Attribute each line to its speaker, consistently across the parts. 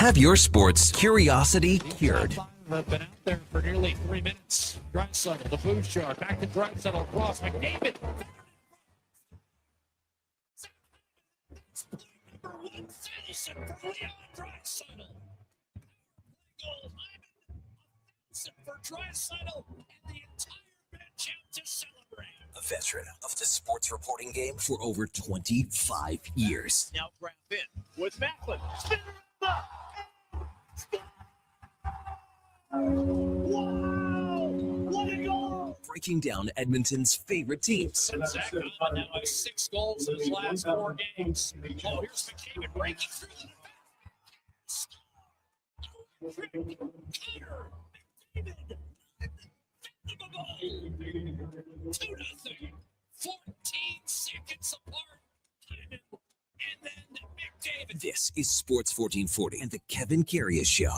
Speaker 1: Have your sports curiosity cured.
Speaker 2: Have been out there for nearly 3 minutes. Drai, the Bouchard, back to Drai, across McDavid. Number 1,000 for Leon Drai. Goal for Drai and the entire bench out to celebrate.
Speaker 1: A veteran of the sports reporting game for over 25 years.
Speaker 2: Now grab in with Macklin. Spin it up. Wow! What a goal!
Speaker 1: Breaking down Edmonton's favorite teams.
Speaker 2: And Zach Hyman now has 6 goals in his last 4 games. Oh, here's McDavid breaking through the Cutter! McDavid! 2-0. 14 seconds apart. Hyman and then McDavid.
Speaker 1: This is Sports 1440 and the Kevin Karius Show.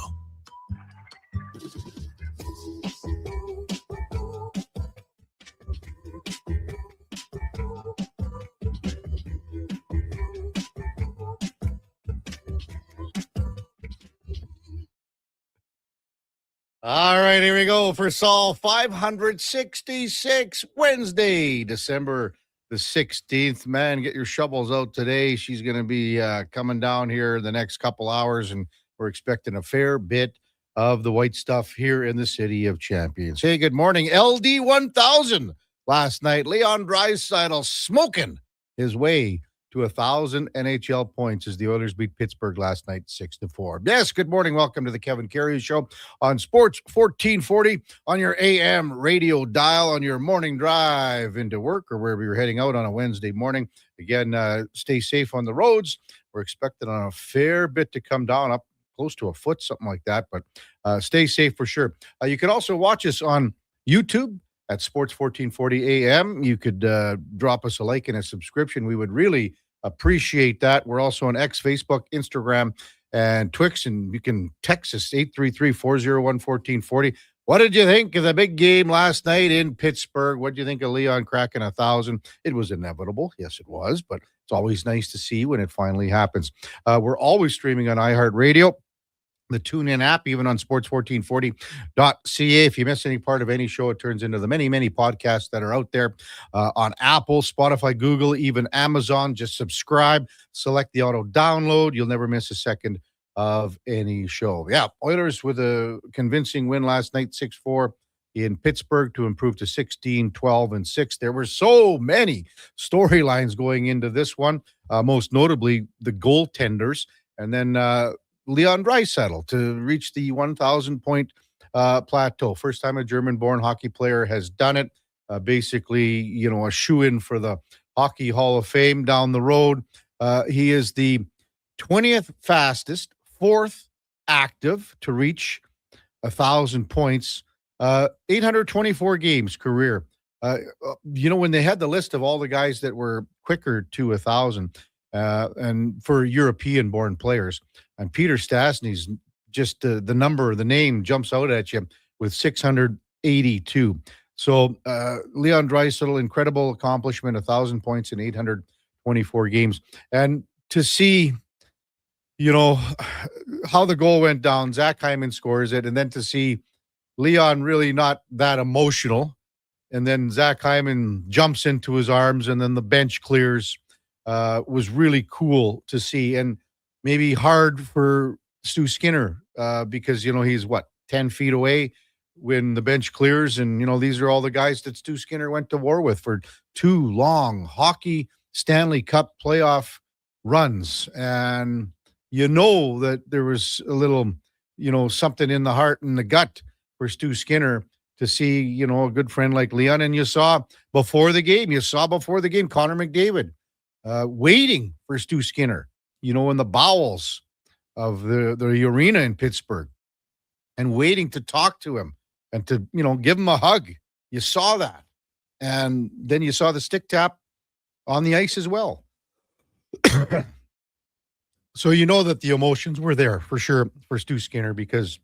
Speaker 3: All right, here we go for Saul 566, Wednesday, December the 16th. Man, get your shovels out today. She's going to be coming down here the next couple hours, and we're expecting a fair bit of the white stuff here in the City of Champions. Hey, good morning. LD 1000 last night. Leon Draisaitl smoking his way to 1,000 NHL points as the Oilers beat Pittsburgh last night 6-4. Yes, good morning. Welcome to the Kevin Karius Show on Sports 1440 on your AM radio dial on your morning drive into work or wherever you're heading out on a Wednesday morning. Again, stay safe on the roads. We're expecting on a fair bit to come down, up close to a foot, something like that, but stay safe for sure. You can also watch us on YouTube at Sports 1440 AM. You could drop us a like and a subscription. We would really appreciate that. We're also on X, Facebook, Instagram, and Twix, and you can text us 833-401-1440. What did you think of the big game last night in Pittsburgh? What did you think of Leon cracking 1,000? It was inevitable. Yes, it was, but it's always nice to see when it finally happens. We're always streaming on iHeartRadio, the TuneIn app, even on sports1440.ca. If you miss any part of any show, it turns into the many, many podcasts that are out there on Apple, Spotify, Google, even Amazon. Just subscribe, select the auto download. You'll never miss a second of any show. Yeah, Oilers with a convincing win last night, 6-4 in Pittsburgh to improve to 16-12-6. There were so many storylines going into this one, most notably the goaltenders, and then Leon Draisaitl to reach the 1,000-point plateau. First time a German-born hockey player has done it. Basically, a shoe-in for the Hockey Hall of Fame down the road. He is the 20th fastest, 4th active to reach 1,000 points. 824 games career. When they had the list of all the guys that were quicker to 1,000, and for European-born players, and Peter Stastny's just the number, the name jumps out at you with 682. So Leon Draisaitl, incredible accomplishment, 1,000 points in 824 games. And to see, how the goal went down, Zach Hyman scores it, and then to see Leon really not that emotional, and then Zach Hyman jumps into his arms, and then the bench clears, was really cool to see, and maybe hard for Stu Skinner because, he's 10 feet away when the bench clears. And, these are all the guys that Stu Skinner went to war with for 2 long hockey Stanley Cup playoff runs. And that there was a little, something in the heart and the gut for Stu Skinner to see, a good friend like Leon. And you saw before the game, Connor McDavid waiting for Stu Skinner, in the bowels of the arena in Pittsburgh, and waiting to talk to him and to, give him a hug. You saw that. And then you saw the stick tap on the ice as well. So that the emotions were there for sure for Stu Skinner, because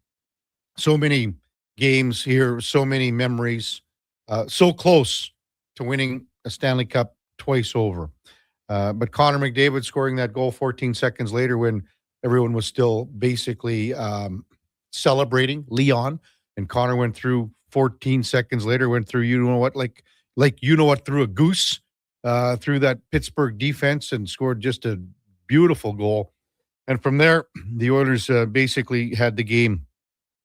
Speaker 3: so many games here, so many memories, so close to winning a Stanley Cup twice over. But Connor McDavid scoring that goal 14 seconds later when everyone was still basically celebrating Leon, and Connor went through 14 seconds later, went through through a goose through that Pittsburgh defense and scored just a beautiful goal. And from there, the Oilers basically had the game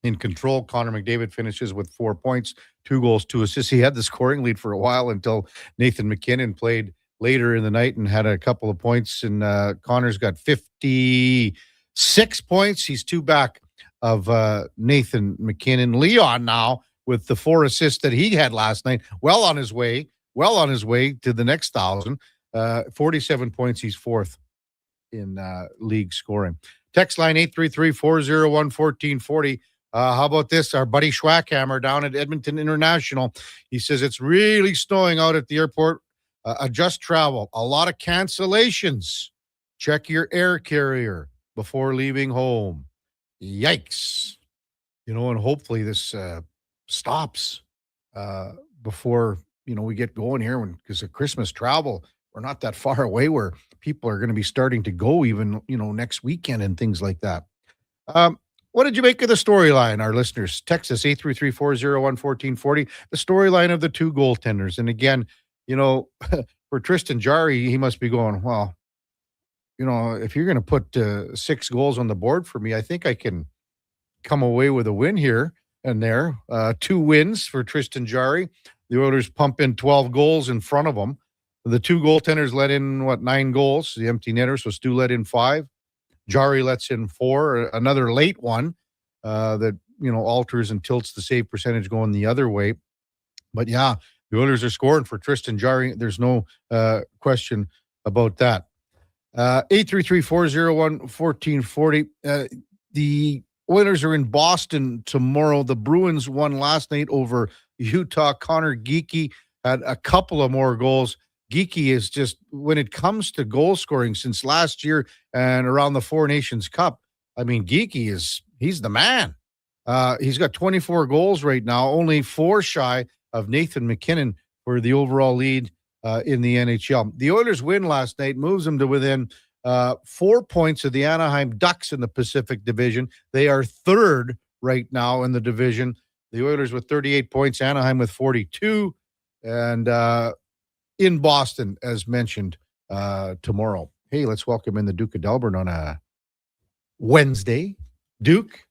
Speaker 3: in control. Connor McDavid finishes with 4 points, 2 goals, 2 assists. He had the scoring lead for a while until Nathan MacKinnon played later in the night and had a couple of points. And Connor's got 56 points. He's 2 back of Nathan MacKinnon. Leon now with the 4 assists that he had last night, well on his way to the next 1,000. 47 points. He's 4th in league scoring. Text line 833-401-1440. How about this? Our buddy Schwackhammer down at Edmonton International. He says it's really snowing out at the airport. Adjust travel. A lot of cancellations. Check your air carrier before leaving home. Yikes. And hopefully this stops before, we get going here because of Christmas travel. We're not that far away where people are going to be starting to go even, next weekend and things like that. What did you make of the storyline, our listeners? Text us 833-401-1440. The storyline of the 2 goaltenders. And again, for Tristan Jarry, he must be going, well, if you're going to put 6 goals on the board for me, I think I can come away with a win here and there. 2 wins for Tristan Jarry. The Oilers pump in 12 goals in front of them. The 2 goaltenders let in, 9 goals, the empty netter, so Stu let in 5. Jarry lets in 4, another late one that, alters and tilts the save percentage going the other way. But yeah, the Oilers are scoring for Tristan Jarry. There's no question about that. 833-401-1440. The Oilers are in Boston tomorrow. The Bruins won last night over Utah. Connor Geekie had a couple of more goals. Geekie is just, when it comes to goal scoring since last year and around the Four Nations Cup, Geekie he's the man. He's got 24 goals right now, only 4 shy of Nathan MacKinnon for the overall lead in the NHL. The Oilers win last night, moves them to within 4 points of the Anaheim Ducks in the Pacific Division. They are 3rd right now in the division. The Oilers with 38 points, Anaheim with 42, and in Boston, as mentioned, tomorrow. Hey, let's welcome in the Duke of Delburne on a Wednesday. Duke,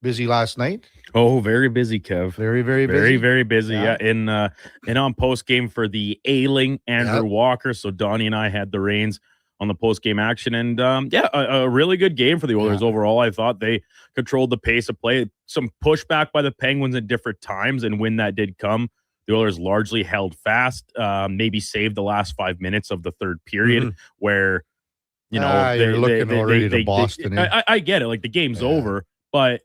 Speaker 3: busy last night?
Speaker 4: Oh, very busy, Kev.
Speaker 3: Very, very busy.
Speaker 4: Very, very busy. Yeah. And on post game for the ailing Andrew Walker. So Donnie and I had the reins on the post game action, and a really good game for the Oilers overall. I thought they controlled the pace of play. Some pushback by the Penguins at different times, and when that did come, the Oilers largely held fast. Maybe saved the last 5 minutes of the third period, where
Speaker 3: you're looking already to Boston.
Speaker 4: I get it, like the game's over, but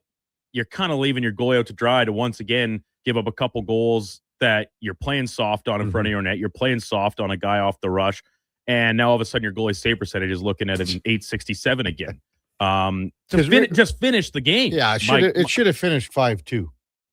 Speaker 4: you're kind of leaving your goalie out to dry to once again give up a couple goals that you're playing soft on in front of your net. You're playing soft on a guy off the rush, and now all of a sudden your goalie save percentage is looking at an 867 again. Just finish the game.
Speaker 3: Yeah, it should have finished 5-2.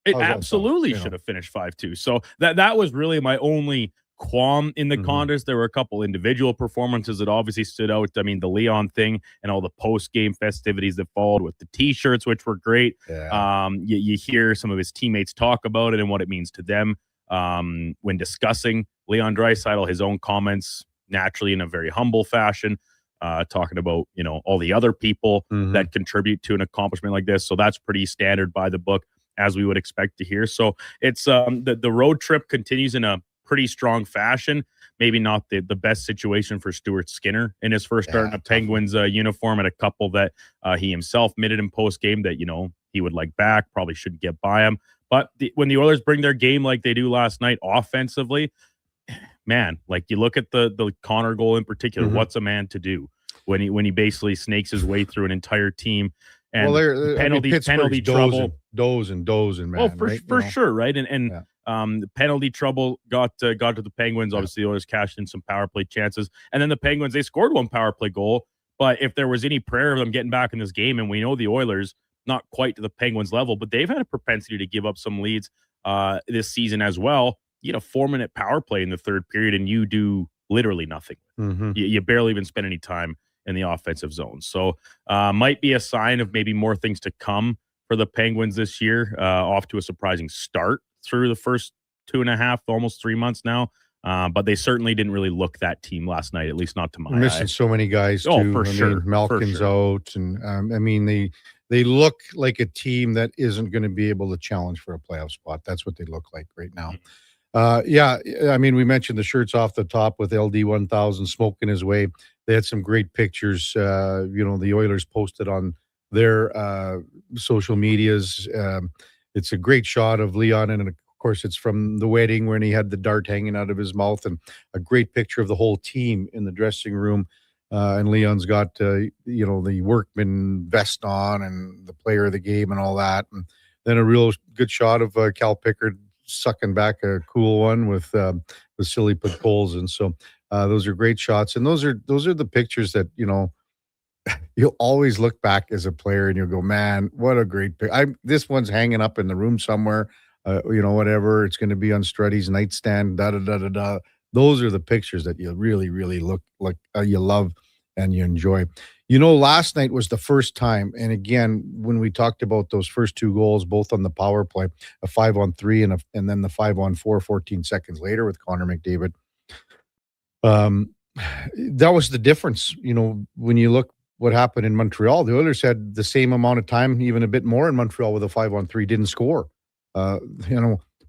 Speaker 4: It absolutely should have finished 5-2. So that was really my only qualm in the contest. There were a couple individual performances that obviously stood out. The Leon thing and all the post-game festivities that followed with the T-shirts, which were great. Yeah. You hear some of his teammates talk about it and what it means to them when discussing Leon Draisaitl, his own comments, naturally in a very humble fashion, talking about, all the other people that contribute to an accomplishment like this. So that's pretty standard by the book, as we would expect to hear. So it's the road trip continues in a pretty strong fashion. Maybe not the best situation for Stuart Skinner in his first start in a Penguins uniform, and a couple that he himself admitted in post game that he would like back, probably shouldn't get by him. But when the Oilers bring their game like they do last night offensively, man, like you look at the Connor goal in particular, what's a man to do when he basically snakes his way through an entire team? And penalty trouble,
Speaker 3: doze and man.
Speaker 4: Oh, for sure, right? And the penalty trouble got to the Penguins. Obviously, the Oilers cashed in some power play chances, and then the Penguins, they scored one power play goal. But if there was any prayer of them getting back in this game, and we know the Oilers not quite to the Penguins level, but they've had a propensity to give up some leads this season as well. You get a 4-minute power play in the third period, and you do literally nothing. You barely even spend any time in the offensive zone. So might be a sign of maybe more things to come for the Penguins this year. Off to a surprising start through the first 2.5, almost 3 months now. But they certainly didn't really look that team last night, at least not to my eye.
Speaker 3: Missing so many guys, too.
Speaker 4: Oh, for sure.
Speaker 3: Malkin's out. And, I mean, they look like a team that isn't going to be able to challenge for a playoff spot. That's what they look like right now. Yeah, I mean, we mentioned the shirts off the top with LD 1000 smoking his way. They had some great pictures. The Oilers posted on their social medias. It's a great shot of Leon, and of course, it's from the wedding when he had the dart hanging out of his mouth, and a great picture of the whole team in the dressing room. And Leon's got, the workman vest on and the player of the game and all that. And then a real good shot of Cal Pickard sucking back a cool one with Vasily Podkolzin. So those are great shots. And those are the pictures that, you'll always look back as a player and you'll go, man, what a great pic. This one's hanging up in the room somewhere, whatever. It's going to be on Struddy's nightstand, da-da-da-da-da. Those are the pictures that you really, really look like you love and you enjoy. Last night was the first time, and again, when we talked about those first two goals, both on the power play, a 5-on-3 and then the 5-on-4, 14 seconds later with Connor McDavid. That was the difference. When you look what happened in Montreal, the Oilers had the same amount of time, even a bit more in Montreal with a 5-on-3, didn't score.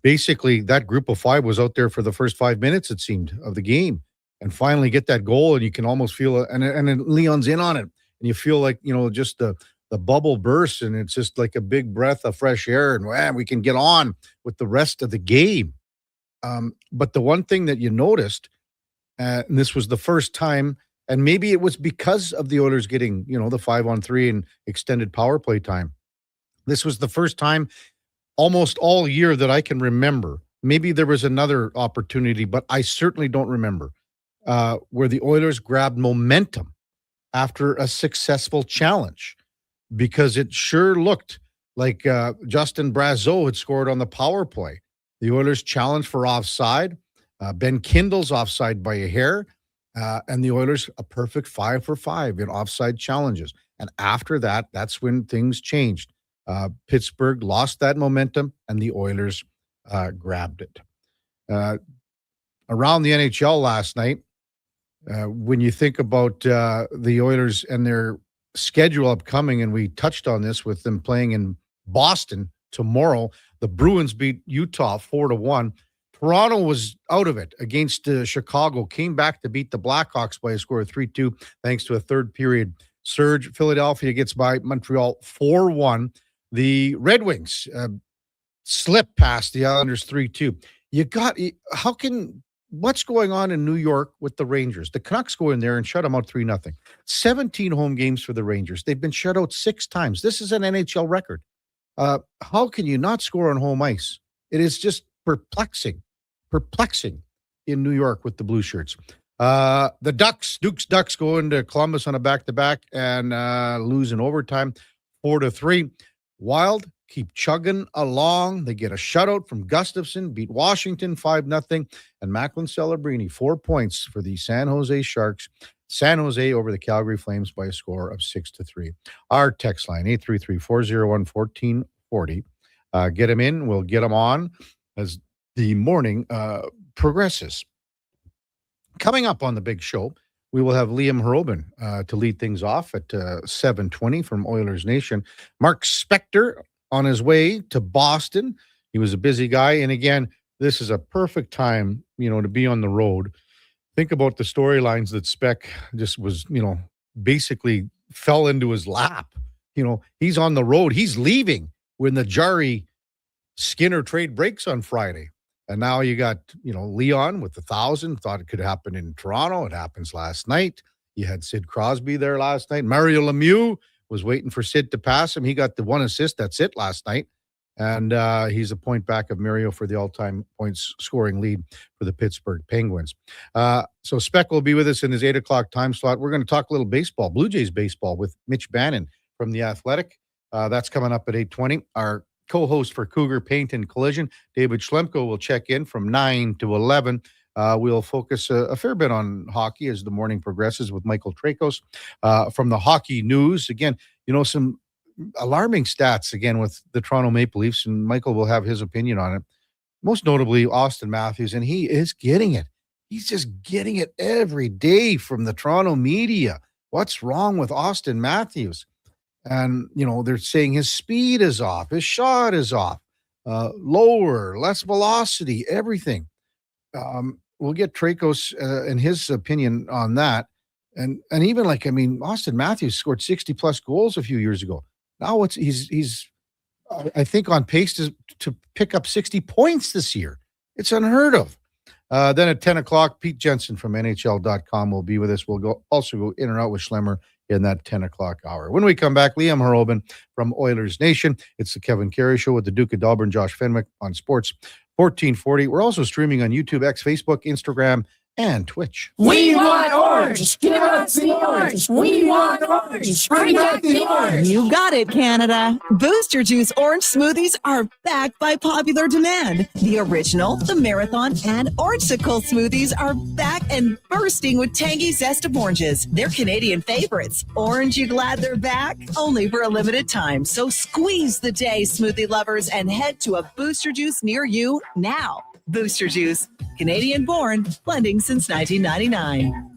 Speaker 3: Basically, that group of five was out there for the first 5 minutes, it seemed, of the game, and finally get that goal, and you can almost feel it. And then Leon's in on it, and you feel like, just the bubble bursts, and it's just like a big breath of fresh air, and we can get on with the rest of the game. But the one thing that you noticed, and this was the first time, and maybe it was because of the Oilers getting, the 5-on-3 and extended power play time. This was the first time almost all year that I can remember. Maybe there was another opportunity, but I certainly don't remember where the Oilers grabbed momentum after a successful challenge, because it sure looked like Justin Brazeau had scored on the power play. The Oilers challenged for offside. Ben Kindle's offside by a hair, and the Oilers a perfect 5 for 5 in offside challenges. And after that, that's when things changed. Pittsburgh lost that momentum, and the Oilers grabbed it. Around the NHL last night, when you think about the Oilers and their schedule upcoming, and we touched on this with them playing in Boston tomorrow, the Bruins beat Utah 4-1. Toronto was out of it against Chicago, came back to beat the Blackhawks by a score of 3-2 thanks to a third period surge. Philadelphia gets by Montreal 4-1. The Red Wings slip past the Islanders 3-2. What's going on in New York with the Rangers? The Canucks go in there and shut them out 3-0. 17 home games for the Rangers. They've been shut out 6 times. This is an NHL record. How can you not score on home ice? It is just perplexing in New York with the Blue Shirts. The Duke's Ducks go into Columbus on a back-to-back and lose in overtime 4-3. Wild keep chugging along. They get a shutout from Gustafsson, beat Washington 5-0, and Macklin Celebrini 4 points for the San Jose Sharks. San Jose over the Calgary Flames by a score of 6-3. Our text line 833-401-1440. Get them in. We'll get them on as the morning progresses. Coming up on the big show, we will have Liam Hrobin to lead things off at 7:20 from Oilers Nation. Mark Spector on his way to Boston. He was a busy guy. And again, this is a perfect time, to be on the road. Think about the storylines that Speck just was, basically fell into his lap. He's on the road. He's leaving when the Jari Skinner trade breaks on Friday. And now you got, Leon with 1,000. Thought it could happen in Toronto. It happens last night. You had Sid Crosby there last night. Mario Lemieux was waiting for Sid to pass him. He got the 1 assist. That's it last night. And he's a point back of Mario for the all-time points scoring lead for the Pittsburgh Penguins. So Speck will be with us in his 8 o'clock time slot. We're going to talk a little baseball, Blue Jays baseball with Mitch Bannon from The Athletic. That's coming up at 8:20. Our co-host for Cougar Paint and Collision, David Schlemko, will check in from 9 to 11. We'll focus a fair bit on hockey as the morning progresses with Michael Trakos from the Hockey News. Again, some alarming stats again with the Toronto Maple Leafs, and Michael will have his opinion on it. Most notably, Austin Matthews, and he is getting it. He's just getting it every day from the Toronto media. What's wrong with Austin Matthews? And, they're saying his speed is off, his shot is off, lower, less velocity, everything. We'll get Trakos and his opinion on that. And even Austin Matthews scored 60 plus goals a few years ago. Now he's I think on pace to pick up 60 points this year. It's unheard of. Then at 10 o'clock, Pete Jensen from NHL.com will be with us. We'll also go in and out with Schlemmer in that 10 o'clock hour. When we come back, Liam Harobin from Oilers Nation. It's the Kevin Karius Show with the Duke of Delburne, Josh Fenwick on Sports 1440. We're also streaming on YouTube, X, Facebook, Instagram, and Twitch.
Speaker 5: We want orange. Give us the orange. We want orange. Bring back the orange.
Speaker 6: You got it, Canada. Booster Juice orange smoothies are back by popular demand. The original, the marathon, and orangesicle smoothies are back and bursting with tangy zest of oranges. They're Canadian favorites. Orange, you glad they're back? Only for a limited time. So squeeze the day, smoothie lovers, and head to a Booster Juice near you now. Booster Juice, Canadian born, blending since 1999.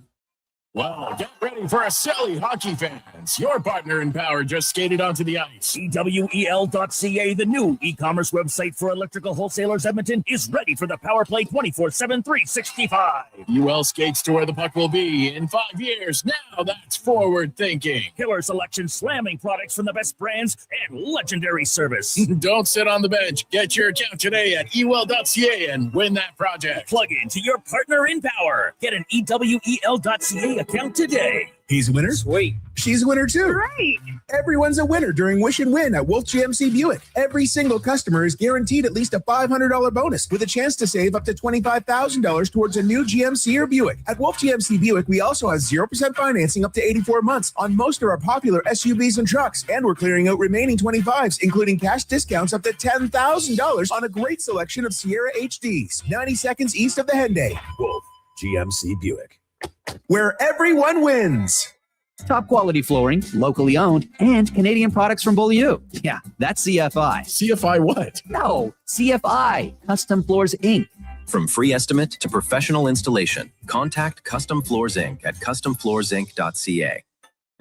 Speaker 7: Well, get ready for a silly hockey fans. Your partner in power just skated onto the ice.
Speaker 2: EWEL.ca, the new e-commerce website for electrical wholesalers Edmonton, is ready for the power play 24/7, 365.
Speaker 7: UL skates to where the puck will be in 5 years. Now that's forward thinking.
Speaker 2: Killer selection, slamming products from the best brands, and legendary service.
Speaker 7: Don't sit on the bench. Get your account today at EWEL.ca and win that project.
Speaker 2: Plug into your partner in power. Get an EWEL.ca account today.
Speaker 8: He's a winner.
Speaker 2: Sweet.
Speaker 8: She's a winner too.
Speaker 5: Great.
Speaker 8: Everyone's a winner during Wish and Win at Wolf GMC Buick. Every single customer is guaranteed at least a $500 bonus with a chance to save up to $25,000 towards a new GMC or Buick. At Wolf GMC Buick, we also have 0% financing up to 84 months on most of our popular SUVs and trucks. And we're clearing out remaining 25s, including cash discounts up to $10,000 on a great selection of Sierra HDs. 90 seconds east of the Henday.
Speaker 2: Wolf GMC Buick,
Speaker 8: where everyone wins.
Speaker 9: Top quality flooring, locally owned, and Canadian products from Beaulieu. Yeah, that's CFI.
Speaker 7: CFI what?
Speaker 9: No, CFI, Custom Floors Inc.
Speaker 10: From free estimate to professional installation, contact Custom Floors Inc. at customfloorsinc.ca.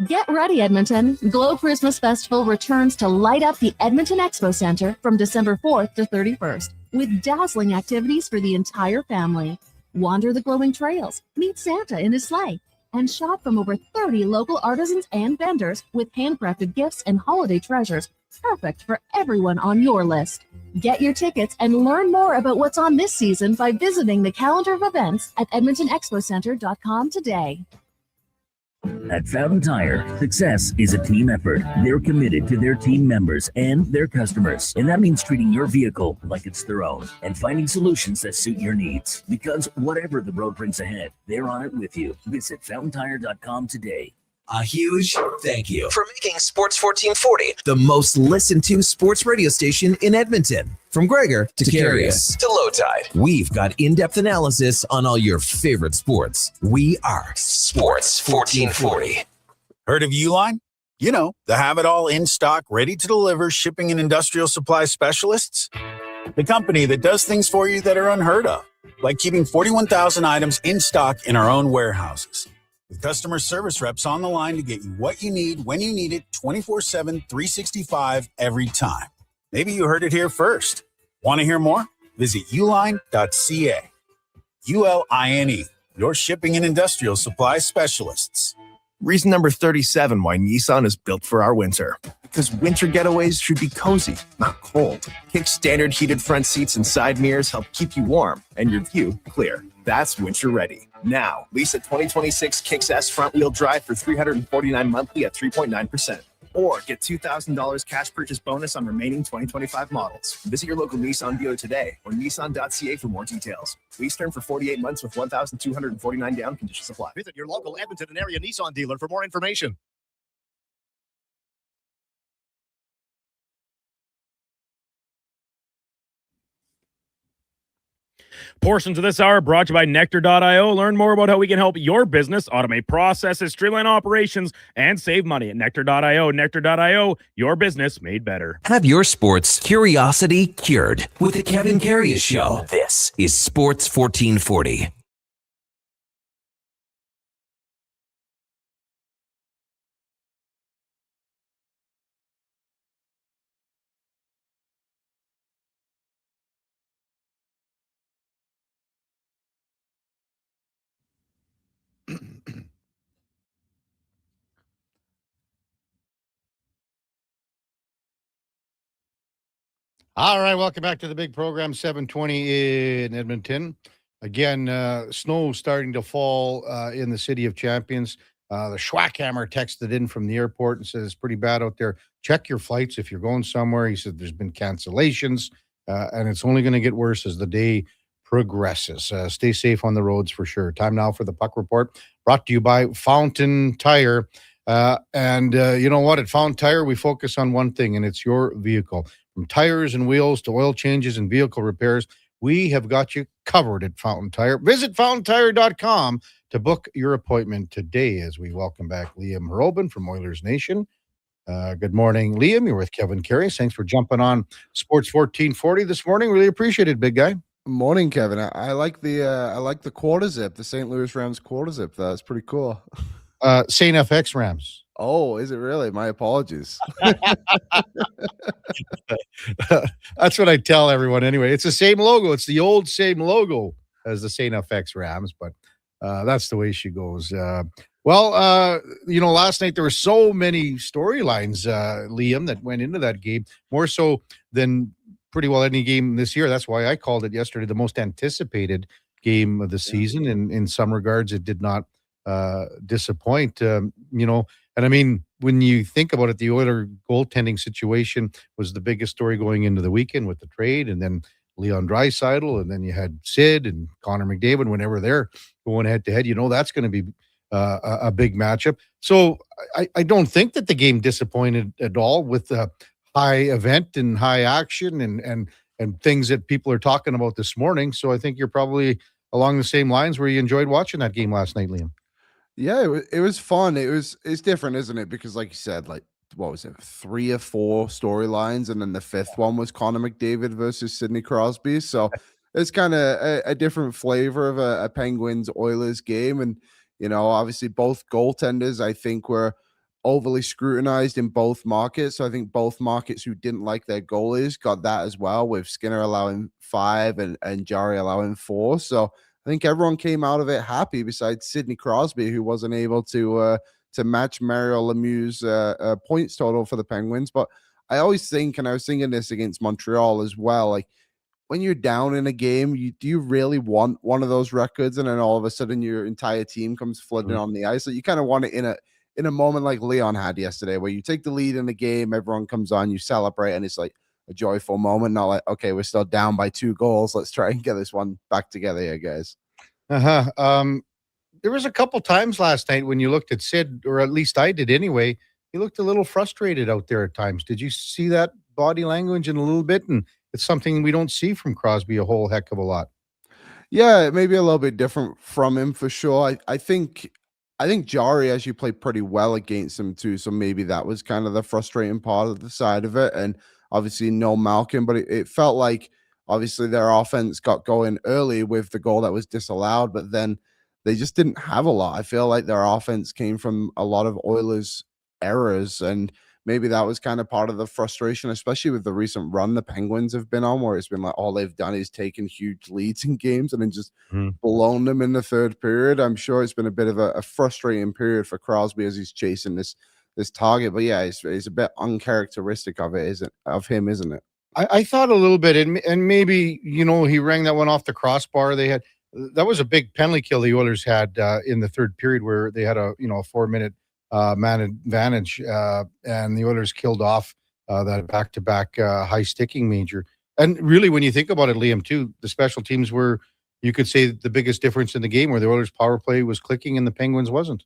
Speaker 11: Get ready, Edmonton. Glow Christmas Festival returns to light up the Edmonton Expo Center from December 4th to 31st with dazzling activities for the entire family. Wander the glowing trails, meet Santa in his sleigh, and shop from over 30 local artisans and vendors with handcrafted gifts and holiday treasures, perfect for everyone on your list. Get your tickets and learn more about what's on this season by visiting the calendar of events at edmontonexpocenter.com today.
Speaker 12: At Fountain Tire, success is a team effort. They're committed to their team members and their customers. And that means treating your vehicle like it's their own and finding solutions that suit your needs. Because whatever the road brings ahead, they're on it with you. Visit fountaintire.com today.
Speaker 1: A huge thank you for making Sports 1440 the most listened to sports radio station in Edmonton. From Gregor to Karius to Low Tide, we've got in-depth analysis on all your favorite sports. We are Sports 1440.
Speaker 13: Heard of Uline? You know, the have-it-all in stock, ready to deliver shipping and industrial supply specialists. The company that does things for you that are unheard of, like keeping 41,000 items in stock in our own warehouses. With customer service reps on the line to get you what you need when you need it 24/7, 365 every time. Maybe you heard it here first. Want to hear more? Visit uline.ca. ULINE, your shipping and industrial supply specialists.
Speaker 14: Reason number 37 why Nissan is built for our winter. Because winter getaways should be cozy, not cold. Kick's standard heated front seats and side mirrors help keep you warm and your view clear. That's winter ready. Now, lease a 2026 Kicks S front-wheel drive for $349 monthly at 3.9%. Or get $2,000 cash purchase bonus on remaining 2025 models. Visit your local Nissan dealer today or nissan.ca for more details. Lease term for 48 months with $1,249 down. Conditions apply.
Speaker 15: Visit your local Edmonton and area Nissan dealer for more information.
Speaker 4: Portions of this hour brought to you by Nectar.io. Learn more about how we can help your business automate processes, streamline operations, and save money at Nectar.io. Nectar.io, your business made better.
Speaker 1: Have your sports curiosity cured with the Kevin Karius Show. This is Sports 1440.
Speaker 3: All right, welcome back to the big program, 720 in Edmonton. Again, snow starting to fall in the City of Champions. The Schwackhammer texted in from the airport and says it's pretty bad out there. Check your flights if you're going somewhere. He said there's been cancellations, and it's only going to get worse as the day progresses. Stay safe on the roads for sure. Time now for the Puck Report, brought to you by Fountain Tire. And you know what? At Fountain Tire, we focus on one thing, and it's your vehicle. From tires and wheels to oil changes and vehicle repairs, we have got you covered at Fountain Tire. Visit fountaintire.com to book your appointment today as we welcome back Liam Hrobin from Oilers Nation. Good morning, Liam. You're with Kevin Karius. Thanks for jumping on Sports 1440 this morning. Really appreciate it, big guy.
Speaker 16: Morning, Kevin. I like the quarter zip, the St. Louis Rams quarter zip. That's pretty cool.
Speaker 3: St. FX Rams.
Speaker 16: Oh, is it really? My apologies.
Speaker 3: That's what I tell everyone anyway. It's the same logo. It's the old same logo as the St. FX Rams, but that's the way she goes. Last night there were so many storylines, Liam, that went into that game, more so than pretty well any game this year. That's why I called it yesterday the most anticipated game of the season. And in some regards, it did not disappoint, And I mean, when you think about it, the Oiler goaltending situation was the biggest story going into the weekend with the trade, and then Leon Draisaitl, and then you had Sid and Connor McDavid. Whenever they're going head to head, that's going to be a big matchup. So I don't think that the game disappointed at all with the high event and high action and things that people are talking about this morning. So I think you're probably along the same lines where you enjoyed watching that game last night, Liam.
Speaker 16: Yeah, it was fun. It's different, isn't it? Because like you said, like what was it, 3 or 4 storylines, and then the 5th one was Connor McDavid versus Sidney Crosby. So it's kind of a different flavor of a Penguins Oilers game. And obviously both goaltenders, I think, were overly scrutinized in both markets. So I think both markets who didn't like their goalies got that as well, with Skinner allowing 5 and Jari allowing 4. So I think everyone came out of it happy, besides Sidney Crosby, who wasn't able to match Mario Lemieux's points total for the Penguins. But I always think, and I was thinking this against Montreal as well, like when you're down in a game, do you really want one of those records, and then all of a sudden your entire team comes flooding on the ice? Like you kind of want it in a moment like Leon had yesterday, where you take the lead in the game, everyone comes on, you celebrate, and it's like a joyful moment, not like, okay, we're still down by 2 goals. Let's try and get this one back together here, guys.
Speaker 3: There was a couple times last night when you looked at Sid, or at least I did anyway. He looked a little frustrated out there at times. Did you see that body language in a little bit? And it's something we don't see from Crosby a whole heck of a lot.
Speaker 16: Yeah, maybe a little bit different from him for sure. I think Jari actually played pretty well against him too. So maybe that was kind of the frustrating part of the side of it. And obviously no Malkin, but it felt like obviously their offense got going early with the goal that was disallowed, but then they just didn't have a lot. I feel like their offense came from a lot of Oilers errors, and maybe that was kind of part of the frustration, especially with the recent run the Penguins have been on, where it's been like all they've done is taken huge leads in games and then just blown them in the third period. I'm sure it's been a bit of a frustrating period for Crosby as he's chasing this target. But yeah, it's a bit uncharacteristic of it, isn't it?
Speaker 3: I thought a little bit, and maybe, he rang that one off the crossbar. That was a big penalty kill the Oilers had in the third period, where they had a 4-minute man advantage, and the Oilers killed off that back-to-back high sticking major. And really, when you think about it, Liam, too, the special teams were, you could say, the biggest difference in the game, where the Oilers' power play was clicking and the Penguins wasn't.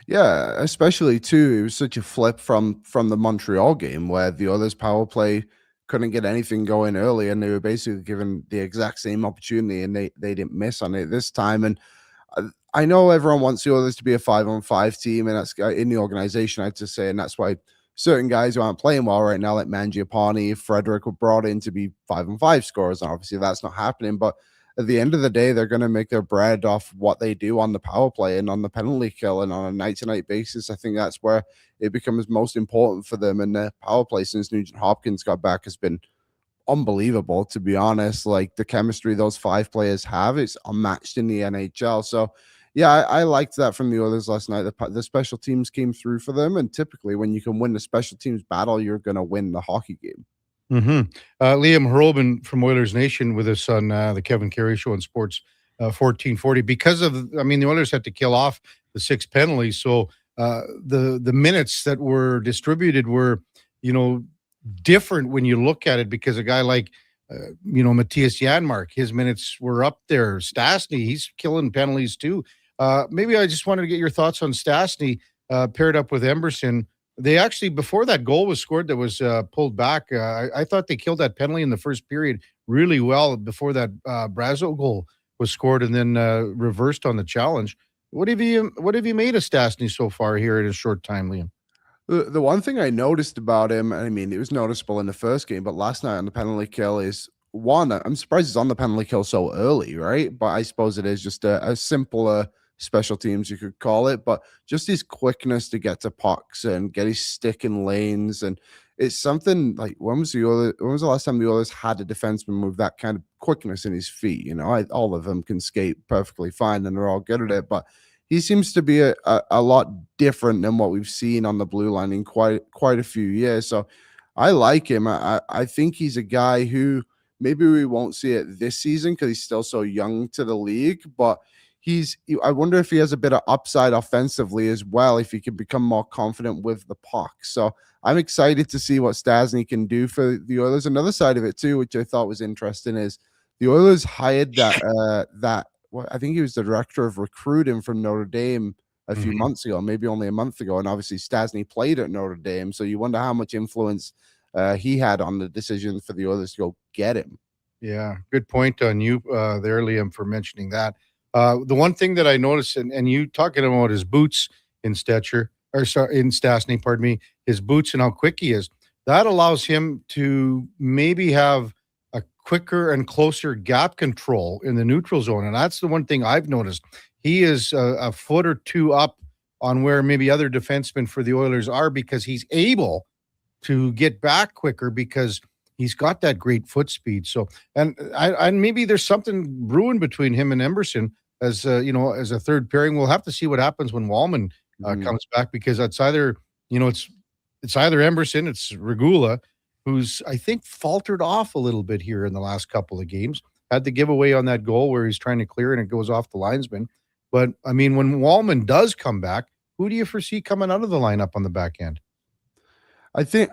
Speaker 16: Yeah, especially too, it was such a flip from the Montreal game, where the Oilers' power play couldn't get anything going early, and they were basically given the exact same opportunity, and they didn't miss on it this time. And I know everyone wants the Oilers to be a 5-on-5 team, and that's in the organization, I'd just say, and that's why certain guys who aren't playing well right now, like Mangiapane, Frederick, were brought in to be 5-on-5 scorers, and obviously that's not happening. But at the end of the day, they're going to make their bread off what they do on the power play and on the penalty kill and on a night-to-night basis. I think that's where it becomes most important for them. And the power play since Nugent Hopkins got back has been unbelievable, to be honest. Like, the chemistry those 5 players have, it's unmatched in the NHL. So yeah, I liked that from the Oilers last night. The special teams came through for them, and typically when you can win the special teams battle, you're going to win the hockey game.
Speaker 3: Liam Hrobin from Oilers Nation with us on the Kevin Karius Show on Sports 1440. Because of, the Oilers had to kill off the 6 penalties, so the minutes that were distributed were, different when you look at it, because a guy like Matthias Janmark, his minutes were up there. Stastny, he's killing penalties too. Maybe I just wanted to get your thoughts on Stastny paired up with Emberson. They actually, before that goal was scored that was pulled back, I thought they killed that penalty in the first period really well before that Brazeau goal was scored and then reversed on the challenge. What have you made of Stastny so far here in a short time, Liam?
Speaker 16: The one thing I noticed about him, it was noticeable in the first game, but last night on the penalty kill is, one, I'm surprised he's on the penalty kill so early, right? But I suppose it is just a simpler special teams, you could call it, but just his quickness to get to pucks and get his stick in lanes. And it's something like, when was the last time the Oilers had a defenseman with that kind of quickness in his feet? All of them can skate perfectly fine and they're all good at it, but he seems to be a lot different than what we've seen on the blue line in quite a few years. So I like him. I think he's a guy who maybe we won't see it this season because he's still so young to the league, but I wonder if he has a bit of upside offensively as well, if he can become more confident with the puck. So I'm excited to see what Stastny can do for the Oilers. Another side of it too, which I thought was interesting, is the Oilers hired I think he was the director of recruiting from Notre Dame a few months ago, maybe only a month ago. And obviously Stastny played at Notre Dame. So you wonder how much influence he had on the decision for the Oilers to go get him.
Speaker 3: Yeah, good point on you there, Liam, for mentioning that. The one thing that I noticed, and you talking about his boots in Stastny, pardon me, his boots and how quick he is, that allows him to maybe have a quicker and closer gap control in the neutral zone. And that's the one thing I've noticed. He is a foot or two up on where maybe other defensemen for the Oilers are, because he's able to get back quicker because he's got that great foot speed. So, and maybe there's something brewing between him and Emberson as a third pairing. We'll have to see what happens when Wallman comes back, because it's either Emberson, it's Regula, who's, I think, faltered off a little bit here in the last couple of games. Had the giveaway on that goal where he's trying to clear and it goes off the linesman. But when Wallman does come back, who do you foresee coming out of the lineup on the back end?
Speaker 16: I think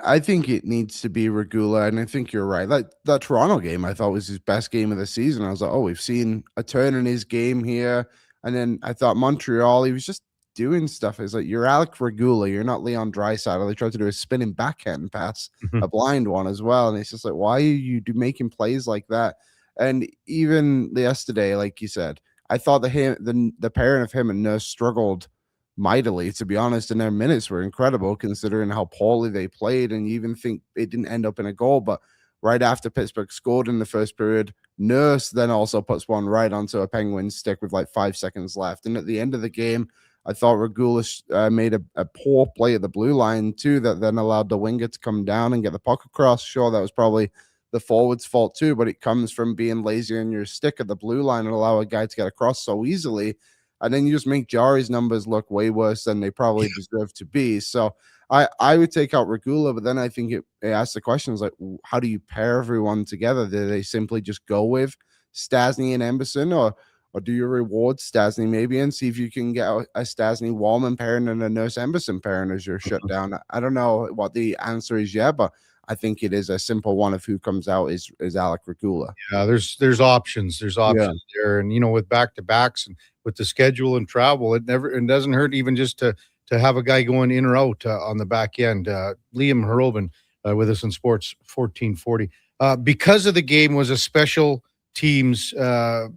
Speaker 16: it needs to be Regula, and I think you're right. That Toronto game, I thought, was his best game of the season. I was like, oh, we've seen a turn in his game here. And then I thought Montreal, he was just doing stuff. It's like, you're Alec Regula, you're not Leon Draisaitl. They tried to do a spinning backhand pass, a blind one as well. And it's just like, why are you making plays like that? And even yesterday, like you said, I thought the pairing of him and Nurse struggled mightily, to be honest, and their minutes were incredible considering how poorly they played. And you even think it didn't end up in a goal, but right after Pittsburgh scored in the first period, Nurse then also puts one right onto a Penguins stick with like 5 seconds left. And at the end of the game, I thought Regula made a poor play at the blue line too, that then allowed the winger to come down and get the puck across. Sure, that was probably the forward's fault too, but it comes from being lazy on your stick at the blue line and allow a guy to get across so easily. And then you just make Jari's numbers look way worse than they probably deserve to be. So I would take out Regula, but then I think it asks the questions like, how do you pair everyone together? Do they simply just go with Stastny and Emberson, or do you reward Stastny maybe and see if you can get a Stastny Wallman pairing and a Nurse Emberson pairing as your shutdown? I don't know what the answer is yet, but I think it is a simple one of who comes out is Alec Regula.
Speaker 3: Yeah, there's options. There's options there. And, with back-to-backs and with the schedule and travel, it doesn't hurt even just to have a guy going in or out on the back end. Liam Hrobin with us in Sports 1440. Because of the game was a special teams, it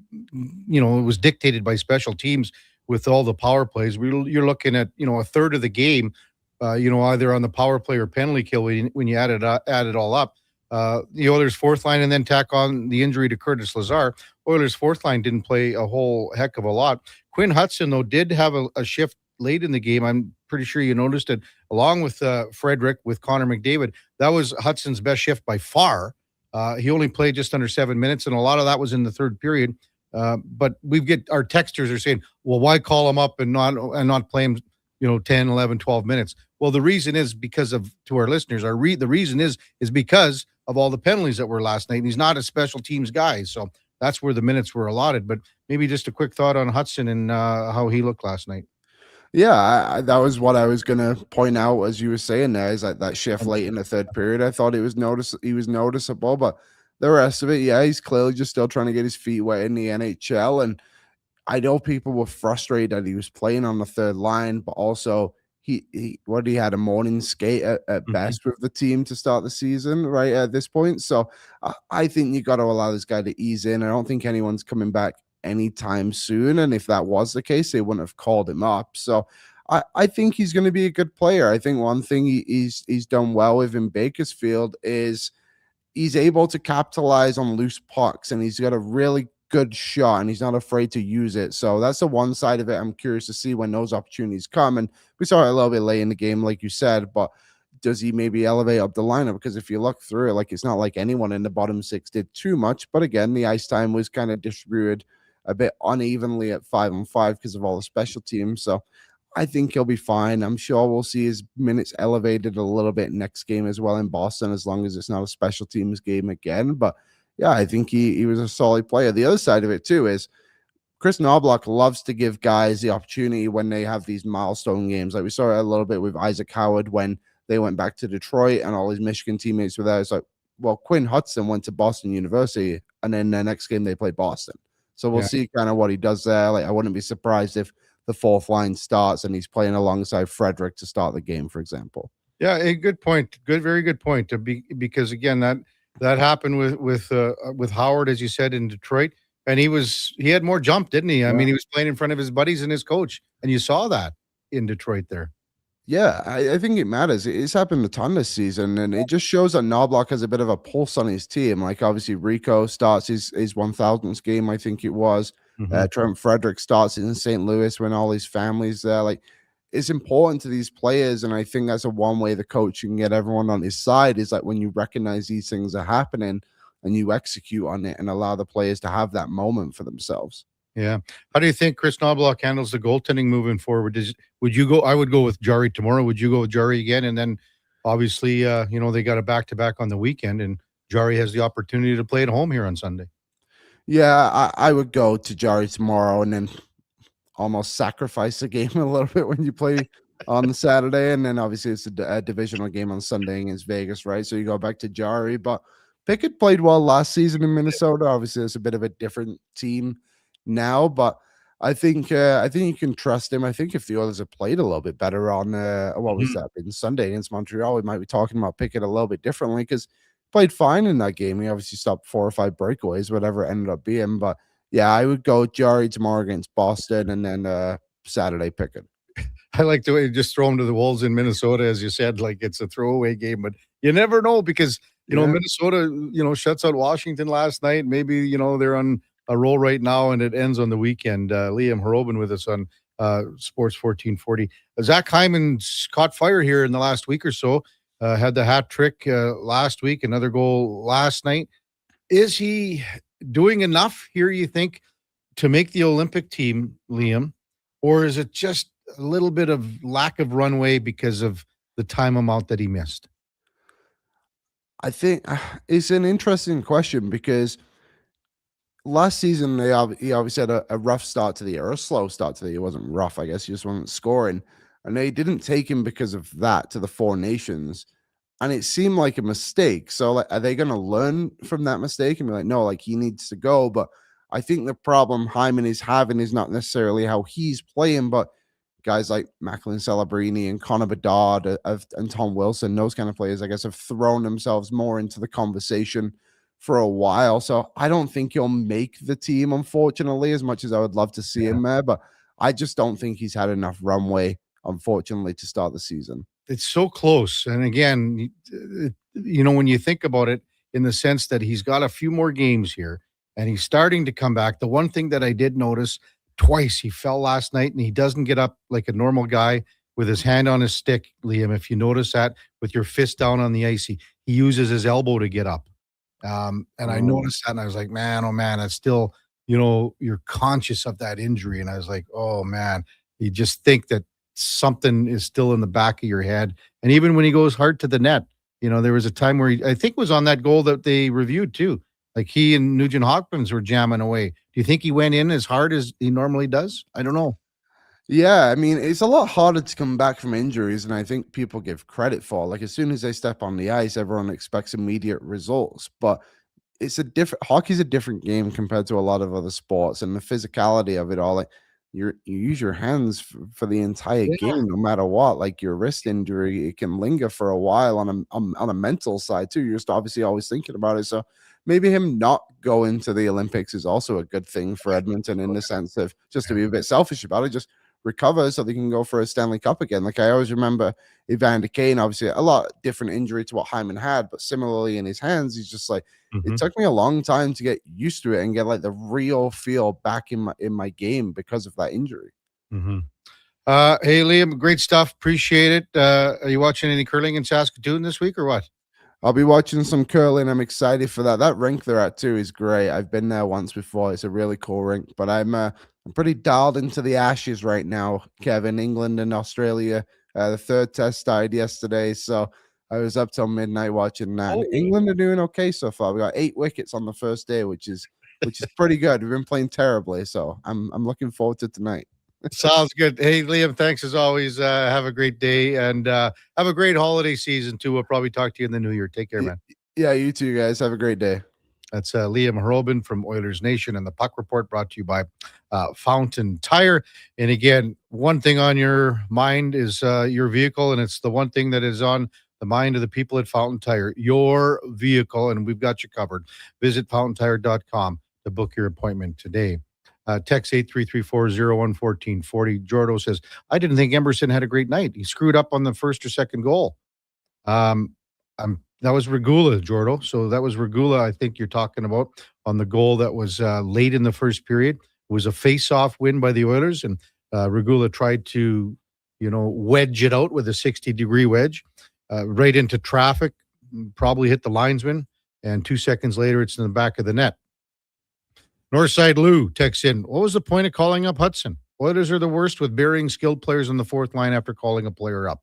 Speaker 3: was dictated by special teams with all the power plays. You're looking at, a third of the game, either on the power play or penalty kill when you add it all up. The Oilers' fourth line, and then tack on the injury to Curtis Lazar. Oilers' fourth line didn't play a whole heck of a lot. Quinn Hudson, though, did have a shift late in the game. I'm pretty sure you noticed it, along with Frederick, with Connor McDavid. That was Hudson's best shift by far. He only played just under 7 minutes, and a lot of that was in the third period. But our texters are saying, well, why call him up and not play him, 10, 11, 12 minutes? Well, the reason is because of, to our listeners, the reason is because of all the penalties that were last night. And he's not a special teams guy. So that's where the minutes were allotted. But maybe just a quick thought on Hudson and how he looked last night.
Speaker 16: Yeah, that was what I was going to point out as you were saying there, is that shift late in the third period. I thought he was noticeable, but the rest of it, yeah, he's clearly just still trying to get his feet wet in the NHL. And I know people were frustrated that he was playing on the third line, but also he had a morning skate at best with the team to start the season right at this point. So I think you got to allow this guy to ease in. I don't think anyone's coming back anytime soon, and if that was the case, they wouldn't have called him up. So I think he's going to be a good player. I think one thing he's done well with in Bakersfield is he's able to capitalize on loose pucks, and he's got a really good shot, and he's not afraid to use it. So that's the one side of it. I'm curious to see when those opportunities come, and we saw it a little bit late in the game, like you said, but does he maybe elevate up the lineup? Because if you look through it, like, it's not like anyone in the bottom six did too much, but again, the ice time was kind of distributed a bit unevenly at 5-on-5 because of all the special teams. So I think he'll be fine. I'm sure we'll see his minutes elevated a little bit next game as well in Boston, as long as it's not a special teams game again. But yeah, I think he was a solid player. The other side of it too is Chris Knobloch loves to give guys the opportunity when they have these milestone games. Like we saw it a little bit with Isaac Howard when they went back to Detroit and all his Michigan teammates were there. It's like, well, Quinn Hudson went to Boston University, and then the next game they played Boston. So we'll see kind of what he does there. Like, I wouldn't be surprised if the fourth line starts and he's playing alongside Frederick to start the game, for example.
Speaker 3: Yeah, a good point. Very good point. Because again, that happened with Howard, as you said, in Detroit, and he had more jump, didn't he? I mean, he was playing in front of his buddies and his coach, and you saw that in Detroit there.
Speaker 16: Yeah, I think it matters. It's happened a ton this season, and it just shows that Knobloch has a bit of a pulse on his team. Like, obviously, Rico starts his 1000th game, I think it was. Trent Frederick starts in St. Louis when all his family's there. Like, it's important to these players, and I think that's one way the coach can get everyone on his side is like when you recognize these things are happening and you execute on it and allow the players to have that moment for themselves.
Speaker 3: Yeah. How do you think Chris Knobloch handles the goaltending moving forward? Would you go? I would go with Jari tomorrow. Would you go with Jari again? And then obviously, they got a back-to-back on the weekend, and Jari has the opportunity to play at home here on Sunday.
Speaker 16: Yeah, I would go to Jari tomorrow and then almost sacrifice the game a little bit when you play on the Saturday. And then obviously it's a divisional game on Sunday against Vegas, right? So you go back to Jari. But Pickett played well last season in Minnesota. Obviously, it's a bit of a different team now, but I think you can trust him. I think if the others have played a little bit better on what was that in Sunday against Montreal, we might be talking about Pickett a little bit differently because played fine in that game. He obviously stopped 4 or 5 breakaways, whatever it ended up being. But yeah, I would go Jari tomorrow against Boston, and then Saturday Pickett.
Speaker 3: I like the way you just throw him to the Wolves in Minnesota, as you said, like it's a throwaway game, but you never know because Minnesota, shuts out Washington last night. Maybe they're on a roll right now, and it ends on the weekend. Liam Harobin with us on Sports 1440. Zach Hyman's caught fire here in the last week or so. Had the hat trick last week, another goal last night. Is he doing enough here, you think, to make the Olympic team, Liam? Or is it just a little bit of lack of runway because of the time amount that he missed?
Speaker 16: I think it's an interesting question because last season, he obviously had a rough start to the year, or a slow start to the year. It wasn't rough, I guess. He just wasn't scoring. And they didn't take him because of that to the Four Nations. And it seemed like a mistake. So are they going to learn from that mistake and be like, no, he needs to go? But I think the problem Hyman is having is not necessarily how he's playing, but guys like Macklin Celebrini and Connor Bedard and Tom Wilson, those kind of players, I guess, have thrown themselves more into the conversation for a while. So I don't think he'll make the team, unfortunately, as much as I would love to see him there. But I just don't think he's had enough runway, unfortunately, to start the season.
Speaker 3: It's so close. And again, when you think about it in the sense that he's got a few more games here and he's starting to come back. The one thing that I did notice twice, he fell last night and he doesn't get up like a normal guy with his hand on his stick, Liam. If you notice that with your fist down on the ice, he uses his elbow to get up. And I noticed that and I was like, man, oh man, that's still, you're conscious of that injury. And I was like, oh man, you just think that something is still in the back of your head. And even when he goes hard to the net, there was a time where I think was on that goal that they reviewed too. Like he and Nugent Hopkins were jamming away. Do you think he went in as hard as he normally does? I don't know.
Speaker 16: Yeah, I mean, it's a lot harder to come back from injuries than I think people give credit for. Like, as soon as they step on the ice, everyone expects immediate results. But hockey's a different game compared to a lot of other sports, and the physicality of it all. Like, you use your hands for the entire game, no matter what. Like your wrist injury, it can linger for a while on a mental side too. You're just obviously always thinking about it. So maybe him not going to the Olympics is also a good thing for Edmonton in the sense of, just to be a bit selfish about it, just recover so they can go for a Stanley Cup again. Like I always remember Evander Kane, obviously a lot different injury to what Hyman had, but similarly in his hands, he's just like, it took me a long time to get used to it and get like the real feel back in my game because of that injury.
Speaker 3: Hey Liam, great stuff. Appreciate it. Are you watching any curling in Saskatoon this week or what?
Speaker 16: I'll be watching some curling. I'm excited for that. That rink they're at too is great. I've been there once before. It's a really cool rink, but I'm pretty dialed into the Ashes right now, Kevin. England and Australia. The third test started yesterday, so I was up till midnight watching that. England are doing okay so far. We got 8 wickets on the first day, which is pretty good. We've been playing terribly, so I'm looking forward to tonight.
Speaker 3: Sounds good. Hey, Liam, thanks as always. Have a great day and have a great holiday season too. We'll probably talk to you in the new year. Take care, man.
Speaker 16: Yeah, you too, guys. Have a great day.
Speaker 3: That's Liam Hrobin from Oilers Nation, and the Puck Report brought to you by Fountain Tire. And again, one thing on your mind is your vehicle, and it's the one thing that is on the mind of the people at Fountain Tire, your vehicle, and we've got you covered. Visit fountaintire.com to book your appointment today. Text 833-401-1440. Jordo says, I didn't think Emerson had a great night. He screwed up on the first or second goal. That was Regula, Jordo. So that was Regula, I think you're talking about, on the goal that was late in the first period. It was a face-off win by the Oilers, and Regula tried to, wedge it out with a 60-degree wedge right into traffic, probably hit the linesman, and 2 seconds later, it's in the back of the net. Northside Lou texts in, what was the point of calling up Hudson? Oilers are the worst with burying skilled players on the fourth line after calling a player up.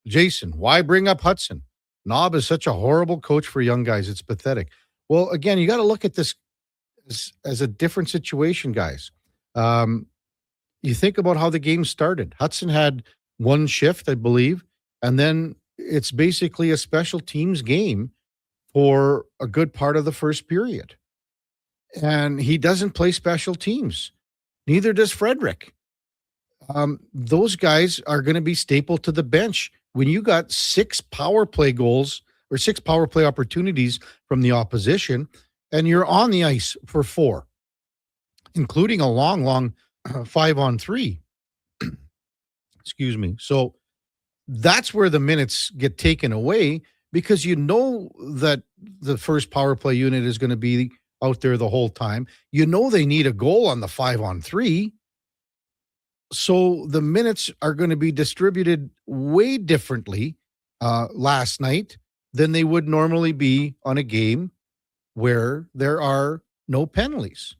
Speaker 3: Jason, why bring up Hudson? Knob is such a horrible coach for young guys. It's pathetic. Well, again, you got to look at this as a different situation, guys. You think about how the game started. Hudson had one shift, I believe, and then it's basically a special teams game for a good part of the first period. And he doesn't play special teams. Neither does Frederick. Those guys are going to be stapled to the bench. When you got 6 power play goals or 6 power play opportunities from the opposition, and you're on the ice for 4, including a long 5-on-3. Excuse me. So that's where the minutes get taken away, because you know that the first power play unit is going to be out there the whole time. You know they need a goal on the 5-on-3. So the minutes are going to be distributed way differently last night than they would normally be on a game where there are no penalties.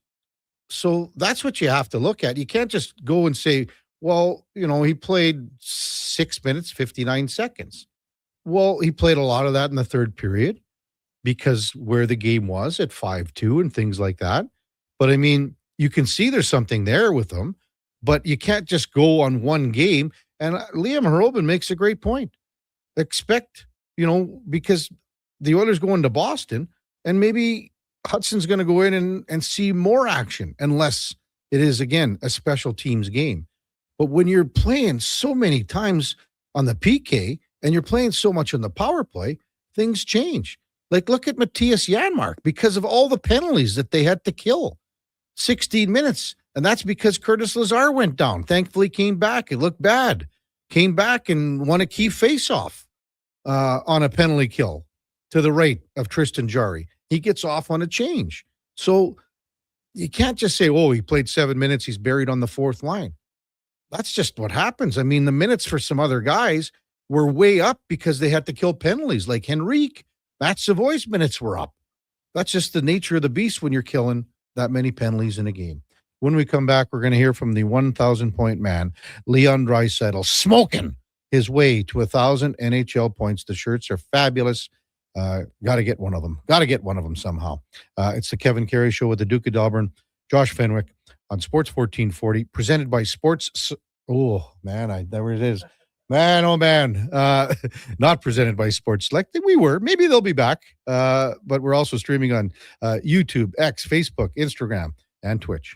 Speaker 3: So that's what you have to look at. You can't just go and say, well, he played 6 minutes, 59 seconds. Well, he played a lot of that in the third period because where the game was at 5-2 and things like that. But I mean, you can see there's something there with them, but you can't just go on one game. And Liam Hrobin makes a great point. Expect, because the Oilers going to Boston, and maybe Hudson's going to go in and see more action, unless it is, again, a special teams game. But when you're playing so many times on the PK and you're playing so much on the power play, things change. Like, look at Matthias Janmark because of all the penalties that they had to kill. 16 minutes. And that's because Curtis Lazar went down. Thankfully, came back. It looked bad. Came back and won a key face-off on a penalty kill to the right of Tristan Jarry. He gets off on a change. So you can't just say, oh, he played 7 minutes. He's buried on the fourth line. That's just what happens. I mean, the minutes for some other guys were way up because they had to kill penalties, like Henrique. Matt Savoy's minutes were up. That's just the nature of the beast when you're killing that many penalties in a game. When we come back, we're going to hear from the 1,000-point man, Leon Draisaitl, smoking his way to 1,000 NHL points. The shirts are fabulous. Got to get one of them. Got to get one of them somehow. It's the Kevin Karius Show with the Duke of Delburne, Josh Fenwick on Sports 1440, presented by Sports. Oh, man, there it is. Man, oh, man. Not presented by Sports Select. We were. Maybe they'll be back. But we're also streaming on YouTube, X, Facebook, Instagram, and Twitch.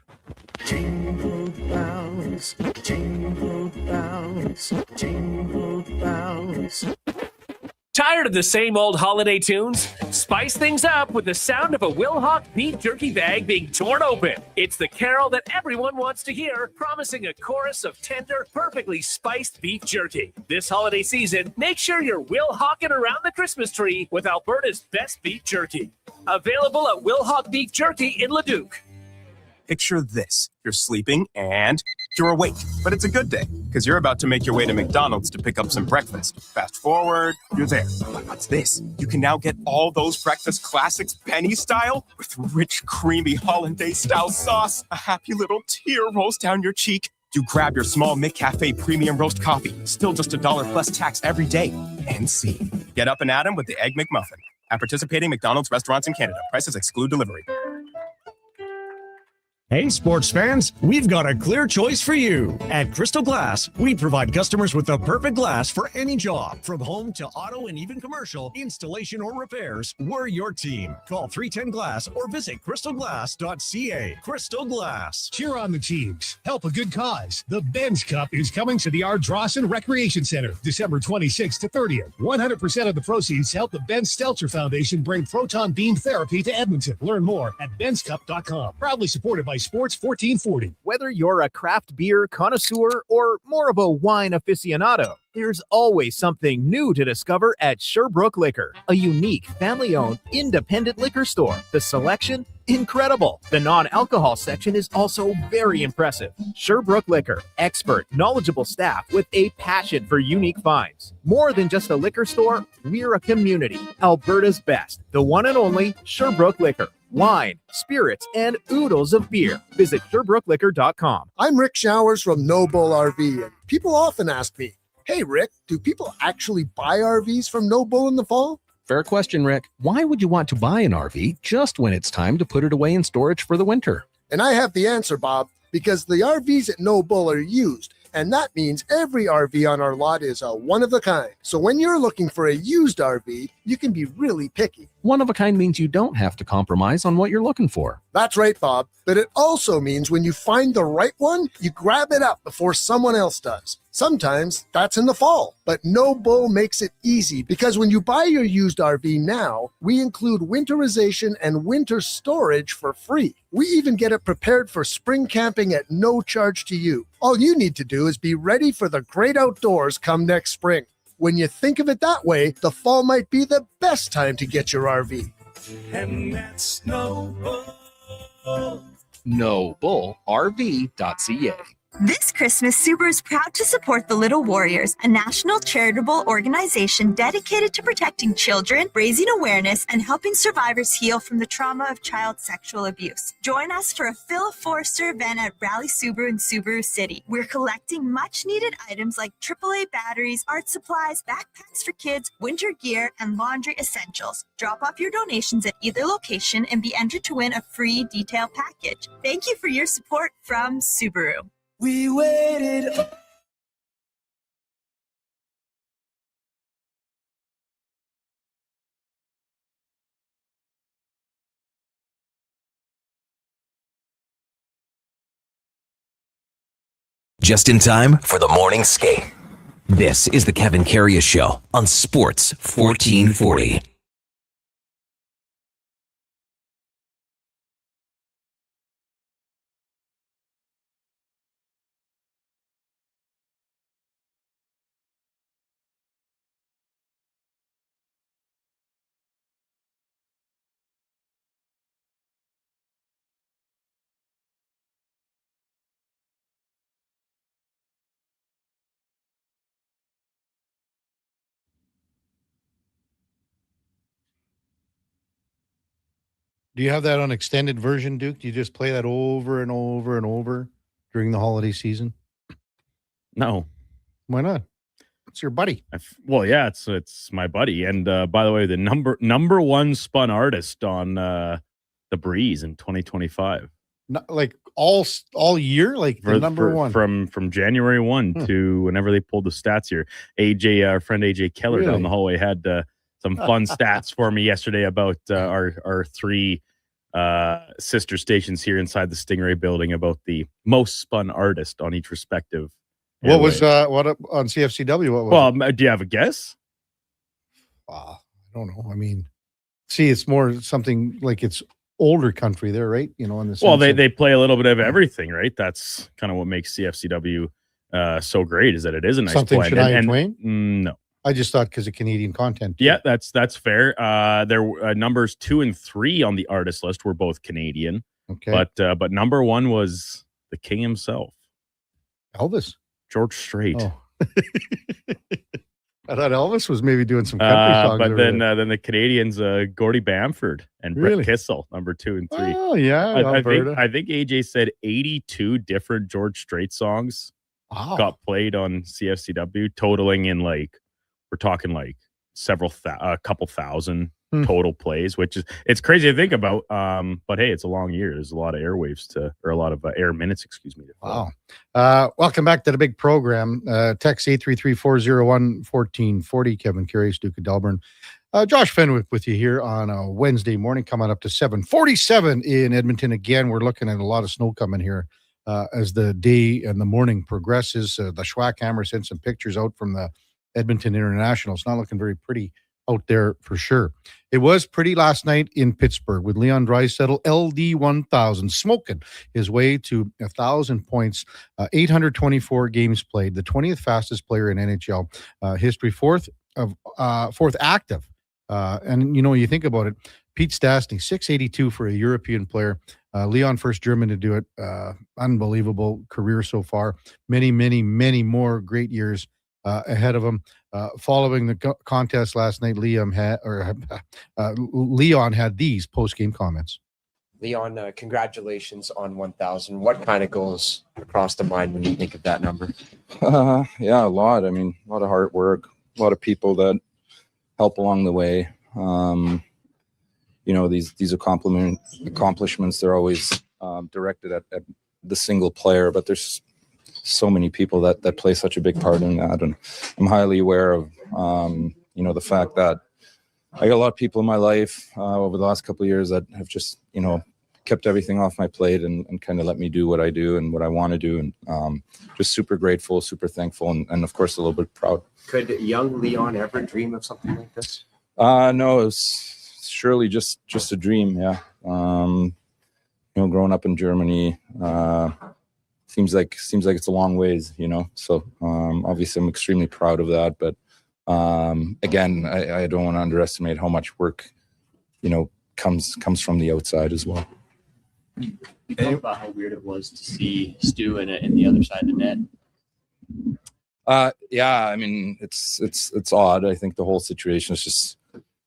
Speaker 5: Jingle bells, jingle bells, jingle bells.
Speaker 17: Tired of the same old holiday tunes? Spice things up with the sound of a Wilhauk beef jerky bag being torn open. It's the carol that everyone wants to hear, promising a chorus of tender, perfectly spiced beef jerky. This holiday season, make sure you're Wilhauking around the Christmas tree with Alberta's best beef jerky. Available at Wilhauk Beef Jerky in Leduc.
Speaker 18: Picture this. You're sleeping and you're awake, but it's a good day because you're about to make your way to McDonald's to pick up some breakfast. Fast forward, you're there. But what's this? You can now get all those breakfast classics penny style with rich, creamy hollandaise-style sauce. A happy little tear rolls down your cheek. You grab your small McCafe premium roast coffee, still just $1 plus tax every day. And see. Get up and at 'em with the Egg McMuffin. At participating McDonald's restaurants in Canada. Prices exclude delivery.
Speaker 2: Hey, sports fans, we've got a clear choice for you. At Crystal Glass, we provide customers with the perfect glass for any job. From home to auto and even commercial, installation or repairs, we're your team. Call 310-GLASS or visit crystalglass.ca. Crystal Glass.
Speaker 15: Cheer on the teams. Help a good cause. The Benz Cup is coming to the Ardrossan Recreation Center, December 26th to 30th. 100% of the proceeds help the Ben Stelter Foundation bring proton beam therapy to Edmonton. Learn more at benscup.com. Proudly supported by Sports 1440.
Speaker 19: Whether you're a craft beer connoisseur or more of a wine aficionado, there's always something new to discover at Sherbrooke Liquor, a unique, family-owned, independent liquor store. The selection, incredible. The non-alcohol section is also very impressive. Sherbrooke Liquor, expert, knowledgeable staff with a passion for unique finds. More than just a liquor store, we're a community. Alberta's best, the one and only Sherbrooke Liquor. Wine, spirits, and oodles of beer. Visit SherbrookeLiquor.com.
Speaker 20: I'm Rick Showers from No Bull RV, and people often ask me, hey, Rick, do people actually buy RVs from No Bull in the fall?
Speaker 21: Fair question, Rick. Why would you want to buy an RV just when it's time to put it away in storage for the winter?
Speaker 20: And I have the answer, Bob, because the RVs at No Bull are used. And that means every RV on our lot is a one-of-a-kind. So when you're looking for a used RV, you can be really picky.
Speaker 21: One of a kind means you don't have to compromise on what you're looking for.
Speaker 20: That's right, Bob. But it also means when you find the right one, you grab it up before someone else does. Sometimes that's in the fall, but No Bull makes it easy because when you buy your used RV now, we include winterization and winter storage for free. We even get it prepared for spring camping at no charge to you. All you need to do is be ready for the great outdoors come next spring. When you think of it that way, the fall might be the best time to get your RV.
Speaker 5: And that's No Bull.
Speaker 21: NoBullRV.ca.
Speaker 22: This Christmas, Subaru is proud to support the Little Warriors, a national charitable organization dedicated to protecting children, raising awareness, and helping survivors heal from the trauma of child sexual abuse. Join us for a Phil Forster event at Rally Subaru in Subaru City. We're collecting much-needed items like AAA batteries, art supplies, backpacks for kids, winter gear, and laundry essentials. Drop off your donations at either location and be entered to win a free detail package. Thank you for your support from Subaru.
Speaker 5: We waited.
Speaker 1: just in time for the morning skate. This is the Kevin Karius Show on Sports 1440.
Speaker 3: Do you have that on extended version, Duke? Do you just play that over and over and over during the holiday season?
Speaker 4: No.
Speaker 3: Why not? It's your buddy.
Speaker 4: Well, yeah, it's my buddy. And by the way, the number one spun artist on The Breeze in 2025.
Speaker 3: Not, like all year, like the number one
Speaker 4: from January 1 to whenever they pulled the stats here. Our friend AJ Keller down the hallway had some fun stats for me yesterday about our three sister stations here inside the Stingray building about the most spun artist on each respective.
Speaker 3: What was what on CFCW? What was
Speaker 4: it? Do you have a guess?
Speaker 3: I don't know. I mean, see, it's more something like it's older country there, right? You know, in the
Speaker 4: well, they play a little bit of everything, right? That's kind of what makes CFCW so great, is that it is a nice
Speaker 3: something
Speaker 4: blend.
Speaker 3: Shania Twain?
Speaker 4: No.
Speaker 3: I just thought because of Canadian content. Too.
Speaker 4: Yeah, that's fair. Their numbers 2 and 3 on the artist list were both Canadian.
Speaker 3: Okay.
Speaker 4: But number 1 was the king himself,
Speaker 3: Elvis.
Speaker 4: George Strait.
Speaker 3: Oh. I thought Elvis was maybe doing some country songs.
Speaker 4: But then the Canadians, Gordie Bamford and Brett Kissel, number 2 and 3.
Speaker 3: Oh yeah,
Speaker 4: I think AJ said 82 different George Strait songs got played on CFCW, totaling in we're talking a couple thousand total plays, which is it's crazy to think about. But hey, it's a long year. There's a lot of airwaves a lot of air minutes, excuse me.
Speaker 3: Wow. Welcome back to the big program. Text 833-401-1440. Kevin Karius, Duke of Delburne. Josh Fenwick with you here on a Wednesday morning, coming up to 7:47 in Edmonton. Again, we're looking at a lot of snow coming here as the day and the morning progresses. The Schwackhammer sent some pictures out from the Edmonton International. It's not looking very pretty out there for sure. It was pretty last night in Pittsburgh with Leon Draisaitl, LD 1000, smoking his way to 1,000 points, 824 games played, the 20th fastest player in NHL history, fourth active. And you think about it, Pete Stastny, 682 for a European player. Leon, first German to do it. Unbelievable career so far. Many, many, many more great years ahead of him. Following the contest last night, Leon had these post-game comments.
Speaker 6: Leon, congratulations on 1,000. What kind of goes across the mind when you think of that number?
Speaker 8: Yeah, a lot. I mean, a lot of hard work, a lot of people that help along the way. These accomplishments, they're always directed at the single player, but there's so many people that play such a big part in that. And I'm highly aware of, the fact that I got a lot of people in my life over the last couple of years that have just, kept everything off my plate and kind of let me do what I do and what I want to do. And just super grateful, super thankful, and of course, a little bit proud.
Speaker 6: Could young Leon ever dream of something like this?
Speaker 8: No, it was surely just a dream. Yeah. Growing up in Germany, seems like it's a long ways, so obviously I'm extremely proud of that, but again, I don't want to underestimate how much work comes from the outside as well.
Speaker 23: You talked about how weird it was to see Stu in the other side of the net.
Speaker 8: Yeah, I mean, it's odd. I think the whole situation is just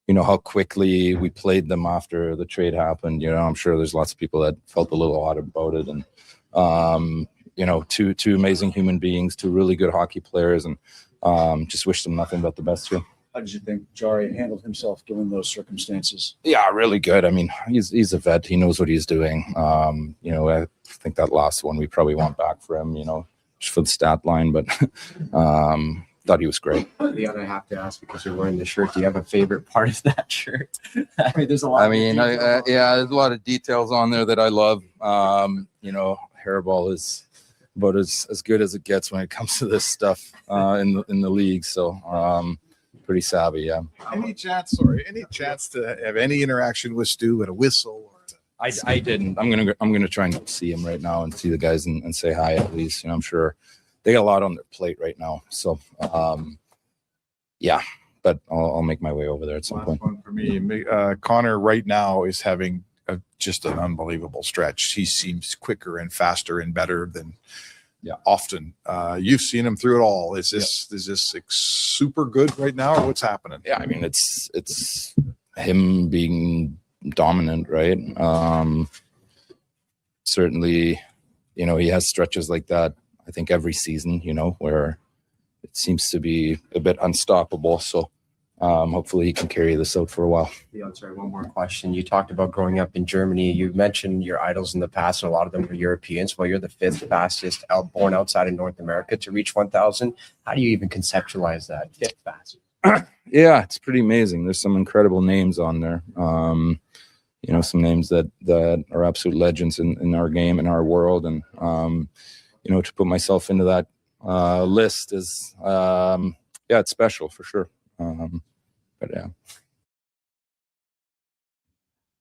Speaker 8: how quickly we played them after the trade happened. I'm sure there's lots of people that felt a little odd about it, and two amazing human beings, two really good hockey players, and just wish them nothing but the best here.
Speaker 24: How did you think Drai handled himself given those circumstances?
Speaker 8: Yeah, really good. I mean, he's a vet. He knows what he's doing. I think that last one we probably want back for him, just for the stat line, but thought he was great.
Speaker 6: Leon, I have to ask, because you're wearing the shirt, do you have a favorite part of that shirt? I mean, there's a lot.
Speaker 8: There's a lot of details on there that I love. Hairball is about as good as it gets when it comes to this stuff in the league. So pretty savvy, yeah.
Speaker 7: Any chance to have any interaction with Stu at a whistle?
Speaker 8: I didn't. I'm gonna try and see him right now and see the guys and say hi at least. I'm sure they got a lot on their plate right now. So yeah, but I'll make my way over there at some point.
Speaker 7: One for me, Connor right now is having just an unbelievable stretch. He seems quicker and faster and better than often. You've seen him through it all. Is this like, super good right now, or what's happening?
Speaker 8: Yeah, I mean it's him being dominant, right? Certainly, he has stretches like that, I think every season, where it seems to be a bit unstoppable. So hopefully he can carry this out for a while.
Speaker 6: Leon, sorry, one more question. You talked about growing up in Germany. You mentioned your idols in the past, and a lot of them were Europeans. Well, you're the 5th fastest born outside of North America to reach 1,000. How do you even conceptualize that? 5th fastest.
Speaker 8: Yeah, it's pretty amazing. There's some incredible names on there. Some names that are absolute legends in our game, in our world. And, to put myself into that list is, it's special for sure. But yeah.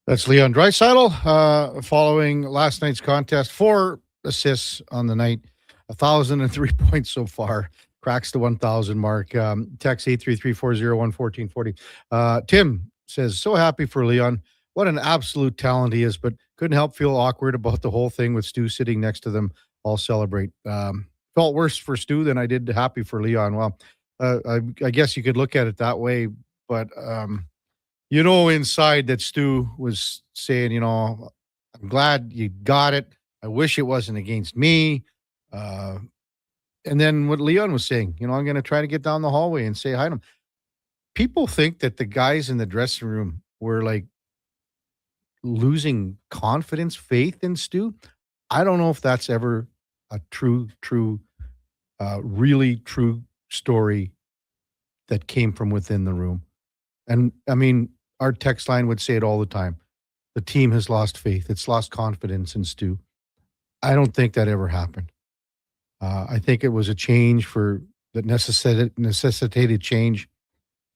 Speaker 3: That's Leon Draisaitl following last night's contest. 4 assists on the night, 1,003 points so far. Cracks the 1,000 mark. Text 833-401-1440. Tim says, so happy for Leon. What an absolute talent he is, but couldn't help feel awkward about the whole thing with Stu sitting next to them. All celebrate. Felt worse for Stu than I did happy for Leon. Well, I guess you could look at it that way, but inside that Stu was saying, I'm glad you got it. I wish it wasn't against me. And then what Leon was saying, I'm going to try to get down the hallway and say hi to him. People think that the guys in the dressing room were like losing confidence, faith in Stu. I don't know if that's ever a really true story that came from within the room. And I mean, our text line would say it all the time. The team has lost faith. It's lost confidence in Stu. I don't think that ever happened. I think it was a change that necessitated change.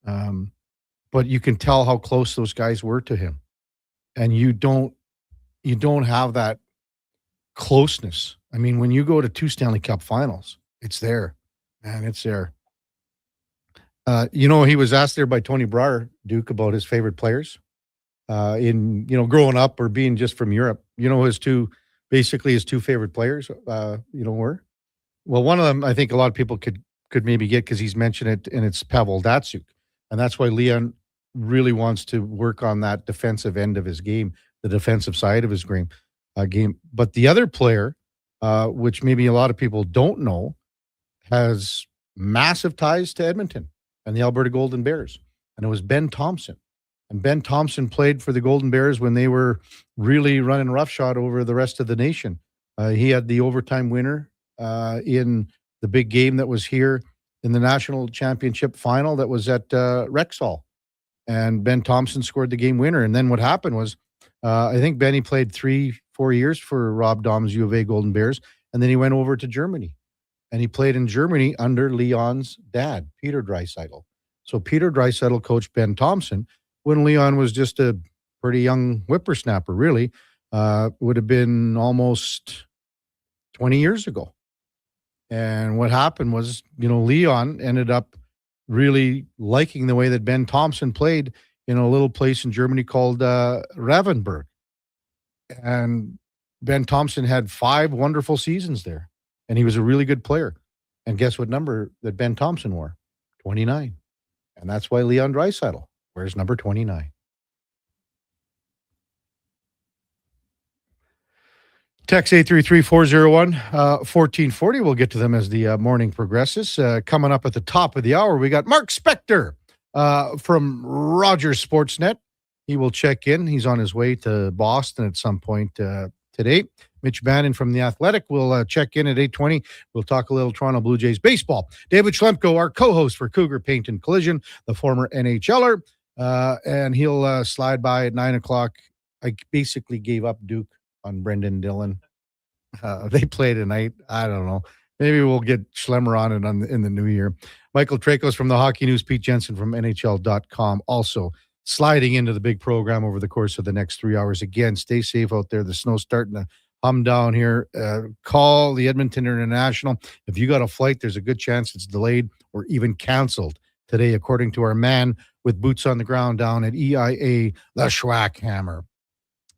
Speaker 3: But you can tell how close those guys were to him. And you don't have that closeness. I mean, when you go to 2 Stanley Cup finals, it's there, man, it's there. He was asked there by Tony Brar, Duke, about his favorite players in growing up or being just from Europe. His two favorite players, were. Well, one of them, I think a lot of people could maybe get because he's mentioned it, and it's Pavel Datsyuk. And that's why Leon really wants to work on that defensive end of his game, the defensive side of his game. But the other player, which maybe a lot of people don't know, has massive ties to Edmonton and the Alberta Golden Bears. And it was Ben Thompson. And Ben Thompson played for the Golden Bears when they were really running roughshod over the rest of the nation. He had the overtime winner in the big game that was here in the national championship final that was at Rexall. And Ben Thompson scored the game winner. And then what happened was, I think Benny played 3-4 years for Rob Dom's U of A Golden Bears. And then he went over to Germany. And he played in Germany under Leon's dad, Peter Draisaitl. So Peter Draisaitl coached Ben Thompson when Leon was just a pretty young whippersnapper, really. Would have been almost 20 years ago. And what happened was, Leon ended up really liking the way that Ben Thompson played in a little place in Germany called Ravensburg. And Ben Thompson had 5 wonderful seasons there. And he was a really good player. And guess what number that Ben Thompson wore? 29. And that's why Leon Draisaitl wears number 29. Text 833-401-1440. We'll get to them as the morning progresses. Coming up at the top of the hour, we got Mark Spector from Rogers Sportsnet. He will check in. He's on his way to Boston at some point today. Mitch Bannon from The Athletic will check in at 8:20. We'll talk a little Toronto Blue Jays baseball. David Schlemko, our co-host for Cougar Paint and Collision, the former NHLer, and he'll slide by at 9 o'clock. I basically gave up Duke on Brendan Dillon. They play tonight. I don't know. Maybe we'll get Schlemmer on it in the new year. Michael Trakos from the Hockey News, Pete Jensen from NHL.com also sliding into the big program over the course of the next 3 hours. Again, stay safe out there. The snow's starting to hum down here. Call the Edmonton International. If you got a flight, there's a good chance it's delayed or even canceled today, according to our man with boots on the ground down at EIA, the Schwackhammer.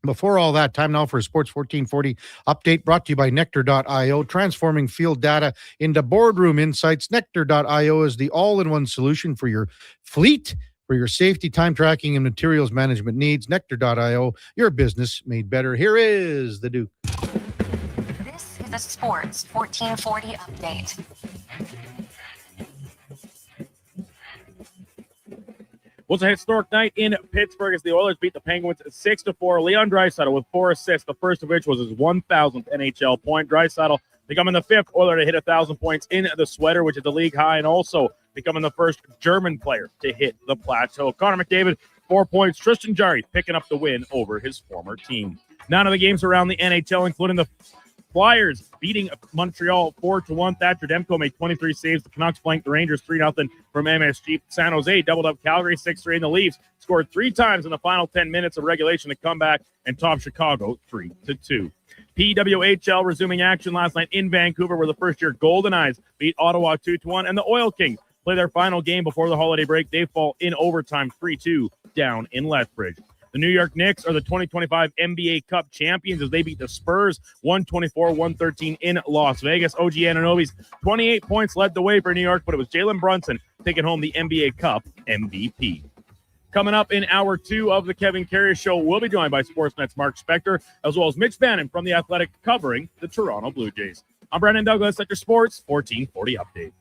Speaker 3: Before all that, time now for a Sports 1440 update brought to you by Nectar.io, transforming field data into boardroom insights. Nectar.io is the all-in-one solution for your fleet, for your safety, time tracking, and materials management needs. Nectar.io, your business made better. Here is the Duke.
Speaker 9: This is a Sports 1440 update.
Speaker 4: Was a historic night in Pittsburgh as the Oilers beat the Penguins 6-4. Leon Draisaitl with 4 assists, the first of which was his 1,000th NHL point. Draisaitl becoming the 5th Oiler to hit 1,000 points in the sweater, which is the league high, and also becoming the first German player to hit the plateau. Connor McDavid, 4 points. Tristan Jarry picking up the win over his former team. None of the games around the NHL, including the Flyers beating Montreal 4-1. Thatcher Demko made 23 saves. The Canucks flanked the Rangers 3-0 from MSG. San Jose doubled up Calgary 6-3, and the Leafs scored 3 times in the final 10 minutes of regulation to come back and top Chicago 3-2. PWHL resuming action last night in Vancouver, where the first-year Golden Eyes beat Ottawa 2-1, and the Oil Kings play their final game before the holiday break. They fall in overtime 3-2 down in Lethbridge. The New York Knicks are the 2025 NBA Cup champions as they beat the Spurs 124-113 in Las Vegas. OG Anunoby's 28 points led the way for New York, but it was Jalen Brunson taking home the NBA Cup MVP. Coming up in hour 2 of the Kevin Karius Show, we'll be joined by Sportsnet's Mark Spector, as well as Mitch Bannon from The Athletic covering the Toronto Blue Jays. I'm Brandon Douglas at your Sports 1440 update.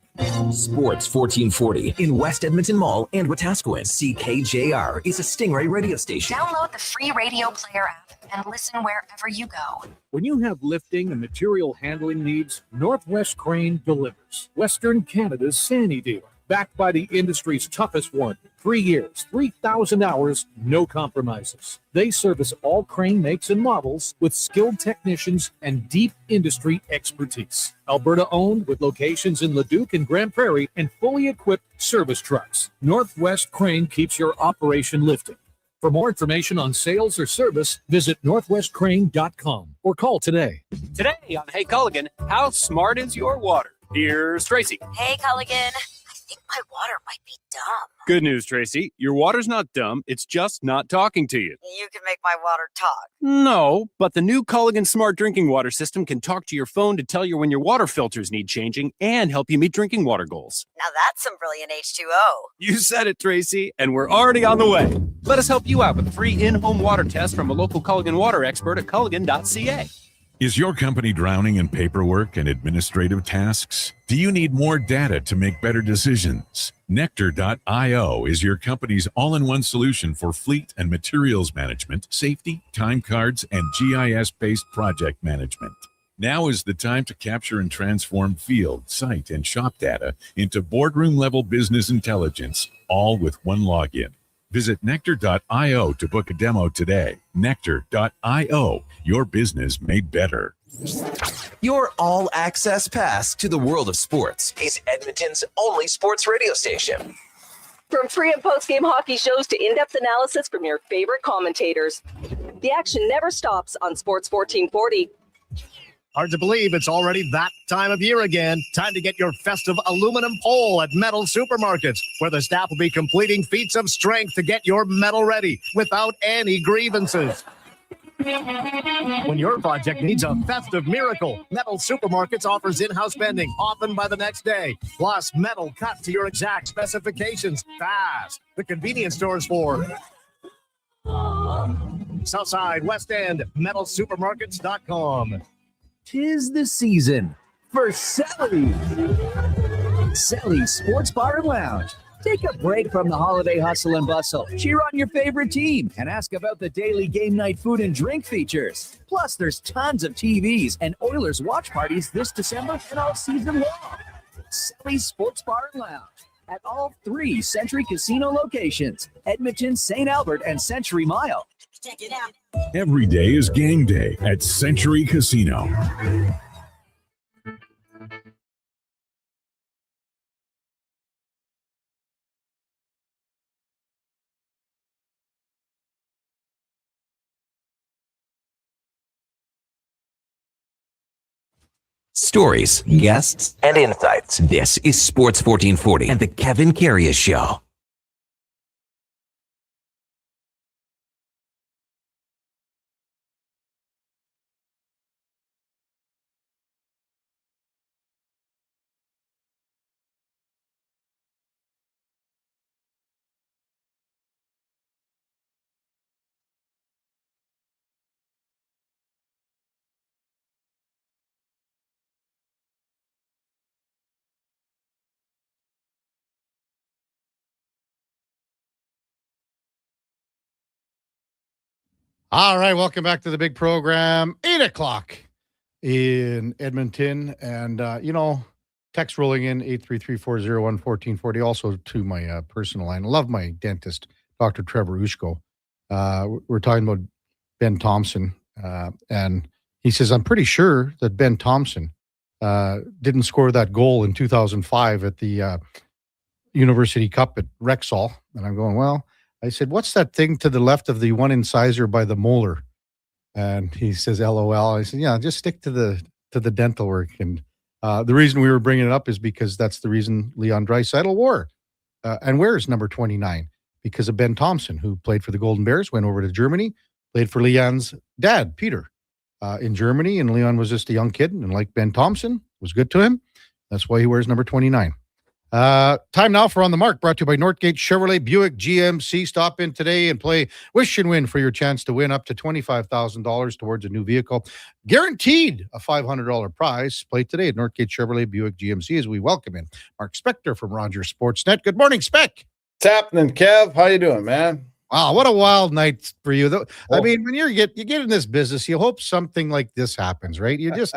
Speaker 1: Sports 1440 in West Edmonton Mall and Wetaskiwin. CKJR is a Stingray radio station.
Speaker 9: Download the free radio player app and listen wherever you go.
Speaker 10: When you have lifting and material handling needs, Northwest Crane delivers. Western Canada's Sandy dealer, backed by the industry's toughest one. 3 years, 3,000 hours, no compromises. They service all crane makes and models with skilled technicians and deep industry expertise. Alberta owned with locations in Leduc and Grand Prairie and fully equipped service trucks. Northwest Crane keeps your operation lifting. For more information on sales or service, visit northwestcrane.com or call today.
Speaker 11: Today on Hey Culligan, how smart is your water? Here's Tracy.
Speaker 22: Hey, Culligan. I think my water might be dumb.
Speaker 11: Good news, Tracy. Your water's not dumb. It's just not talking to you.
Speaker 22: You can make my water talk.
Speaker 11: No, but the new Culligan Smart Drinking Water System can talk to your phone to tell you when your water filters need changing and help you meet drinking water goals.
Speaker 22: Now that's some brilliant H2O.
Speaker 11: You said it, Tracy, and we're already on the way. Let us help you out with a free in-home water test from a local Culligan water expert at culligan.ca.
Speaker 12: Is your company drowning in paperwork and administrative tasks? Do you need more data to make better decisions? Nectar.io is your company's all-in-one solution for fleet and materials management, safety, time cards, and GIS-based project management. Now is the time to capture and transform field, site, and shop data into boardroom-level business intelligence, all with one login. Visit Nectar.io to book a demo today. Nectar.io, your business made better.
Speaker 1: Your all-access pass to the world of sports is Edmonton's only sports radio station.
Speaker 25: From pre- and post-game hockey shows to in-depth analysis from your favorite commentators, the action never stops on Sports 1440.
Speaker 2: Hard to believe it's already that time of year again. Time to get your festive aluminum pole at Metal Supermarkets, where the staff will be completing feats of strength to get your metal ready without any grievances. When your project needs a festive miracle, Metal Supermarkets offers in-house bending, often by the next day, plus metal cut to your exact specifications, fast. The convenience stores for Southside, West End, metalsupermarkets.com.
Speaker 19: 'Tis the season for Selly. Selly Sports Bar and Lounge. Take a break from the holiday hustle and bustle. Cheer on your favorite team and ask about the daily game night food and drink features. Plus, there's tons of TVs and Oilers watch parties this December and all season long. Selly Sports Bar and Lounge at all 3 Century Casino locations, Edmonton, St. Albert, and Century Mile.
Speaker 5: Check it out.
Speaker 12: Every day is game day at Century Casino.
Speaker 1: Stories, guests, and insights. This is Sports 1440 and the Kevin Karius Show.
Speaker 3: All right, welcome back to the big program. 8 o'clock in Edmonton. And, text rolling in 833-401-1440. Also to my personal line. I love my dentist, Dr. Trevor Ushko. We're talking about Ben Thompson. And he says, I'm pretty sure that Ben Thompson didn't score that goal in 2005 at the University Cup at Rexall. And I'm going, well, I said, what's that thing to the left of the one incisor by the molar? And he says, LOL. I said, yeah, just stick to the dental work. And the reason we were bringing it up is because that's the reason Leon Draisaitl wore and wears number 29, because of Ben Thompson, who played for the Golden Bears, went over to Germany, played for Leon's dad, Peter, in Germany. And Leon was just a young kid, and like Ben Thompson, was good to him. That's why he wears number 29. Time now for On the Mark, brought to you by Northgate Chevrolet Buick GMC. Stop in today and play Wish and Win for your chance to win up to $25,000 towards a new vehicle. Guaranteed a $500 prize. Play today at Northgate Chevrolet Buick GMC as we welcome in Mark Spector from Rogers Sportsnet. Good morning, Spec.
Speaker 13: What's happening, Kev? How you doing, man?
Speaker 3: Wow, what a wild night for you. I mean, when you get in this business, you hope something like this happens, right? You just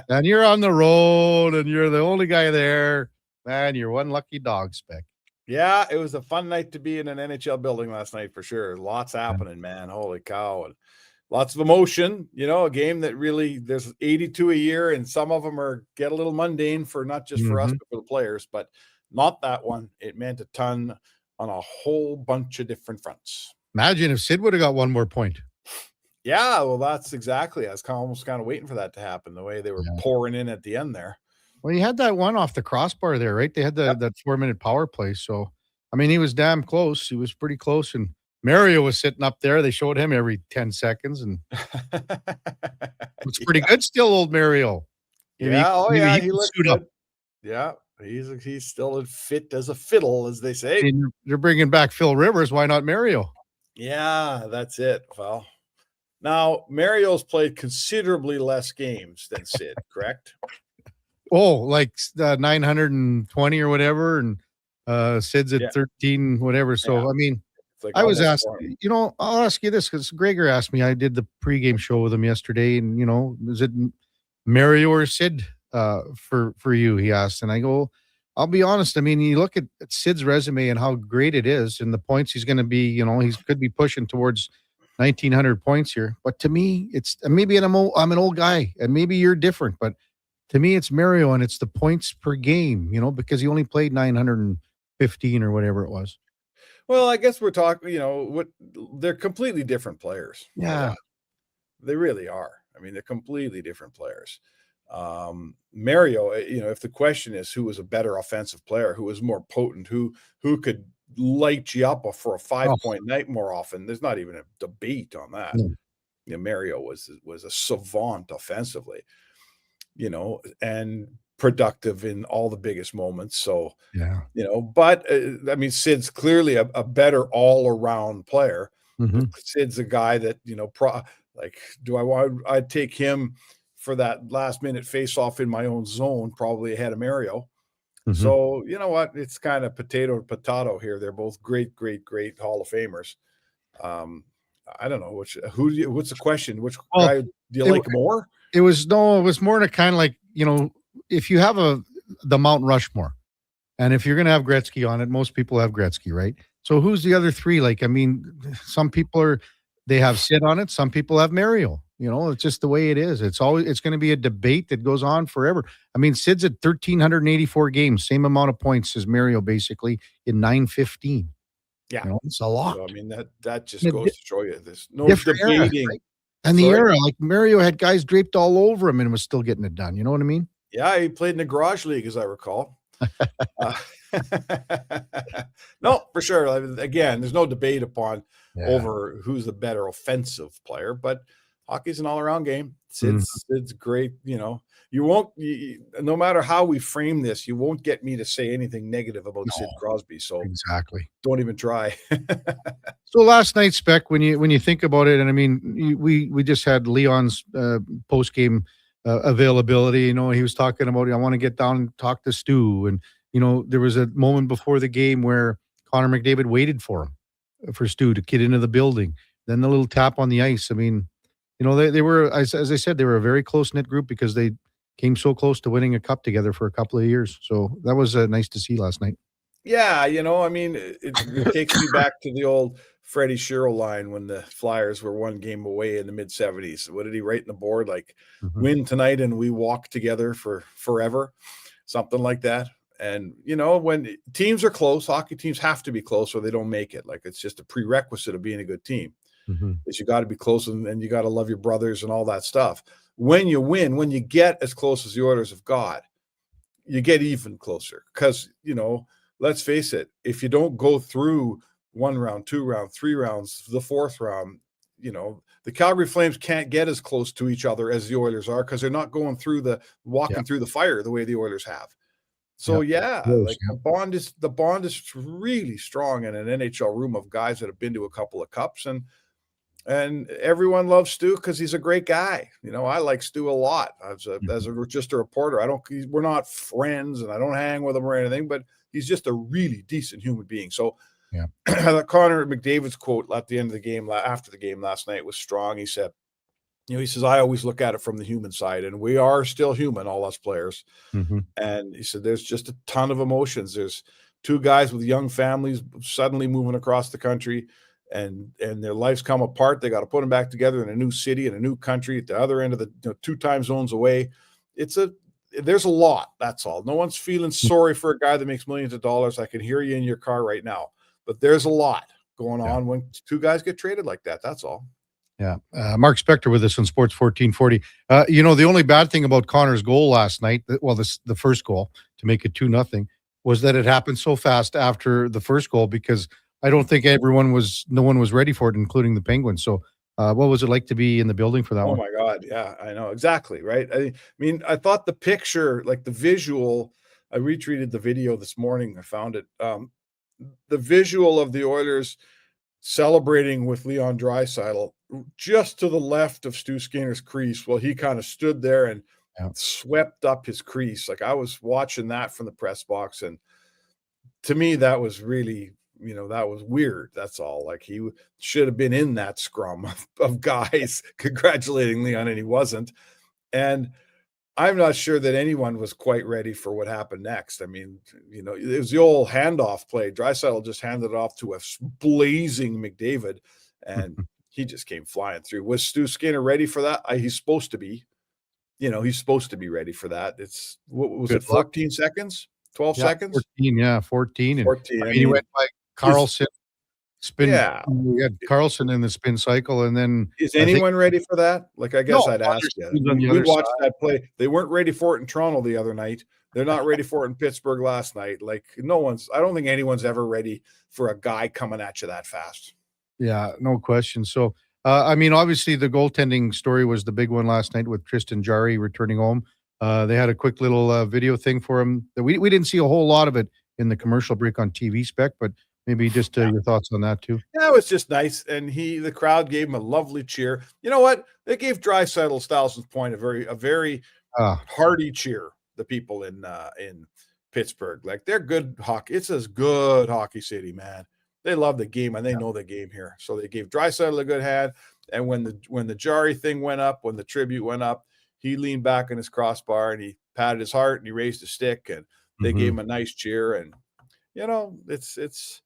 Speaker 3: and you're on the road and you're the only guy there. Man, you're one lucky dog, Spec.
Speaker 13: Yeah, it was a fun night to be in an NHL building last night for sure. Lots happening, man. Holy cow. And lots of emotion, a game that really, there's 82 a year, and some of them get a little mundane for not just for us, but for the players, but not that one. It meant a ton on a whole bunch of different fronts.
Speaker 3: Imagine if Sid would have got one more point.
Speaker 13: Yeah, well, that's exactly. I was almost kind of waiting for that to happen, the way they were pouring in at the end there.
Speaker 3: Well, you had that one off the crossbar there, right? They had that 4-minute power play. So, I mean, he was damn close. He was pretty close. And Mario was sitting up there. They showed him every 10 seconds. And it's pretty good still, old Mario.
Speaker 13: He looks good. Up. Yeah, he's still as fit as a fiddle, as they say.
Speaker 3: And you're bringing back Phil Rivers. Why not Mario?
Speaker 13: Yeah, that's it. Well, now Mario's played considerably less games than Sid, correct?
Speaker 3: Oh, like 920 or whatever, and Sid's at 13, whatever. So, I mean, like I was asked, I'll ask you this because Gregor asked me. I did the pregame show with him yesterday, and is it Mario or Sid for you? He asked, and I go, I'll be honest. I mean, you look at Sid's resume and how great it is, and the points he's going to be. He could be pushing towards 1,900 points here. But to me, it's maybe I'm an old guy, and maybe you're different, but. To me, it's Mario, and it's the points per game, because he only played 915 or whatever it was.
Speaker 13: Well, I guess we're talking, they're completely different players.
Speaker 3: Yeah.
Speaker 13: They really are. I mean, they're completely different players. Mario, if the question is who was a better offensive player, who was more potent, who could light you up for a 5-point night more often, there's not even a debate on that. No. Mario was a savant offensively. And productive in all the biggest moments. So, but I mean, Sid's clearly a better all around player. Sid's a guy that, I'd take him for that last minute face off in my own zone, probably ahead of Mario. So, you know what? It's kind of potato and potato here. They're both great Hall of Famers. I don't know what's the question? Which guy do you like more?
Speaker 3: It was more to kind of like, if you have the Mount Rushmore, and if you're going to have Gretzky on it, most people have Gretzky, right? So who's the other three? Like, I mean, some people are they have Sid on it. Some people have Mario. You know, it's just the way it is. It's going to be a debate that goes on forever. I mean, Sid's at 1,384 games, same amount of points as Mario, basically in 915.
Speaker 13: Yeah,
Speaker 3: you know, it's a lot.
Speaker 13: So, I mean, that just goes to show you there's no
Speaker 3: Different era,
Speaker 13: debating.
Speaker 3: right? And the era, like Mario had guys draped all over him and was still getting it done. You know what I mean?
Speaker 13: Yeah, he played in the garage league, as I recall. No, for sure. Again, there's no debate upon over who's the better offensive player, but hockey's an all-around game. It's great. You know, no matter how we frame this, you won't get me to say anything negative about Sid Crosby. So
Speaker 3: exactly,
Speaker 13: don't even try.
Speaker 3: So last night, Spec, when you think about it, and I mean, we just had Leon's post game availability. You know, he was talking about, I want to get down and talk to Stu, and you know, there was a moment before the game where Connor McDavid waited for Stu to get into the building. Then the little tap on the ice. I mean, you know, they were, as I said, they were a very close-knit group because they came so close to winning a cup together for a couple of years. So that was nice to see last night.
Speaker 13: Yeah, you know, I mean, it takes me back to the old Freddie Sherrill line when the Flyers were one game away in the mid-'70s. What did he write in the board? Like, win tonight and we walk together for forever, something like that. And, you know, when teams are close, hockey teams have to be close or they don't make it. Like, it's just a prerequisite of being a good team. Is you got to be close and you got to love your brothers and all that stuff. When you win, when you get as close as the Oilers have got, you get even closer because, you know, let's face it, if you don't go through 1 round, 2 round, 3 rounds, the 4th round, you know, the Calgary Flames can't get as close to each other as the Oilers are because they're not going through walking through the fire the way the Oilers have. So the bond is really strong in an NHL room of guys that have been to a couple of cups, and everyone loves Stu because he's a great guy. You know, I like Stu a lot as just a reporter. We're not friends and I don't hang with him or anything, but he's just a really decent human being. So Connor McDavid's quote at the end of the game, after the game last night, was strong. He said, you know, he says, I always look at it from the human side, and we are still human, all us players. And he said, there's just a ton of emotions. There's 2 guys with young families suddenly moving across the country, and their lives come apart. They got to put them back together in a new city, in a new country, at the other end of the 2 time zones away. There's a lot. That's all. No one's feeling sorry for a guy that makes millions of dollars. I can hear you in your car right now, but there's a lot going on when 2 guys get traded like that. That's all.
Speaker 3: Yeah. Mark Spector with us on Sports 1440. You know, the only bad thing about Connor's goal last night, well, the first goal to make it 2-0, was that it happened so fast after the first goal because I don't think no one was ready for it, including the Penguins. So what was it like to be in the building for that one?
Speaker 13: Oh my God. Yeah, I know. Exactly. Right. I mean, I thought the picture, like the visual, I retweeted the video this morning. I found it. The visual of the Oilers celebrating with Leon Draisaitl just to the left of Stu Skinner's crease. Well, he kind of stood there and swept up his crease. Like I was watching that from the press box. And to me, that was really, you know, that was weird. That's all. Like he should have been in that scrum of guys congratulating Leon, and he wasn't. And I'm not sure that anyone was quite ready for what happened next. I mean, you know, it was the old handoff play. Draisaitl just handed it off to a blazing McDavid, and he just came flying through. Was Stu Skinner ready for that? He's supposed to be. You know, he's supposed to be ready for that. It's what was it? 14 seconds? 12 seconds?
Speaker 3: 14. 14.
Speaker 13: 14.
Speaker 3: I mean, he went by Carlson. Spin. Yeah, we had Carlson in the spin cycle, and then
Speaker 13: is anyone ready for that? Like, I guess I'd ask you. We watched that play. They weren't ready for it in Toronto the other night. They're not ready for it in Pittsburgh last night. Like, I don't think anyone's ever ready for a guy coming at you that fast.
Speaker 3: Yeah, no question. So, I mean, obviously the goaltending story was the big one last night with Tristan Jarry returning home. They had a quick little video thing for him. We didn't see a whole lot of it in the commercial break on TV, Spec, but maybe just your thoughts on that too.
Speaker 13: Yeah, it was just nice, and the crowd gave him a lovely cheer. You know what? They gave Draisaitl's 1,000th point a very hearty cheer. The people in Pittsburgh, like they're good hockey. It's a good hockey city, man. They love the game and they know the game here. So they gave Draisaitl a good hand. And when the Jarry thing went up, when the tribute went up, he leaned back in his crossbar and he patted his heart and he raised a stick and they gave him a nice cheer. And you know, it's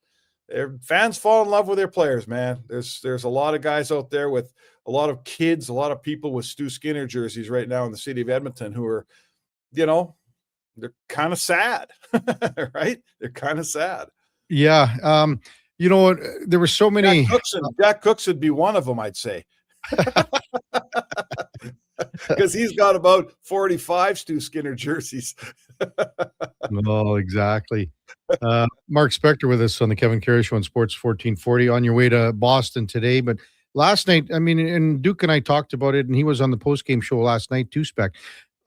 Speaker 13: fans fall in love with their players, man. There's a lot of guys out there with a lot of kids, a lot of people with Stu Skinner jerseys right now in the city of Edmonton who are, they're kind of sad, right? They're kind of sad.
Speaker 3: Yeah. There were so many.
Speaker 13: Jack Cooks would be one of them, I'd say. Because he's got about 45 Stu Skinner jerseys.
Speaker 3: Oh, exactly. Mark Spector with us on the Kevin Karius Show on Sports 1440 on your way to Boston today. But last night, and Duke and I talked about it, and he was on the postgame show last night too, Spec.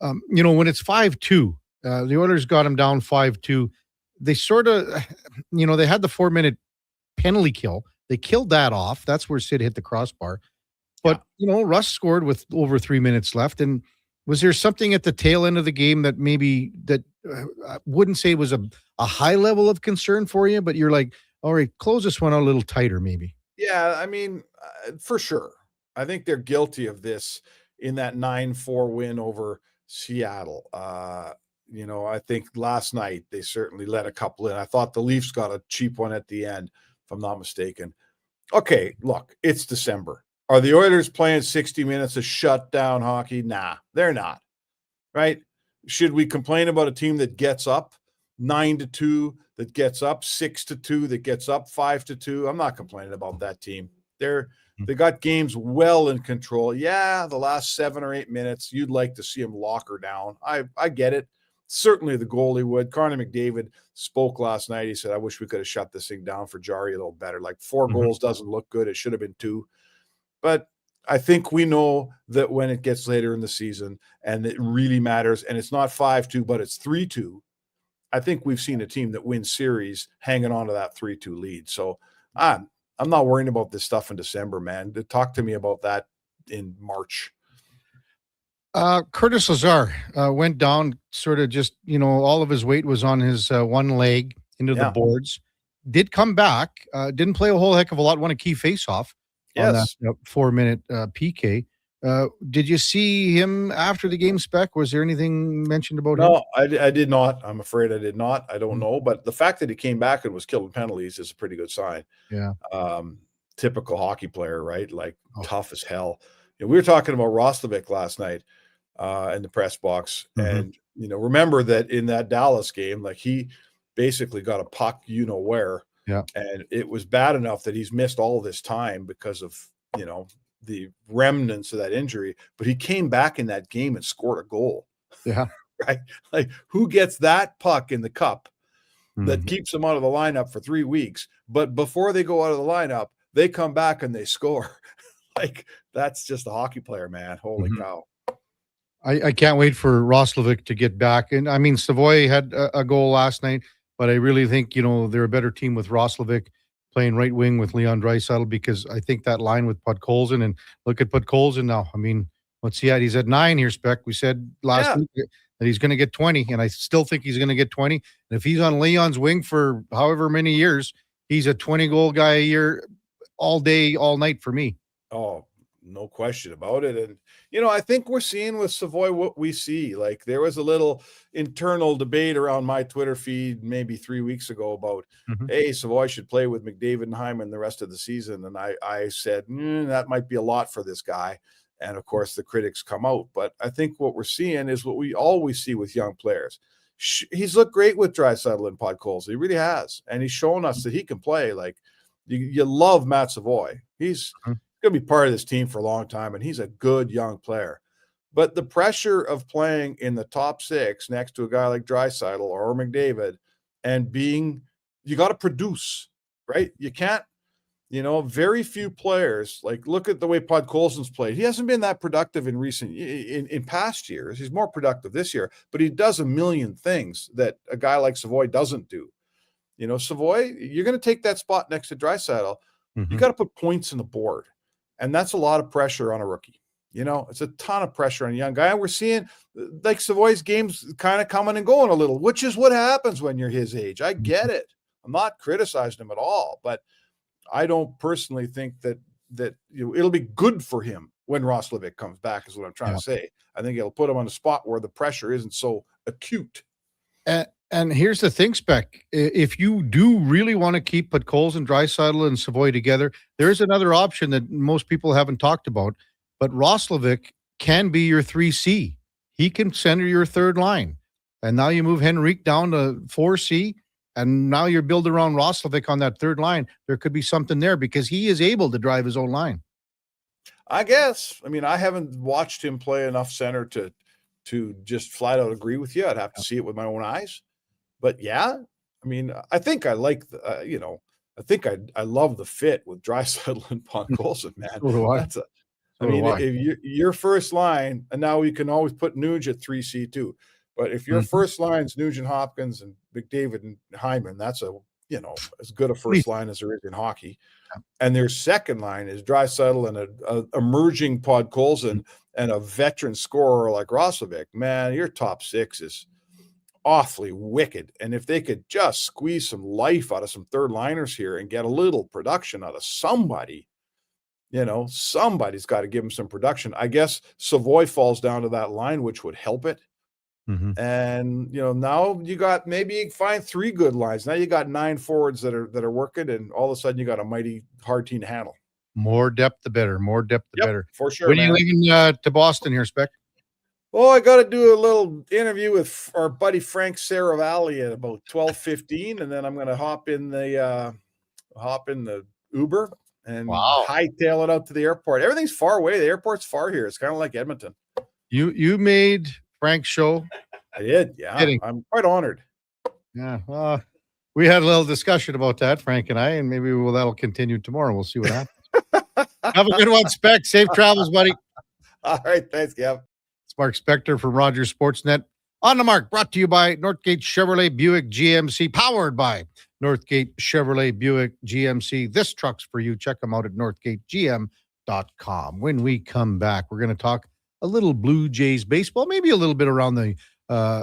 Speaker 3: When it's 5-2, the Oilers got him down 5-2. They sort of, they had the 4-minute penalty kill. They killed that off. That's where Sid hit the crossbar. But, Russ scored with over 3 minutes left. And was there something at the tail end of the game that I wouldn't say was a high level of concern for you, but you're like, all right, close this one out a little tighter maybe?
Speaker 13: Yeah, for sure. I think they're guilty of this in that 9-4 win over Seattle. I think last night they certainly let a couple in. I thought the Leafs got a cheap one at the end, if I'm not mistaken. Okay, look, it's December. Are the Oilers playing 60 minutes of shutdown hockey? Nah, they're not. Right? Should we complain about a team that gets up 9-2, that gets up 6-2, that gets up 5-2? I'm not complaining about that team. They got games well in control. Yeah, the last 7 or 8 minutes, you'd like to see them lock her down. I get it. Certainly the goalie would. Connor McDavid spoke last night. He said, I wish we could have shut this thing down for Jari a little better. Like 4 goals doesn't look good. It should have been 2. But I think we know that when it gets later in the season and it really matters, and it's not 5-2, but it's 3-2, I think we've seen a team that wins series hanging on to that 3-2 lead. So I'm not worrying about this stuff in December, man. Talk to me about that in March.
Speaker 3: Curtis Lazar went down sort of just, all of his weight was on his one leg into the boards. Did come back, didn't play a whole heck of a lot, won a key face-off.
Speaker 13: Yes.
Speaker 3: On that 4-minute PK. Did you see him after the game, Spec? Was there anything mentioned about him?
Speaker 13: No, I did not. I'm afraid I did not. I don't know. But the fact that he came back and was killing penalties is a pretty good sign.
Speaker 3: Yeah.
Speaker 13: Typical hockey player, right? Like tough as hell. We were talking about Roslovic last night in the press box. And, remember that in that Dallas game, like he basically got a puck, where.
Speaker 3: Yeah.
Speaker 13: And it was bad enough that he's missed all this time because of, the remnants of that injury, but he came back in that game and scored a goal.
Speaker 3: Yeah.
Speaker 13: Right. Like who gets that puck in the cup that keeps them out of the lineup for 3 weeks, but before they go out of the lineup, they come back and they score. Like that's just a hockey player, man. Holy cow.
Speaker 3: I can't wait for Roslovic to get back. And Savoy had a goal last night, but I really think, they're a better team with Roslovic playing right wing with Leon Draisaitl, because I think that line with Podkolzin, and look at Podkolzin now. What's he at? He's at 9 here, Spec. We said last week that he's going to get 20, and I still think he's going to get 20. And if he's on Leon's wing for however many years, he's a 20-goal guy a year, all day, all night for me.
Speaker 13: Oh, no question about it. And, I think we're seeing with Savoy what we see. Like there was a little internal debate around my Twitter feed maybe 3 weeks ago about, hey, Savoy should play with McDavid and Hyman the rest of the season. And I said, that might be a lot for this guy. And of course, the critics come out. But I think what we're seeing is what we always see with young players. He's looked great with Draisaitl and Podkolzin. He really has. And he's shown us that he can play. Like you love Matt Savoy. He's going to be part of this team for a long time, and he's a good young player. But the pressure of playing in the top 6 next to a guy like Draisaitl or McDavid and you got to produce, right? You can't, very few players, like look at the way Podkolzin's played. He hasn't been that productive in past years. He's more productive this year, but he does a million things that a guy like Savoy doesn't do. Savoy, you're going to take that spot next to Draisaitl. You got to put points on the board. And that's a lot of pressure on a rookie. It's a ton of pressure on a young guy. And we're seeing like Savoy's games kind of coming and going a little, which is what happens when you're his age. I get it. I'm not criticizing him at all, but I don't personally think that it'll be good for him when Roslovic comes back is what I'm trying to say. I think it'll put him on a spot where the pressure isn't so acute.
Speaker 3: And here's the thing, Spec. If you do really want to keep Podkolzin and Draisaitl and Savoy together, there is another option that most people haven't talked about. But Roslovic can be your 3C. He can center your third line. And now you move Henrique down to 4C, and now you're building around Roslovic on that third line. There could be something there because he is able to drive his own line.
Speaker 13: I guess. I mean, I haven't watched him play enough center to just flat out agree with you. I'd have to see it with my own eyes. But yeah, I mean, I think I like the, I think I love the fit with Draisaitl and Podkolzin, man.
Speaker 3: So do I.
Speaker 13: If your first line, and now you can always put Nuge at 3C too. But if your first line's Nugent Hopkins and McDavid and Hyman, that's as good a first line as there is in hockey. And their second line is Draisaitl and a emerging Podkolzin and a veteran scorer like Roslovic. Man, your top six is awfully wicked. And if they could just squeeze some life out of some third liners here and get a little production out of somebody, somebody's got to give them some production. I guess Savoy falls down to that line, which would help it. And now you got, maybe you find 3 good lines. Now you got 9 forwards that are working, and all of a sudden you got a mighty hard team to handle.
Speaker 3: More depth, the better. More depth, the better.
Speaker 13: For sure.
Speaker 3: When are you leaving to Boston here, Spec?
Speaker 13: Oh, I got to do a little interview with our buddy Frank Saravalli at about 12:15, and then I'm going to hop in the Uber and hightail it out to the airport. Everything's far away. The airport's far here. It's kind of like Edmonton.
Speaker 3: You made Frank's show?
Speaker 13: I did, yeah.
Speaker 3: Kidding.
Speaker 13: I'm quite honored.
Speaker 3: Yeah, we had a little discussion about that, Frank and I, and maybe that'll continue tomorrow. We'll see what happens. Have a good one, Spec. Safe travels, buddy.
Speaker 13: All right, thanks, Gav.
Speaker 3: It's Mark Spector from Rogers Sportsnet. On the Mark, brought to you by Northgate Chevrolet Buick GMC, powered by Northgate Chevrolet Buick GMC. This truck's for you. Check them out at northgategm.com. When we come back, we're going to talk a little Blue Jays baseball, maybe a little bit around the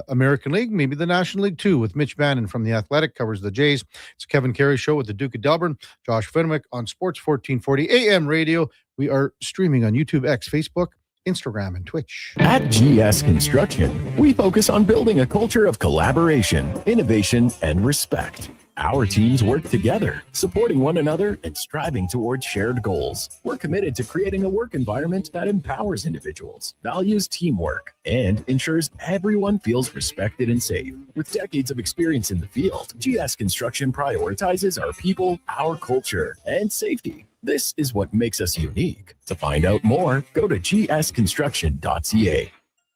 Speaker 3: American League, maybe the National League too, with Mitch Bannon from The Athletic, covers the Jays. It's Kevin Karius Show with the Duke of Delburne, Josh Finnewick on Sports 1440 AM radio. We are streaming on YouTube, X, Facebook, Instagram, and Twitch.
Speaker 14: At GS Construction, we focus on building a culture of collaboration, innovation, and respect. Our teams work together, supporting one another and striving towards shared goals. We're committed to creating a work environment that empowers individuals, values teamwork, and ensures everyone feels respected and safe. With decades of experience in the field, GS Construction prioritizes our people, our culture, and safety. This is what makes us unique. To find out more, go to gsconstruction.ca.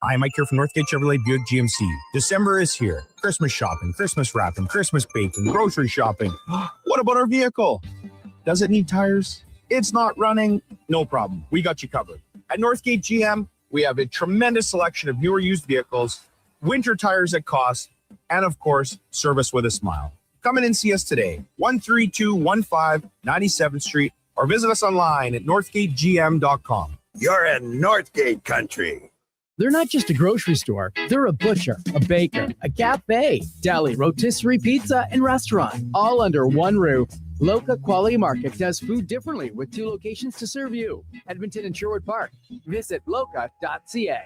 Speaker 15: Hi, Mike here from Northgate Chevrolet Buick GMC. December is here. Christmas shopping, Christmas wrapping, Christmas baking, grocery shopping. What about our vehicle? Does it need tires? It's not running? No problem. We got you covered. At Northgate GM, we have a tremendous selection of newer used vehicles, winter tires at cost, and of course, service with a smile. Come in and see us today, 13215 97th Street, or visit us online at northgategm.com.
Speaker 16: You're in Northgate country.
Speaker 17: They're not just a grocery store. They're a butcher, a baker, a cafe, deli, rotisserie pizza, and restaurant, all under one roof. Loca Quality Market does food differently with 2 locations to serve you. Edmonton and Sherwood Park. Visit loca.ca.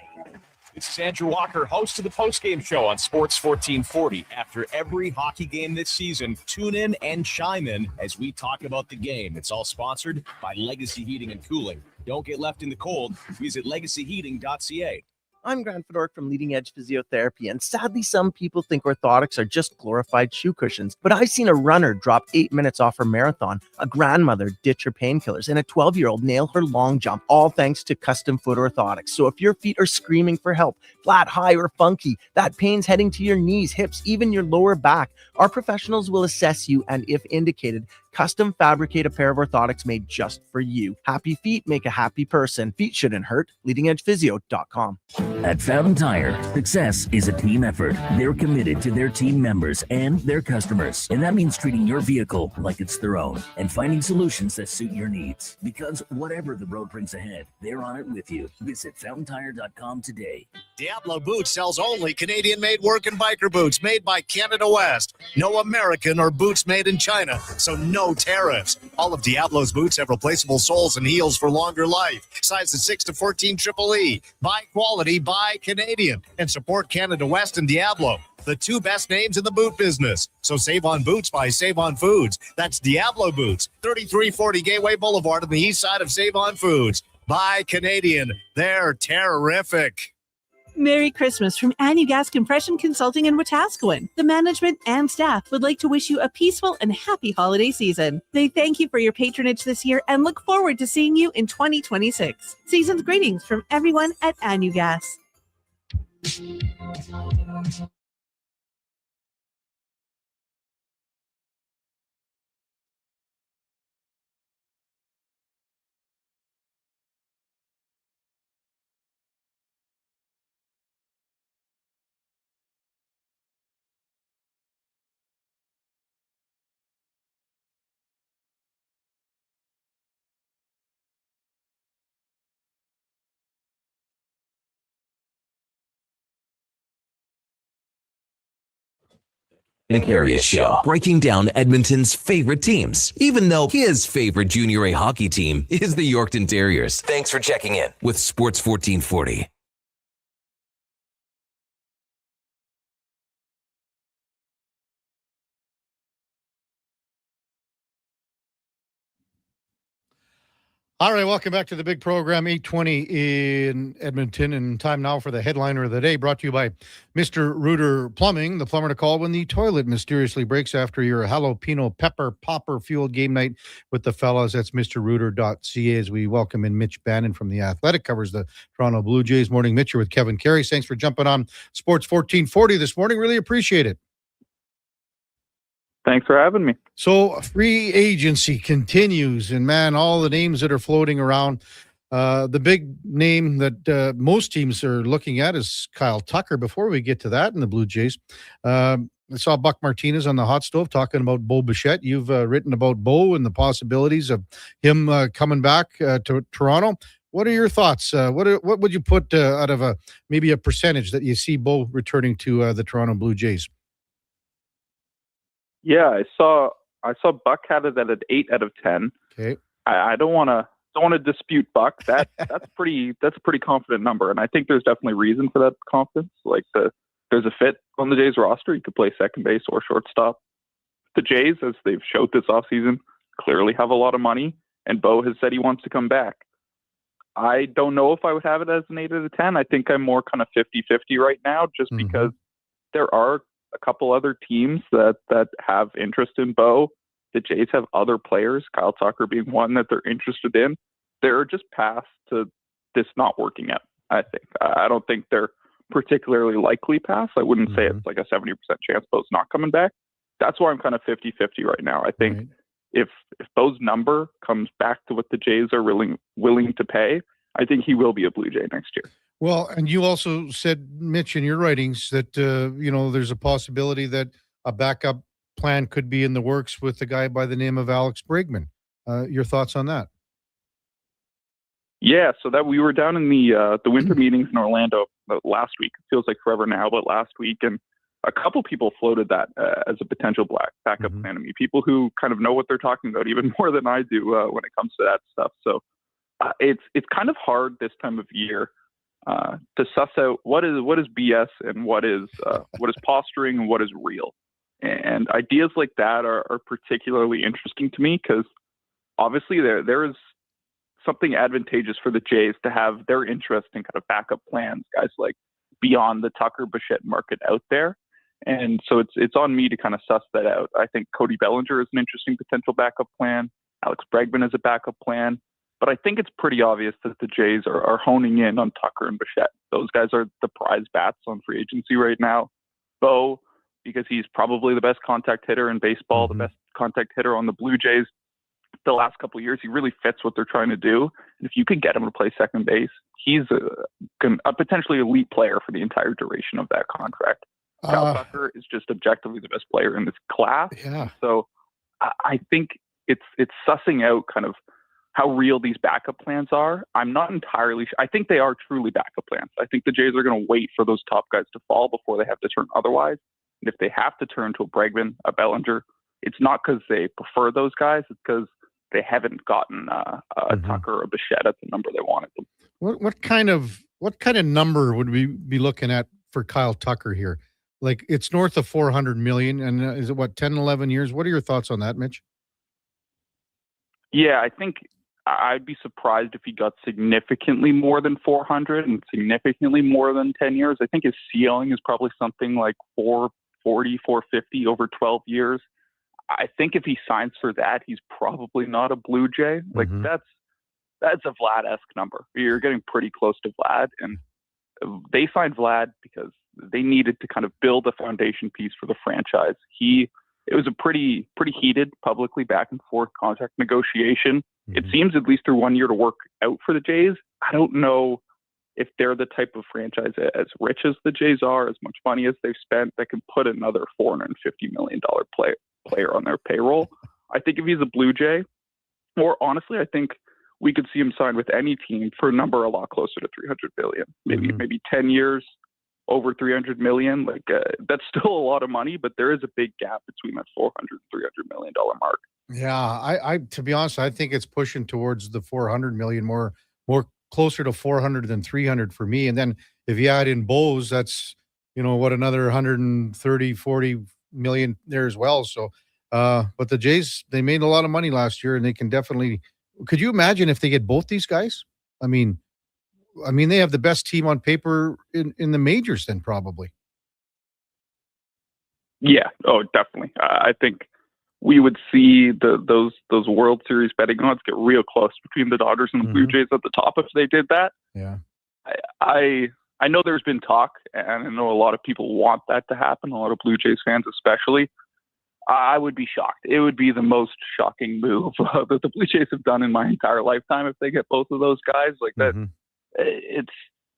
Speaker 18: This is Andrew Walker, host of the postgame show on Sports 1440. After every hockey game this season, tune in and chime in as we talk about the game. It's all sponsored by Legacy Heating and Cooling. Don't get left in the cold. Visit legacyheating.ca.
Speaker 26: I'm Grant Fedork from Leading Edge Physiotherapy, and sadly, some people think orthotics are just glorified shoe cushions. But I've seen a runner drop 8 minutes off her marathon, a grandmother ditch her painkillers, and a 12-year-old nail her long jump, all thanks to custom foot orthotics. So if your feet are screaming for help, flat, high, or funky, that pain's heading to your knees, hips, even your lower back, our professionals will assess you and, if indicated, custom fabricate a pair of orthotics made just for you. Happy feet make a happy person. Feet shouldn't hurt. LeadingEdgePhysio.com.
Speaker 27: At Fountain Tire, success is a team effort. They're committed to their team members and their customers. And that means treating your vehicle like it's their own and finding solutions that suit your needs. Because whatever the road brings ahead, they're on it with you. Visit FountainTire.com today.
Speaker 28: Diablo Boots sells only Canadian-made work and biker boots made by Canada West. No American or boots made in China, so no tariffs. All of Diablo's boots have replaceable soles and heels for longer life. Sizes 6 to 14 EEE. Buy quality, buy Buy Canadian and support Canada West and Diablo, the two best names in the boot business. So save on boots by Save On Foods. That's Diablo Boots, 3340 Gateway Boulevard on the east side of Save On Foods. Buy Canadian. They're terrific.
Speaker 4: Merry Christmas from Anu Gas Compression Consulting in Wetaskiwin. The management and staff would like to wish you a peaceful and happy holiday season. They thank you for your patronage this year and look forward to seeing you in 2026. Season's greetings from everyone at Anu Gas.
Speaker 1: The Karius Show, breaking down Edmonton's favorite teams, even though his favorite junior A hockey team is the Yorkton Terriers. Thanks for checking in with Sports 1440.
Speaker 3: All right, welcome back to the big program, 8:20 in Edmonton, and time now for the headliner of the day, brought to you by Mr. Reuter Plumbing, the plumber to call when the toilet mysteriously breaks after your jalapeno pepper popper fueled game night with the fellas. That's mrreuter.ca. As we welcome in Mitch Bannon from The Athletic, covers the Toronto Blue Jays. Morning, Mitch, you're with Kevin Karius. Thanks for jumping on Sports 1440 this morning. Really appreciate it.
Speaker 6: Thanks for having me.
Speaker 3: So free agency continues, and man, all the names that are floating around. The big name that most teams are looking at is Kyle Tucker. Before we get to that in the Blue Jays, I saw Buck Martinez on the hot stove talking about Bo Bichette. You've written about Bo and the possibilities of him coming back to Toronto. What are your thoughts? What would you put out of maybe a percentage that you see Bo returning to the Toronto Blue Jays?
Speaker 6: Yeah, I saw Buck had it at an 8 out of 10.
Speaker 3: Okay.
Speaker 6: I don't want to dispute Buck. That's a pretty confident number, and I think there's definitely reason for that confidence. Like there's a fit on the Jays roster. You could play second base or shortstop. The Jays, as they've showed this offseason, clearly have a lot of money, and Bo has said he wants to come back. I don't know if I would have it as an 8 out of 10. I think I'm more kind of 50-50 right now, just because there are a couple other teams that have interest in Bo. The Jays have other players, Kyle Tucker being one that they're interested in. They're just past to this not working out, I think. I don't think they're particularly likely pass. I wouldn't say it's like a 70% chance Bo's not coming back. That's why I'm kind of 50-50 right now. I think if Bo's number comes back to what the Jays are willing to pay, I think he will be a Blue Jay next year.
Speaker 3: Well, and you also said, Mitch, in your writings that, there's a possibility that a backup plan could be in the works with a guy by the name of Alex Bregman. Your thoughts on that?
Speaker 6: Yeah, so that we were down in the winter meetings in Orlando last week. It feels like forever now, but last week. And a couple people floated that as a potential backup plan to me. People who kind of know what they're talking about even more than I do when it comes to that stuff. So it's kind of hard this time of year to suss out what is BS and what is posturing and what is real. And ideas like that are particularly interesting to me because obviously there is something advantageous for the Jays to have their interest in kind of backup plans, guys like beyond the Tucker Bichette market out there. And so it's on me to kind of suss that out. I think Cody Bellinger is an interesting potential backup plan. Alex Bregman is a backup plan. But I think it's pretty obvious that the Jays are honing in on Tucker and Bichette. Those guys are the prize bats on free agency right now. Bo, because he's probably the best contact hitter in baseball, the best contact hitter on the Blue Jays. The last couple of years, he really fits what they're trying to do. And if you can get him to play second base, he's a potentially elite player for the entire duration of that contract. Kyle Tucker is just objectively the best player in this class.
Speaker 3: Yeah.
Speaker 6: So I think it's sussing out kind of how real these backup plans are. I'm not entirely sure. I think they are truly backup plans. I think the Jays are going to wait for those top guys to fall before they have to turn otherwise. And if they have to turn to a Bregman, a Bellinger, it's not because they prefer those guys. It's because they haven't gotten a Tucker or a Bichette at the number they wanted them.
Speaker 3: What kind of What kind of number would we be looking at for Kyle Tucker here? Like, it's north of 400 million, and is it 10, 11 years? What are your thoughts on that, Mitch?
Speaker 6: Yeah, I think I'd be surprised if he got significantly more than 400 and significantly more than 10 years. I think his ceiling is probably something like 440, 450 over 12 years. I think if he signs for that, he's probably not a Blue Jay. Like, that's a Vlad-esque number. You're getting pretty close to Vlad, and they signed Vlad because they needed to kind of build a foundation piece for the franchise. It was a pretty heated, publicly back and forth contract negotiation. It seems, at least through 1 year, to work out for the Jays. I don't know if they're the type of franchise, as rich as the Jays are, as much money as they've spent, that can put another $450 million player on their payroll. I think if he's a Blue Jay, or honestly, I think we could see him sign with any team for a number a lot closer to $300 billion. Maybe 10 years, over $300 million. Like, that's still a lot of money, but there is a big gap between that $400 and $300 million mark.
Speaker 3: Yeah, I to be honest, I think it's pushing towards the 400 million, more closer to 400 than 300 for me. And then if you add in Bose, that's, another 130, 40 million there as well. So, but the Jays, they made a lot of money last year, and they can definitely. Could you imagine if they get both these guys? I mean, they have the best team on paper in the majors then, probably.
Speaker 6: Yeah. Oh, definitely. I think we would see those World Series betting odds get real close between the Dodgers and the Blue Jays at the top if they did that.
Speaker 3: Yeah.
Speaker 6: I know there's been talk, and I know a lot of people want that to happen, a lot of Blue Jays fans especially. I would be shocked. It would be the most shocking move that the Blue Jays have done in my entire lifetime if they get both of those guys. Like that,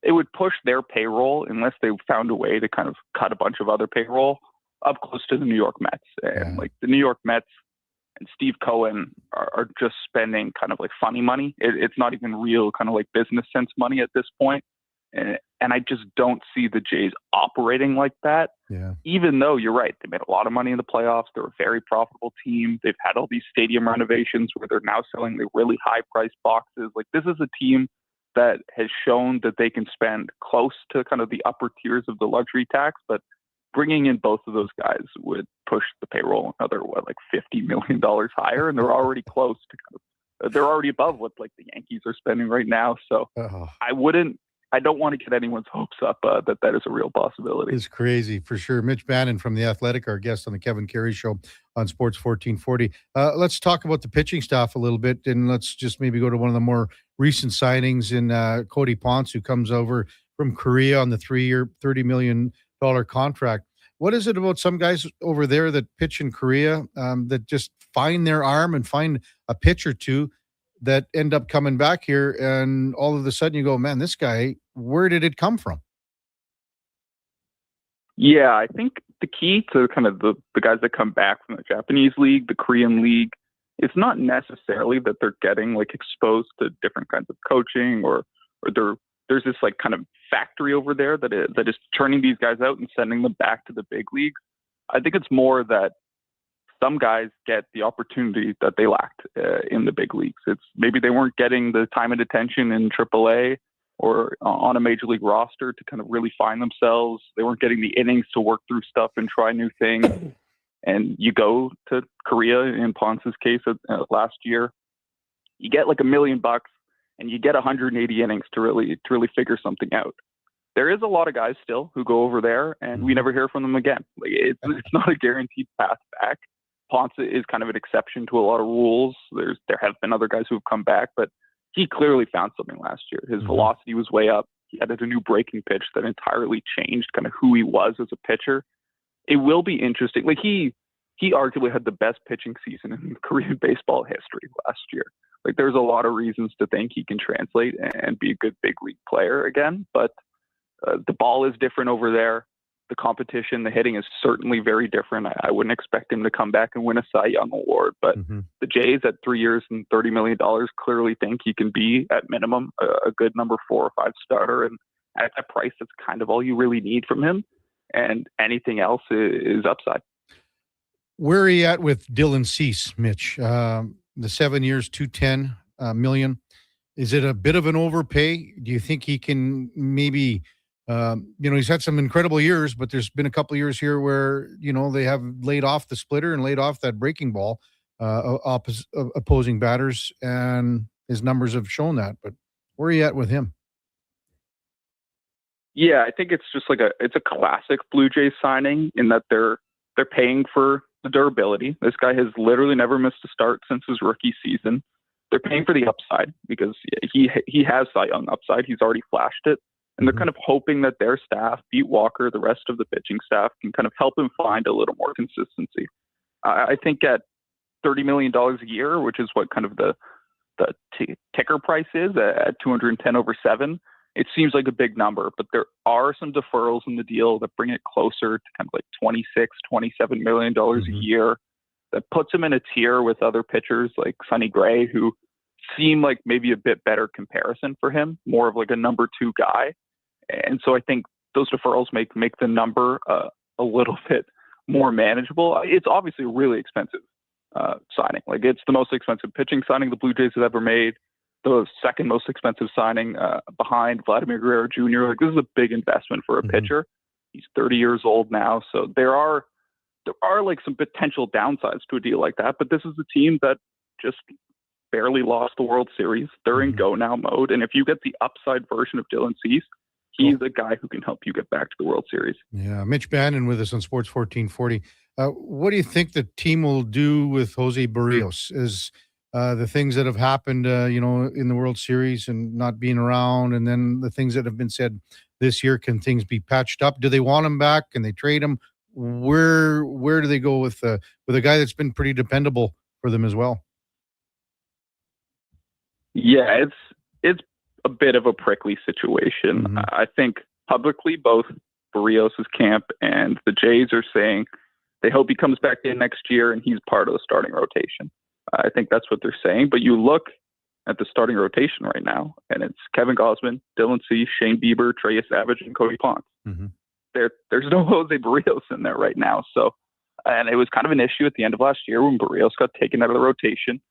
Speaker 6: it would push their payroll, unless they found a way to kind of cut a bunch of other payroll, up close to the New York Mets. And like the New York Mets and Steve Cohen are just spending kind of like funny money. It's not even real kind of like business sense money at this point. And I just don't see the Jays operating like that.
Speaker 3: Yeah.
Speaker 6: Even though you're right, they made a lot of money in the playoffs. They're a very profitable team. They've had all these stadium renovations where they're now selling the really high priced boxes. Like, this is a team that has shown that they can spend close to kind of the upper tiers of the luxury tax, but bringing in both of those guys would push the payroll another, $50 million higher. And they're already close to they're already above what like the Yankees are spending right now. So I don't want to get anyone's hopes up that is a real possibility.
Speaker 3: It's crazy for sure. Mitch Bannon from The Athletic, our guest on the Kevin Karius Show on Sports 1440. Let's talk about the pitching staff a little bit, and let's just maybe go to one of the more recent signings in Cody Ponce, who comes over from Korea on the 3-year, $30 million contract. What is it about some guys over there that pitch in Korea that just find their arm and find a pitch or two that end up coming back here, and all of a sudden you go, man, this guy, where did it come from?
Speaker 6: Yeah, I think the key to kind of the guys that come back from the Japanese league, the Korean league, it's not necessarily that they're getting like exposed to different kinds of coaching or there's this like kind of factory over there that is turning these guys out and sending them back to the big leagues. I think it's more that some guys get the opportunity that they lacked in the big leagues. It's maybe they weren't getting the time and attention in AAA or on a major league roster to kind of really find themselves. They weren't getting the innings to work through stuff and try new things. And you go to Korea, in Ponce's case last year, you get like $1 million and you get 180 innings to really figure something out. There is a lot of guys still who go over there and we never hear from them again. Like, it's not a guaranteed path back. Ponce is kind of an exception to a lot of rules. There have been other guys who have come back, but he clearly found something last year. His velocity was way up. He added a new breaking pitch that entirely changed kind of who he was as a pitcher. It will be interesting. Like, he arguably had the best pitching season in Korean baseball history last year. Like, there's a lot of reasons to think he can translate and be a good big league player again, but the ball is different over there. The competition, the hitting is certainly very different. I wouldn't expect him to come back and win a Cy Young award, but the Jays at 3 years and $30 million clearly think he can be at minimum a good number 4 or 5 starter. And at that price, that's kind of all you really need from him. And anything else is upside.
Speaker 3: Where are you at with Dylan Cease, Mitch? The 7 years, $210 million. Is it a bit of an overpay? Do you think he can maybe, he's had some incredible years, but there's been a couple of years here where, they have laid off the splitter and laid off that breaking ball, opposing batters, and his numbers have shown that. But where are you at with him?
Speaker 6: Yeah, I think it's just it's a classic Blue Jays signing in that they're paying for the durability. This guy has literally never missed a start since his rookie season. They're paying for the upside because he has Cy Young upside. He's already flashed it. And they're kind of hoping that their staff, Pete Walker, the rest of the pitching staff, can kind of help him find a little more consistency. I think at $30 million a year, which is what kind of the ticker price is at 210 over 7, it seems like a big number, but there are some deferrals in the deal that bring it closer to kind of like $27 million a year. That puts him in a tier with other pitchers like Sonny Gray, who seem like maybe a bit better comparison for him, more of like a number 2 guy. And so I think those deferrals make the number a little bit more manageable. It's obviously a really expensive signing. Like, it's the most expensive pitching signing the Blue Jays have ever made, the second most expensive signing behind Vladimir Guerrero Jr. Like, this is a big investment for a pitcher. He's 30 years old now, so there are like some potential downsides to a deal like that, but this is a team that just barely lost the World Series. They're in go now mode, and if you get the upside version of Dylan Cease, he's a guy who can help you get back to the World Series.
Speaker 3: Yeah, Mitch Bannon with us on Sports 1440. What do you think the team will do with Jose Barrios? Is the things that have happened, in the World Series and not being around, and then the things that have been said this year, can things be patched up? Do they want him back? Can they trade him? Where do they go with a guy that's been pretty dependable for them as well?
Speaker 6: Yeah, it's a bit of a prickly situation. I think publicly both Barrios' camp and the Jays are saying they hope he comes back in next year and he's part of the starting rotation. I think that's what they're saying. But you look at the starting rotation right now, and it's Kevin Gausman, Dylan Cease, Shane Bieber, Trey Savage, and Cody Ponce. There's no Jose Barrios in there right now. So, and it was kind of an issue at the end of last year when Barrios got taken out of the rotation.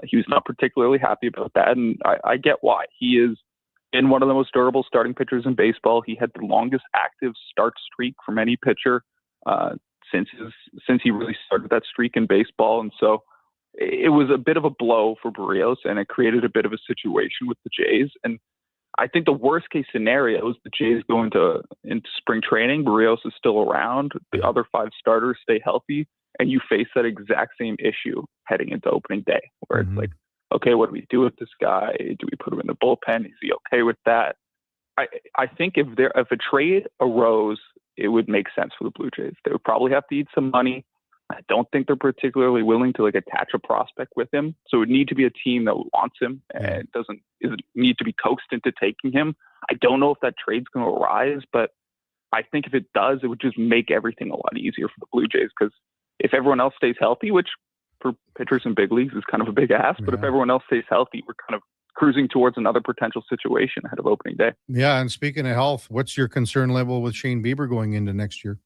Speaker 6: He was not particularly happy about that, and I get why. He is in one of the most durable starting pitchers in baseball. He had the longest active start streak from any pitcher since he really started that streak in baseball, and so it was a bit of a blow for Barrios, and it created a bit of a situation with the Jays. And I think the worst case scenario is the Jays go into spring training. Barrios is still around. The other 5 starters stay healthy, and you face that exact same issue heading into opening day, where it's like, okay, what do we do with this guy? Do we put him in the bullpen? Is he okay with that? I think if a trade arose, it would make sense for the Blue Jays. They would probably have to eat some money. I don't think they're particularly willing to attach a prospect with him. So it would need to be a team that wants him and doesn't need to be coaxed into taking him. I don't know if that trade's going to arise, but I think if it does, it would just make everything a lot easier for the Blue Jays, because if everyone else stays healthy, which for pitchers in big leagues is kind of a big ask, but if everyone else stays healthy, we're kind of cruising towards another potential situation ahead of opening day.
Speaker 3: Yeah, and speaking of health, what's your concern level with Shane Bieber going into next year?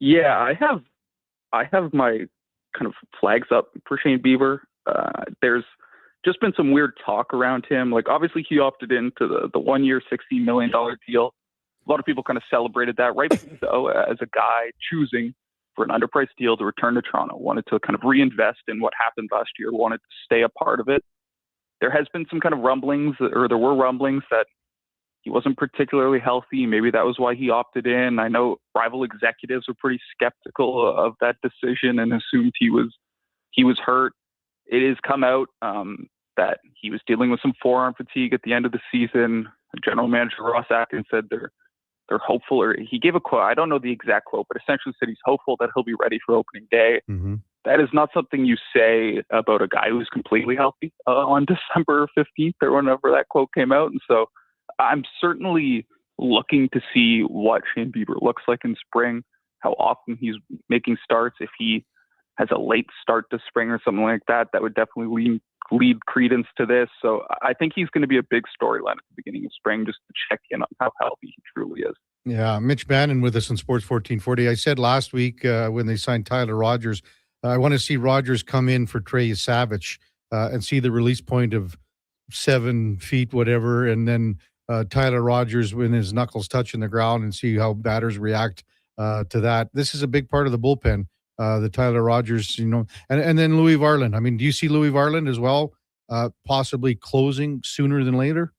Speaker 6: Yeah, I have my kind of flags up for Shane Bieber. There's just been some weird talk around him. Like, obviously he opted into the 1 year, $60 million deal. A lot of people kind of celebrated that, rightfully so, as a guy choosing for an underpriced deal to return to Toronto, wanted to kind of reinvest in what happened last year, wanted to stay a part of it. There has been some kind of rumblings, or there were rumblings that he wasn't particularly healthy. Maybe that was why he opted in. I know rival executives were pretty skeptical of that decision and assumed he was hurt. It has come out that he was dealing with some forearm fatigue at the end of the season. General Manager Ross Atkins said they're hopeful, or he gave a quote. I don't know the exact quote, but essentially said he's hopeful that he'll be ready for opening day. That is not something you say about a guy who's completely healthy on December 15th or whenever that quote came out. And so I'm certainly looking to see what Shane Bieber looks like in spring, how often he's making starts. If he has a late start to spring or something like that, that would definitely lead credence to this. So I think he's going to be a big storyline at the beginning of spring, just to check in on how healthy he truly is.
Speaker 3: Yeah, Mitch Bannon with us on Sports 1440. I said last week when they signed Tyler Rogers, I want to see Rogers come in for Trey Savage and see the release point of 7 feet, whatever, and then Tyler Rogers when his knuckles touching the ground and see how batters react to that. This is a big part of the bullpen, the Tyler Rogers, and then Louis Varland. I mean, do you see Louis Varland as well possibly closing sooner than later?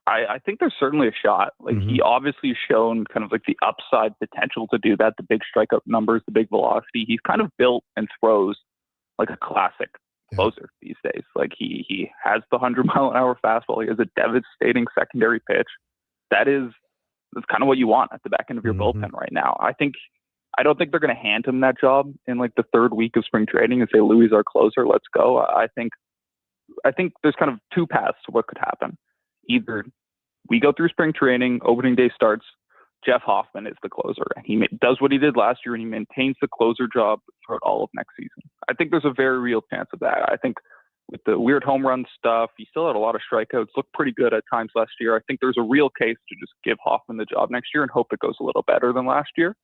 Speaker 6: I think there's certainly a shot. Like he obviously shown kind of like the upside potential to do that, the big strikeout numbers, the big velocity. He's kind of built and throws like a classic closer these days. Like he has the 100-mile-an-hour fastball. He has a devastating secondary pitch. That's kind of what you want at the back end of your bullpen right now. I don't think they're going to hand him that job in like the third week of spring training and say, Louis is our closer, let's go. I think there's kind of two paths to what could happen. Either we go through spring training, opening day starts, Jeff Hoffman is the closer, and he does what he did last year, and he maintains the closer job throughout all of next season. I think there's a very real chance of that. I think with the weird home run stuff, he still had a lot of strikeouts, looked pretty good at times last year. I think there's a real case to just give Hoffman the job next year and hope it goes a little better than last year.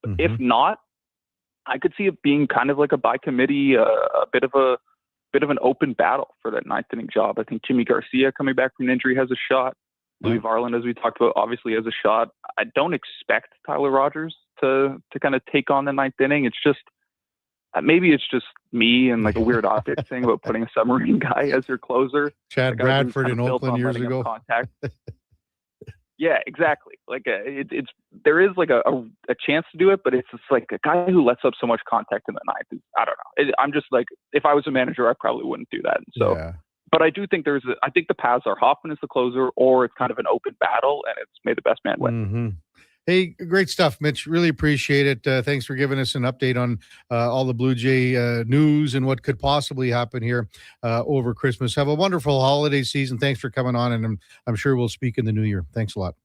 Speaker 6: But if not, I could see it being kind of like a by committee, a bit of an open battle for that ninth inning job. I think Jimmy Garcia coming back from an injury has a shot. Louis Varland, as we talked about, obviously has a shot. I don't expect Tyler Rogers to kind of take on the ninth inning. It's just maybe it's just me and like a weird optic thing about putting a submarine guy as your closer.
Speaker 3: Chad Bradford in Oakland years ago.
Speaker 6: Contact. Yeah, exactly. Like there is like a chance to do it, but it's just like a guy who lets up so much contact in the ninth. I don't know. I'm just like, if I was a manager, I probably wouldn't do that. And so, but I do think I think the paths are Hoffman is the closer, or it's kind of an open battle, and it's may the best man win.
Speaker 3: Hey, great stuff, Mitch. Really appreciate it. Thanks for giving us an update on all the Blue Jay news and what could possibly happen here over Christmas. Have a wonderful holiday season. Thanks for coming on, and I'm sure we'll speak in the new year. Thanks a lot.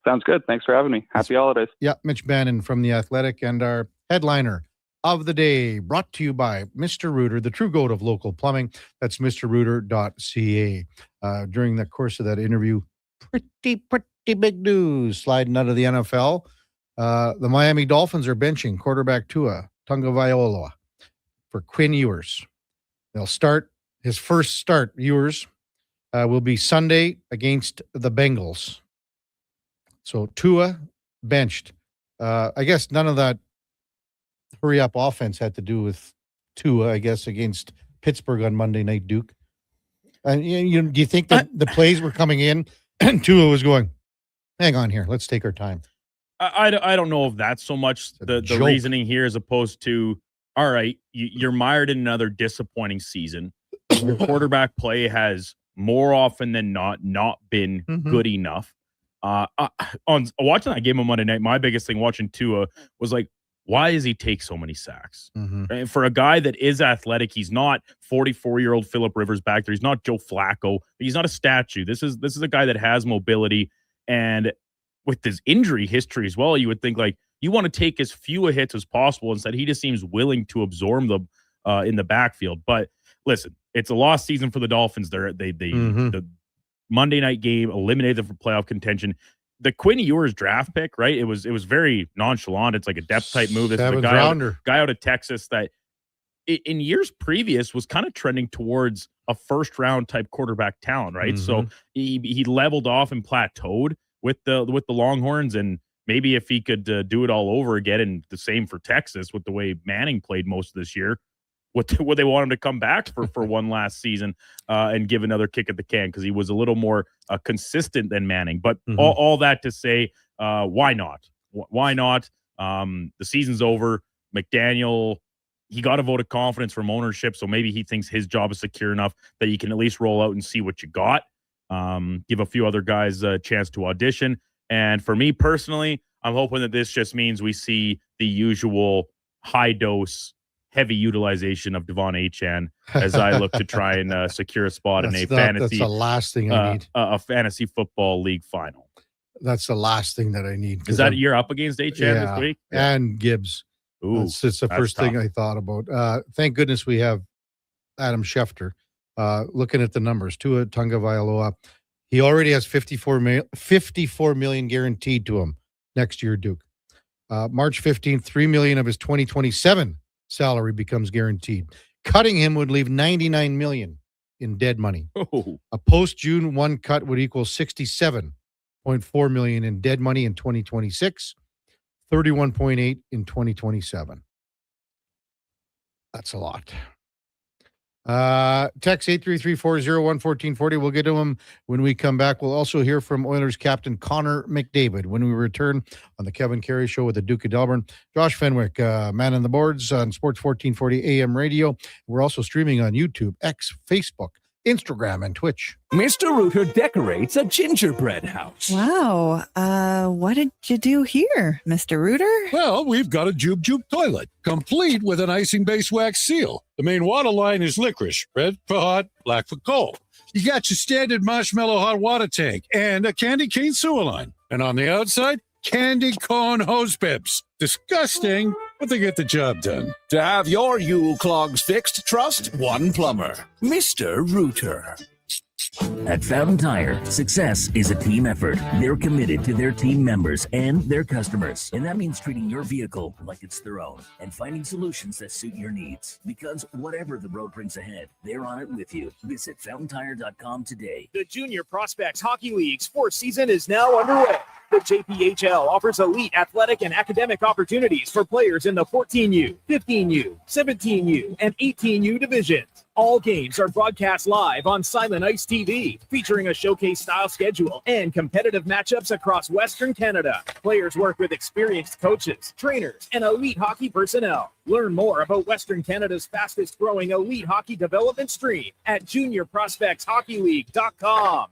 Speaker 6: Sounds good. Thanks for having me. Happy holidays.
Speaker 3: Yeah, Mitch Bannon from The Athletic, and our headliner of the day, brought to you by Mr. Rooter, the true goat of local plumbing. That's mrrooter.ca. During the course of that interview, pretty big news sliding out of the NFL. The Miami Dolphins are benching quarterback Tua Tagovailoa for Quinn Ewers. They'll start his first start. Ewers will be Sunday against the Bengals. So Tua benched. I guess none of that hurry up offense had to do with Tua, I guess, against Pittsburgh on Monday night, Duke. And do you think that the plays were coming in and Tua was going, hang on here, let's take our time?
Speaker 7: I don't know if that's so much the reasoning here, as opposed to, all right, you're mired in another disappointing season. Your quarterback play has more often than not been good enough. On watching that game on Monday night, my biggest thing watching Tua was like, why does he take so many sacks? And for a guy that is athletic, he's not 44-year-old Phillip Rivers back there. He's not Joe Flacco. He's not a statue. This is a guy that has mobility, and with his injury history as well, you would think like you want to take as few hits as possible. Instead, he just seems willing to absorb them in the backfield. But listen, it's a lost season for the Dolphins. The Monday night game eliminated them from playoff contention. The Quinn Ewers draft pick, right? It was very nonchalant. It's like a depth type move. This is a guy out of Texas that in years previous was kind of trending towards a first round type quarterback talent, right? So he leveled off and plateaued with the Longhorns, and maybe if he could do it all over again, and the same for Texas with the way Manning played most of this year, would they want him to come back for one last season and give another kick at the can, because he was a little more consistent than Manning. But all that to say, why not? Why not? The season's over. McDaniel, he got a vote of confidence from ownership, so maybe he thinks his job is secure enough that he can at least roll out and see what you got. Give a few other guys a chance to audition. And for me personally, I'm hoping that this just means we see the usual high-dose, heavy utilization of Devon Achane as I look to try and secure a spot in a fantasy.
Speaker 3: That's the last thing I need.
Speaker 7: A fantasy football league final.
Speaker 3: That's the last thing that I need.
Speaker 7: Is that you're up against Achane this week?
Speaker 3: Yeah. And Gibbs.
Speaker 7: Ooh,
Speaker 3: it's the first thing I thought about. Thank goodness we have Adam Schefter looking at the numbers. Tua Tagovailoa, he already has $54 million guaranteed to him next year, Duke. March 15th, $3 million of his 2027 salary becomes guaranteed. Cutting him would leave $99 million in dead money.
Speaker 7: Oh.
Speaker 3: A post-June 1 cut would equal $67.4 million in dead money in 2026, $31.8 in 2027. That's a lot. Text 833-401-1440. We'll get to him when we come back. We'll also hear from Oilers captain Connor McDavid when we return on the Kevin Karius Show with the Duke of Delburne. Josh Fenwick, man on the boards on Sports 1440 AM radio. We're also streaming on YouTube, X, Facebook, Instagram, and Twitch.
Speaker 8: Mr. Rooter decorates a gingerbread house.
Speaker 9: Wow. What did you do here, Mr. Rooter?
Speaker 10: Well, we've got a Jube Jube toilet, complete with an icing-based wax seal. The main water line is licorice, red for hot, black for cold. You got your standard marshmallow hot water tank and a candy cane sewer line. And on the outside, candy corn hose pips. Disgusting, but they get the job done.
Speaker 8: To have your Yule clogs fixed, trust one plumber, Mr. Rooter.
Speaker 27: At Fountain Tire, success is a team effort. They're committed to their team members and their customers. And that means treating your vehicle like it's their own and finding solutions that suit your needs. Because whatever the road brings ahead, they're on it with you. Visit FountainTire.com today.
Speaker 19: The Junior Prospects Hockey League's fourth season is now underway. The JPHL offers elite athletic and academic opportunities for players in the 14U, 15U, 17U, and 18U divisions. All games are broadcast live on Silent Ice TV, featuring a showcase-style schedule and competitive matchups across Western Canada. Players work with experienced coaches, trainers, and elite hockey personnel. Learn more about Western Canada's fastest-growing elite hockey development stream at juniorprospectshockeyleague.com.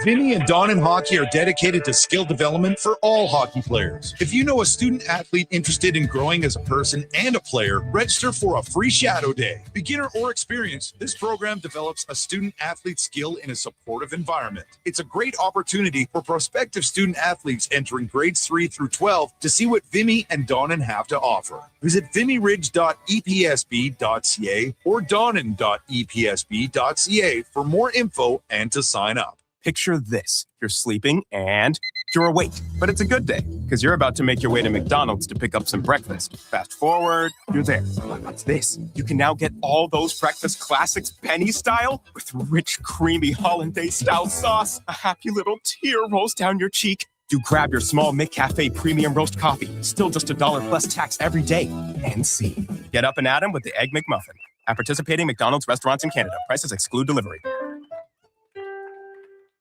Speaker 18: Vinny and Don in Hockey are dedicated to skill development for all hockey players. If you know a student athlete interested in growing as a person and a player, register for a free shadow day. Beginner or experienced, this program develops a student athlete skill in a supportive environment. It's a great opportunity for prospective student athletes entering grades 3 through 12 to see what Vinny and Donnan have to offer. Visit vinnyridge.epsb.ca or donnan.epsb.ca for more info and to sign up.
Speaker 11: Picture this. You're sleeping and you're awake, but it's a good day because you're about to make your way to McDonald's to pick up some breakfast. Fast forward, you're there. What's this? You can now get all those breakfast classics penny style with rich, creamy hollandaise style sauce. A happy little tear rolls down your cheek. You grab your small McCafe premium roast coffee, still just $1 plus tax every day, and see. Get up and at 'em with the Egg McMuffin. At participating McDonald's restaurants in Canada, prices exclude delivery.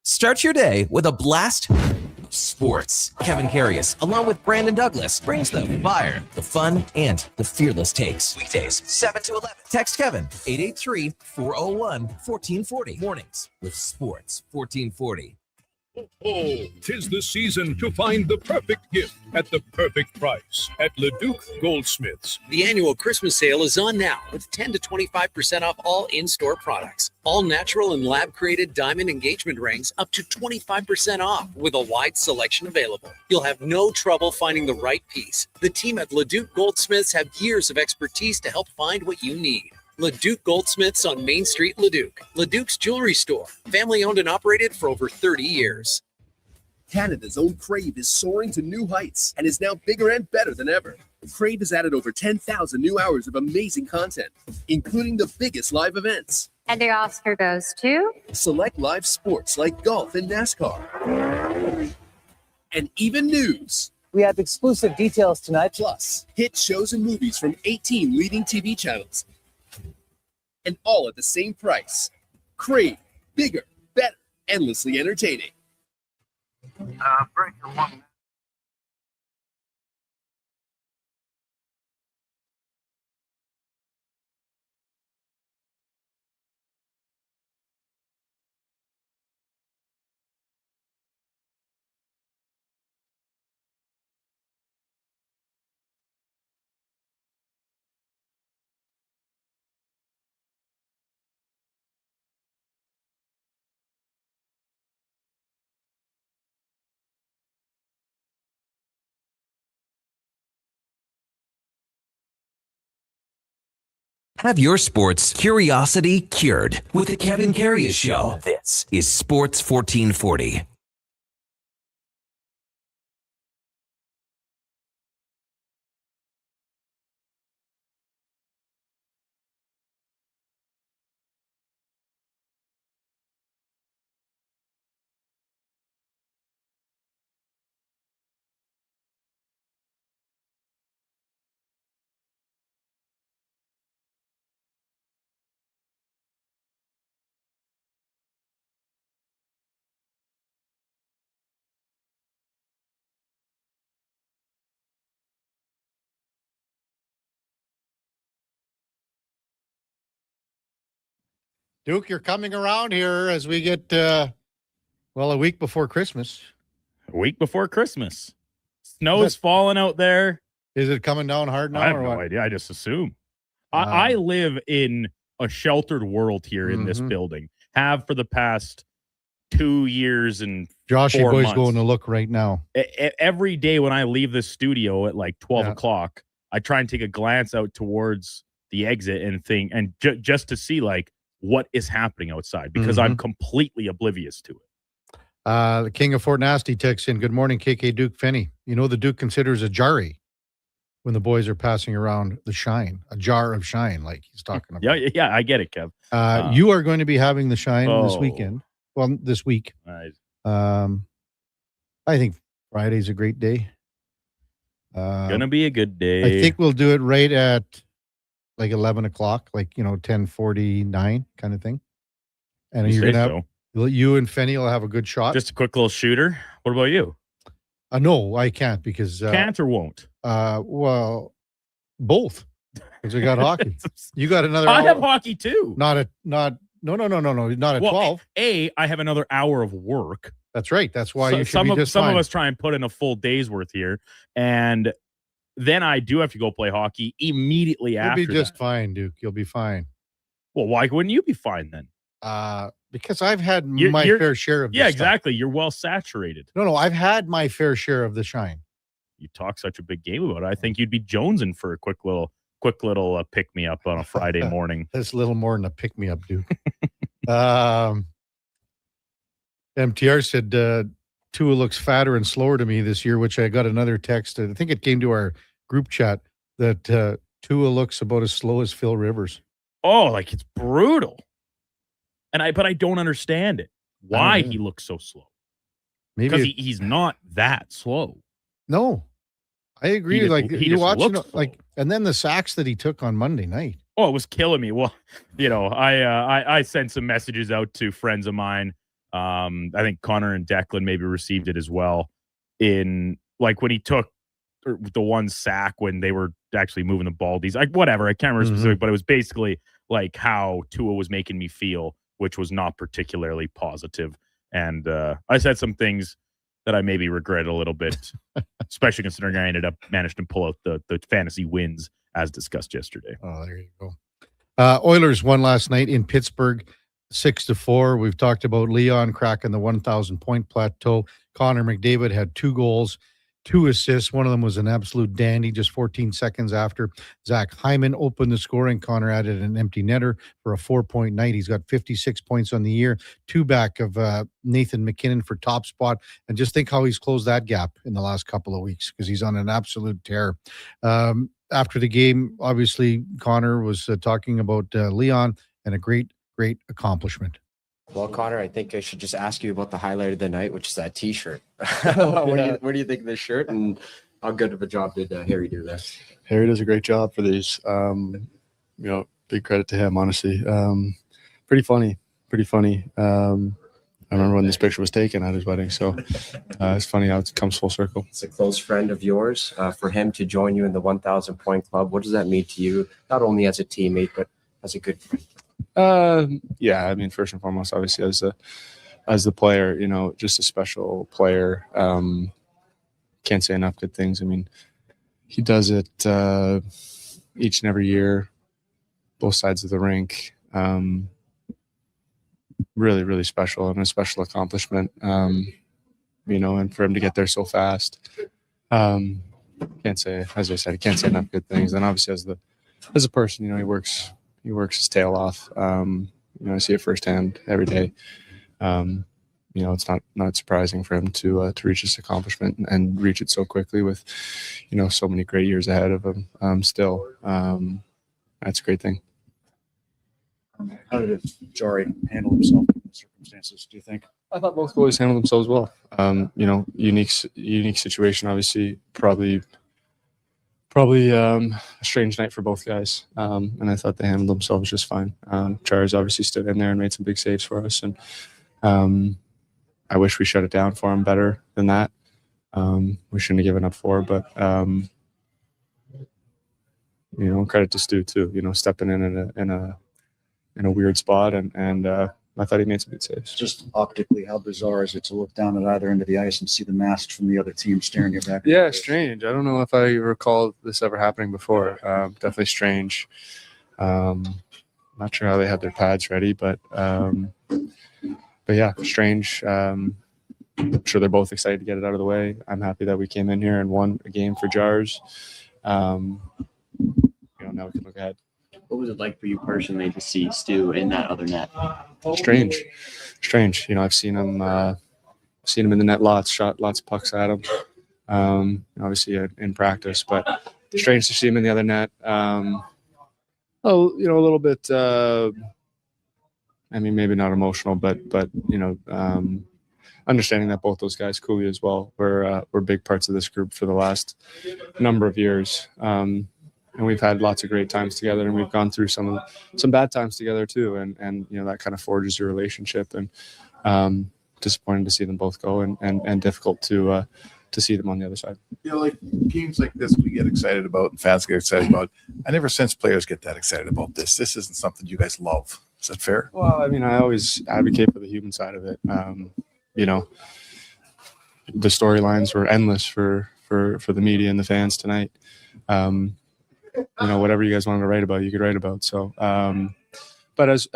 Speaker 1: Start your day with a blast of sports. Kevin Karius, along with Brandon Douglas, brings the fire, the fun, and the fearless takes. Weekdays, 7 to 11. Text Kevin, 883-401-1440. Mornings with Sports 1440.
Speaker 20: Oh, 'tis the season to find the perfect gift at the perfect price at Leduc Goldsmiths.
Speaker 21: The annual Christmas sale is on now with 10 to 25% off all in-store products. All natural and lab-created diamond engagement rings up to 25% off with a wide selection available. You'll have no trouble finding the right piece. The team at Leduc Goldsmiths have years of expertise to help find what you need. Leduc Goldsmiths on Main Street, Leduc. Leduc's Jewelry Store, family owned and operated for over 30 years.
Speaker 22: Canada's own Crave is soaring to new heights and is now bigger and better than ever. Crave has added over 10,000 new hours of amazing content, including the biggest live events.
Speaker 23: And the Oscar goes to?
Speaker 22: Select live sports like golf and NASCAR. And even news.
Speaker 24: We have exclusive details tonight.
Speaker 22: Plus, hit shows and movies from 18 leading TV channels. And all at the same price. Crave, bigger, better, endlessly entertaining.
Speaker 29: Breaker 1.
Speaker 1: Have your sports curiosity cured with the Kevin Karius Show. This is Sports 1440.
Speaker 3: Duke, you're coming around here as we get, a week before Christmas.
Speaker 7: A week before Christmas. Snow's falling out there.
Speaker 3: Is it coming down hard now?
Speaker 7: I have no idea. I just assume. I live in a sheltered world here in this building. Have for the past 2 years and
Speaker 3: Josh,
Speaker 7: 4
Speaker 3: your boy's
Speaker 7: months.
Speaker 3: going to look right now.
Speaker 7: Every day when I leave the studio at like 12 o'clock, I try and take a glance out towards the exit and think, and just to see like what is happening outside, because I'm completely oblivious to it.
Speaker 3: The King of Fort Nasty texts in, good morning, KK Duke Fenny. You know the Duke considers a jarry when the boys are passing around the shine, a jar of shine, like he's talking about.
Speaker 7: Yeah, I get it, Kev.
Speaker 3: You are going to be having the shine this weekend. Well, this week.
Speaker 7: Right.
Speaker 3: I think Friday's a great day.
Speaker 7: Gonna be a good day.
Speaker 3: I think we'll do it right at like 11 o'clock, like, 10:49 kind of thing. And you're going to have, you and Fenny will have a good shot.
Speaker 7: Just a quick little shooter. What about you?
Speaker 3: No, I can't because.
Speaker 7: Can't or won't?
Speaker 3: Well, both. Because we got hockey. You got another
Speaker 7: I
Speaker 3: hour.
Speaker 7: have hockey too.
Speaker 3: No, not at 12.
Speaker 7: I have another hour of work.
Speaker 3: That's right. That's why you should be just
Speaker 7: some
Speaker 3: fine.
Speaker 7: of us try and put in a full day's worth here, and then I do have to go play hockey immediately after.
Speaker 3: You'll be just
Speaker 7: that.
Speaker 3: fine, Duke. You'll be fine.
Speaker 7: Well, why wouldn't you be fine then?
Speaker 3: Because I've had my fair share of this stuff.
Speaker 7: Exactly. You're well saturated.
Speaker 3: No, I've had my fair share of the shine.
Speaker 7: You talk such a big game about it. I think you'd be jonesing for a quick little pick me up on a Friday morning.
Speaker 3: That's a little more than a pick me up, Duke. MTR said Tua looks fatter and slower to me this year, which I got another text. I think it came to our group chat that Tua looks about as slow as Phil Rivers.
Speaker 7: Oh, like it's brutal. But I don't understand it. Why he looks so slow?
Speaker 3: Maybe
Speaker 7: because he's not that slow.
Speaker 3: No, I agree.
Speaker 7: He
Speaker 3: you
Speaker 7: just
Speaker 3: watch
Speaker 7: looks
Speaker 3: it, and then the sacks that he took on Monday night.
Speaker 7: Oh, it was killing me. Well, I sent some messages out to friends of mine. I think Connor and Declan maybe received it as well. In like when he took the one sack when they were actually moving the ball. Whatever, I can't remember specific, but it was basically like how Tua was making me feel, which was not particularly positive. And I said some things that I maybe regret a little bit, especially considering I managed to pull out the fantasy wins as discussed yesterday.
Speaker 3: Oh, there you go. Oilers won last night in Pittsburgh, 6-4. We've talked about Leon cracking the 1,000 point plateau. Connor McDavid had 2 goals, 2 assists. One of them was an absolute dandy just 14 seconds after Zach Hyman opened the scoring. Connor added an empty netter for a 4-point night. He's got 56 points on the year, 2 back of Nathan McKinnon for top spot. And just think how he's closed that gap in the last couple of weeks because he's on an absolute tear. After the game, obviously, Connor was talking about Leon and a great accomplishment.
Speaker 2: Well, Connor, I think I should just ask you about the highlight of the night, which is that T-shirt. What do you think of this shirt, and how good of a job did Harry do there?
Speaker 5: Harry does a great job for these. Big credit to him, honestly. Pretty funny. I remember when this picture was taken at his wedding, so it's funny how it comes full circle.
Speaker 2: It's a close friend of yours. For him to join you in the 1,000 point club, what does that mean to you, not only as a teammate, but as a good friend?
Speaker 5: Yeah, I mean, first and foremost, obviously as the player, just a special player. Can't say enough good things. I mean, he does it each and every year, both sides of the rink. Really, really special and a special accomplishment. And for him to get there so fast, can't say, as I said, can't say enough good things. And obviously as a person, he works his tail off. I see it firsthand every day. It's not surprising for him to reach this accomplishment and reach it so quickly with, so many great years ahead of him. Still, that's a great thing.
Speaker 12: How did Jari handle himself in the circumstances, do you think?
Speaker 5: I thought both goalies handled themselves well. Unique situation, obviously, probably a strange night for both guys. And I thought they handled themselves just fine. Charles obviously stood in there and made some big saves for us. And I wish we shut it down for him better than that. We shouldn't have given up 4, but credit to Stu too, stepping in a in a weird spot, and I thought he made some good saves.
Speaker 12: Just optically, how bizarre is it to look down at either end of the ice and see the masks from the other team staring you back?
Speaker 5: Yeah, strange. I don't know if I recall this ever happening before. Definitely strange. Not sure how they had their pads ready, but yeah, strange. I'm sure they're both excited to get it out of the way. I'm happy that we came in here and won a game for Jars. Now we can look ahead.
Speaker 2: What was it like for you personally to see Stu in that other net?
Speaker 5: Strange. I've seen him in the net lots, shot lots of pucks at him. Obviously in practice, but strange to see him in the other net. A little bit. Maybe not emotional, but understanding that both those guys, Cooley as well, were big parts of this group for the last number of years. And we've had lots of great times together, and we've gone through some bad times together too. And that kind of forges your relationship. And disappointing to see them both go, and difficult to see them on the other side.
Speaker 13: Like games like this, we get excited about, and fans get excited about. I never sense players get that excited about this. This isn't something you guys love. Is that fair?
Speaker 5: Well, I always advocate for the human side of it. The storylines were endless for the media and the fans tonight. Whatever you guys wanted to write about, you could write about. So, but as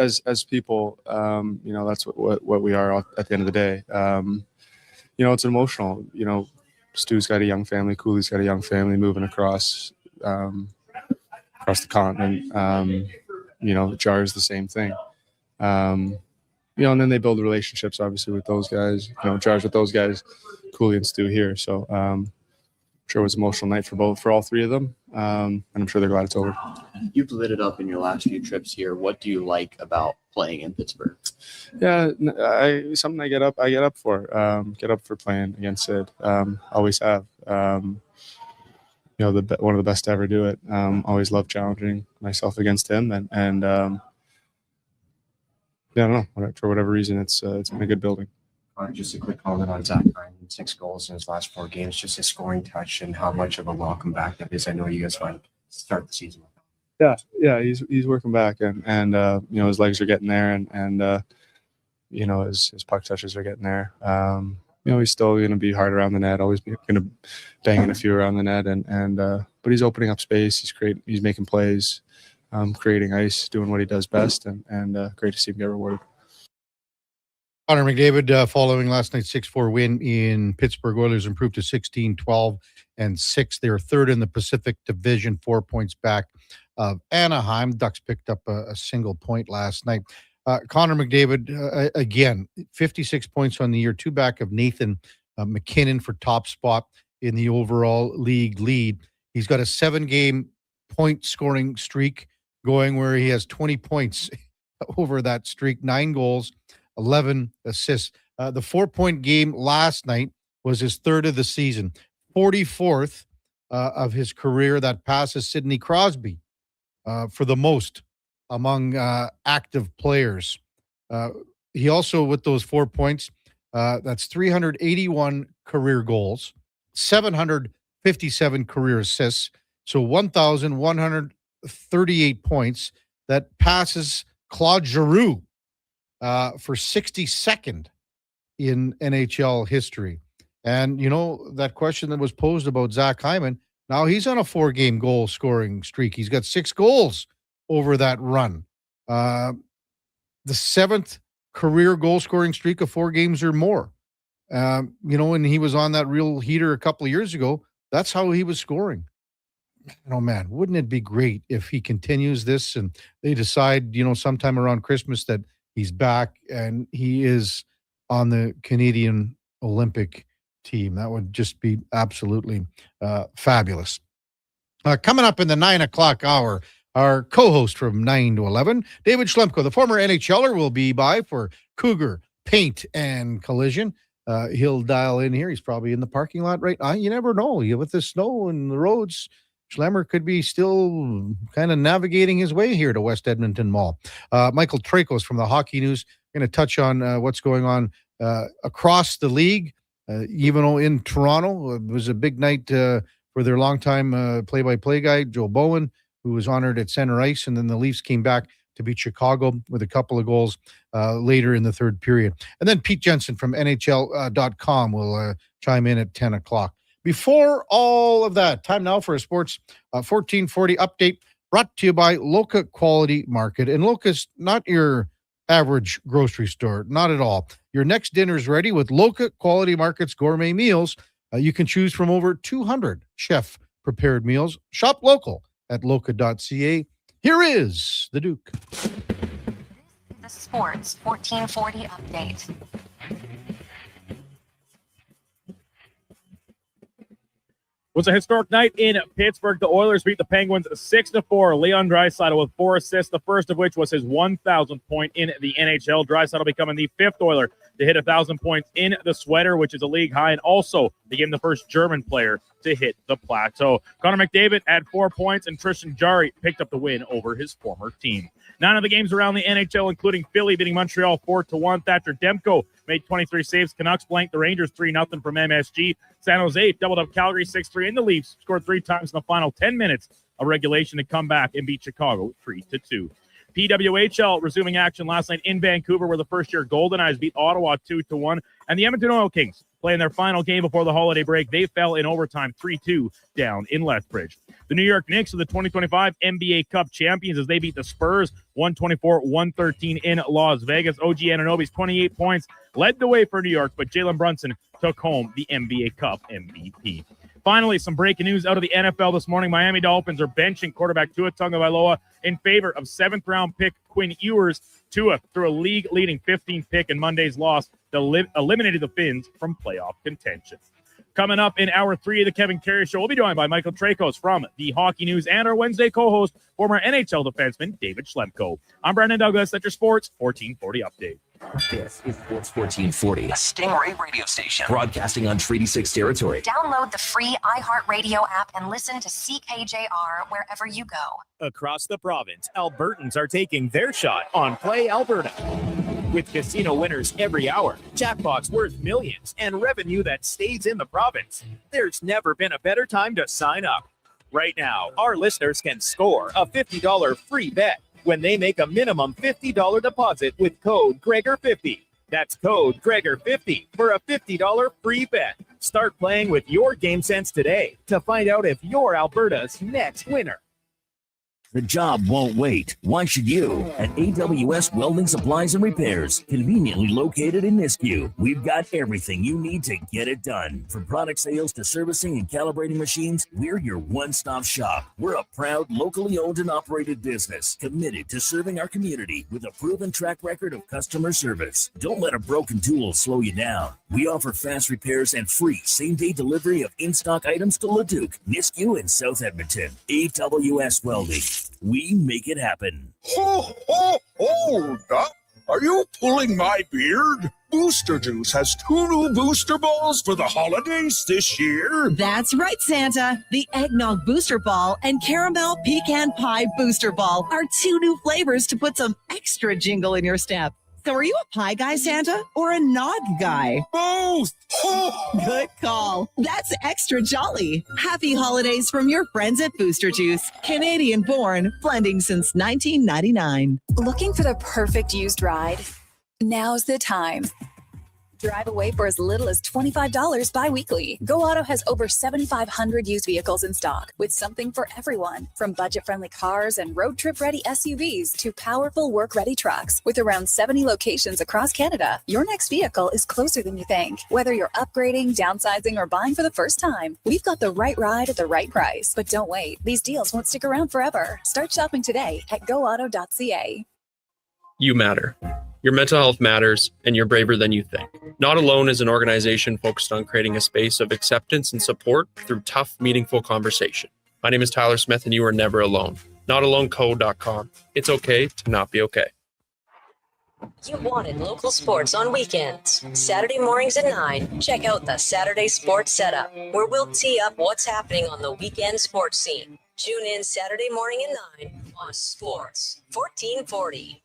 Speaker 5: people, that's what we are at the end of the day. It's emotional. Stu's got a young family. Cooley's got a young family moving across the continent. Jars the same thing. And then they build relationships, obviously, with those guys. Jars with those guys, Cooley and Stu here. So, sure it was an emotional night for all three of them, and I'm sure they're glad it's over.
Speaker 2: You've lit it up in your last few trips here. What do you like about playing in Pittsburgh?
Speaker 5: Yeah, something I get up for. Get up for playing against Sid. Always have. One of the best to ever do it. Always love challenging myself against him, and I don't know, for whatever reason, it's been a good building.
Speaker 2: Just a quick comment on Zach Ryan, 6 goals in his last 4 games, just his scoring touch and how much of a welcome back that is. I know you guys want to start the season with him.
Speaker 5: Yeah, he's working back, and his legs are getting there, and his puck touches are getting there. He's still going to be hard around the net, always going to bang in a few around the net, but he's opening up space. He's making plays, creating ice, doing what he does best, and great to see him get rewarded.
Speaker 3: Connor McDavid, following last night's 6-4 win in Pittsburgh, Oilers improved to 16-12-6. They're third in the Pacific Division, 4 points back of Anaheim. Ducks picked up a single point last night. Connor McDavid, again, 56 points on the year, 2 back of Nathan McKinnon for top spot in the overall league lead. He's got a 7-game point scoring streak going where he has 20 points over that streak, 9 goals, 11 assists. The 4-point game last night was his 3rd of the season, 44th of his career. That passes Sidney Crosby for the most among active players. He also, with those 4 points, that's 381 career goals, 757 career assists, so 1,138 points. That passes Claude Giroux for 62nd in NHL history. And, that question that was posed about Zach Hyman, now he's on a 4-game goal scoring streak. He's got 6 goals over that run. The 7th career goal scoring streak of 4 games or more. And he was on that real heater a couple of years ago. That's how he was scoring. Man, wouldn't it be great if he continues this and they decide, sometime around Christmas that he's back and he is on the Canadian Olympic team. That would just be absolutely fabulous. Coming up in the 9 o'clock hour, our co-host from 9 to 11, David Schlemko, the former NHLer, will be by for Cougar Paint and Collision. He'll dial in here. He's probably in the parking lot right now. You never know. With the snow and the roads, Schlemmer could be still kind of navigating his way here to West Edmonton Mall. Michael Trakos from the Hockey News, going to touch on what's going on across the league. Even in Toronto, it was a big night for their longtime play-by-play guy, Joe Bowen, who was honored at center ice, and then the Leafs came back to beat Chicago with a couple of goals later in the third period. And then Pete Jensen from NHL.com will chime in at 10 o'clock. Before all of that, time now for a Sports 1440 update brought to you by Loca Quality Market. And Loca's not your average grocery store, not at all. Your next dinner's ready with Loca Quality Market's gourmet meals. You can choose from over 200 chef-prepared meals. Shop local at loca.ca. Here is the Duke.
Speaker 4: The Sports 1440 update.
Speaker 7: It was a historic night in Pittsburgh. The Oilers beat the Penguins 6-4. Leon Draisaitl with 4 assists, the first of which was his 1,000th point in the NHL. Draisaitl becoming the 5th Oiler to hit 1,000 points in the sweater, which is a league high, and also became the first German player to hit the plateau. Connor McDavid had 4 points, and Tristan Jarry picked up the win over his former team. 9 of the games around the NHL, including Philly beating Montreal 4-1. Thatcher Demko made 23 saves. Canucks blanked the Rangers 3-0 from MSG. San Jose doubled up Calgary 6-3, and the Leafs scored 3 times in the final 10 minutes of regulation to come back and beat Chicago 3-2. PWHL resuming action last night in Vancouver, where the first-year Golden Eyes beat Ottawa 2-1, and the Edmonton Oil Kings playing their final game before the holiday break. They fell in overtime 3-2 down in Lethbridge. The New York Knicks are the 2025 NBA Cup champions as they beat the Spurs 124-113 in Las Vegas. OG Anunoby's 28 points led the way for New York, but Jalen Brunson took home the NBA Cup MVP. Finally, some breaking news out of the NFL this morning. Miami Dolphins are benching quarterback Tua Tagovailoa in favor of 7th-round pick Quinn Ewers. Tua threw a league-leading 15th pick in Monday's loss that eliminated the Finns from playoff contention. Coming up in Hour 3 of the Kevin Karius Show, we'll be joined by Michael Trakos from the Hockey News and our Wednesday co-host, former NHL defenseman David Schlemko. I'm Brandon Douglas. That's your Sports 1440 update.
Speaker 1: This is Sports 1440, a Stingray radio station broadcasting on Treaty 6 territory.
Speaker 4: Download the free iHeartRadio app and listen to CKJR wherever you go.
Speaker 19: Across the province, Albertans are taking their shot on Play Alberta. With casino winners every hour, jackpots worth millions, and revenue that stays in the province, there's never been a better time to sign up. Right now, our listeners can score a $50 free bet when they make a minimum $50 deposit with code Gregor50. That's code Gregor50 for a $50 free bet. Start playing with your game sense today to find out if you're Alberta's next winner.
Speaker 27: The job won't wait. Why should you? At AWS Welding Supplies and Repairs, conveniently located in Nisku, we've got everything you need to get it done. From product sales to servicing and calibrating machines, we're your one-stop shop. We're a proud, locally owned and operated business, committed to serving our community with a proven track record of customer service. Don't let a broken tool slow you down. We offer fast repairs and free same-day delivery of in-stock items to Leduc, Nisku, and South Edmonton. AWS Welding. We make it happen.
Speaker 8: Hold up. Are you pulling my beard? Booster Juice has 2 new booster balls for the holidays this year.
Speaker 9: That's right, Santa. The Eggnog Booster Ball and Caramel Pecan Pie Booster Ball are 2 new flavors to put some extra jingle in your step. So are you a pie guy, Santa, or a nog guy?
Speaker 8: Both!
Speaker 9: Good call. That's extra jolly. Happy holidays from your friends at Booster Juice. Canadian born, blending since 1999.
Speaker 14: Looking for the perfect used ride? Now's the time. Drive away for as little as $25 bi-weekly. Go Auto has over 7,500 used vehicles in stock with something for everyone. From budget-friendly cars and road trip-ready SUVs to powerful work-ready trucks. With around 70 locations across Canada, your next vehicle is closer than you think. Whether you're upgrading, downsizing, or buying for the first time, we've got the right ride at the right price. But don't wait. These deals won't stick around forever. Start shopping today at goauto.ca.
Speaker 15: You matter. Your mental health matters, and you're braver than you think. Not Alone is an organization focused on creating a space of acceptance and support through tough, meaningful conversation. My name is Tyler Smith, and you are never alone. NotAloneCo.com. It's okay to not be okay.
Speaker 16: You wanted local sports on weekends. Saturday mornings at 9, check out the Saturday Sports Setup, where we'll tee up what's happening on the weekend sports scene. Tune in Saturday morning at 9 on Sports 1440.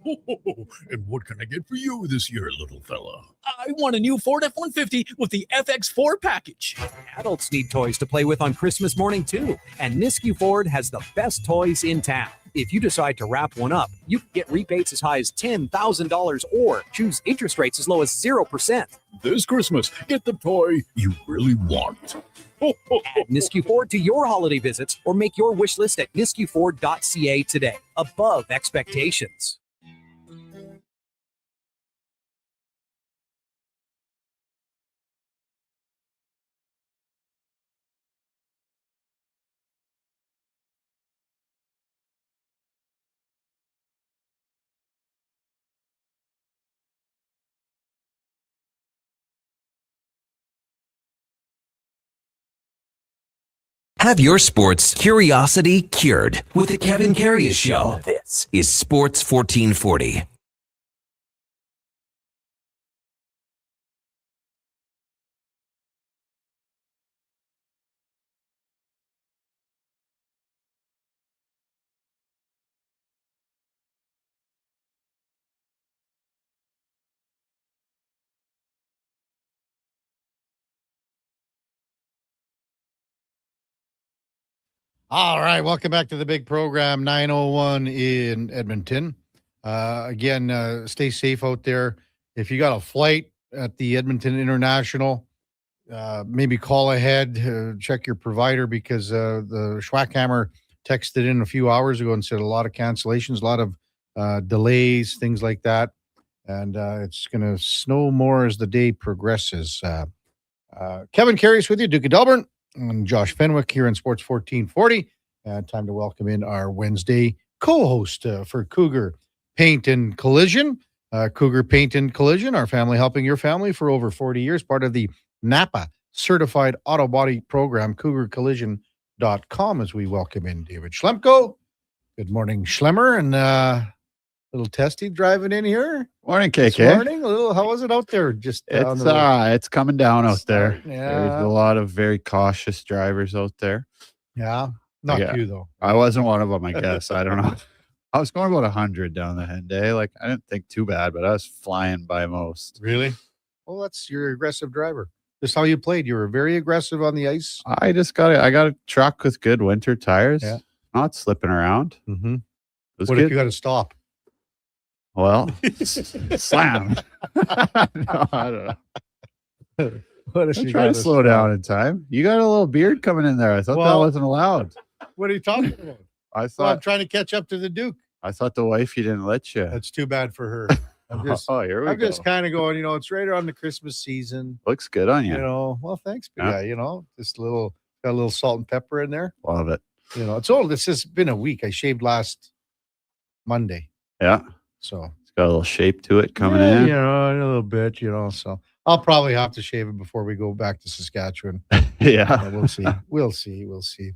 Speaker 8: And what can I get for you this year, little fella?
Speaker 17: I want a new Ford F-150 with the FX4 package.
Speaker 25: Adults need toys to play with on Christmas morning, too. And Nisku Ford has the best toys in town.
Speaker 6: If you decide to wrap one up, you can get rebates as high as $10,000 or choose interest rates as low as 0%.
Speaker 8: This Christmas, get the toy you really want.
Speaker 6: Add Nisku Ford to your holiday visits or make your wish list at niskuford.ca today. Above expectations.
Speaker 1: Have your sports curiosity cured with the Kevin Karius Show. This is Sports 1440.
Speaker 3: All right, welcome back to the big program, 9:01 in Edmonton. Again, stay safe out there. If you got a flight at the Edmonton International, maybe call ahead, check your provider, because the Schwackhammer texted in a few hours ago and said a lot of cancellations, a lot of delays, things like that. And it's going to snow more as the day progresses. Kevin Karius with you, Duke of Delburne, and Josh Fenwick here in Sports 1440. Time to welcome in our Wednesday co-host for Cougar Paint and Collision. Cougar Paint and Collision, our family helping your family for over 40 years, part of the Napa Certified Auto Body Program, cougarcollision.com, as we welcome in David Schlemko. Good morning, Schlemmer, and little Testy driving in here.
Speaker 10: Morning, KK.
Speaker 3: This morning, how was it out there? Just
Speaker 10: it's coming down out there.
Speaker 3: Yeah.
Speaker 10: There's a lot of very cautious drivers out there.
Speaker 3: Yeah, not you though.
Speaker 10: I wasn't one of them, I guess. I don't know. I was going about 100 down the Henday. Like, I didn't think too bad, but I was flying by most.
Speaker 3: Really? Well, that's your aggressive driver. Just how you played. You were very aggressive on the ice.
Speaker 10: I got a truck with good winter tires.
Speaker 3: Yeah.
Speaker 10: Not slipping around.
Speaker 3: Mm-hmm.
Speaker 10: What
Speaker 3: What if you got to stop?
Speaker 10: Well, slam. No, I don't know.
Speaker 3: What if
Speaker 10: I'm
Speaker 3: you
Speaker 10: trying
Speaker 3: gotta
Speaker 10: to slow down in time. You got a little beard coming in there. I thought that
Speaker 3: Well-
Speaker 10: wasn't allowed.
Speaker 3: What are you talking about?
Speaker 10: I
Speaker 3: Well, I'm
Speaker 10: thought
Speaker 3: trying to catch up to the Duke.
Speaker 10: I thought the wifey didn't let you.
Speaker 3: That's too bad for her. I'm just,
Speaker 10: Oh, here we
Speaker 3: I'm
Speaker 10: go.
Speaker 3: just kind of going, it's right around the Christmas season.
Speaker 10: Looks good on you.
Speaker 3: Well, thanks. But
Speaker 10: Yeah.
Speaker 3: yeah, just got a little salt and pepper in there.
Speaker 10: Love it.
Speaker 3: It's just been a week. I shaved last Monday.
Speaker 10: Yeah.
Speaker 3: So
Speaker 10: It's got a little shape to it coming
Speaker 3: yeah,
Speaker 10: in.
Speaker 3: a little bit, so I'll probably have to shave it before we go back to Saskatchewan.
Speaker 10: Yeah.
Speaker 3: We'll see. We'll see.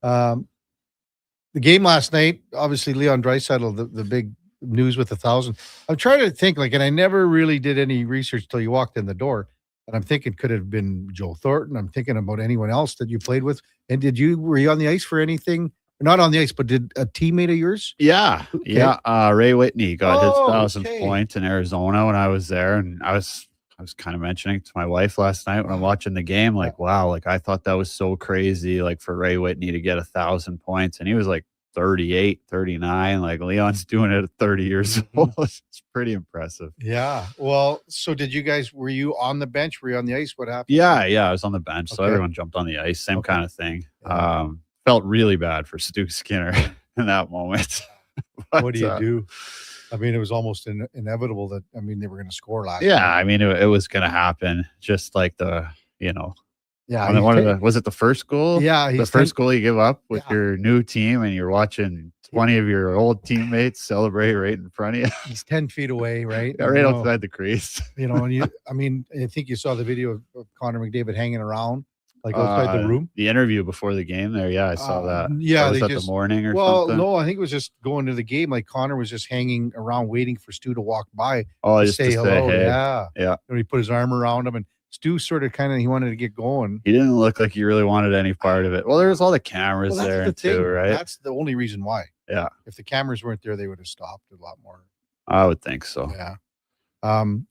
Speaker 3: The game last night, obviously Leon Draisaitl, the big news with 1,000. I'm trying to think, and I never really did any research till you walked in the door. And I'm thinking, could it have been Joe Thornton? I'm thinking about anyone else that you played with. And were you on the ice for anything? Not on the ice, but did a teammate of yours?
Speaker 10: Yeah.
Speaker 3: Okay.
Speaker 10: Yeah. Ray Whitney got his
Speaker 3: Oh,
Speaker 10: 1,000th
Speaker 3: okay.
Speaker 10: point in Arizona when I was there. And I was kind of mentioning it to my wife last night when I'm watching the game, like, wow, like I thought that was so crazy, like for Ray Whitney to get 1,000 points. And he was like 38, 39. Like Leon's doing it at 30 years old. It's pretty impressive.
Speaker 3: Yeah. Well, so were you on the bench? Were you on the ice? What happened?
Speaker 10: Yeah. I was on the bench. So
Speaker 3: Okay.
Speaker 10: everyone jumped on the ice. Same kind of thing. Felt really bad for Stu Skinner in that moment.
Speaker 3: What do you do? I mean, it was almost inevitable that, they were going to score last
Speaker 10: Yeah.
Speaker 3: night.
Speaker 10: I mean, it was going to happen. Just like
Speaker 3: Yeah.
Speaker 10: was it the first goal?
Speaker 3: Yeah,
Speaker 10: The
Speaker 3: he's
Speaker 10: first goal you give up with your new team and you're watching 20 of your old teammates celebrate right in front of you.
Speaker 3: He's 10 feet away, right?
Speaker 10: Yeah, right outside the crease.
Speaker 3: And I think you saw the video of Connor McDavid hanging around, like outside the room.
Speaker 10: The interview before the game there. Yeah, I saw that.
Speaker 3: Yeah,
Speaker 10: Or was
Speaker 3: they
Speaker 10: that
Speaker 3: just
Speaker 10: the morning or
Speaker 3: well,
Speaker 10: something?
Speaker 3: no, I think it was just going to the game. Like Connor was just hanging around waiting for Stu to walk by.
Speaker 10: Oh,
Speaker 3: to
Speaker 10: just
Speaker 3: say
Speaker 10: to say
Speaker 3: hello.
Speaker 10: hey.
Speaker 3: Yeah,
Speaker 10: Yeah.
Speaker 3: And he put his arm around him, and Stu sort of he wanted to get going.
Speaker 10: He didn't look like he really wanted any part of it. Well, there was all the cameras
Speaker 3: Well, that's
Speaker 10: there
Speaker 3: the
Speaker 10: too,
Speaker 3: thing.
Speaker 10: right?
Speaker 3: That's the only reason why.
Speaker 10: Yeah,
Speaker 3: If the cameras weren't there, they would have stopped a lot more.
Speaker 10: I would think so.
Speaker 3: Yeah.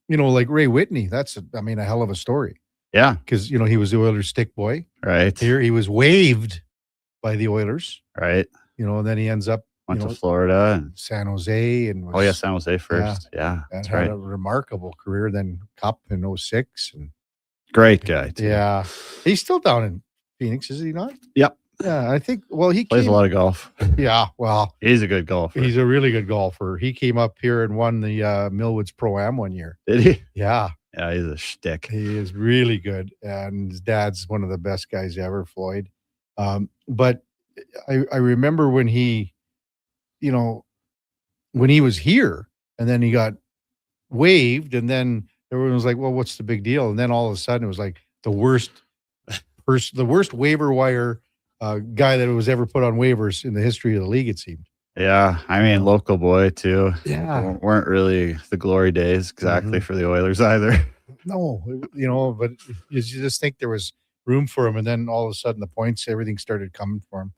Speaker 3: Like Ray Whitney, that's a hell of a story.
Speaker 10: Yeah.
Speaker 3: Because, he was the Oilers stick boy.
Speaker 10: Right.
Speaker 3: Here he was waived by the Oilers.
Speaker 10: Right.
Speaker 3: And then he ends up
Speaker 10: Went to Florida and
Speaker 3: San Jose, and
Speaker 10: San Jose first. Yeah,
Speaker 3: and
Speaker 10: that's
Speaker 3: had
Speaker 10: right.
Speaker 3: a remarkable career. Then Cup in 06. And
Speaker 10: Great guy, too.
Speaker 3: yeah, he's still down in Phoenix, is he not?
Speaker 10: Yep.
Speaker 3: Yeah, I think. Well, he
Speaker 10: Plays a lot of golf.
Speaker 3: Yeah, well,
Speaker 10: he's a good golfer.
Speaker 3: He's a really good golfer. He came up here and won the Millwoods Pro-Am one year.
Speaker 10: Did he?
Speaker 3: Yeah.
Speaker 10: Yeah, he's a shtick.
Speaker 3: He is really good, and his dad's one of the best guys ever, Floyd. But I remember when he, when he was here, and then he got waived, and then everyone was like, "Well, what's the big deal?" And then all of a sudden, it was like the worst waiver wire guy that was ever put on waivers in the history of the league, it seemed.
Speaker 10: Yeah, I mean, local boy too.
Speaker 3: Yeah.
Speaker 10: Weren't really the glory days exactly for the Oilers either.
Speaker 3: No, but you just think there was room for him, and then all of a sudden the points, everything started coming for him.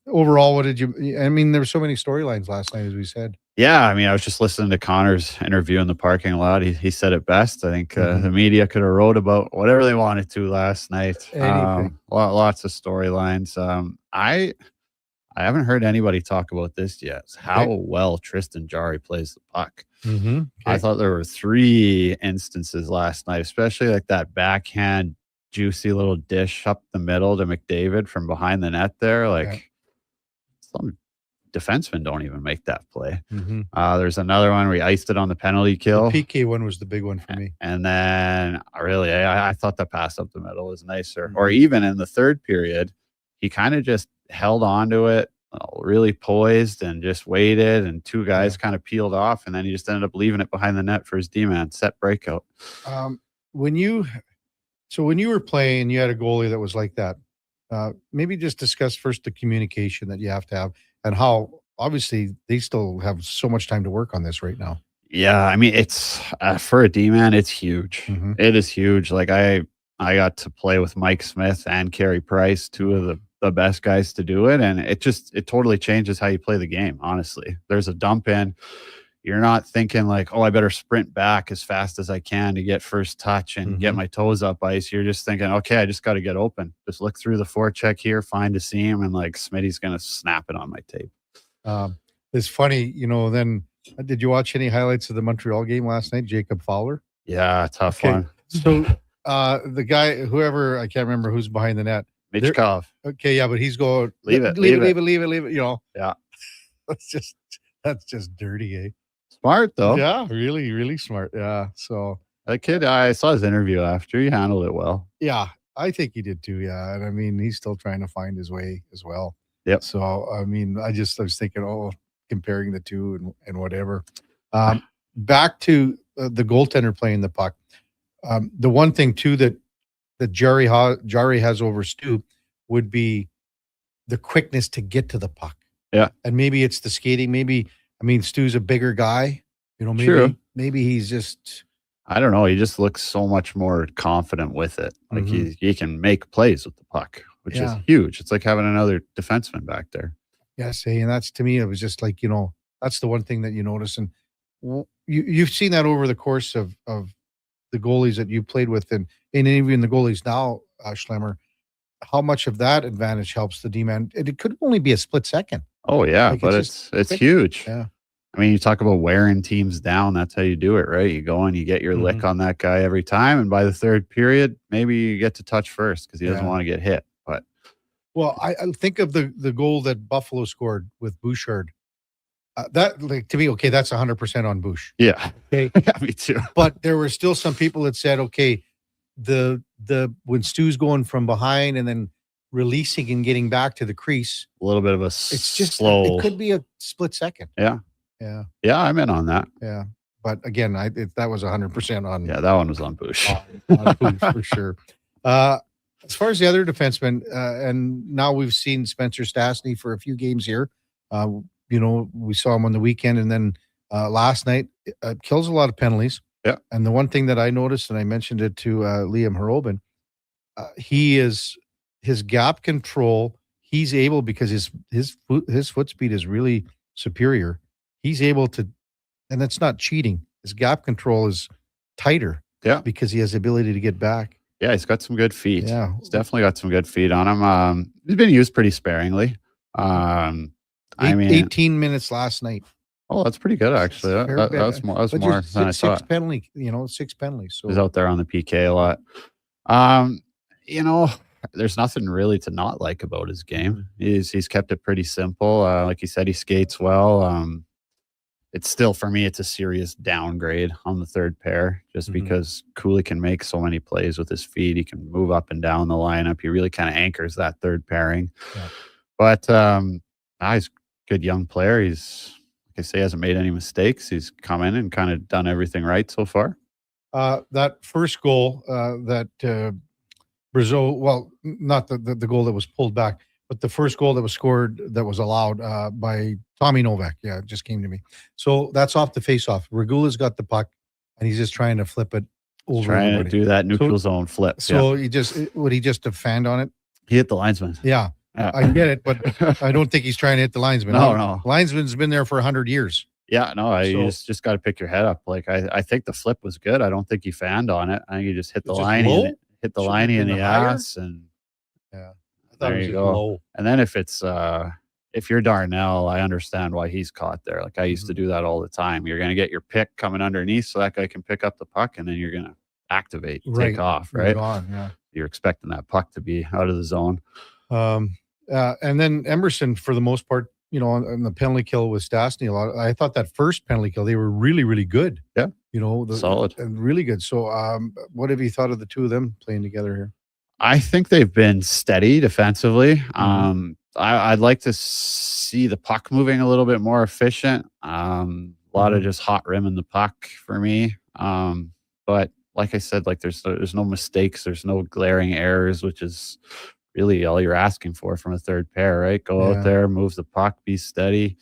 Speaker 3: Overall, what did you? I mean, there were so many storylines last night, as we said.
Speaker 10: Yeah, I mean, I was just listening to Connor's interview in the parking lot. He said it best. I think the media could have wrote about whatever they wanted to last night.
Speaker 3: Anything.
Speaker 10: Lots of storylines. I haven't heard anybody talk about this yet. How well Tristan Jarry plays the puck.
Speaker 3: Mm-hmm.
Speaker 10: I thought there were 3 instances last night, especially like that backhand juicy little dish up the middle to McDavid from behind the net there. Like some defensemen don't even make that play.
Speaker 3: Mm-hmm.
Speaker 10: There's another one where he iced it on the penalty kill.
Speaker 3: The PK one was the big one for me.
Speaker 10: And then really, I thought the pass up the middle was nicer. Or even in the third period, he kind of just held on to it, really poised and just waited, and 2 guys kind of peeled off, and then he just ended up leaving it behind the net for his D-man set breakout.
Speaker 3: When you were playing, you had a goalie that was like that. Maybe just discuss first the communication that you have to have, and how obviously they still have so much time to work on this right now.
Speaker 10: Yeah, I mean, it's for a D-man, it's huge. It is huge. Like I got to play with Mike Smith and Carey Price, 2 of the best guys to do it, and it totally changes how you play the game. Honestly, there's a dump in. You're not thinking like, oh, I better sprint back as fast as I can to get first touch and get my toes up ice. You're just thinking, okay, I just got to get open. Just look through the forecheck here, find a seam, and like Smitty's going to snap it on my tape.
Speaker 3: It's funny, then did you watch any highlights of the Montreal game last night? Jacob Fowler?
Speaker 10: Yeah, tough one.
Speaker 3: So the guy, whoever, I can't remember who's behind the net.
Speaker 10: Michkov.
Speaker 3: Okay, yeah, but he's going,
Speaker 10: leave it.
Speaker 3: Yeah. That's just dirty, eh?
Speaker 10: Smart, though.
Speaker 3: Yeah, really, really smart. Yeah, so.
Speaker 10: That kid, I saw his interview after. He handled it well.
Speaker 3: Yeah, I think he did too, yeah. And I mean, he's still trying to find his way as well.
Speaker 10: Yep.
Speaker 3: So, I mean, I was thinking, comparing the two and whatever. Back to the goaltender playing the puck. The one thing, too, that Jarry has over Stu would be the quickness to get to the puck.
Speaker 10: Yeah.
Speaker 3: And maybe it's the skating. Stu's a bigger guy. Maybe he's just...
Speaker 10: I don't know. He just looks so much more confident with it. Like he can make plays with the puck, which is huge. It's like having another defenseman back there.
Speaker 3: Yes, and that's, to me, it was just like, that's the one thing that you notice. And you've seen that over the course of the goalies that you played with, and even the goalies now, Schlemmer, how much of that advantage helps the D-man. And it could only be a split second.
Speaker 10: Oh, yeah, but it's huge.
Speaker 3: Yeah.
Speaker 10: I mean, you talk about wearing teams down. That's how you do it, right? You go and you get your lick on that guy every time. And by the third period, maybe you get to touch first because he doesn't want to get hit. But
Speaker 3: I think of the goal that Buffalo scored with Bouchard. That, like, to me, okay, that's 100% on Bouch.
Speaker 10: Yeah.
Speaker 3: Okay.
Speaker 10: Yeah, me too.
Speaker 3: But there were still some people that said, okay, when Stu's going from behind and then releasing and getting back to the crease,
Speaker 10: a little bit of a
Speaker 3: it's just
Speaker 10: slow.
Speaker 3: It could be a split second.
Speaker 10: Yeah.
Speaker 3: Yeah.
Speaker 10: Yeah, I'm in on that.
Speaker 3: Yeah. But again, that was 100% on.
Speaker 10: Yeah, that one was on Bouch.
Speaker 3: On Bouch for sure. As far as the other defensemen, and now we've seen Spencer Stastny for a few games here. We saw him on the weekend, and then last night, kills a lot of penalties.
Speaker 10: Yeah.
Speaker 3: And the one thing that I noticed, and I mentioned it to Liam Harobin, his gap control, he's able, because his foot speed is really superior. He's able to, and that's not cheating. His gap control is tighter.
Speaker 10: Yeah.
Speaker 3: Because he has the ability to get back.
Speaker 10: Yeah, he's got some good feet.
Speaker 3: Yeah.
Speaker 10: He's definitely got some good feet on him. He's been used pretty sparingly. I mean,
Speaker 3: 18 minutes last night.
Speaker 10: Oh, that's pretty good actually. That was more than I thought.
Speaker 3: Six penalties. So
Speaker 10: He's out there on the PK a lot. There's nothing really to not like about his game. He's kept it pretty simple. Like you said, he skates well. It's still, for me, it's a serious downgrade on the third pair, just because Cooley can make so many plays with his feet. He can move up and down the lineup. He really kind of anchors that third pairing. Yeah. But he's a good young player. He's, like I say, hasn't made any mistakes. He's come in and kind of done everything right so far.
Speaker 3: That first goal that Brazeau, well, not the goal that was pulled back, but the first goal that was scored that was allowed by Tommy Novak. Yeah, it just came to me. So that's off the face-off. Regula's got the puck, and he's just trying to flip it over.
Speaker 10: Trying to do that neutral zone flip.
Speaker 3: So he just defend on it?
Speaker 10: He hit the linesman.
Speaker 3: Yeah, I get it, but I don't think he's trying to hit the linesman.
Speaker 10: No.
Speaker 3: Linesman's been there for 100 years.
Speaker 10: Yeah, no, you just got to pick your head up. Like I think the flip was good. I don't think he fanned on it. I think he just hit the liney in the ass, and
Speaker 3: yeah, I thought
Speaker 10: there
Speaker 3: it was
Speaker 10: you go.
Speaker 3: Low.
Speaker 10: And then if you're Darnell, I understand why he's caught there. Like I used to do that all the time. You're going to get your pick coming underneath, so that guy can pick up the puck, and then you're going to activate, take off, right?
Speaker 3: Yeah.
Speaker 10: You're expecting that puck to be out of the zone.
Speaker 3: And then Emerson, for the most part, on the penalty kill with Stastny, I thought that first penalty kill, they were really, really good.
Speaker 10: Yeah.
Speaker 3: Solid. And really good. So what have you thought of the two of them playing together here?
Speaker 10: I think they've been steady defensively. I'd like to see the puck moving a little bit more efficient. A lot of just hot rimming the puck for me. But like I said, like there's no mistakes. There's no glaring errors, which is really all you're asking for from a third pair, right? Go out there, move the puck, be steady,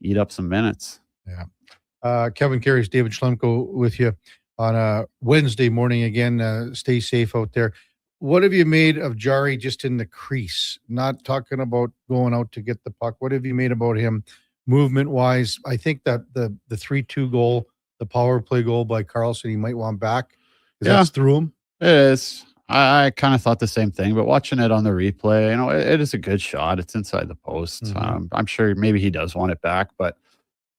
Speaker 10: eat up some minutes.
Speaker 3: Yeah. Kevin Karius, David Schlemko with you on a Wednesday morning again. Stay safe out there. What have you made of Jari just in the crease? Not talking about going out to get the puck. What have you made about him movement-wise? I think that the 3-2 goal, the power play goal by Carlson, he might want back. That's through him.
Speaker 10: It is. I kind of thought the same thing, but watching it on the replay, it is a good shot. It's inside the post. I'm sure maybe he does want it back, but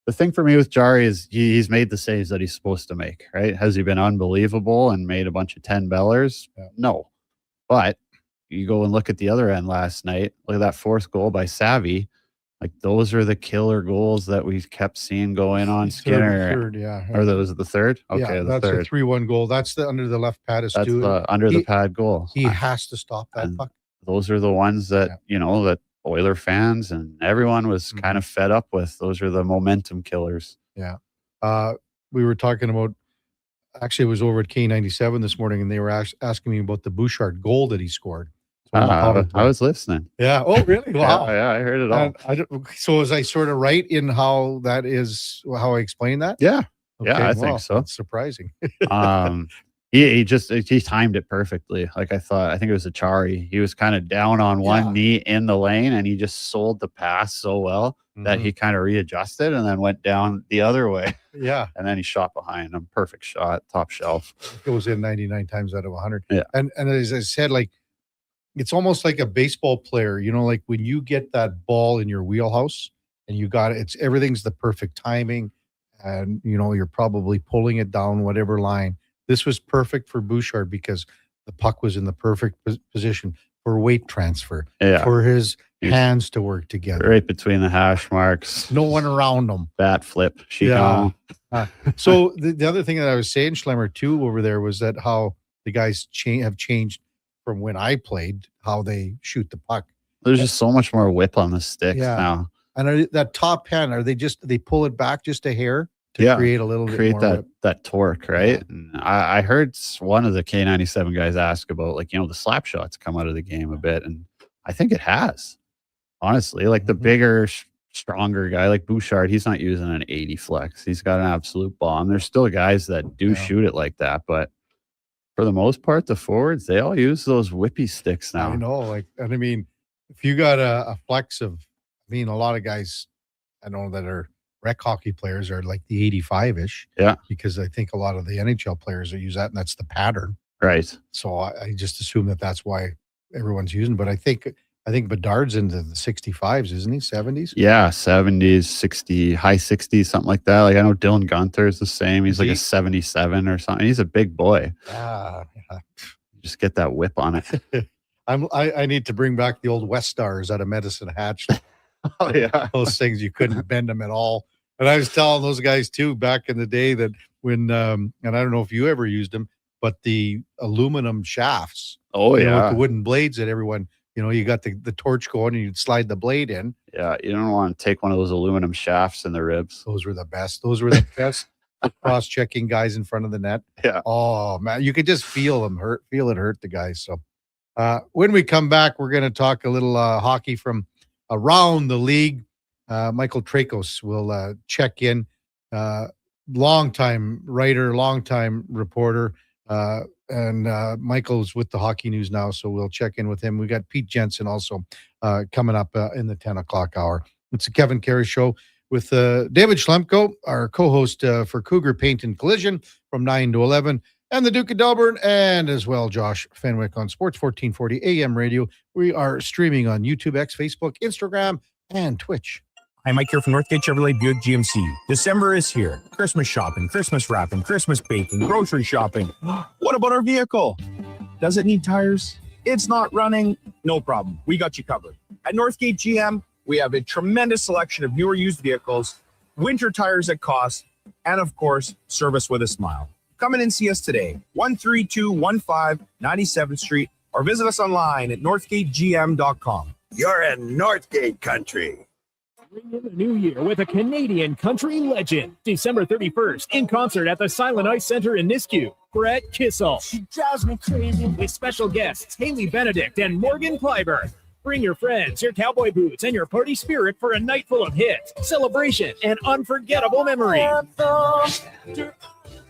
Speaker 10: the thing for me with Jari is he's made the saves that he's supposed to make, right? Has he been unbelievable and made a bunch of 10-bellers? Yeah. No. But you go and look at the other end last night. Look at that fourth goal by Savvy. Like those are the killer goals that we kept seeing go in on Skinner.
Speaker 3: Third, yeah.
Speaker 10: Or was it the third? Okay,
Speaker 3: yeah,
Speaker 10: the
Speaker 3: that's
Speaker 10: third.
Speaker 3: a 3-1 goal. That's the under the left pad is two.
Speaker 10: That's the under the pad goal.
Speaker 3: He has to stop that puck.
Speaker 10: Those are the ones that that Oiler fans and everyone was kind of fed up with. Those are the momentum killers.
Speaker 3: Yeah. We were talking about. Actually, it was over at K97 this morning, and they were asking me about the Bouchard goal that he scored.
Speaker 10: I was listening.
Speaker 3: Yeah. Oh, really? Wow.
Speaker 10: Yeah, I heard it all.
Speaker 3: So was I sort of right in how that is, how I explain that?
Speaker 10: Yeah.
Speaker 3: Okay,
Speaker 10: yeah, I think so.
Speaker 3: That's surprising.
Speaker 10: He timed it perfectly. Like I think it was Achari. He was kind of down on one knee in the lane, and he just sold the pass so well that he kind of readjusted and then went down the other way.
Speaker 3: Yeah.
Speaker 10: And then he shot behind him. Perfect shot, top shelf.
Speaker 3: It goes in 99 times out of 100.
Speaker 10: Yeah.
Speaker 3: And as I said, like, it's almost like a baseball player, like when you get that ball in your wheelhouse and you got it, everything's the perfect timing, and you're probably pulling it down whatever line. This was perfect for Bouchard because the puck was in the perfect position for weight transfer, for his hands to work together.
Speaker 10: Right between the hash marks.
Speaker 3: No one around him.
Speaker 10: Bat flip.
Speaker 3: So the other thing that I was saying, Schlemmer, too, over there was that how the guys have changed from when I played, how they shoot the puck.
Speaker 10: There's just so much more whip on the sticks now.
Speaker 3: And that top hand, they pull it back just a hair to create a little bit more
Speaker 10: that torque, right? Yeah. And I heard one of the K97 guys ask about the slap shots come out of the game a bit, and I think it has. Honestly, like the bigger, stronger guy like Bouchard, he's not using an 80 flex. He's got an absolute bomb. There's still guys that do shoot it like that, but for the most part, the forwards, they all use those whippy sticks now.
Speaker 3: I know, and I mean, if you got a flex of, a lot of guys I know that are rec hockey players are like the 85-ish.
Speaker 10: Yeah.
Speaker 3: Because I think a lot of the NHL players use that, and that's the pattern.
Speaker 10: Right.
Speaker 3: So I just assume that's why everyone's using. But I think I think Bedard's into the 65s, isn't he? 70s?
Speaker 10: Yeah, 70s, 60, high 60s, something like that. Like I know Dylan Gunther is the same. He's like a 77 or something. He's a big boy.
Speaker 3: Yeah.
Speaker 10: Just get that whip on it.
Speaker 3: I need to bring back the old West Stars out of Medicine Hatch.
Speaker 10: Oh yeah,
Speaker 3: those things you couldn't bend them at all. And I was telling those guys too back in the day that when and I don't know if you ever used them, but the aluminum shafts.
Speaker 10: Oh
Speaker 3: with
Speaker 10: yeah,
Speaker 3: the wooden blades that everyone, you got the torch going and you'd slide the blade in.
Speaker 10: Yeah, you don't want to take one of those aluminum shafts in the ribs.
Speaker 3: Those were the best. Those were the best cross-checking guys in front of the net.
Speaker 10: Yeah.
Speaker 3: Oh man, you could just feel it hurt the guys. So when we come back, we're going to talk a little hockey from around the league. Michael Trakos will check in. Longtime writer, longtime reporter. And Michael's with the Hockey News now, so we'll check in with him. We got Pete Jensen also coming up in the 10 o'clock hour. It's a Kevin Karius show with David Schlemko, our co-host for Cougar Paint and Collision from 9 to 11, and the Duke of Delburne, and as well Josh Fenwick on Sports 1440 AM radio. We are streaming on YouTube, X, Facebook, Instagram, and Twitch.
Speaker 11: Hi, Mike here from Northgate Chevrolet Buick GMC. December is here. Christmas shopping, Christmas wrapping, Christmas baking, grocery shopping. What about our vehicle? Does it need tires? It's not running? No problem. We got you covered. At Northgate GM, we have a tremendous selection of newer used vehicles, winter tires at cost, and of course, service with a smile. Come in and see us today, 13215 97th Street, or visit us online at northgategm.com.
Speaker 18: You're in Northgate country.
Speaker 6: Bring in the new year with a Canadian country legend. December 31st, in concert at the Silent Ice Center in Nisku. Brett Kissel. She drives me crazy. With special guests Haley Benedict and Morgan Clyburn. Bring your friends, your cowboy boots, and your party spirit for a night full of hits, celebration, and unforgettable memories.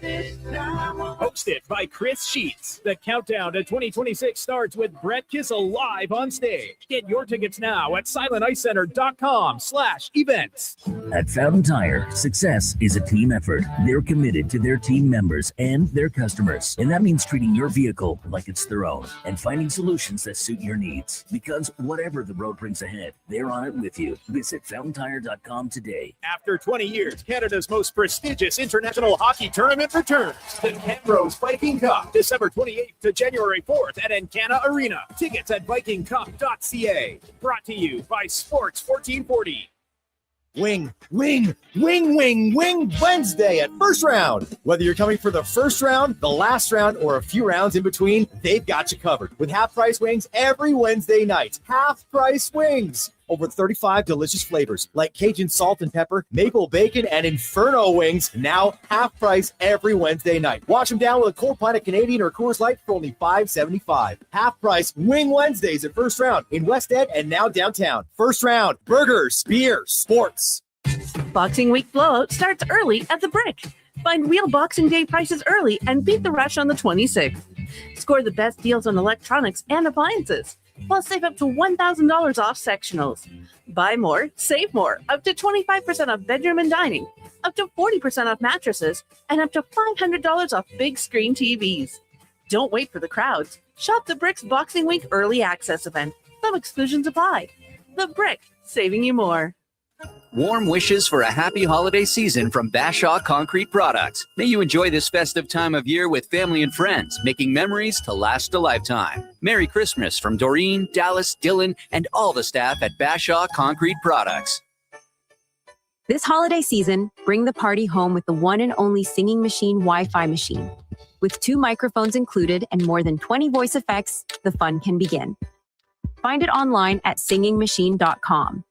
Speaker 6: Hosted by Chris Sheets. The countdown to 2026 starts with Brett Kissel live on stage. Get your tickets now at silenticecenter.com/events.
Speaker 27: At Fountain Tire, success is a team effort. They're committed to their team members and their customers. And that means treating your vehicle like it's their own and finding solutions that suit your needs. Because whatever the road brings ahead, they're on it with you. Visit fountaintire.com today.
Speaker 6: After 20 years, Canada's most prestigious international hockey tournament returns. The Camrose Viking Cup, December 28th to January 4th at Encana Arena. Tickets at vikingcup.ca. Brought to you by Sports 1440.
Speaker 20: Wing Wednesday at First Round. Whether you're coming for the first round, the last round, or a few rounds in between, they've got you covered. With half-price wings every Wednesday night. Half-price wings. Over 35 delicious flavors like Cajun salt and pepper, maple bacon, and Inferno wings. Now half price every Wednesday night. Wash them down with a cold pint of Canadian or Coors Light for only $5.75. Half price Wing Wednesdays at First Round in West End and now downtown. First Round, burgers, beer, sports.
Speaker 21: Boxing Week blowout starts early at the Brick. Find real Boxing Day prices early and beat the rush on the 26th. Score the best deals on electronics and appliances. Plus, save up to $1,000 off sectionals. Buy more, save more. Up to 25% off bedroom and dining. Up to 40% off mattresses. And up to $500 off big screen TVs. Don't wait for the crowds. Shop the Brick's Boxing Week Early Access event. Some exclusions apply. The Brick, saving you more.
Speaker 23: Warm wishes for a happy holiday season from Bashaw Concrete Products. May you enjoy this festive time of year with family and friends, making memories to last a lifetime. Merry Christmas from Doreen, Dallas, Dylan, and all the staff at Bashaw Concrete Products.
Speaker 25: This holiday season, bring the party home with the one and only Singing Machine Wi-Fi machine. With 2 microphones included and more than 20 voice effects, the fun can begin. Find it online at singingmachine.com.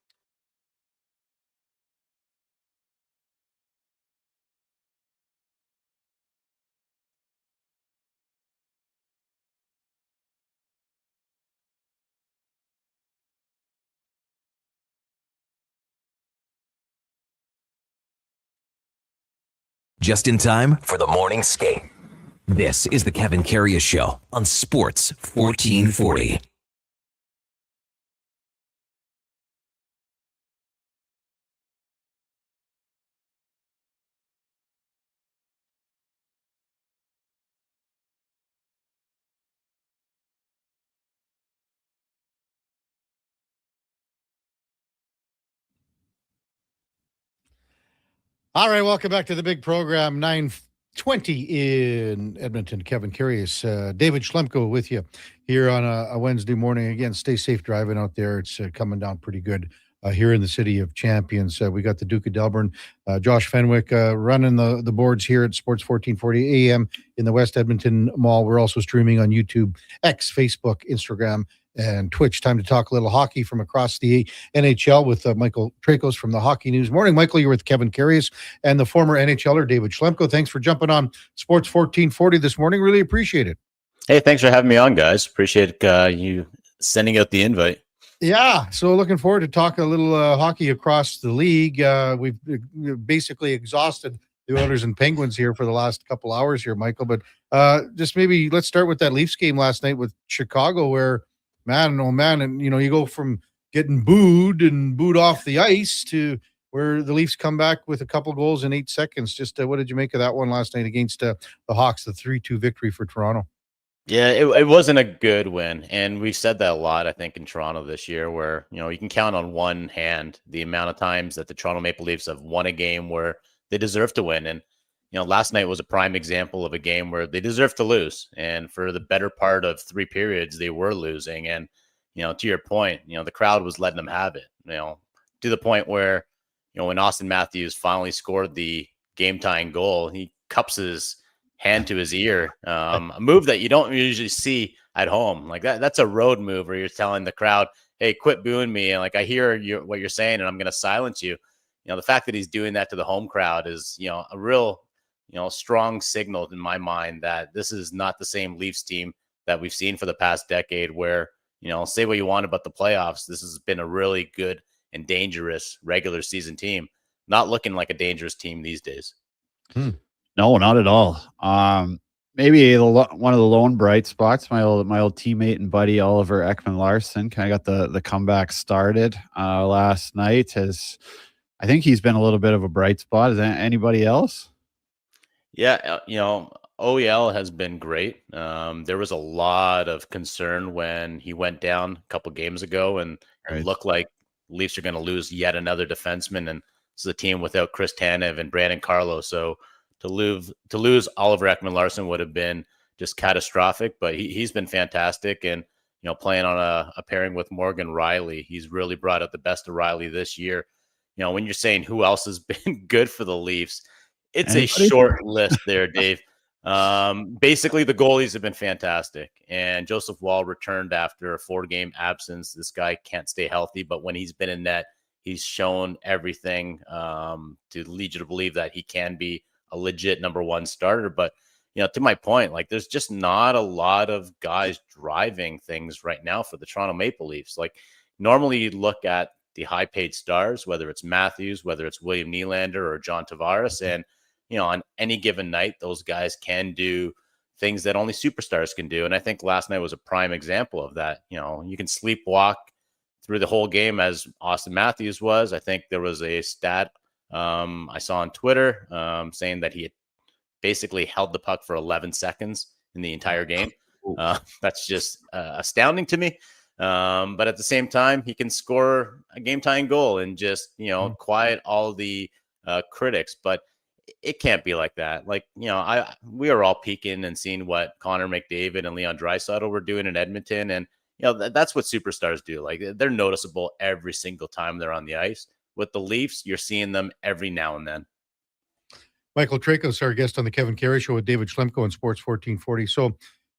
Speaker 1: Just in time for the morning skate. This is the Kevin Karius Show on Sports 1440.
Speaker 3: All right, welcome back to the big program. 9:20 in Edmonton. Kevin Karius, David Schlemko with you here on a Wednesday morning. Again, stay safe driving out there. It's coming down pretty good here in the City of Champions. We got the Duke of Delburne, Josh Fenwick running the boards here at Sports 1440 AM in the West Edmonton Mall. We're also streaming on YouTube, X, Facebook, Instagram, and Twitch. Time to talk a little hockey from across the NHL with Michael Tracos from the Hockey News. Morning, Michael. You're with Kevin Karius and the former NHLer David Schlemko. Thanks for jumping on Sports 1440 this morning. Really appreciate it.
Speaker 2: Hey, thanks for having me on, guys. Appreciate you sending out the invite.
Speaker 3: Yeah, so looking forward to talking a little hockey across the league. We've basically exhausted the Oilers and Penguins here for the last couple hours here, Michael. But just maybe let's start with that Leafs game last night with Chicago, where man, oh man, and you go from getting booed off the ice to where the Leafs come back with a couple goals in 8 seconds. Just what did you make of that one last night against the Hawks, the 3-2 victory for Toronto?
Speaker 2: Yeah, it wasn't a good win, and we've said that a lot, I think, in Toronto this year, where you can count on one hand the amount of times that the Toronto Maple Leafs have won a game where they deserve to win. And last night was a prime example of a game where they deserved to lose. And for the better part of 3 periods, they were losing. And, to your point, the crowd was letting them have it, to the point where, when Austin Matthews finally scored the game tying goal, he cups his hand to his ear, a move that you don't usually see at home. Like that's a road move where you're telling the crowd, hey, quit booing me. And I hear what you're saying, and I'm going to silence you. The fact that he's doing that to the home crowd is, a real, strong signal in my mind that this is not the same Leafs team that we've seen for the past decade where, say what you want about the playoffs. This has been a really good and dangerous regular season team, not looking like a dangerous team these days.
Speaker 10: No, not at all. Maybe one of the lone bright spots, my old teammate and buddy Oliver Ekman-Larsson kind of got the comeback started last night. I think he's been a little bit of a bright spot. Is there anybody else?
Speaker 2: Yeah, OEL has been great. There was a lot of concern when he went down a couple games ago, and it looked like Leafs are going to lose yet another defenseman, and this is a team without Chris Tanev and Brandon Carlo. So to lose Oliver Ekman-Larsson would have been just catastrophic. But he's been fantastic, and playing on a pairing with Morgan Rielly, he's really brought out the best of Rielly this year. When you're saying who else has been good for the Leafs, it's a short list there, Dave. Basically, the goalies have been fantastic, and Joseph Wall returned after a 4-game absence. This guy can't stay healthy, but when he's been in net, he's shown everything to lead you to believe that he can be a legit number one starter. But to my point, there's just not a lot of guys driving things right now for the Toronto Maple Leafs. Normally you look at the high-paid stars, whether it's Matthews, whether it's William Nylander or John Tavares, and on any given night, those guys can do things that only superstars can do. And I think last night was a prime example of that. You can sleepwalk through the whole game as Austin Matthews was. I think there was a stat I saw on Twitter saying that he had basically held the puck for 11 seconds in the entire game. That's just astounding to me. But at the same time, he can score a game-tying goal and just, quiet all the critics. But it can't be like that. We are all peeking and seeing what Connor McDavid and Leon Draisaitl were doing in Edmonton. And, that's what superstars do. They're noticeable every single time they're on the ice. With the Leafs, you're seeing them every now and then.
Speaker 3: Michael Tracos, our guest on the Kevin Karius Show with David Schlemko on Sports 1440. So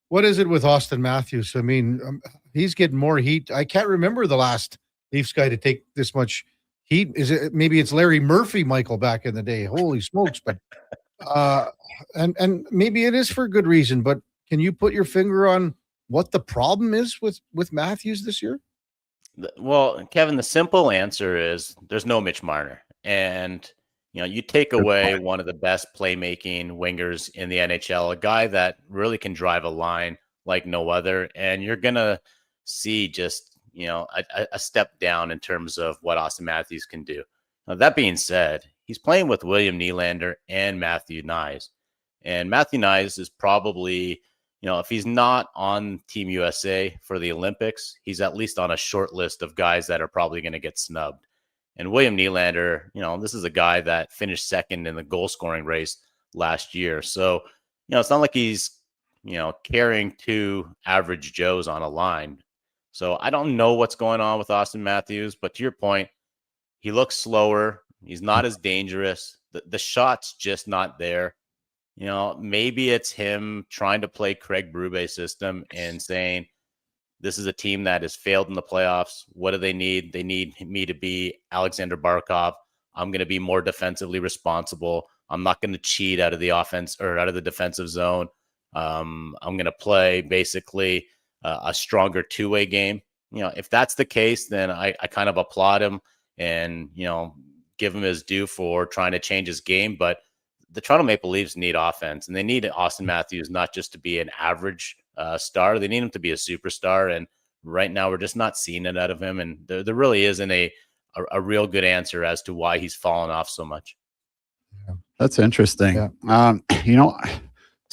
Speaker 3: what is it with Austin Matthews? I mean, he's getting more heat. I can't remember the last Leafs guy to take this much heat. Maybe it's Larry Murphy, Michael, back in the day. Holy smokes. But and maybe it is for good reason, but can you put your finger on what the problem is with Matthews this year?
Speaker 2: Well, Kevin, the simple answer is there's no Mitch Marner. And, you take away one of the best playmaking wingers in the NHL, a guy that really can drive a line like no other. And you're going to see just, a step down in terms of what Austin Matthews can do. Now, that being said, he's playing with William Nylander and Matthew Knies. And Matthew Knies is probably, if he's not on Team USA for the Olympics, he's at least on a short list of guys that are probably going to get snubbed. And William Nylander, this is a guy that finished second in the goal scoring race last year. So, it's not like he's, carrying two average Joes on a line. So I don't know what's going on with Austin Matthews, but to your point, he looks slower. He's not as dangerous. The shot's just not there. Maybe it's him trying to play Craig Bruba's system and saying, this is a team that has failed in the playoffs. What do they need? They need me to be Alexander Barkov. I'm going to be more defensively responsible. I'm not going to cheat out of the offense or out of the defensive zone. I'm going to play basically a stronger two-way game. If that's the case, then I kind of applaud him and, give him his due for trying to change his game. But the Toronto Maple Leafs need offense, and they need Austin Matthews not just to be an average star. They need him to be a superstar. And right now we're just not seeing it out of him. And there really isn't a real good answer as to why he's fallen off so much.
Speaker 10: That's interesting.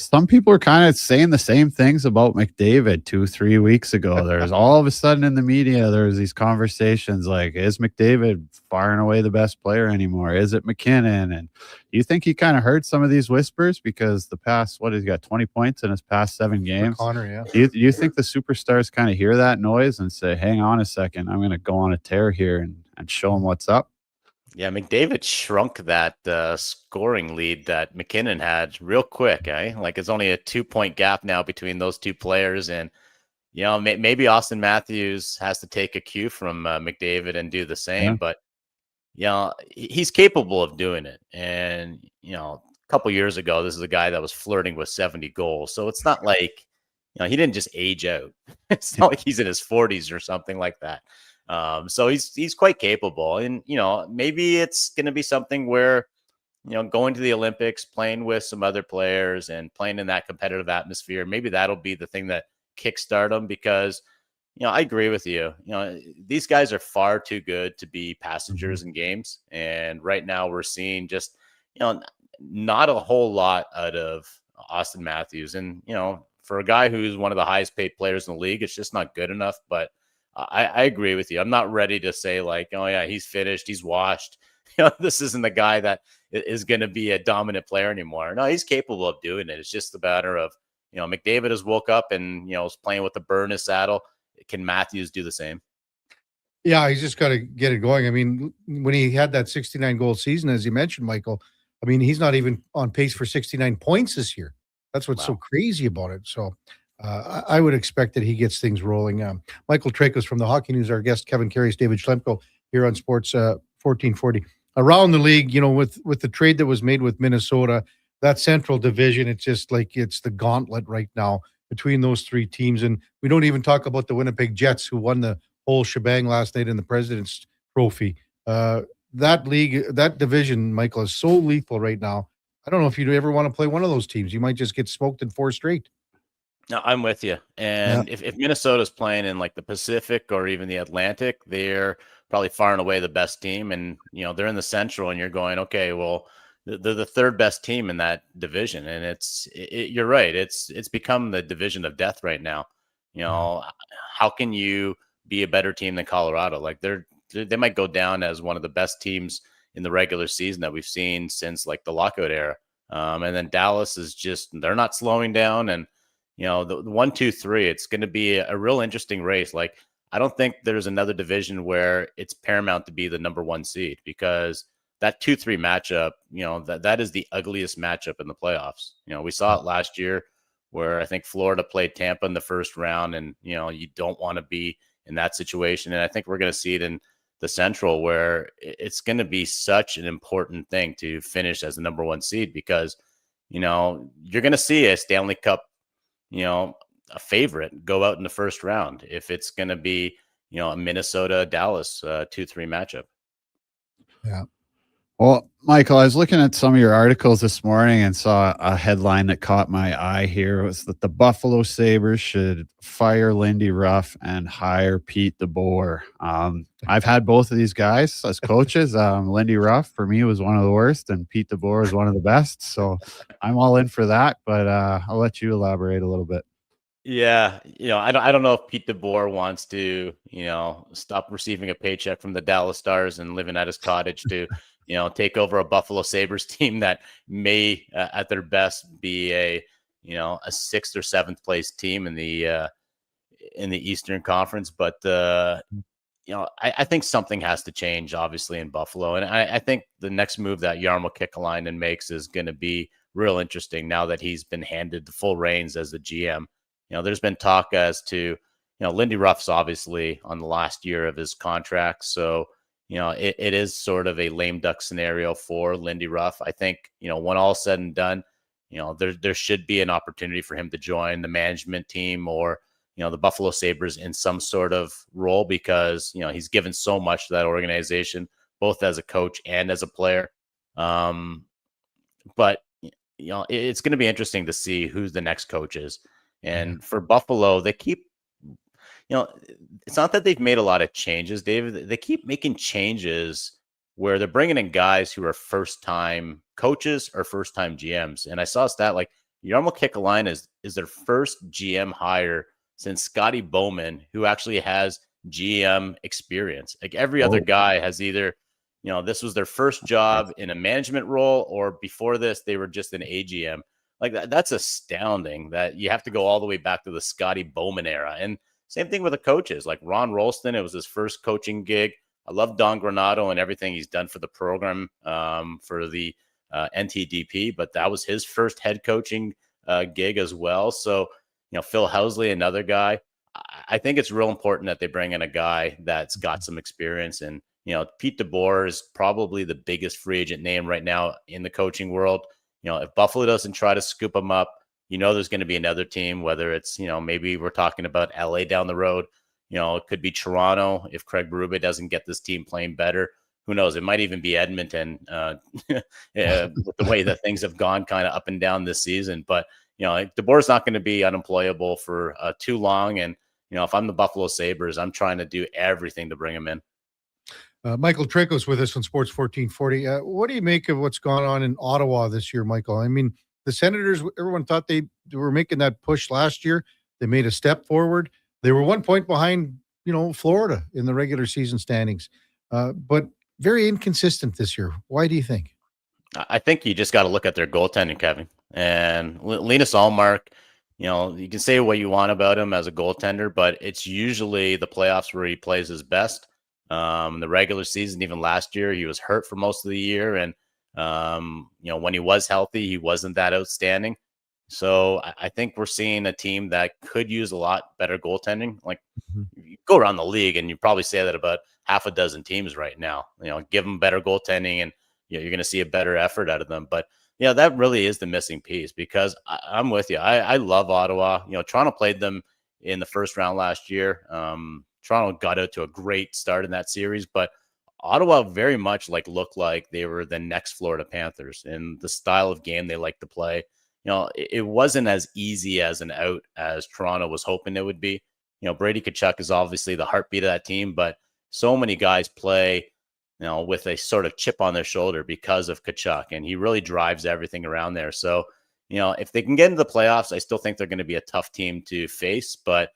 Speaker 10: Some people are kind of saying the same things about McDavid 2-3 weeks ago. There's all of a sudden in the media, there's these conversations like, is McDavid far and away the best player anymore? Is it McKinnon? And do you think he kind of heard some of these whispers because the past, he's got 20 points in his past 7 games?
Speaker 3: Connor, yeah.
Speaker 10: Do you think the superstars kind of hear that noise and say, hang on a second, I'm going to go on a tear here and show him what's up?
Speaker 2: Yeah, McDavid shrunk that scoring lead that McKinnon had real quick. Like it's only a 2-point gap now between those two players. And, maybe Austin Matthews has to take a cue from McDavid and do the same. Yeah. But, he's capable of doing it. And, a couple years ago, this is a guy that was flirting with 70 goals. So it's not like, he didn't just age out. It's not like he's in his 40s or something like that. So he's quite capable, and maybe it's going to be something where going to the Olympics, playing with some other players, and playing in that competitive atmosphere. Maybe that'll be the thing that kickstart him because I agree with you. These guys are far too good to be passengers in games, and right now we're seeing just not a whole lot out of Austin Matthews, and for a guy who's one of the highest paid players in the league, it's just not good enough. But I agree with you. I'm not ready to say like, oh yeah, he's finished, he's washed. This isn't the guy that is going to be a dominant player anymore. No, he's capable of doing it. It's just a matter of, McDavid has woke up and, is playing with the burr in his saddle. Can Matthews do the same?
Speaker 3: Yeah, he's just got to get it going. I mean, when he had that 69 goal season, as you mentioned, Michael, I mean, he's not even on pace for 69 points this year. That's what's so crazy about it. So I would expect that he gets things rolling. Michael Tracos from the Hockey News, our guest, Kevin Karius, David Schlemko here on Sports 1440. Around the league, with the trade that was made with Minnesota, that Central Division, it's just like it's the gauntlet right now between those three teams. And we don't even talk about the Winnipeg Jets, who won the whole shebang last night in the President's Trophy. That league, that division, Michael, is so lethal right now. I don't know if you'd ever want to play one of those teams. You might just get smoked in 4 straight.
Speaker 2: No, I'm with you. And if Minnesota's playing in like the Pacific or even the Atlantic, they're probably far and away the best team. And, they're in the Central and you're going, okay, well, they're the third best team in that division. And you're right. It's become the division of death right now. How can you be a better team than Colorado? Like they might go down as one of the best teams in the regular season that we've seen since like the lockout era. And then Dallas is they're not slowing down. And, the 1, 2, 3, it's going to be a real interesting race. Like, I don't think there's another division where it's paramount to be the number 1 seed because that 2-3 matchup, that is the ugliest matchup in the playoffs. We saw it last year where I think Florida played Tampa in the first round and, you don't want to be in that situation. And I think we're going to see it in the Central where it's going to be such an important thing to finish as the number 1 seed because, you're going to see a Stanley Cup, a favorite go out in the first round if it's going to be, a Minnesota-Dallas 2-3 matchup.
Speaker 3: Yeah.
Speaker 10: Well, Michael, I was looking at some of your articles this morning and saw a headline that caught my eye here. It was that the Buffalo Sabres should fire Lindy Ruff and hire Pete DeBoer. I've had both of these guys as coaches. Lindy Ruff, for me, was one of the worst, and Pete DeBoer is one of the best. So I'm all in for that, but I'll let you elaborate a little bit.
Speaker 2: Yeah, I don't know if Pete DeBoer wants to, stop receiving a paycheck from the Dallas Stars and living at his cottage to, take over a Buffalo Sabres team that may, at their best, be a sixth or seventh place team in the Eastern Conference. But I think something has to change, obviously, in Buffalo, and I think the next move that Jarmo Kekalainen makes is going to be real interesting now that he's been handed the full reins as the GM. There's been talk as to, Lindy Ruff's obviously on the last year of his contract. So, it is sort of a lame duck scenario for Lindy Ruff. I think, when all's said and done, there should be an opportunity for him to join the management team or, the Buffalo Sabres in some sort of role because, he's given so much to that organization, both as a coach and as a player. But, it's going to be interesting to see who the next coach is. And for Buffalo, they keep, it's not that they've made a lot of changes, David. They keep making changes where they're bringing in guys who are first-time coaches or first-time GMs. And I saw a stat like Jarmo Kekalainen is their first GM hire since Scotty Bowman, who actually has GM experience. Like every other guy has either, this was their first job in a management role, or before this, they were just an AGM. Like that's astounding that you have to go all the way back to the Scotty Bowman era. And same thing with the coaches, like Ron Rolston. It was his first coaching gig. I love Don Granato and everything he's done for the program, for the NTDP, but that was his first head coaching gig as well. So, Phil Housley, another guy. I think it's real important that they bring in a guy that's got some experience. And, Pete DeBoer is probably the biggest free agent name right now in the coaching world. If Buffalo doesn't try to scoop him up, there's going to be another team, whether it's, maybe we're talking about LA down the road. It could be Toronto if Craig Berube doesn't get this team playing better. Who knows? It might even be Edmonton with the way that things have gone kind of up and down this season. But, DeBoer's not going to be unemployable for too long. And, if I'm the Buffalo Sabres, I'm trying to do everything to bring him in.
Speaker 3: Michael Treco's with us on Sports 1440. What do you make of what's gone on in Ottawa this year, Michael? I mean, the Senators, everyone thought they were making that push last year. They made a step forward. They were 1 point behind, Florida in the regular season standings, but very inconsistent this year. Why do you think?
Speaker 2: I think you just got to look at their goaltending, Kevin. And Linus Ullmark, you can say what you want about him as a goaltender, but it's usually the playoffs where he plays his best. The regular season, even last year, he was hurt for most of the year. And, when he was healthy, he wasn't that outstanding. So I think we're seeing a team that could use a lot better goaltending. Like you go around the league and you probably say that about half a dozen teams right now, give them better goaltending and you're going to see a better effort out of them. But that really is the missing piece because I'm with you. I love Ottawa. Toronto played them in the first round last year. Toronto got out to a great start in that series, but Ottawa very much looked like they were the next Florida Panthers in the style of game they like to play. It wasn't as easy as an out as Toronto was hoping it would be. Brady Tkachuk is obviously the heartbeat of that team, but so many guys play, with a sort of chip on their shoulder because of Tkachuk, and he really drives everything around there. So, if they can get into the playoffs, I still think they're going to be a tough team to face, but,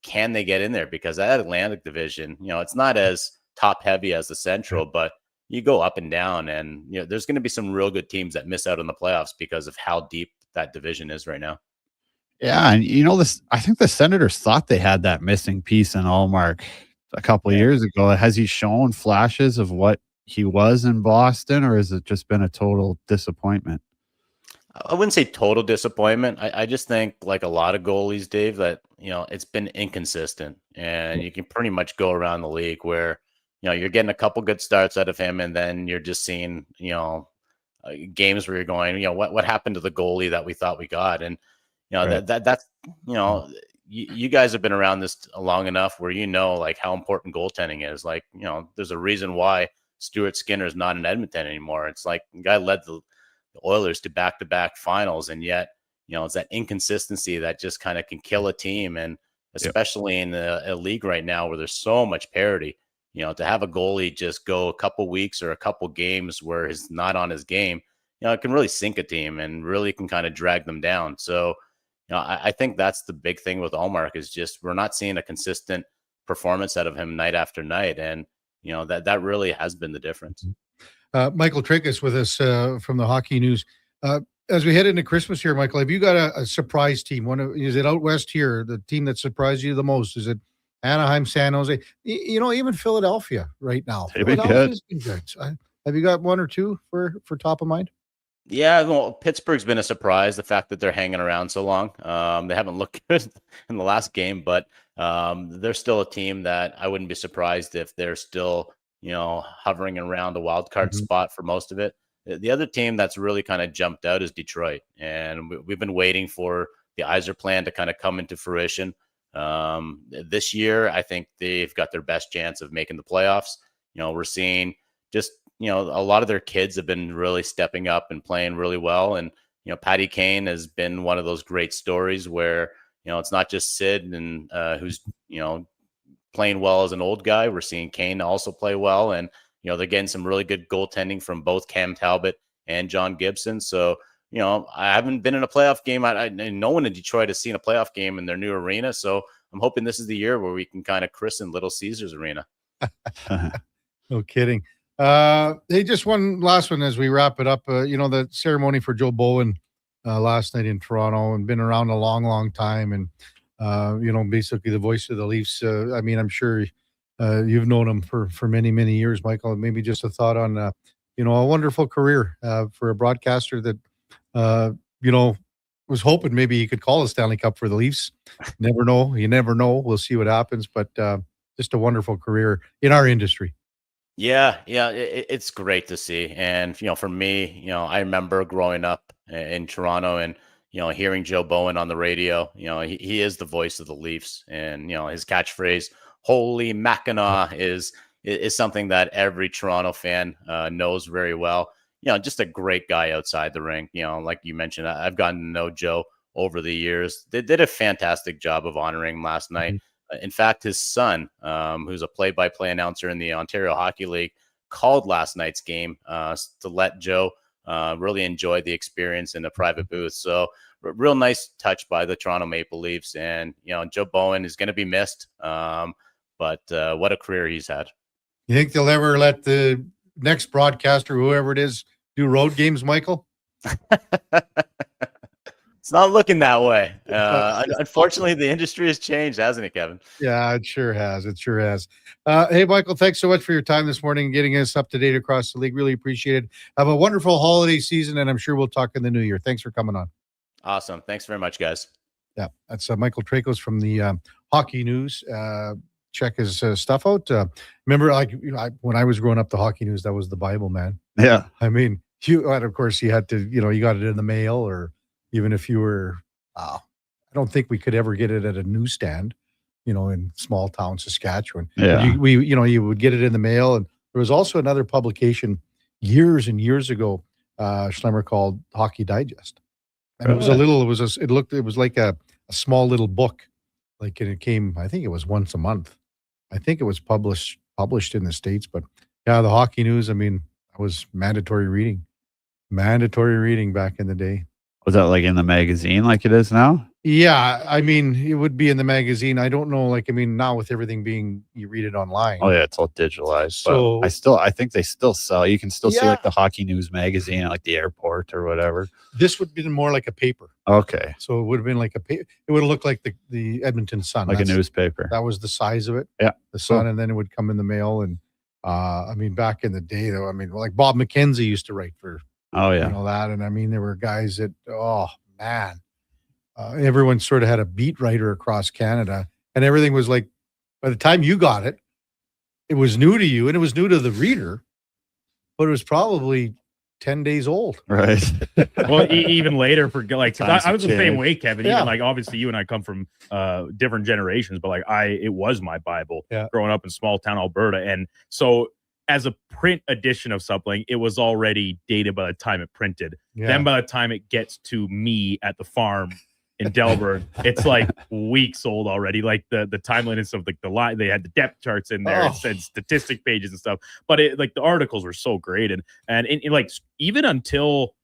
Speaker 2: can they get in there? Because that Atlantic division, it's not as top heavy as the Central, but you go up and down and, there's going to be some real good teams that miss out on the playoffs because of how deep that division is right now.
Speaker 10: Yeah. And I think the Senators thought they had that missing piece in Allmark a couple of years ago. Has he shown flashes of what he was in Boston, or has it just been a total disappointment?
Speaker 2: I wouldn't say total disappointment. I just think like a lot of goalies, Dave, that, it's been inconsistent and you can pretty much go around the league where, you're getting a couple good starts out of him. And then you're just seeing, games where you're going, what happened to the goalie that we thought we got? And, that's, you guys have been around this long enough where, like how important goaltending is. Like, there's a reason why Stuart Skinner is not in Edmonton anymore. It's like the guy led the Oilers to back-to-back finals. And yet, it's that inconsistency that just kind of can kill a team. And especially in a league right now where there's so much parity, to have a goalie just go a couple weeks or a couple games where he's not on his game, it can really sink a team and really can kind of drag them down. So, I think that's the big thing with Allmark is just we're not seeing a consistent performance out of him night after night. And, that really has been the difference.
Speaker 3: Michael Trickus with us from the Hockey News. As we head into Christmas here, Michael, have you got a surprise team? Is it out west here, the team that surprised you the most? Is it Anaheim, San Jose? Even Philadelphia right now. Philadelphia's been good. Have you got one or two for top of mind?
Speaker 2: Yeah, well, Pittsburgh's been a surprise. The fact that they're hanging around so long. They haven't looked good in the last game, but they're still a team that I wouldn't be surprised if they're still, hovering around a wild card spot for most of it. The other team that's really kind of jumped out is Detroit, and we've been waiting for the Yzer plan to kind of come into fruition. This year, I think they've got their best chance of making the playoffs. We're seeing just a lot of their kids have been really stepping up and playing really well. And, Patty Kane has been one of those great stories where, it's not just Sid and who's, playing well as an old guy. We're seeing Kane also play well. And, they're getting some really good goaltending from both Cam Talbot and John Gibson. So, I haven't been in a playoff game. No one in Detroit has seen a playoff game in their new arena. So I'm hoping this is the year where we can kind of christen Little Caesars Arena.
Speaker 3: No kidding. Hey, just one last one as we wrap it up. The ceremony for Joe Bowen last night in Toronto, and been around a long, long time, and basically the voice of the Leafs. I'm sure you've known him for many, many years, Michael. Maybe just a thought on a wonderful career for a broadcaster that was hoping maybe he could call a Stanley Cup for the Leafs. Never know. You never know. We'll see what happens, but just a wonderful career in our industry.
Speaker 2: Yeah, it's great to see. And, for me, I remember growing up in Toronto and, hearing Joe Bowen on the radio. He is the voice of the Leafs, and, his catchphrase, "Holy Mackinac," is something that every Toronto fan knows very well. Just a great guy outside the rink. Like you mentioned, I've gotten to know Joe over the years. They did a fantastic job of honoring him last night. In fact, his son, who's a play-by-play announcer in the Ontario Hockey League, called last night's game to let Joe really enjoy the experience in a private booth. So real nice touch by the Toronto Maple Leafs. And, Joe Bowen is going to be missed. But what a career he's had.
Speaker 3: You think they'll ever let the next broadcaster, whoever it is, do road games, Michael?
Speaker 2: It's not looking that way. Unfortunately, the industry has changed, hasn't it, Kevin?
Speaker 3: Yeah, it sure has. Hey, Michael, thanks so much for your time this morning and getting us up to date across the league. Really appreciate it. Have a wonderful holiday season, and I'm sure we'll talk in the new year. Thanks for coming on.
Speaker 2: Awesome. Thanks very much, guys.
Speaker 3: Yeah, that's Michael Tricos from the Hockey News. Check his stuff out. Remember, when I was growing up, the Hockey News, that was the Bible, man.
Speaker 10: Yeah.
Speaker 3: Of course, you had to, you got it in the mail, or even if you were, I don't think we could ever get it at a newsstand, in small town Saskatchewan.
Speaker 10: Yeah.
Speaker 3: You would get it in the mail. And there was also another publication years and years ago, Schlemmer, called Hockey Digest. And it was it was like a small little book. Like, and it came, I think it was once a month. I think it was published in the States, but yeah, the Hockey News, that was mandatory reading back in the day.
Speaker 10: Was that like in the magazine like it is now?
Speaker 3: Yeah, it would be in the magazine. I don't know, now with everything you read it online.
Speaker 10: Oh yeah, it's all digitalized.
Speaker 3: So
Speaker 10: I think they still sell. You can still see like the Hockey News magazine at like the airport or whatever.
Speaker 3: This would be more like a paper.
Speaker 10: Okay.
Speaker 3: So it would have been like a paper. It would have looked like the Edmonton Sun.
Speaker 10: Like a newspaper.
Speaker 3: That was the size of it.
Speaker 10: Yeah.
Speaker 3: The Sun, cool. And then it would come in the mail. And back in the day though, like Bob McKenzie used to write for that. And there were guys that, oh man, everyone sort of had a beat writer across Canada, and everything was like, by the time you got it, it was new to you and it was new to the reader, but it was probably 10 days old.
Speaker 10: Right.
Speaker 5: Well, even later for I was the same
Speaker 10: change.
Speaker 5: way, Kevin.
Speaker 3: Yeah.
Speaker 5: Even obviously you and I come from different generations, but it was my Bible growing up in small town Alberta. And so as a print edition of something, it was already dated by the time it printed.
Speaker 3: Yeah.
Speaker 5: Then by the time it gets to me at the farm in Delburne, it's like weeks old already. Like the timeliness of the line, they had the depth charts in there, it said statistic pages and stuff. But the articles were so great, and even until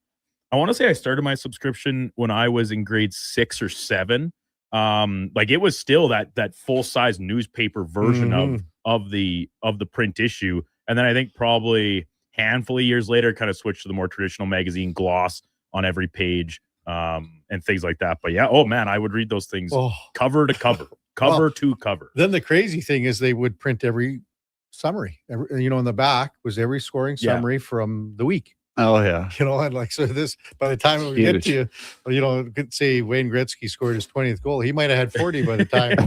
Speaker 5: I want to say I started my subscription when I was in grade 6 or 7. Like it was still that full-size newspaper version of the print issue. And then I think probably handful of years later kind of switched to the more traditional magazine gloss on every page and things like that. But yeah, oh man, I would read those things cover to cover, to cover.
Speaker 3: Then the crazy thing is they would print every summary. In the back was every scoring summary from the week.
Speaker 10: Oh yeah.
Speaker 3: And like, so this, by the time we get to you, could say Wayne Gretzky scored his 20th goal. He might've had 40 by the time.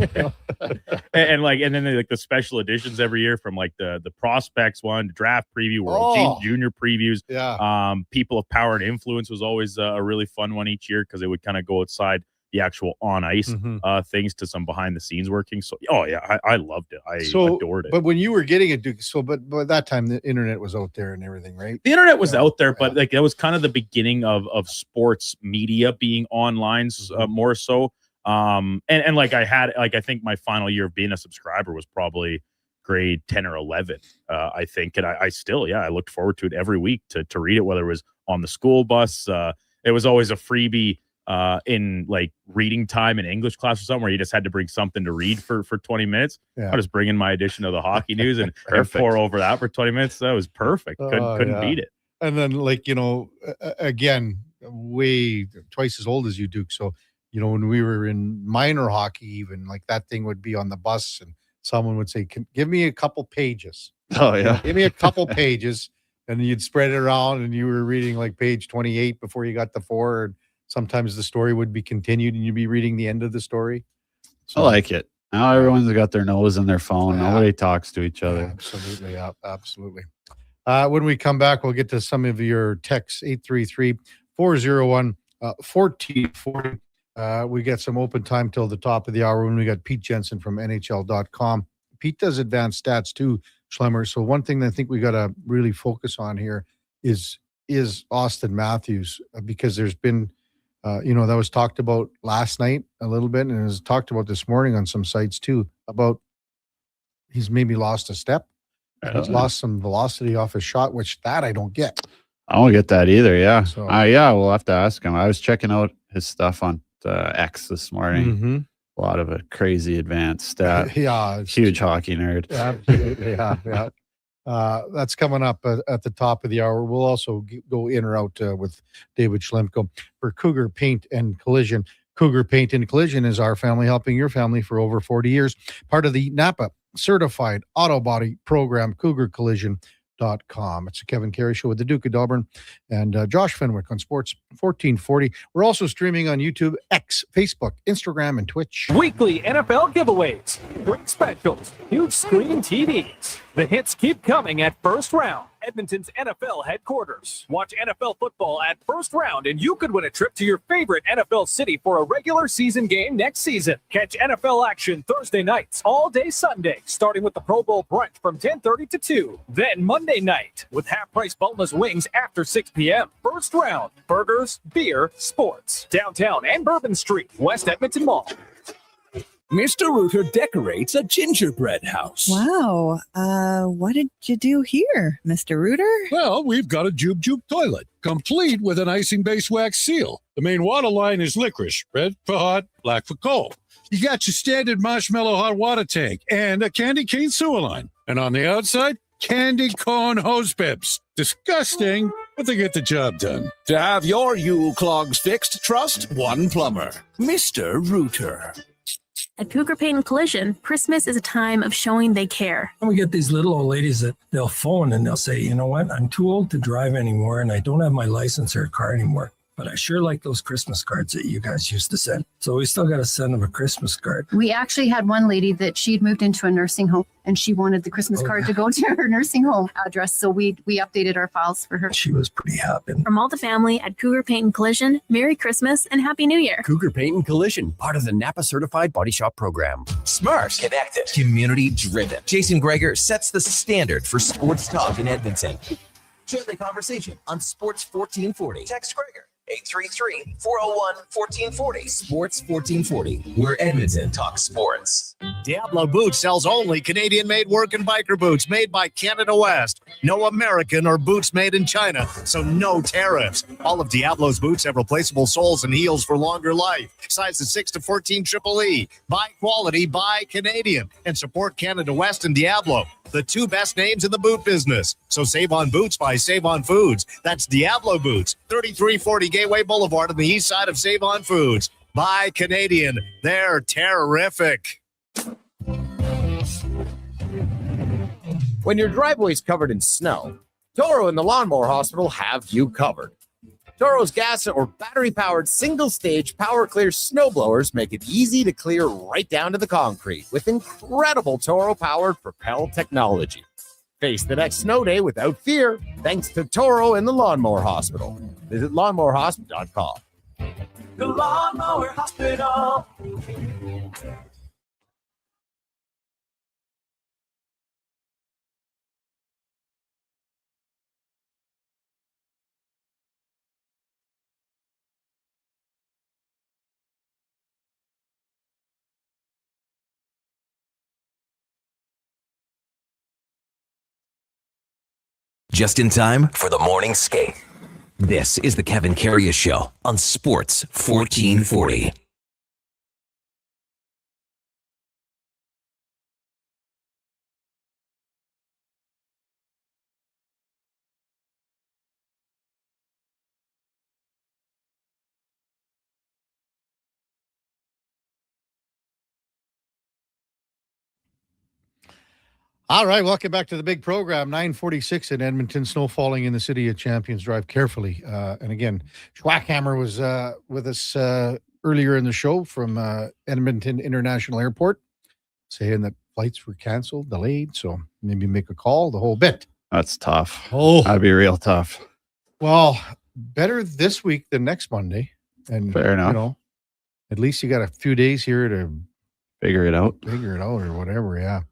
Speaker 5: and then like the special editions every year from like the prospects one, draft preview, World Junior previews.
Speaker 3: Yeah.
Speaker 5: People of Power and Influence was always a really fun one each year because it would kind of go outside the actual on ice things to some behind the scenes working. So I loved it. I adored it.
Speaker 3: But when you were getting it, Duke, but by that time the internet was out there and everything, right?
Speaker 5: The internet was out there, but like that was kind of the beginning of sports media being online more so. And like I think my final year of being a subscriber was probably grade 10 or 11, I think. And I still, I looked forward to it every week to read it, whether it was on the school bus. It was always a freebie in like reading time in English class or something where you just had to bring something to read for 20 minutes. I just bring in my edition of the hockey news and pour over that for 20 minutes. That was perfect. Couldn't beat it.
Speaker 3: And then again, way twice as old as you, Duke. So, when we were in minor hockey, even like that thing would be on the bus and someone would say, give me a couple pages.
Speaker 10: Oh yeah.
Speaker 3: Give me a couple pages. And you'd spread it around and you were reading like page 28 before you got to 4. And sometimes the story would be continued and you'd be reading the end of the story.
Speaker 10: So, I like it. Now everyone's got their nose in their phone. Nobody talks to each other.
Speaker 3: Absolutely. Absolutely. When we come back, we'll get to some of your texts, 833-401-1440. We get some open time till the top of the hour when we got Pete Jensen from NHL.com. Pete does advanced stats too, Schlemmer. So one thing that I think we got to really focus on here is Austin Matthews, because there's been that was talked about last night a little bit, and it was talked about this morning on some sites too, about he's maybe lost a step. He's lost some velocity off his shot, which that I don't get.
Speaker 10: I don't get that either, yeah.
Speaker 3: So,
Speaker 10: we'll have to ask him. I was checking out his stuff on X this morning. A lot of it crazy advanced stat. Huge hockey nerd.
Speaker 3: Absolutely, yeah. That's coming up at the top of the hour. We'll also go in or out with David Schlemko for Cougar Paint and Collision. Cougar Paint and Collision is our family, helping your family for over 40 years. Part of the Napa Certified Auto Body Program, CougarCollision.com. It's a Kevin Carey Show with the Duke of Delburne and Josh Fenwick on Sports 1440. We're also streaming on YouTube, X, Facebook, Instagram, and Twitch.
Speaker 6: Weekly NFL giveaways, great specials, huge screen TVs. The hits keep coming at First Round, Edmonton's NFL headquarters. Watch NFL football at First Round, and you could win a trip to your favorite NFL city for a regular season game next season. Catch NFL action Thursday nights, all day Sunday, starting with the Pro Bowl brunch from 10:30 to 2. Then Monday night with half-price boneless wings after 6 p.m. First Round, burgers, beer, sports. Downtown and Bourbon Street, West Edmonton Mall.
Speaker 17: Mr. Rooter decorates a gingerbread house.
Speaker 4: Wow. What did you do here, Mr. Rooter?
Speaker 8: Well, we've got a Jube Jube toilet, complete with an icing-based wax seal. The main water line is licorice, red for hot, black for cold. You got your standard marshmallow hot water tank and a candy cane sewer line. And on the outside, candy cone hose pips. Disgusting, but they get the job done.
Speaker 17: To have your Yule clogs fixed, trust one plumber, Mr. Rooter.
Speaker 7: At Cougar Paint and Collision, Christmas is a time of showing they care.
Speaker 12: And we get these little old ladies that they'll phone and they'll say, you know what, I'm too old to drive anymore and I don't have my license or car anymore. But I sure like those Christmas cards that you guys used to send. So we still got to send them a Christmas card.
Speaker 13: We actually had one lady that she'd moved into a nursing home and she wanted the Christmas card to go to her nursing home address. So we updated our files for her.
Speaker 12: She was pretty happy.
Speaker 7: From all the family at Cougar Paint and Collision, Merry Christmas and Happy New Year.
Speaker 22: Cougar Paint and Collision, part of the Napa Certified Body Shop Program.
Speaker 1: Smart, connected, community-driven. Jason Greger sets the standard for sports talk in Edmonton. Join the conversation on Sports 1440. Text Greger 833-401-1440. Sports 1440, where Edmonton talks sports.
Speaker 17: Diablo Boots sells only Canadian-made work and biker boots made by Canada West. No American or boots made in China, so no tariffs. All of Diablo's boots have replaceable soles and heels for longer life. Sizes 6 to 14 Triple E. Buy quality, buy Canadian. And support Canada West and Diablo, the two best names in the boot business. So save on boots by Save On Foods. That's Diablo Boots, 3340 Gateway Boulevard on the east side of Save On Foods. Buy Canadian. They're terrific.
Speaker 9: When your driveway's covered in snow, Toro and the Lawnmower Hospital have you covered. Toro's gas or battery-powered single-stage power clear snowblowers make it easy to clear right down to the concrete with incredible Toro-powered Propel technology. Face the next snow day without fear thanks to Toro and the Lawnmower Hospital. Visit lawnmowerhospital.com.
Speaker 6: The Lawnmower Hospital.
Speaker 1: Just in time for the morning skate. This is the Kevin Karius Show on Sports 1440.
Speaker 3: All right, welcome back to the big program. 9:46 in Edmonton. Snow falling in the city of Champions. Drive carefully. And again, Schwackhammer was with us earlier in the show from Edmonton International Airport, saying that flights were canceled, delayed. So maybe make a call, the whole bit.
Speaker 10: That's tough.
Speaker 3: Oh,
Speaker 10: That'd be real tough.
Speaker 3: Well, better this week than next Monday. And
Speaker 10: Fair enough.
Speaker 3: You know, at least you got a few days here to
Speaker 10: figure it out
Speaker 3: or whatever. Yeah.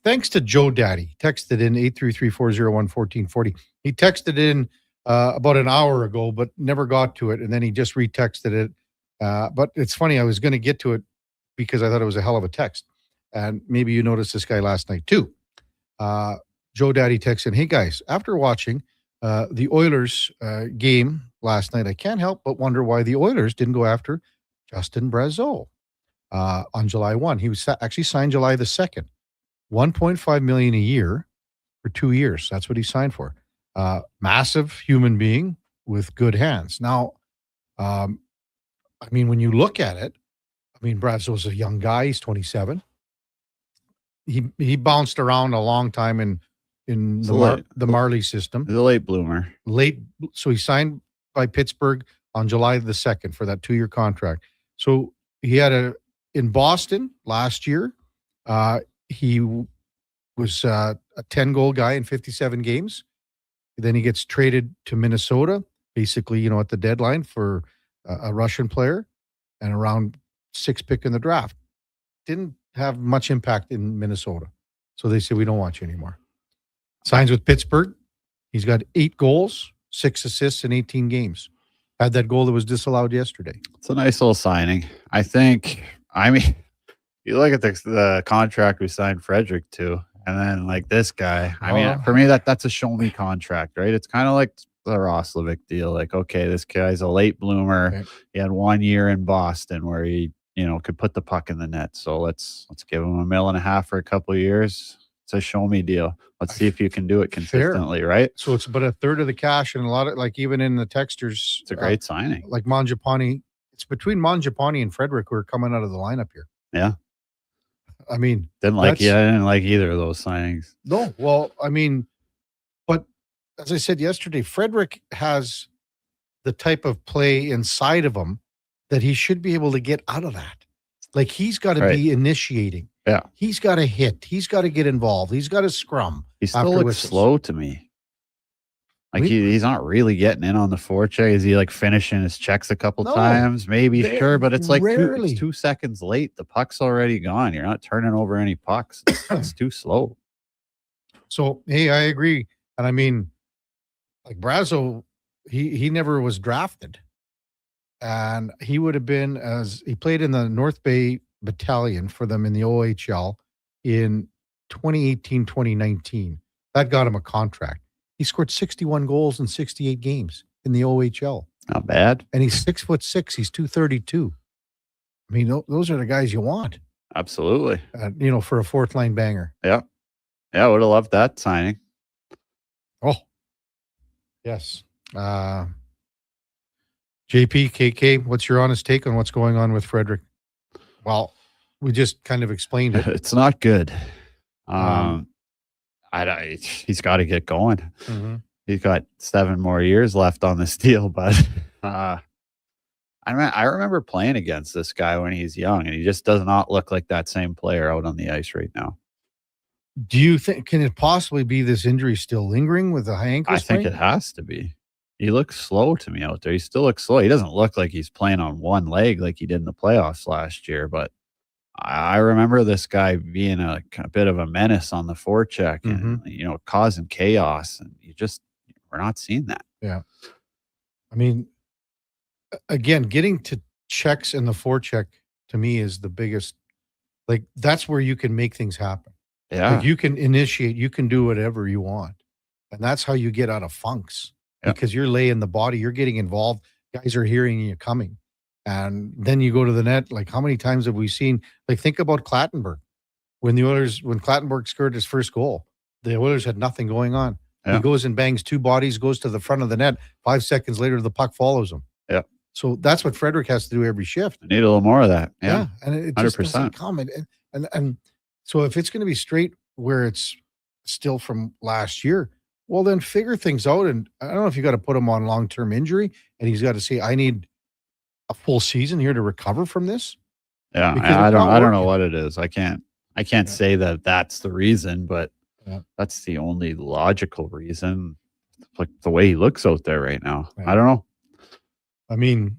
Speaker 3: Thanks to Joe Daddy, texted in 833-401-1440. He texted in about an hour ago, but never got to it. And then he just retexted it. But it's funny. I was going to get to it because I thought it was a hell of a text. And maybe you noticed this guy last night too. Joe Daddy texted, hey guys, after watching the Oilers game last night, I can't help but wonder why the Oilers didn't go after Justin Brazeau on July 1. He was actually signed July the 2nd. $1.5 million a year for 2 years. That's what he signed for. Massive human being with good hands. Now, I mean, when you look at it, I mean, Brazeau's a young guy. He's 27. He bounced around a long time in the Marley system.
Speaker 10: He's a late bloomer.
Speaker 3: So he signed by Pittsburgh on July the 2nd for that 2-year contract. So he had in Boston last year. He was a 10-goal guy in 57 games. Then he gets traded to Minnesota, basically, you know, at the deadline for a Russian player and a round 6 pick in the draft. Didn't have much impact in Minnesota. So they said, we don't want you anymore. Signs with Pittsburgh. He's got 8 goals, 6 assists in 18 games. Had that goal that was disallowed yesterday.
Speaker 10: It's a nice little signing. I mean, you look at the contract we signed Frederick to, and then like this guy. I mean, for me, that's a show me contract, right? It's kind of like the Roslovic deal. Like, okay, this guy's a late bloomer. Okay. He had 1 year in Boston where he, you know, could put the puck in the net. So let's give him $1.5 million for a couple of years. It's a show me deal. Let's see if you can do it consistently, right?
Speaker 3: So it's about a third of the cash, and a lot of, like, even in the texters,
Speaker 10: it's a great signing.
Speaker 3: Like Mangiapane, it's between Mangiapane and Frederick who are coming out of the lineup here.
Speaker 10: Yeah.
Speaker 3: I mean,
Speaker 10: I didn't like either of those signings.
Speaker 3: No, well, I mean, but as I said yesterday, Frederick has the type of play inside of him that he should be able to get out of that. Like, he's got to be initiating.
Speaker 10: Yeah.
Speaker 3: He's got to hit. He's got to get involved. He's got to scrum.
Speaker 10: He still looks slow to me. Like, he's not really getting in on the forecheck. Is he like finishing his checks a couple times? Maybe, sure, but it's like it's 2 seconds late. The puck's already gone. You're not turning over any pucks. It's too slow.
Speaker 3: So, hey, I agree. And I mean, like Brazeau, he never was drafted. and he would have been he played in the North Bay Battalion for them in the OHL in 2018, 2019. That got him a contract. He scored 61 goals in 68 games in the OHL.
Speaker 10: Not bad.
Speaker 3: And he's 6'6". He's 232. I mean, those are the guys you want.
Speaker 10: Absolutely.
Speaker 3: For a fourth line banger.
Speaker 10: Yeah. Yeah, I would have loved that signing.
Speaker 3: Oh, yes. JP, KK, what's your honest take on what's going on with Frederick? Well, we just kind of explained it.
Speaker 10: It's not good. He's got to get going.
Speaker 3: Mm-hmm.
Speaker 10: He's got 7 more years left on this deal, but I remember playing against this guy when he's young, and he just does not look like that same player out on the ice right now.
Speaker 3: Do you think, can it possibly be this injury still lingering with the high ankle sprain?
Speaker 10: I think it has to be. He looks slow to me out there. He still looks slow. He doesn't look like he's playing on one leg like he did in the playoffs last year, but I remember this guy being a bit of a menace on the forecheck and, causing chaos, and we're not seeing that.
Speaker 3: Yeah. I mean, again, getting to checks in the forecheck to me is the biggest, that's where you can make things happen.
Speaker 10: Yeah.
Speaker 3: You can initiate, you can do whatever you want. And that's how you get out of funks because you're laying the body, you're getting involved. Guys are hearing you coming. And then you go to the net. How many times have we seen, think about Clattenburg. When Clattenburg scored his first goal, the Oilers had nothing going on.
Speaker 10: Yeah.
Speaker 3: He goes and bangs 2 bodies, goes to the front of the net. 5 seconds later, the puck follows him.
Speaker 10: Yeah.
Speaker 3: So that's what Frederick has to do every shift.
Speaker 10: I need a little more of that. Yeah.
Speaker 3: And it just
Speaker 10: 100%.
Speaker 3: doesn't come. And so if it's going to be straight where it's still from last year, well, then figure things out. And I don't know if you got to put him on long-term injury and he's got to say, I need a full season here to recover from this.
Speaker 10: Yeah. I don't know what it is. I can't say that that's the reason, but that's the only logical reason. Like the way he looks out there right now.
Speaker 3: Yeah.
Speaker 10: I don't know.
Speaker 3: I mean,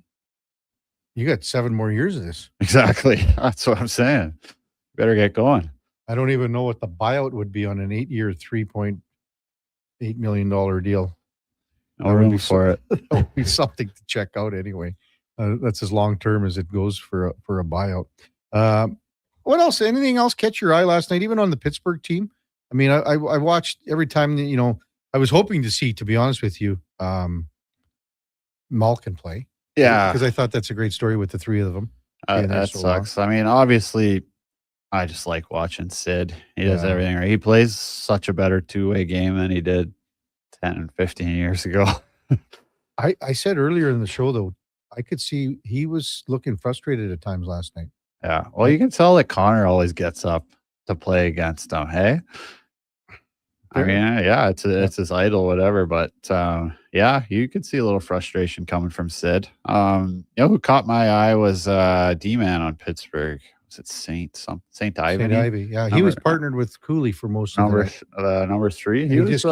Speaker 3: you got 7 more years of this.
Speaker 10: Exactly. That's what I'm saying. Better get going.
Speaker 3: I don't even know what the buyout would be on an 8-year, $3.8 million deal.
Speaker 10: No room for it.
Speaker 3: That would be something to check out anyway. That's as long term as it goes for a buyout. What else? Anything else catch your eye last night? Even on the Pittsburgh team. I mean, I watched every time. I was hoping to see, to be honest with you, Malkin play.
Speaker 10: Yeah,
Speaker 3: because I thought that's a great story with the 3 of them.
Speaker 10: That sucks. I mean, obviously, I just like watching Sid. He does everything right. He plays such a better 2-way game than he did 10 and 15 years ago.
Speaker 3: I said earlier in the show, though, I could see he was looking frustrated at times last night.
Speaker 10: Yeah. Well, you can tell that Connor always gets up to play against him. Hey, I mean, yeah, it's his idol, whatever. But you could see a little frustration coming from Sid. Who caught my eye was D-Man on Pittsburgh. Was it Saint Ivy?
Speaker 3: St. Ivy. Yeah, he was partnered with Cooley for most of the
Speaker 10: number 3.
Speaker 3: He just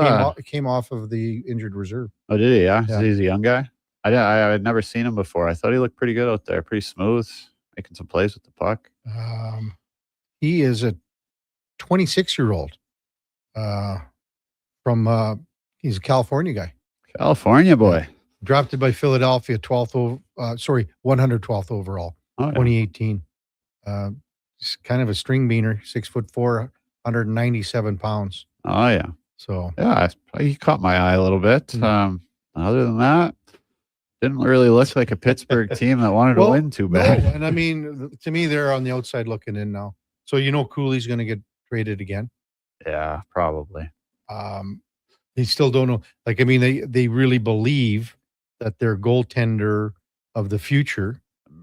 Speaker 3: came off of the injured reserve.
Speaker 10: Oh, did he? Yeah. He's a young guy. I had never seen him before. I thought he looked pretty good out there, pretty smooth, making some plays with the puck.
Speaker 3: He is a 26-year-old he's a California guy.
Speaker 10: California boy.
Speaker 3: Drafted by Philadelphia, 112th overall, 2018. He's kind of a string beaner, 6'4", 197 pounds.
Speaker 10: Oh, yeah.
Speaker 3: So,
Speaker 10: yeah, he caught my eye a little bit.
Speaker 3: Mm-hmm.
Speaker 10: Other than that, didn't really look like a Pittsburgh team that wanted to win too bad.
Speaker 3: No, and I mean, to me, they're on the outside looking in now. So, Cooley's going to get traded again.
Speaker 10: Yeah, probably.
Speaker 3: They still don't know. They really believe that their goaltender of the future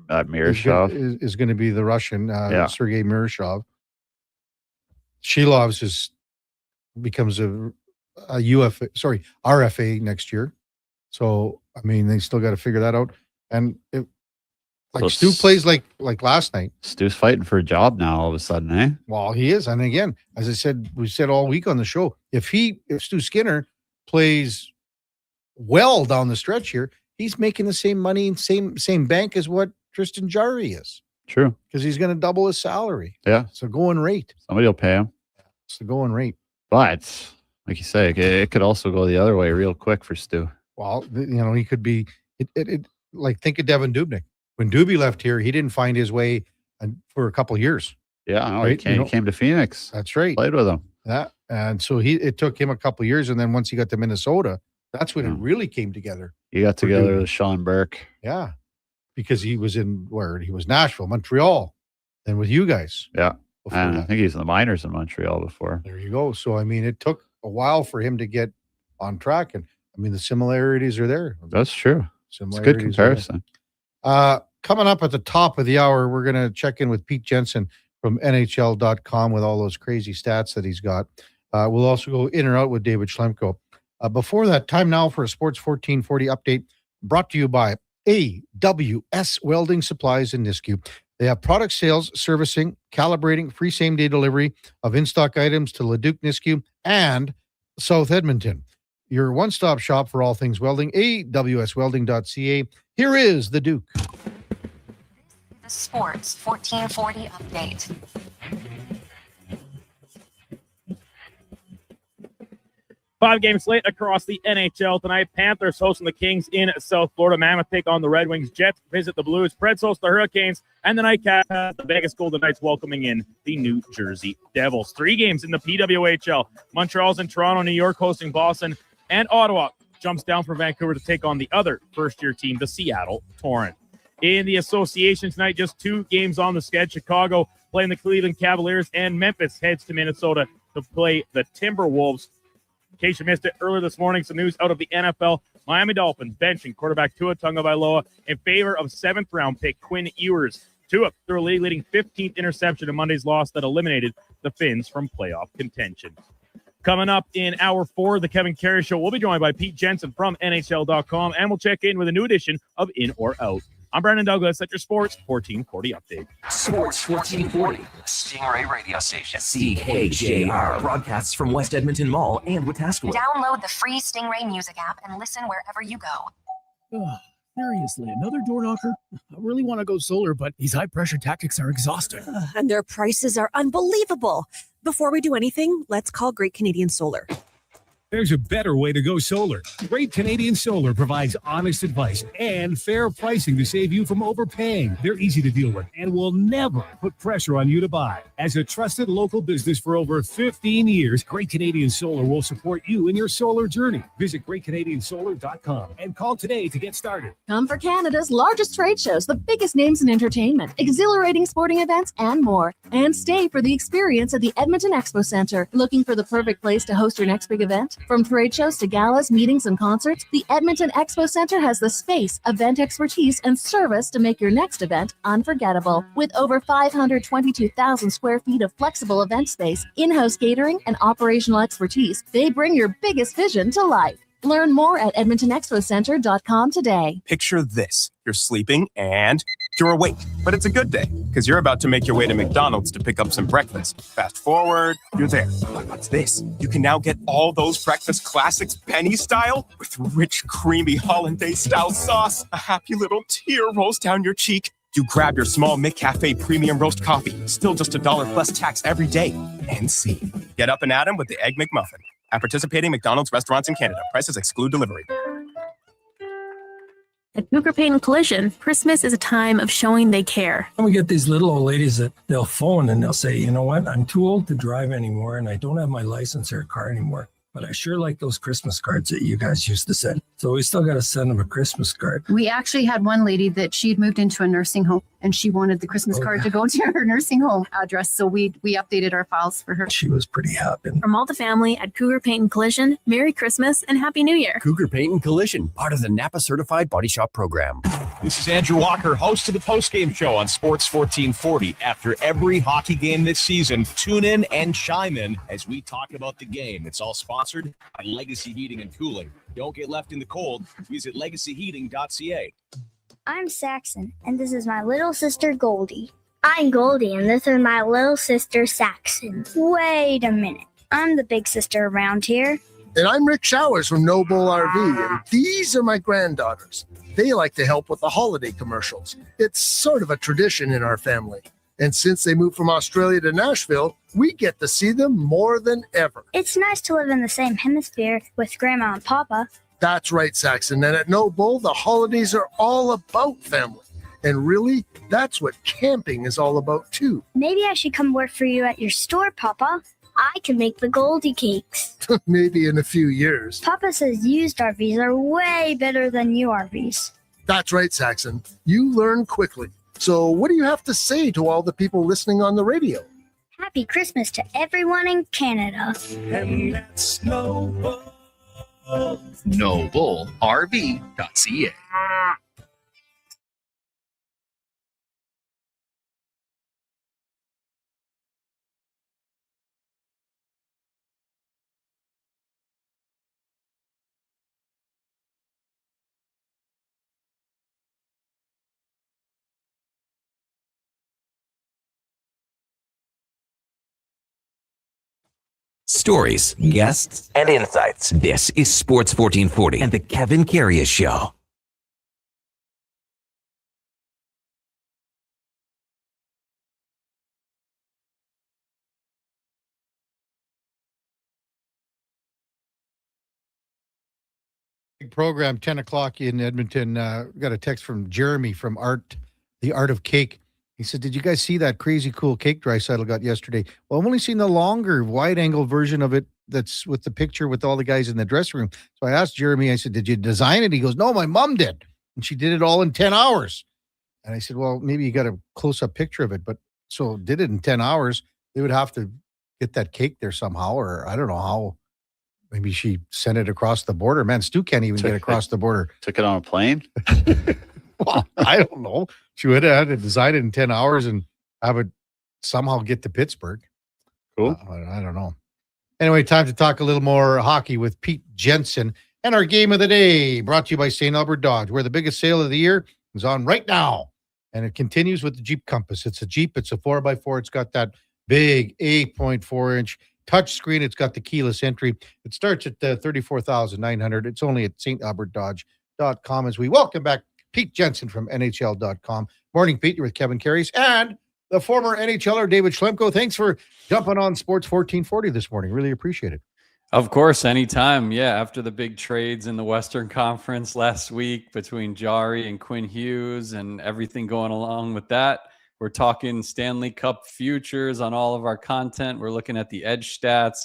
Speaker 10: Miroshov
Speaker 3: is going to be the Russian, Sergei Miroshov. Shilov's becomes a RFA next year. So, I mean, they still got to figure that out. And Stu plays like last night.
Speaker 10: Stu's fighting for a job now all of a sudden, eh?
Speaker 3: Well, he is. And again, as I said, we said all week on the show, if Stu Skinner plays well down the stretch here, he's making the same money and same bank as what Tristan Jarry is.
Speaker 10: True.
Speaker 3: Because he's going to double his salary.
Speaker 10: Yeah.
Speaker 3: It's a going rate.
Speaker 10: Somebody will pay him.
Speaker 3: It's the going rate.
Speaker 10: But, like you say, it could also go the other way real quick for Stu.
Speaker 3: Well, he could be like, think of Devin Dubnyk. When Doobie left here, he didn't find his way for a couple of years.
Speaker 10: Yeah, no,
Speaker 3: right?
Speaker 10: he came to Phoenix.
Speaker 3: That's right.
Speaker 10: Played with him.
Speaker 3: Yeah, and so it took him a couple of years, and then once he got to Minnesota, that's when it really came together.
Speaker 10: He got together with Sean Burke.
Speaker 3: Yeah, because he was in he was Nashville, Montreal, then with you guys.
Speaker 10: Yeah, and I think he's in the minors in Montreal before.
Speaker 3: There you go. So I mean, it took a while for him to get on track, and I mean the similarities are there.
Speaker 10: That's true. It's a good
Speaker 3: Similarities are there.
Speaker 10: comparison.
Speaker 3: Coming up at the top of the hour, we're going to check in with Pete Jensen from NHL.com with all those crazy stats that he's got. We'll also go in or out with David Schlemko. Before that, time now for a Sports 1440 update brought to you by AWS Welding Supplies in Nisku. They have product sales, servicing, calibrating, free same-day delivery of in-stock items to Leduc, Nisku, and South Edmonton. Your one-stop shop for all things welding, awswelding.ca. Here is the Duke.
Speaker 11: The Sports 1440 update.
Speaker 5: Five-game slate across the NHL tonight. Panthers hosting the Kings in South Florida. Mammoth take on the Red Wings. Jets visit the Blues. Preds host the Hurricanes. And the Nightcap has the Vegas Golden Knights welcoming in the New Jersey Devils. Three games in the PWHL. Montreal's in Toronto, New York hosting Boston. And Ottawa jumps down from Vancouver to take on the other first-year team, the Seattle Torrent. In the association tonight, just two games on the schedule. Chicago playing the Cleveland Cavaliers, and Memphis heads to Minnesota to play the Timberwolves. In case you missed it earlier this morning, some news out of the NFL. Miami Dolphins benching quarterback Tua Tagovailoa in favor of seventh-round pick Quinn Ewers. Tua threw a league-leading 15th interception in Monday's loss that eliminated the Finns from playoff contention. Coming up in Hour 4, the Kevin Karius Show, we'll be joined by Pete Jensen from NHL.com, and we'll check in with a new edition of In or Out. I'm Brandon Douglas at your Sports 1440 update.
Speaker 1: Sports 1440, Stingray radio station. CKJR broadcasts from West Edmonton Mall and Wetaskiwin.
Speaker 11: Download the free Stingray music app and listen wherever you go.
Speaker 6: Seriously, another door knocker? I really want to go solar, but these high-pressure tactics are exhausting.
Speaker 14: And their prices are unbelievable. Before we do anything, let's call Great Canadian Solar.
Speaker 6: There's a better way to go solar. Great Canadian Solar provides honest advice and fair pricing to save you from overpaying. They're easy to deal with and will never put pressure on you to buy. As a trusted local business for over 15 years, Great Canadian Solar will support you in your solar journey. Visit GreatCanadianSolar.com and call today to get started.
Speaker 15: Come for Canada's largest trade shows, the biggest names in entertainment, exhilarating sporting events, and more. And stay for the experience at the Edmonton Expo Centre. Looking for the perfect place to host your next big event? From trade shows to galas, meetings, and concerts, the Edmonton Expo Centre has the space, event expertise, and service to make your next event unforgettable. With over 522,000 square feet of flexible event space, in-house catering, and operational expertise, they bring your biggest vision to life. Learn more at EdmontonExpoCenter.com today.
Speaker 16: Picture this. You're sleeping and you're awake, but it's a good day because you're about to make your way to McDonald's to pick up some breakfast. Fast forward, you're there. But what's this? You can now get all those breakfast classics penny style with rich, creamy hollandaise-style sauce. A happy little tear rolls down your cheek. You grab your small McCafe premium roast coffee, still just $1 plus tax every day, and see. Get up and at 'em with the Egg McMuffin. At participating McDonald's restaurants in Canada, prices exclude delivery.
Speaker 7: At Cougar Paint and Collision, Christmas is a time of showing they care.
Speaker 12: And we get these little old ladies that they'll phone and they'll say, you know what, I'm too old to drive anymore and I don't have my license or car anymore. But I sure like those Christmas cards that you guys used to send. So we still got to send them a Christmas card.
Speaker 13: We actually had one lady that she'd moved into a nursing home and she wanted the Christmas card to go to her nursing home address. So we updated our files for her.
Speaker 12: She was pretty happy.
Speaker 7: From all the family at Cougar Paint and Collision, Merry Christmas and Happy New Year.
Speaker 22: Cougar Paint and Collision, part of the Napa Certified Body Shop Program.
Speaker 19: This is Andrew Walker, host of the postgame show on Sports 1440. After every hockey game this season, tune in and chime in as we talk about the game. It's all sponsored by Legacy Heating and Cooling. Don't get left in the cold. Visit legacyheating.ca.
Speaker 24: I'm Saxon, and this is my little sister Goldie. I'm Goldie, and this is my little sister Saxon. Wait a minute. I'm the big sister around here.
Speaker 26: And I'm Rick Showers from Noble RV, and these are my granddaughters. They like to help with the holiday commercials. It's sort of a tradition in our family. And since they moved from Australia to Nashville, we get to see them more than ever.
Speaker 24: It's nice to live in the same hemisphere with Grandma and Papa.
Speaker 26: That's right, Saxon. And at No Bull, the holidays are all about family. And really, that's what camping is all about, too.
Speaker 24: Maybe I should come work for you at your store, Papa. I can make the Goldie cakes.
Speaker 26: Maybe in a few years.
Speaker 24: Papa says used RVs are way better than new RVs.
Speaker 26: That's right, Saxon. You learn quickly. So what do you have to say to all the people listening on the radio?
Speaker 24: Happy Christmas to everyone in Canada.
Speaker 6: And that's No Bull.
Speaker 2: NoBullRV.ca.
Speaker 1: Stories, guests, and insights. This is Sports 1440 and the Kevin Karius Show.
Speaker 3: Big program, 10 o'clock in Edmonton. Got a text from Jeremy from The Art of Cake. He said, did you guys see that crazy cool cake Draisaitl got yesterday? Well, I've only seen the longer, wide-angle version of it that's with the picture with all the guys in the dressing room. So I asked Jeremy, I said, did you design it? He goes, no, my mom did. And she did it all in 10 hours. And I said, well, maybe you got a close-up picture of it. But so did it in 10 hours. They would have to get that cake there somehow, or I don't know how. Maybe she sent it across the border. Man, Stu can't even get across the border.
Speaker 10: Took it on a plane?
Speaker 3: Well, I don't know. She would have had to design it in 10 hours and have it somehow get to Pittsburgh.
Speaker 10: Cool.
Speaker 3: I don't know. Anyway, time to talk a little more hockey with Pete Jensen. And our game of the day brought to you by St. Albert Dodge, where the biggest sale of the year is on right now. And it continues with the Jeep Compass. It's a Jeep. It's a 4x4. It's got that big 8.4-inch touchscreen. It's got the keyless entry. It starts at $34,900. It's only at stalbertdodge.com as we welcome back Pete Jensen from NHL.com. Morning, Pete. You're with Kevin Karius and the former NHLer David Schlemko. Thanks for jumping on Sports 1440 this morning. Really appreciate it.
Speaker 18: Of course, anytime. Yeah, after the big trades in the Western Conference last week between Jari and Quinn Hughes and everything going along with that, we're talking Stanley Cup futures on all of our content. We're looking at the edge stats.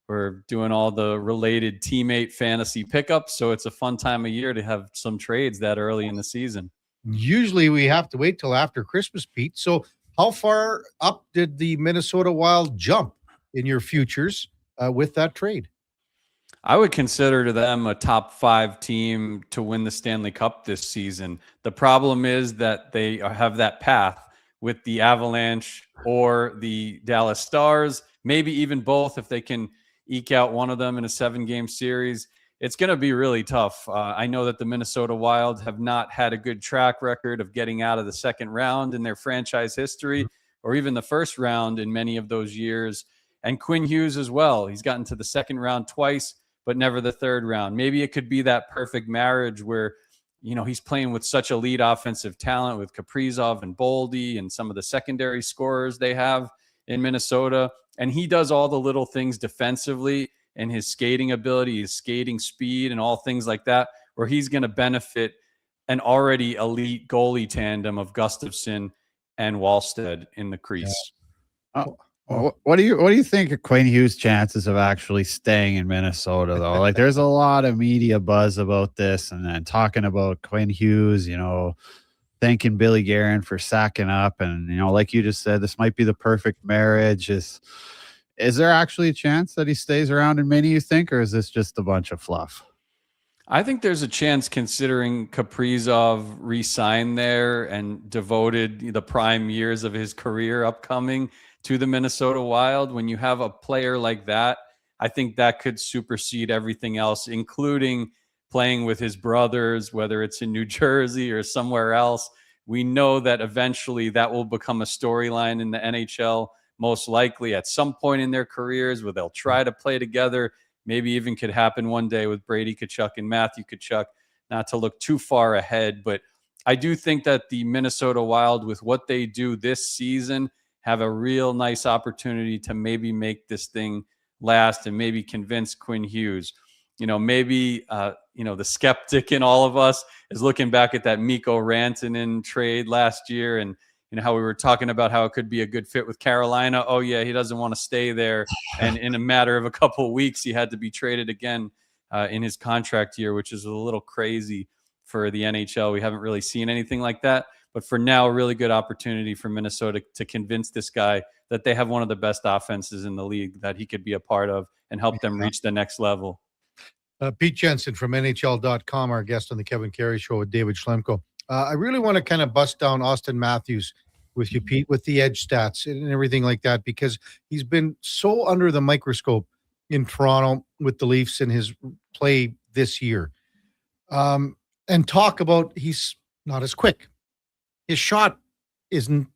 Speaker 18: We're doing all the related teammate fantasy pickups. So it's a fun time of year to have some trades that early in the season.
Speaker 3: Usually we have to wait till after Christmas, Pete. So how far up did the Minnesota Wild jump in your futures with that trade?
Speaker 18: I would consider them a top 5 team to win the Stanley Cup this season. The problem is that they have that path with the Avalanche or the Dallas Stars, maybe even both if they can eke out one of them in a 7-game series. It's going to be really tough. I know that the Minnesota Wild have not had a good track record of getting out of the second round in their franchise history, or even the first round in many of those years. And Quinn Hughes as well. He's gotten to the second round twice, but never the third round. Maybe it could be that perfect marriage where, you know, he's playing with such elite offensive talent with Kaprizov and Boldy and some of the secondary scorers they have in Minnesota. And he does all the little things defensively and his skating ability, his skating speed and all things like that, where he's going to benefit an already elite goalie tandem of Gustafsson and Wallstead in the crease.
Speaker 10: Yeah. What do you think of Quinn Hughes' chances of actually staying in Minnesota, though? Like, there's a lot of media buzz about this and then talking about Quinn Hughes, you know, thanking Billy Guerin for sacking up. And, you know, like you just said, this might be the perfect marriage. Is there actually a chance that he stays around in Mini, you think, or is this just a bunch of fluff?
Speaker 18: I think there's a chance, considering Kaprizov re-signed there and devoted the prime years of his career upcoming to the Minnesota Wild. When you have a player like that, I think that could supersede everything else, including playing with his brothers, whether it's in New Jersey or somewhere else. We know that eventually that will become a storyline in the NHL, most likely at some point in their careers, where they'll try to play together. Maybe even could happen one day with Brady Tkachuk and Matthew Tkachuk, not to look too far ahead. But I do think that the Minnesota Wild, with what they do this season, have a real nice opportunity to maybe make this thing last and maybe convince Quinn Hughes. maybe the skeptic in all of us is looking back at that Mikko Rantanen trade last year, and how we were talking about how it could be a good fit with Carolina. Oh yeah, he doesn't want to stay there, and in a matter of a couple of weeks, he had to be traded again in his contract year, which is a little crazy for the NHL. We haven't really seen anything like that. But for now, a really good opportunity for Minnesota to convince this guy that they have one of the best offenses in the league that he could be a part of and help them reach the next level.
Speaker 3: Pete Jensen from NHL.com, our guest on the Kevin Carey Show with David Schlemko. I really want to kind of bust down Austin Matthews with you, Pete, with the edge stats and everything like that, because he's been so under the microscope in Toronto with the Leafs in his play this year. And talk about he's not as quick. His shot isn't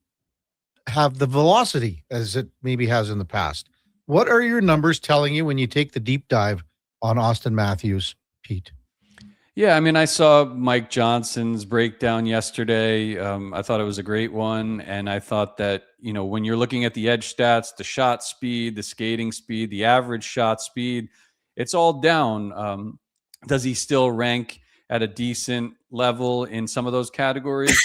Speaker 3: have the velocity as it maybe has in the past. What are your numbers telling you when you take the deep dive on Austin Matthews, Pete?
Speaker 18: Yeah, I mean, I saw Mike Johnson's breakdown yesterday. I thought it was a great one. And I thought that, when you're looking at the edge stats, the shot speed, the skating speed, the average shot speed, it's all down. Does he still rank at a decent level in some of those categories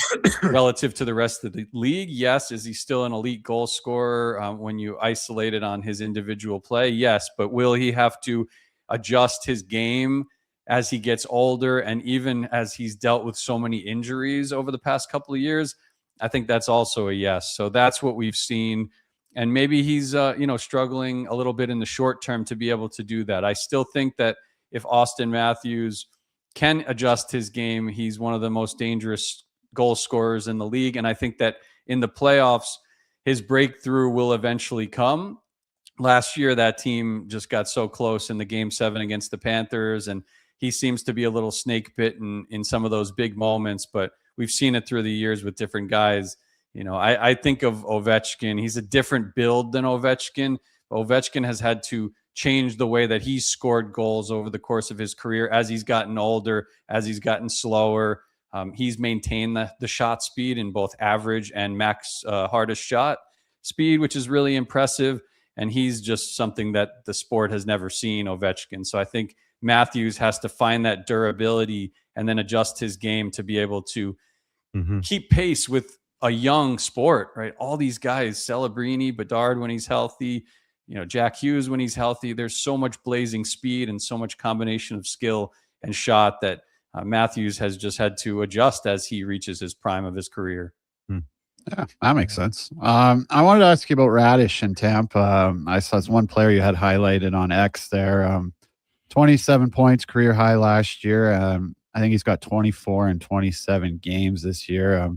Speaker 18: relative to the rest of the league? Yes. Is he still an elite goal scorer when you isolate it on his individual play? Yes. But will he have to adjust his game as he gets older, and even as he's dealt with so many injuries over the past couple of years? I think that's also a yes. So that's what we've seen. And maybe he's, struggling a little bit in the short term to be able to do that. I still think that if Austin Matthews can adjust his game, he's one of the most dangerous goal scorers in the league. And I think that in the playoffs, his breakthrough will eventually come. Last year, that team just got so close in the Game 7 against the Panthers, and he seems to be a little snake bitten in some of those big moments, but we've seen it through the years with different guys. I think of Ovechkin. He's a different build than Ovechkin. Ovechkin has had to change the way that he's scored goals over the course of his career as he's gotten older, as he's gotten slower. He's maintained the shot speed in both average and max hardest shot speed, which is really impressive. And he's just something that the sport has never seen, Ovechkin. So I think Matthews has to find that durability and then adjust his game to be able to keep pace with a young sport, right? All these guys, Celebrini, Bedard when he's healthy, Jack Hughes when he's healthy. There's so much blazing speed and so much combination of skill and shot that Matthews has just had to adjust as he reaches his prime of his career.
Speaker 10: Yeah, that makes sense. I wanted to ask you about Radish in Tampa. I saw this one player you had highlighted on X there. 27 points, career high last year. I think he's got 24 and 27 games this year.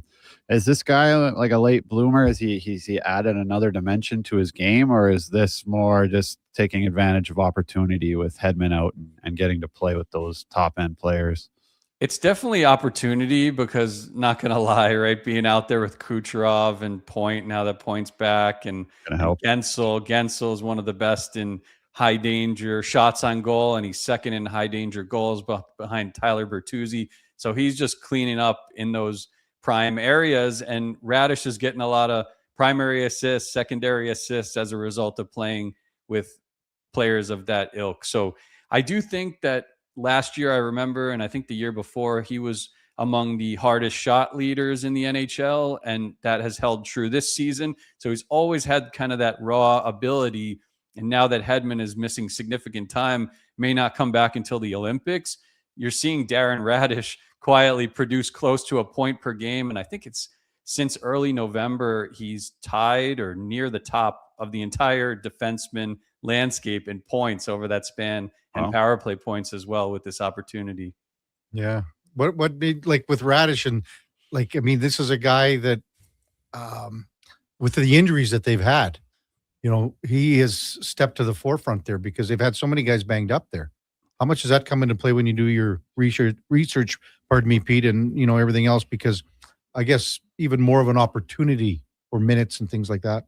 Speaker 10: Is this guy like a late bloomer? Has he added another dimension to his game, or is this more just taking advantage of opportunity with Hedman out and getting to play with those top end players?
Speaker 18: It's definitely opportunity because, not going to lie, right? Being out there with Kucherov and Point, now that Point's back, and Gensel. Gensel is one of the best in high danger shots on goal, and he's second in high danger goals behind Tyler Bertuzzi. So he's just cleaning up in those prime areas, and Radish is getting a lot of primary assists, secondary assists as a result of playing with players of that ilk. So I do think that last year, I remember, and I think the year before, he was among the hardest shot leaders in the NHL, and that has held true this season. So he's always had kind of that raw ability. And now that Hedman is missing significant time, may not come back until the Olympics, you're seeing Darren Radish quietly produce close to a point per game. And I think it's since early November, he's tied or near the top of the entire defenseman landscape in points over that span, and power play points as well with this opportunity.
Speaker 3: Yeah. What did, like, with Radish, and like, I mean, this is a guy that with the injuries that they've had, he has stepped to the forefront there because they've had so many guys banged up there. How much does that come into play when you do your research, pardon me, Pete, and everything else? Because I guess even more of an opportunity for minutes and things like that.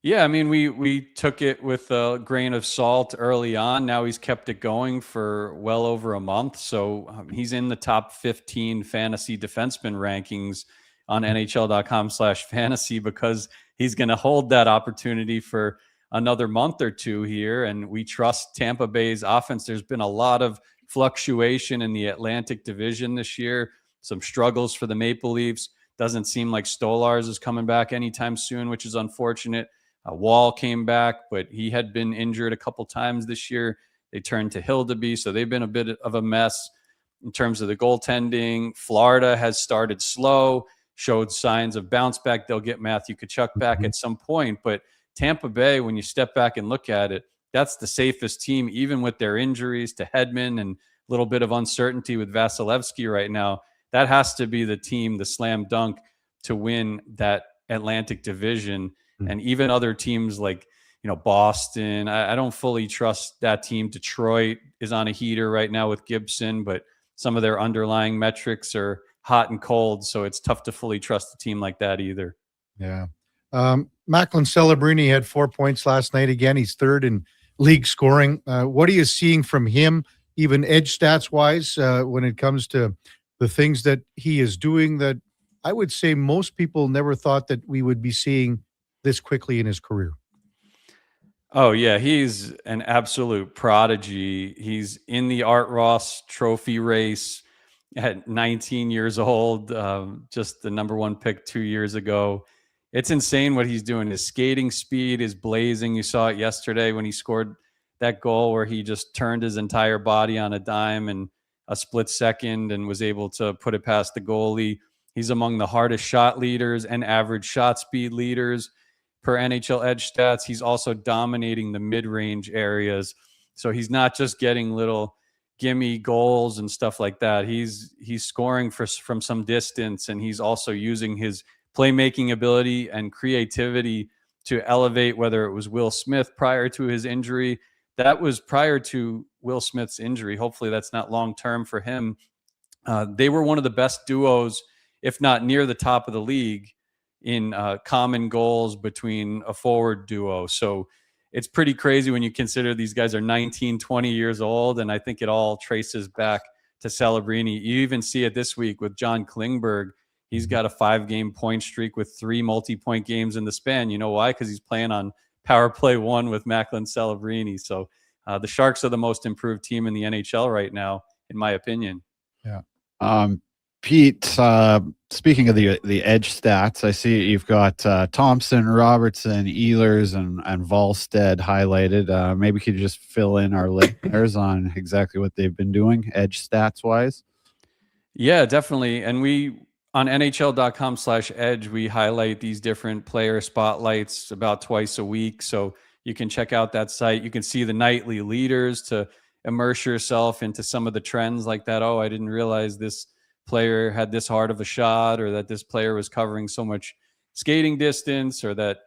Speaker 18: Yeah, I mean, we took it with a grain of salt early on. Now he's kept it going for well over a month. So he's in the top 15 fantasy defenseman rankings on NHL.com/fantasy because he's going to hold that opportunity for another month or two here, and we trust Tampa Bay's offense. There's been a lot of fluctuation in the Atlantic Division this year, some struggles for the Maple Leafs. Doesn't seem like Stolars is coming back anytime soon, which is unfortunate. Wall came back, but he had been injured a couple times this year. They turned to Hildeby, so they've been a bit of a mess in terms of the goaltending. Florida has started slow, showed signs of bounce back. They'll get Matthew Tkachuk back at some point, but Tampa Bay, when you step back and look at it, that's the safest team, even with their injuries to Hedman and a little bit of uncertainty with Vasilevsky right now. That has to be the team, the slam dunk to win that Atlantic Division. And even other teams like, Boston, I don't fully trust that team. Detroit is on a heater right now with Gibson, but some of their underlying metrics are hot and cold. So it's tough to fully trust a team like that either.
Speaker 3: Yeah. Macklin Celebrini had 4 points last night. Again, he's third in league scoring. What are you seeing from him, even edge stats wise, when it comes to the things that he is doing that I would say most people never thought that we would be seeing this quickly in his career?
Speaker 18: Oh, yeah. He's an absolute prodigy. He's in the Art Ross trophy race at 19 years old, just the number one pick 2 years ago. It's insane what he's doing. His skating speed is blazing. You saw it yesterday when he scored that goal where he just turned his entire body on a dime in a split second and was able to put it past the goalie. He's among the hardest shot leaders and average shot speed leaders per NHL Edge stats. He's also dominating the mid-range areas. So he's not just getting little gimme goals and stuff like that. He's scoring from some distance, and he's also using his playmaking ability and creativity to elevate, whether it was Will Smith prior to his injury. That was prior to Will Smith's injury. Hopefully that's not long-term for him. They were one of the best duos, if not near the top of the league, in common goals between a forward duo. So it's pretty crazy when you consider these guys are 19, 20 years old. And I think it all traces back to Celebrini. You even see it this week with John Klingberg. He's got a 5-game point streak with 3 multi-point games in the span. You know why? Because he's playing on power play 1 with Macklin Celebrini. So the Sharks are the most improved team in the NHL right now, in my opinion.
Speaker 3: Yeah.
Speaker 10: Pete, speaking of the edge stats, I see you've got Thompson, Robertson, Ehlers, and Volstead highlighted. Maybe you could just fill in our listeners on exactly what they've been doing edge stats wise.
Speaker 18: Yeah, definitely. And we on NHL.com/edge, we highlight these different player spotlights about twice a week. So you can check out that site. You can see the nightly leaders to immerse yourself into some of the trends like that. Oh, I didn't realize this player had this hard of a shot, or that this player was covering so much skating distance, or that,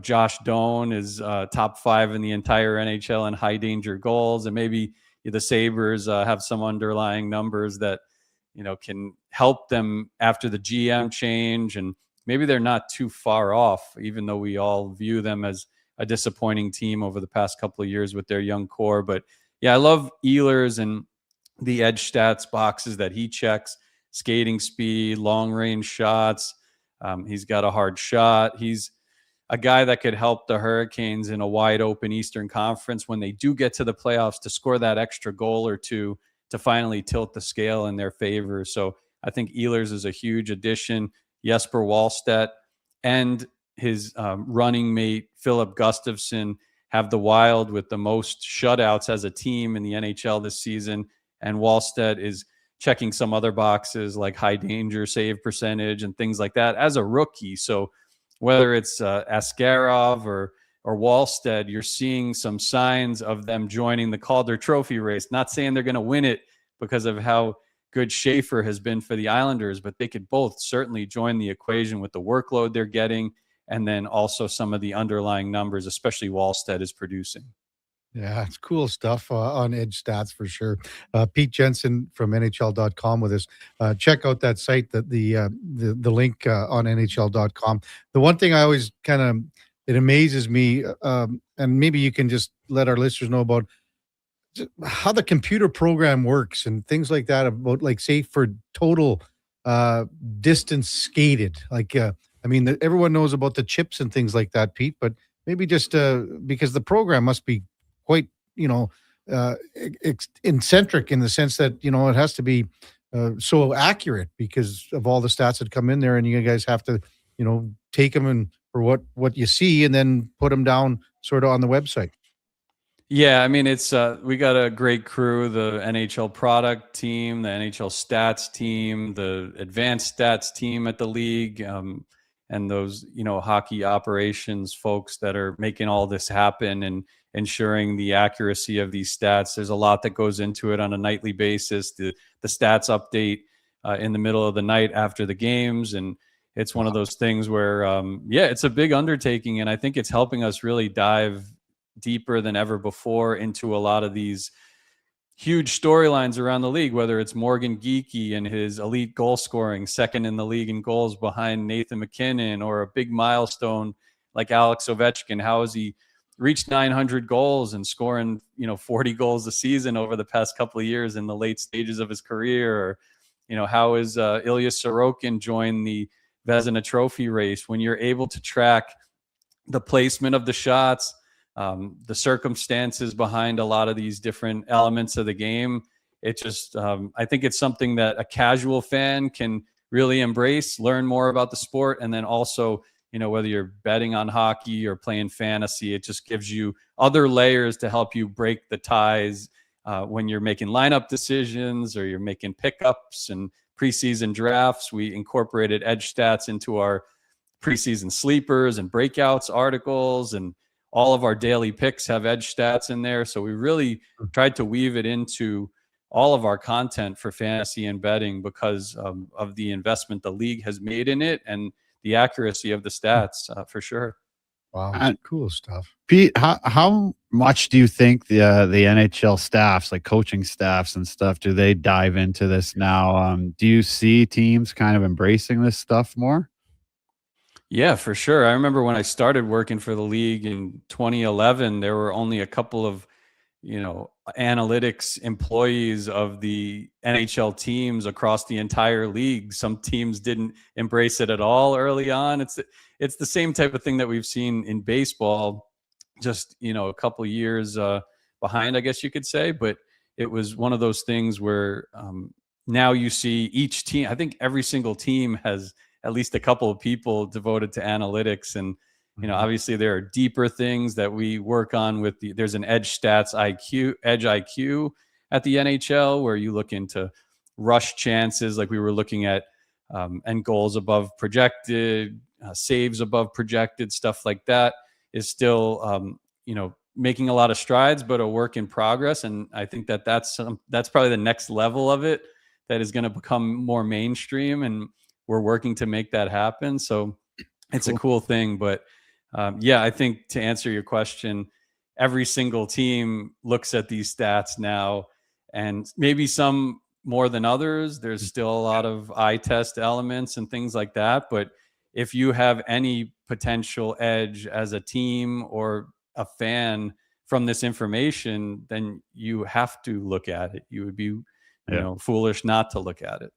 Speaker 18: Josh Doan is top 5 in the entire NHL in high danger goals. And maybe the Sabres have some underlying numbers that, can help them after the GM change. And maybe they're not too far off, even though we all view them as a disappointing team over the past couple of years with their young core. But yeah, I love Ehlers and the edge stats boxes that he checks. Skating speed, long range shots. He's got a hard shot. He's a guy that could help the Hurricanes in a wide open Eastern Conference when they do get to the playoffs to score that extra goal or two to finally tilt the scale in their favor. So I think Ehlers is a huge addition. Jesper Wallstedt and his running mate, Philip Gustafsson, have the Wild with the most shutouts as a team in the NHL this season. And Wallstedt is checking some other boxes like high danger save percentage and things like that as a rookie. So whether it's Askarov or Wallstedt, you're seeing some signs of them joining the Calder Trophy race. Not saying they're going to win it because of how good Schaefer has been for the Islanders, but they could both certainly join the equation with the workload they're getting, and then also some of the underlying numbers, especially Wallstedt is producing.
Speaker 3: Yeah, it's cool stuff on edge stats for sure. Pete Jensen from NHL.com with us. Check out that site, the link on NHL.com. The one thing I always it amazes me, and maybe you can just let our listeners know about how the computer program works and things like that, about like say for total distance skated. Like, everyone knows about the chips and things like that, Pete, but maybe just because the program must be quite, eccentric in the sense that, it has to be so accurate because of all the stats that come in there, and you guys have to, take them and for what you see and then put them down sort of on the website.
Speaker 18: Yeah, I mean, it's we got a great crew, the NHL product team, the NHL stats team, the advanced stats team at the league, and those, hockey operations folks that are making all this happen and ensuring the accuracy of these stats. There's a lot that goes into it on a nightly basis. The stats update in the middle of the night after the games, and it's one of those things where, it's a big undertaking, and I think it's helping us really dive deeper than ever before into a lot of these huge storylines around the league, whether it's Morgan Geekie and his elite goal scoring, second in the league in goals behind Nathan McKinnon, or a big milestone like Alex Ovechkin. How has he reached 900 goals and scoring, 40 goals a season over the past couple of years in the late stages of his career? Or, how is Ilya Sorokin joined the Vezina Trophy race? When you're able to track the placement of the shots, the circumstances behind a lot of these different elements of the game, it just, I think it's something that a casual fan can really embrace, learn more about the sport, and then also, whether you're betting on hockey or playing fantasy, it just gives you other layers to help you break the ties when you're making lineup decisions or you're making pickups and preseason drafts. We incorporated edge stats into our preseason sleepers and breakouts articles, and all of our daily picks have edge stats in there. So we really tried to weave it into all of our content for fantasy and betting because of the investment the league has made in it and the accuracy of the stats, for sure.
Speaker 3: Wow, cool stuff.
Speaker 10: Pete, how much do you think the NHL staffs, like coaching staffs and stuff, do they dive into this now? Do you see teams kind of embracing this stuff more?
Speaker 18: Yeah, for sure. I remember when I started working for the league in 2011, there were only a couple of, analytics employees of the NHL teams across the entire league. Some teams didn't embrace it at all early on. It's the same type of thing that we've seen in baseball, just, a couple years behind, I guess you could say. But it was one of those things where now you see each team, I think every single team has at least a couple of people devoted to analytics. And, obviously there are deeper things that we work on with there's an edge IQ at the NHL where you look into rush chances, like we were looking at, and goals above projected, saves above projected, stuff like that is still, making a lot of strides, but a work in progress. And I think that's probably the next level of it that is going to become more mainstream, and we're working to make that happen. So it's a cool thing. But I think to answer your question, every single team looks at these stats now, and maybe some more than others. There's still a lot of eye test elements and things like that. But if you have any potential edge as a team or a fan from this information, then you have to look at it. You would be, foolish not to look at it.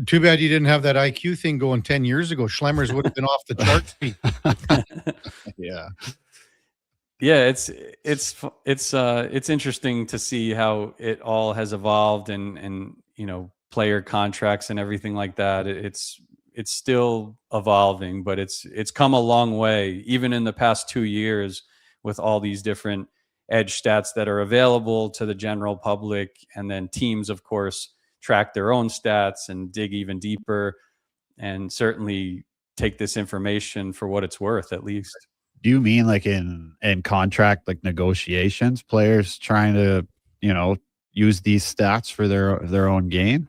Speaker 3: Too bad you didn't have that IQ thing going 10 years ago. Schlemmer's would have been off the charts.
Speaker 10: Yeah.
Speaker 18: Yeah, it's interesting to see how it all has evolved and player contracts and everything like that. It's still evolving, but it's come a long way, even in the past 2 years, with all these different edge stats that are available to the general public, and then teams, of course, track their own stats and dig even deeper, and certainly take this information for what it's worth, at least.
Speaker 10: Do you mean like in contract, like negotiations, players trying to, use these stats for their own gain?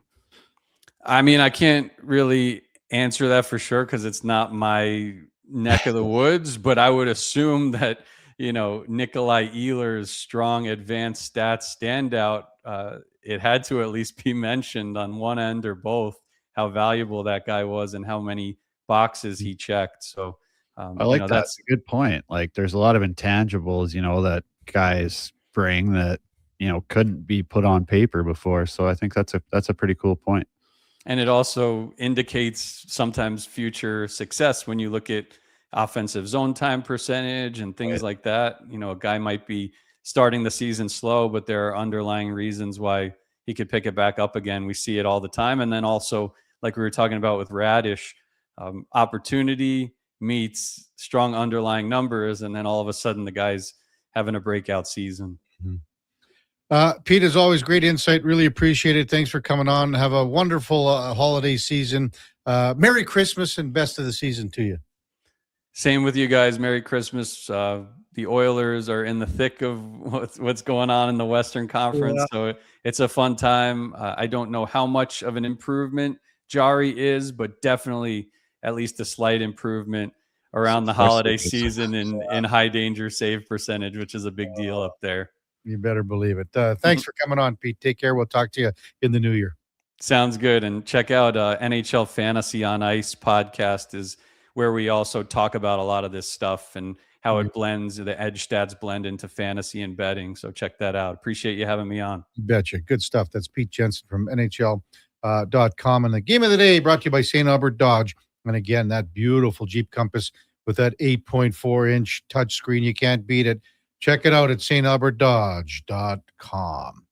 Speaker 18: I mean, I can't really answer that for sure because it's not my neck of the woods, but I would assume that, Nikolai Ehlers' strong advanced stats standout, it had to at least be mentioned on one end or both, how valuable that guy was and how many boxes he checked. So
Speaker 10: I like that. That's a good point. Like there's a lot of intangibles, that guys bring that, couldn't be put on paper before. So I think that's a pretty cool point.
Speaker 18: And it also indicates sometimes future success when you look at offensive zone time percentage and things like that. You know, a guy might be starting the season slow, but there are underlying reasons why he could pick it back up again. We see it all the time. And then also, like we were talking about with Radish, opportunity meets strong underlying numbers, and then all of a sudden the guy's having a breakout season.
Speaker 3: Pete, as always, great insight. Really appreciate it. Thanks for coming on. Have a wonderful holiday season. Merry Christmas and best of the season to you.
Speaker 18: Same with you guys. Merry Christmas. The Oilers are in the thick of what's going on in the Western Conference. So it's a fun time. I don't know how much of an improvement Jari is, but definitely at least a slight improvement around the holiday season in high danger save percentage, which is a big deal up there.
Speaker 3: You better believe it. Thanks for coming on, Pete. Take care. We'll talk to you in the new year.
Speaker 18: Sounds good. And check out NHL Fantasy on Ice podcast is where we also talk about a lot of this stuff and how it blends, the edge stats blend into fantasy and betting. So check that out. Appreciate you having me on.
Speaker 3: Betcha. Good stuff. That's Pete Jensen from NHL.com. And the game of the day brought to you by St. Albert Dodge. And again, that beautiful Jeep Compass with that 8.4-inch touchscreen. You can't beat it. Check it out at stalbertdodge.com.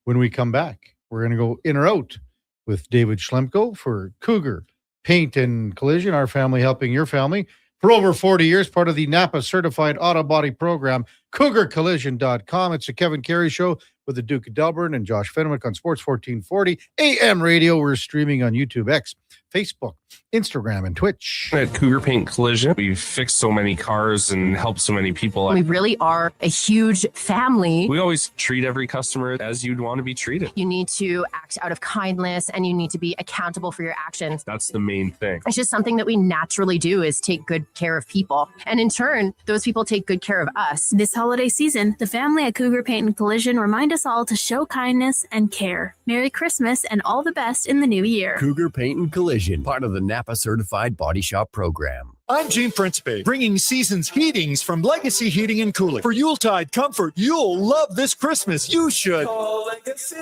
Speaker 3: When we come back, we're going to go in or out with David Schlemko for Cougar Paint and Collision, our family helping your family. For over 40 years, part of the Napa Certified Auto Body Program, CougarCollision.com. It's a Kevin Carey Show with the Duke of Delburne and Josh Fenwick on Sports 1440 AM radio. We're streaming on YouTube, X, Facebook, Instagram, and Twitch.
Speaker 16: At Cougar Paint Collision, we've fixed so many cars and helped so many people.
Speaker 4: We really are a huge family.
Speaker 16: We always treat every customer as you'd want to be treated.
Speaker 4: You need to act out of kindness and you need to be accountable for your actions.
Speaker 16: That's the main thing.
Speaker 4: It's just something that we naturally do is take good care of people. And in turn, those people take good care of us.
Speaker 7: This holiday season, the family at Cougar Paint and Collision remind us all to show kindness and care. Merry Christmas and all the best in the new year.
Speaker 22: Cougar Paint and Collision, part of the Napa Certified Body Shop Program.
Speaker 8: I'm Gene Principe, bringing season's heatings from Legacy Heating and Cooling. For Yuletide comfort, you'll love this Christmas. You should.
Speaker 20: Call Legacy.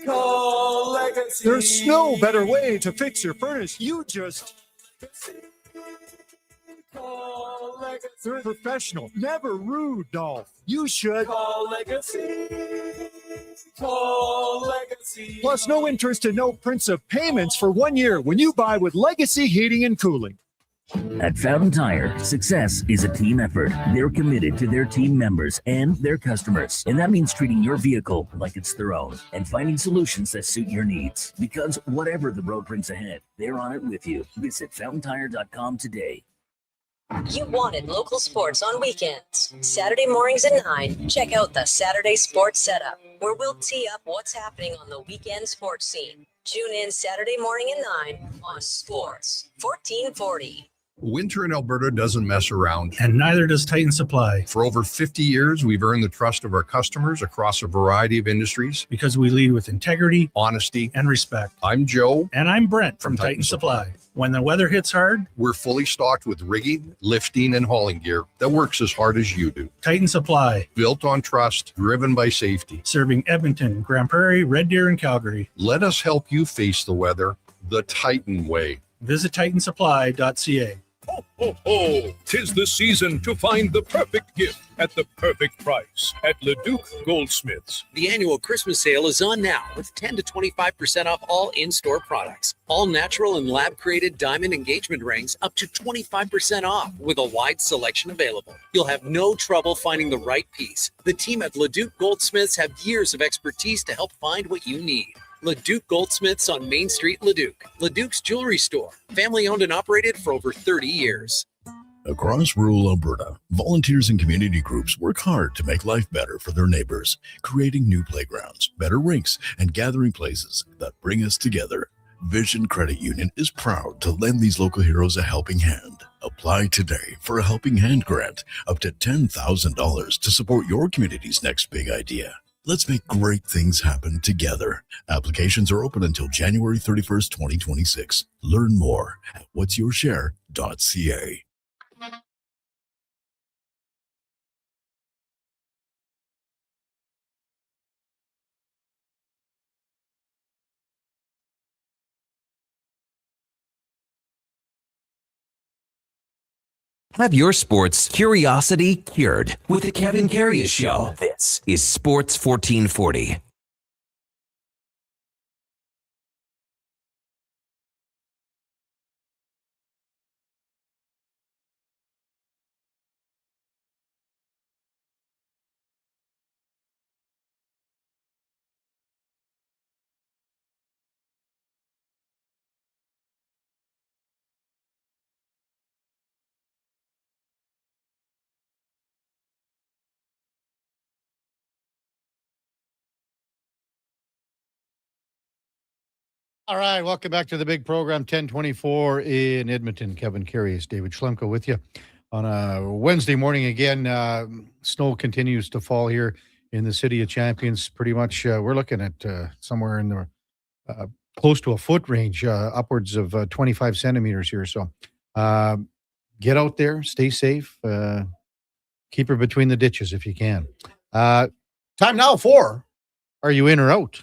Speaker 20: Call Legacy.
Speaker 8: There's no better way to fix your furnace. You just...
Speaker 20: Call Legacy.
Speaker 8: They're professional, never rude, Dolph. You should.
Speaker 20: Call Legacy. Call Legacy.
Speaker 8: Plus, no interest and no prints of payments for 1 year when you buy with Legacy Heating and Cooling.
Speaker 21: At Fountain Tire, success is a team effort. They're committed to their team members and their customers. And that means treating your vehicle like it's their own and finding solutions that suit your needs. Because whatever the road brings ahead, they're on it with you. Visit fountaintire.com today.
Speaker 23: You wanted local sports on weekends. Saturday mornings at 9, check out the Saturday Sports Setup, where we'll tee up what's happening on the weekend sports scene. Tune in Saturday morning at 9 on Sports 1440.
Speaker 25: Winter in Alberta doesn't mess around.
Speaker 27: And neither does Titan Supply.
Speaker 25: For over 50 years, we've earned the trust of our customers across a variety of industries.
Speaker 27: Because we lead with integrity,
Speaker 25: honesty,
Speaker 27: and respect.
Speaker 25: I'm Joe.
Speaker 27: And I'm Brent from Titan Supply. When the weather hits hard,
Speaker 25: we're fully stocked with rigging, lifting, and hauling gear that works as hard as you do.
Speaker 27: Titan Supply.
Speaker 25: Built on trust, driven by safety.
Speaker 27: Serving Edmonton, Grand Prairie, Red Deer, and Calgary.
Speaker 25: Let us help you face the weather the Titan way.
Speaker 27: Visit titansupply.ca.
Speaker 28: Ho, ho, ho! 'Tis the season to find the perfect gift at the perfect price at Leduc Goldsmiths.
Speaker 2: The annual Christmas sale is on now with 10 to 25% off all in-store products. All natural and lab-created diamond engagement rings up to 25% off with a wide selection available. You'll have no trouble finding the right piece. The team at Leduc Goldsmiths have years of expertise to help find what you need. Leduc Goldsmiths on Main Street, Leduc. Leduc's Jewelry Store. Family owned and operated for over 30 years.
Speaker 29: Across rural Alberta, volunteers and community groups work hard to make life better for their neighbors, creating new playgrounds, better rinks, and gathering places that bring us together. Vision Credit Union is proud to lend these local heroes a helping hand. Apply today for a Helping Hand grant up to $10,000 to support your community's next big idea. Let's make great things happen together. Applications are open until January 31st, 2026. Learn more at whatsyourshare.ca.
Speaker 1: Have your sports curiosity cured with the Kevin Karius Show. This is Sports 1440.
Speaker 3: All right, welcome back to the big program, 1024 in Edmonton. Kevin Karius, David Schlemko with you on a Wednesday morning again. Snow continues to fall here in the City of Champions. Pretty much, we're looking at somewhere in the close to a foot range, upwards of 25 centimeters here. So get out there, stay safe, keep her between the ditches if you can. Time now for Are You In or Out?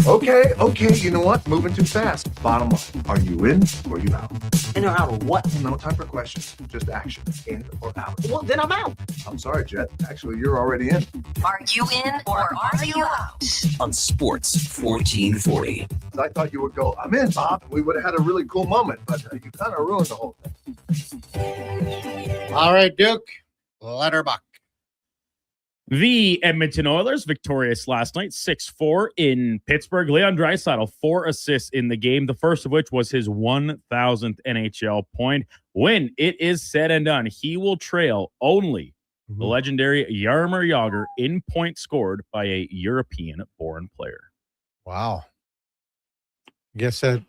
Speaker 26: Okay, you know what? Moving too fast. Bottom line, are you in or you out?
Speaker 5: In or out of what?
Speaker 26: No time for questions, just action. In or out?
Speaker 5: Well, then I'm out.
Speaker 26: I'm sorry, Jet. Actually, you're already in.
Speaker 23: Are you in or are you out?
Speaker 1: On Sports 1440.
Speaker 26: I thought you would go, I'm in, Bob. We would have had a really cool moment, but you kind of ruined the whole thing.
Speaker 3: All right, Duke, let her buck.
Speaker 9: The Edmonton Oilers victorious last night, 6-4 in Pittsburgh. Leon Draisaitl, 4 assists in the game, the first of which was his 1,000th NHL point. When it is said and done, he will trail only the legendary Jaromir Jagr in points scored by a European-born player.
Speaker 3: Wow. Guess that.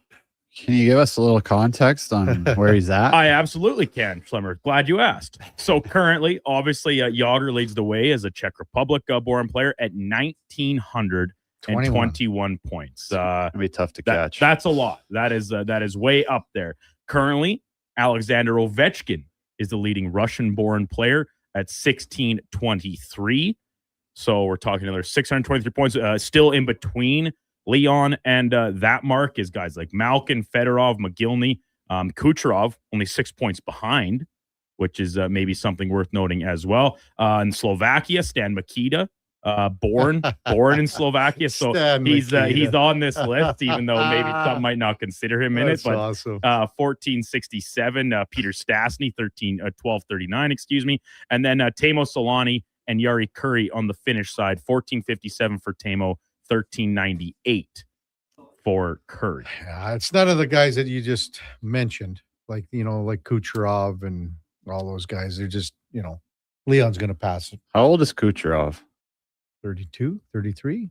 Speaker 10: Can you give us a little context on where he's at?
Speaker 9: I absolutely can, Schlemmer. Glad you asked. So currently, obviously, Jagr leads the way as a Czech Republic-born player at 1,921 points.
Speaker 10: It'd be tough to catch.
Speaker 9: That's a lot. That is way up there. Currently, Alexander Ovechkin is the leading Russian-born player at 1,623. So we're talking another 623 points. Still in between Leon and that mark is guys like Malkin, Fedorov, McGillney, Kucherov, only 6 points behind, which is maybe something worth noting as well. In Slovakia, Stan Mikita, born in Slovakia, so he's on this list, even though maybe some might not consider him in it. But
Speaker 3: awesome.
Speaker 9: 1467, Peter Stastny, 1239, excuse me, and then Teemu Solani and Jari Kurri on the Finnish side, 1457 for Teemu. 1398 for Curry.
Speaker 3: Yeah, it's none of the guys that you just mentioned, like Kucherov and all those guys. They're just, Leon's going to pass it.
Speaker 10: How old is Kucherov?
Speaker 3: 32, 33.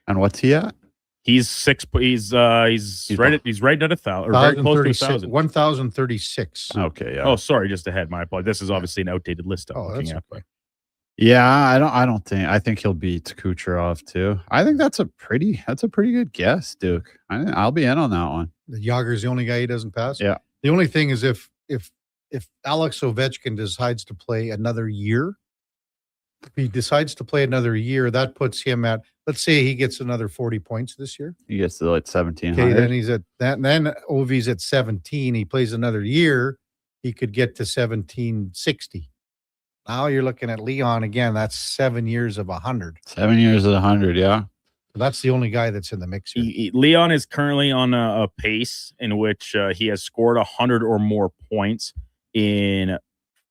Speaker 10: And what's he at?
Speaker 9: He's right at 1,000, or very close to 1,000.
Speaker 3: 1,036.
Speaker 10: Okay, yeah.
Speaker 9: Oh, sorry, just ahead. My apologies. This is obviously an outdated list.
Speaker 3: That's okay.
Speaker 10: Yeah, I think he'll beat Kucherov too. I think that's a pretty good guess, Duke. I'll be in on that one.
Speaker 3: The Jagr's the only guy he doesn't pass.
Speaker 10: Yeah.
Speaker 3: The only thing is if Alex Ovechkin decides to play another year, that puts him at, let's say he gets another 40 points this year.
Speaker 10: He gets to like 1,700.
Speaker 3: Okay, then he's at that. Then Ovi's at 17. He plays another year, he could get to 1,760. Now you're looking at Leon again. That's 7 years of 100.
Speaker 10: 7 years of 100, yeah.
Speaker 3: So that's the only guy that's in the mix here.
Speaker 9: Leon is currently on a pace in which he has scored 100 or more points in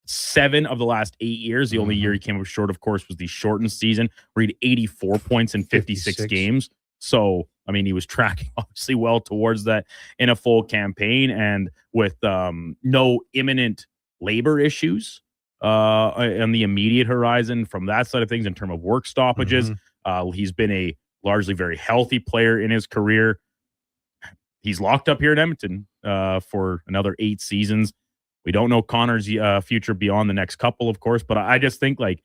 Speaker 9: 7 of the last 8 years. The only year he came up short, of course, was the shortened season where he had 84 points in 56 games. So, I mean, he was tracking obviously well towards that in a full campaign, and with no imminent labor issues on the immediate horizon from that side of things in terms of work stoppages. He's been a largely very healthy player in his career. He's locked up here in Edmonton for another 8 seasons. We don't know Connor's future beyond the next couple, of course, but I just think like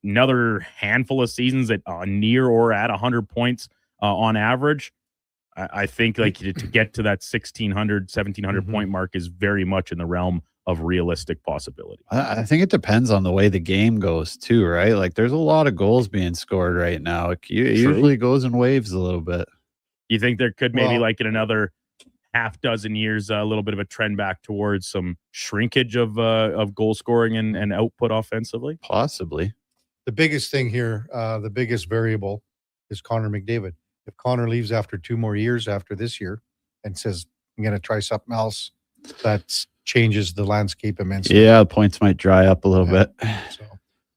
Speaker 9: another handful of seasons at near or at 100 points on average. I think like to get to that 1,600, 1,700 point mark is very much in the realm of realistic possibility.
Speaker 10: I think it depends on the way the game goes too, right? Like there's a lot of goals being scored right now. It usually goes in waves a little bit.
Speaker 9: You think there could maybe like in another half dozen years, a little bit of a trend back towards some shrinkage of goal scoring and output offensively?
Speaker 10: Possibly.
Speaker 3: The biggest thing here, the biggest variable is Connor McDavid. If Connor leaves after 2 more years after this year and says, I'm going to try something else, that changes the landscape immensely.
Speaker 10: Yeah, points might dry up a little bit.
Speaker 3: So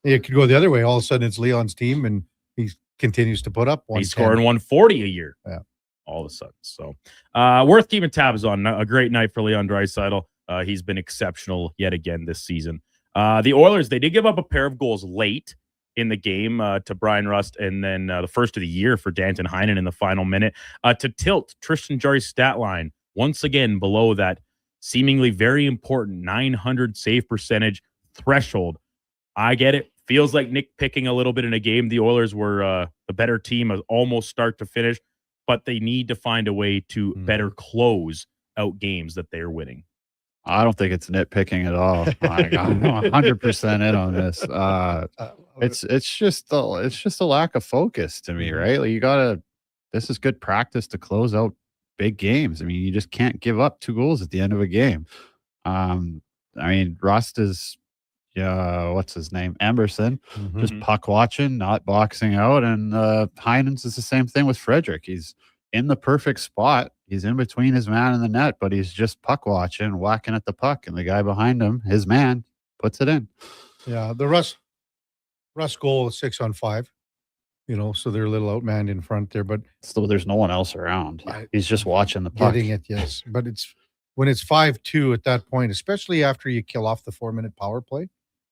Speaker 3: it could go the other way. All of a sudden, it's Leon's team, and he continues to put up 110.
Speaker 9: He's scoring 140 a year.
Speaker 3: Yeah.
Speaker 9: All of a sudden. So worth keeping tabs on. A great night for Leon Draisaitl. He's been exceptional yet again this season. The Oilers, they did give up a pair of goals late in the game to Brian Rust, and then the first of the year for Danton Heinen in the final minute to tilt Tristan Jarry's stat line once again below that seemingly very important 900 save percentage threshold. I get it. Feels like nitpicking a little bit in a game. The Oilers were the better team almost start to finish, but they need to find a way to better close out games that they're winning.
Speaker 10: I don't think it's nitpicking at all. I'm 100% in on this. It's just a lack of focus to me, right? Like this is good practice to close out big games. I mean, you just can't give up 2 goals at the end of a game. I mean, Rust is, what's his name? Emerson, just puck watching, not boxing out. And Heinens is the same thing with Frederick. He's in the perfect spot. He's in between his man and the net, but he's just puck watching, whacking at the puck. And the guy behind him, his man, puts it in.
Speaker 3: Yeah, the Russ goal is 6-on-5. So they're a little outmanned in front there, but
Speaker 10: still there's no one else around. He's just watching the puck.
Speaker 3: Getting it, yes. But when it's 5-2 at that point, especially after you kill off the 4-minute power play,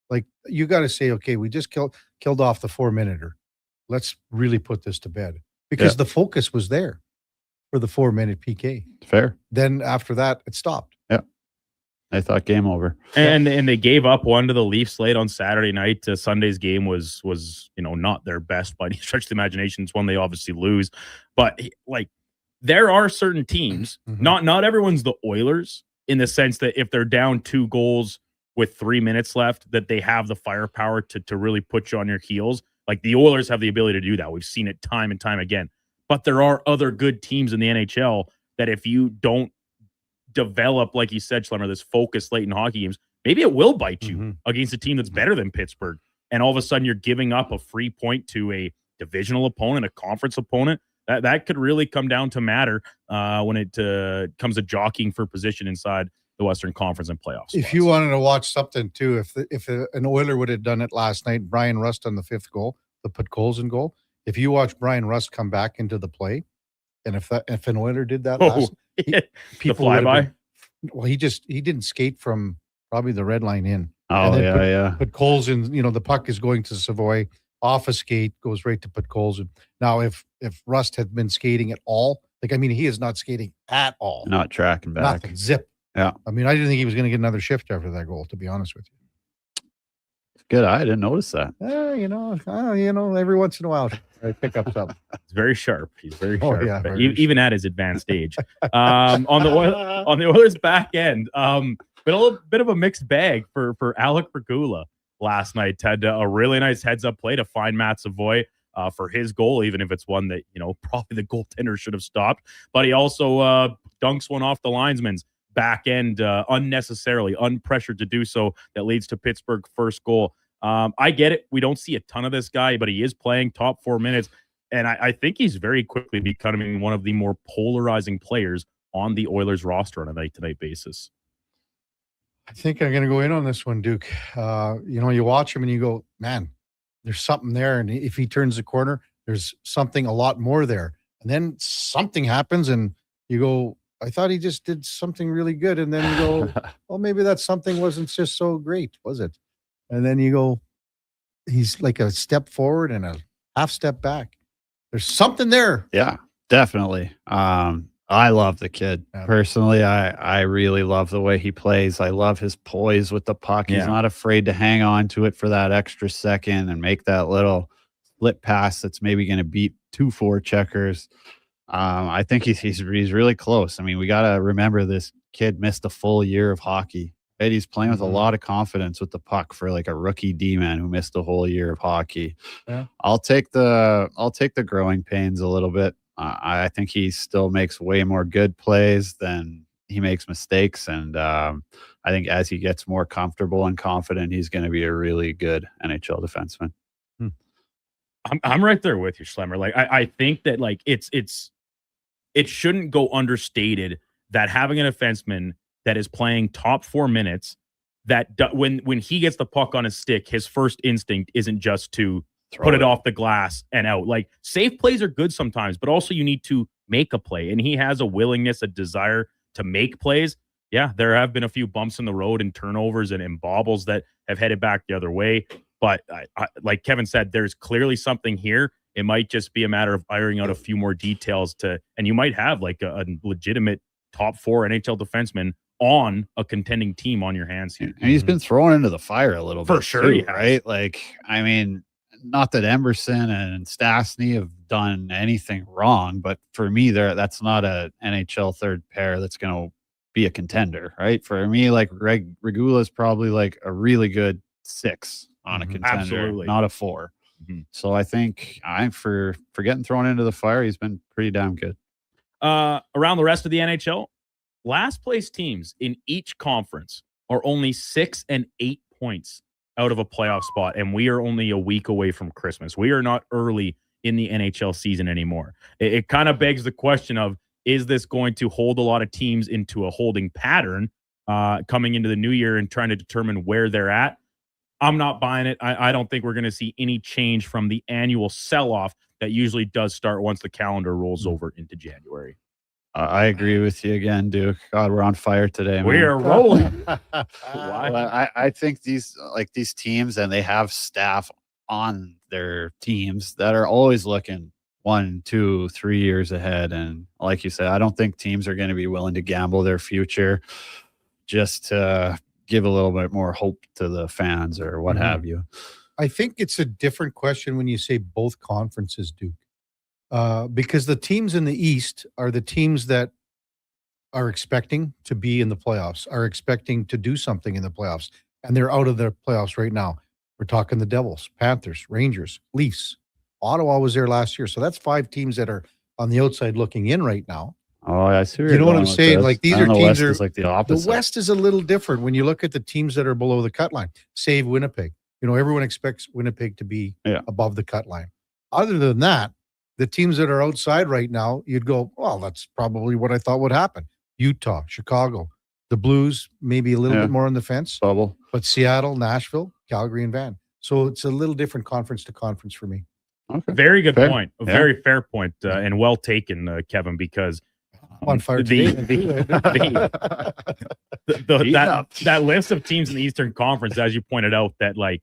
Speaker 3: like you got to say, okay, we just killed off the 4-minuter. Let's really put this to bed because the focus was there for the 4-minute PK.
Speaker 10: Fair.
Speaker 3: Then after that, it stopped.
Speaker 10: Yeah. I thought game over.
Speaker 9: And they gave up one to the Leafs late on Saturday night. Sunday's game was not their best by any stretch of the imagination. It's one they obviously lose. But like there are certain teams, not everyone's the Oilers in the sense that if they're down 2 goals with 3 minutes left, that they have the firepower to really put you on your heels. Like the Oilers have the ability to do that. We've seen it time and time again. But there are other good teams in the NHL that if you don't develop, like you said, Schlemmer, this focus late in hockey games, maybe it will bite you against a team that's better than Pittsburgh. And all of a sudden you're giving up a free point to a divisional opponent, a conference opponent. That could really come down to matter when it comes to jockeying for position inside the Western Conference and playoffs.
Speaker 3: If you wanted to watch something too, if an Oiler would have done it last night, Brian Rust on the 5th goal, the Podkolzin goal, if you watch Brian Rust come back into the play, and if an Oiler did that last, people
Speaker 9: the flyby.
Speaker 3: Well, he didn't skate from probably the red line in.
Speaker 10: Oh yeah.
Speaker 3: But Podkolzin, the puck is going to Savoy off a skate, goes right to Podkolzin. Now, if Rust had been skating at all, he is not skating at all.
Speaker 10: Not tracking back.
Speaker 3: Nothing. Zip.
Speaker 10: Yeah.
Speaker 3: I didn't think he was going to get another shift after that goal, to be honest with you.
Speaker 10: Good. I didn't notice that.
Speaker 3: Every once in a while, I pick up something.
Speaker 9: He's very sharp. He's very sharp.
Speaker 3: Yeah,
Speaker 9: even at his advanced age. On the Oilers back end, but a little bit of a mixed bag for Alec Regula last night. Had a really nice heads-up play to find Matt Savoy for his goal, even if it's one that, probably the goaltender should have stopped. But he also dunks one off the linesman's back end unnecessarily, unpressured to do so. That leads to Pittsburgh's first goal. I get it. We don't see a ton of this guy, but he is playing top 4 minutes. And I think he's very quickly becoming one of the more polarizing players on the Oilers roster on a night-to-night basis.
Speaker 3: I think I'm going to go in on this one, Duke. You watch him and you go, man, there's something there. And if he turns the corner, there's something a lot more there. And then something happens and you go, I thought he just did something really good. And then you go, well, maybe that something wasn't just so great, was it? And then you go, he's like a step forward and a half step back. There's something there.
Speaker 10: Yeah, definitely. I love the kid. Personally, I really love the way he plays. I love his poise with the puck. He's not afraid to hang on to it for that extra second and make that little split pass that's maybe going to beat 2 forecheckers. I think he's really close. I mean, we got to remember this kid missed a full year of hockey. Right? He's playing with a lot of confidence with the puck for like a rookie D-man who missed a whole year of hockey.
Speaker 3: Yeah.
Speaker 10: I'll take the growing pains a little bit. I think he still makes way more good plays than he makes mistakes. And I think as he gets more comfortable and confident, he's going to be a really good NHL defenseman.
Speaker 9: I'm right there with you, Schlemmer. Like I think that like it shouldn't go understated that having a defenseman that is playing top 4 minutes, that when he gets the puck on his stick, his first instinct isn't just to put it off the glass and out. Like, safe plays are good sometimes, but also you need to make a play. And he has a willingness, a desire to make plays. Yeah, there have been a few bumps in the road and turnovers and bobbles that have headed back the other way. But like Kevin said, there's clearly something here. It might just be a matter of ironing out a few more details and you might have like a legitimate top 4 NHL defenseman on a contending team on your hands here.
Speaker 10: And he's been thrown into the fire a little bit.
Speaker 9: For sure,
Speaker 10: too, right? Like, I mean, not that Emberson and Stastny have done anything wrong, but for me, that's not a NHL third pair that's going to be a contender, right? For me, like Regula is probably like a really good 6 on a contender,
Speaker 9: Absolutely.
Speaker 10: not a 4. So I think for getting thrown into the fire, he's been pretty damn good.
Speaker 9: Around the rest of the NHL, last place teams in each conference are only 6 and 8 points out of a playoff spot, and we are only a week away from Christmas. We are not early in the NHL season anymore. It kind of begs the question of, is this going to hold a lot of teams into a holding pattern coming into the new year and trying to determine where they're at? I'm not buying it. I don't think we're going to see any change from the annual sell-off that usually does start once the calendar rolls over into January.
Speaker 10: I agree with you again, Duke. God, we're on fire today, man.
Speaker 9: We are rolling.
Speaker 10: Well, I think these teams, and they have staff on their teams that are always looking 1, 2, 3 years ahead. And like you said, I don't think teams are going to be willing to gamble their future just to give a little bit more hope to the fans or what have you.
Speaker 3: I think it's a different question when you say both conferences, Duke. Because the teams in the East are the teams that are expecting to be in the playoffs, are expecting to do something in the playoffs, and they're out of the playoffs right now. We're talking the Devils, Panthers, Rangers, Leafs. Ottawa was there last year. So that's 5 teams that are on the outside looking in right now.
Speaker 10: Oh, I see.
Speaker 3: You know what I'm saying? Like, these are teams
Speaker 10: are like the opposite.
Speaker 3: The West is a little different when you look at the teams that are below the cut line, save Winnipeg. You know, everyone expects Winnipeg to be above the cut line. Other than that, the teams that are outside right now, you'd go, well, that's probably what I thought would happen. Utah, Chicago, the Blues, maybe a little bit more on the fence.
Speaker 10: Bubble.
Speaker 3: But Seattle, Nashville, Calgary, and Van. So it's a little different conference to conference for me.
Speaker 10: Okay.
Speaker 9: Very good point. A very fair point, and well taken, Kevin, because
Speaker 3: on fire
Speaker 9: that list of teams in the Eastern Conference, as you pointed out, that like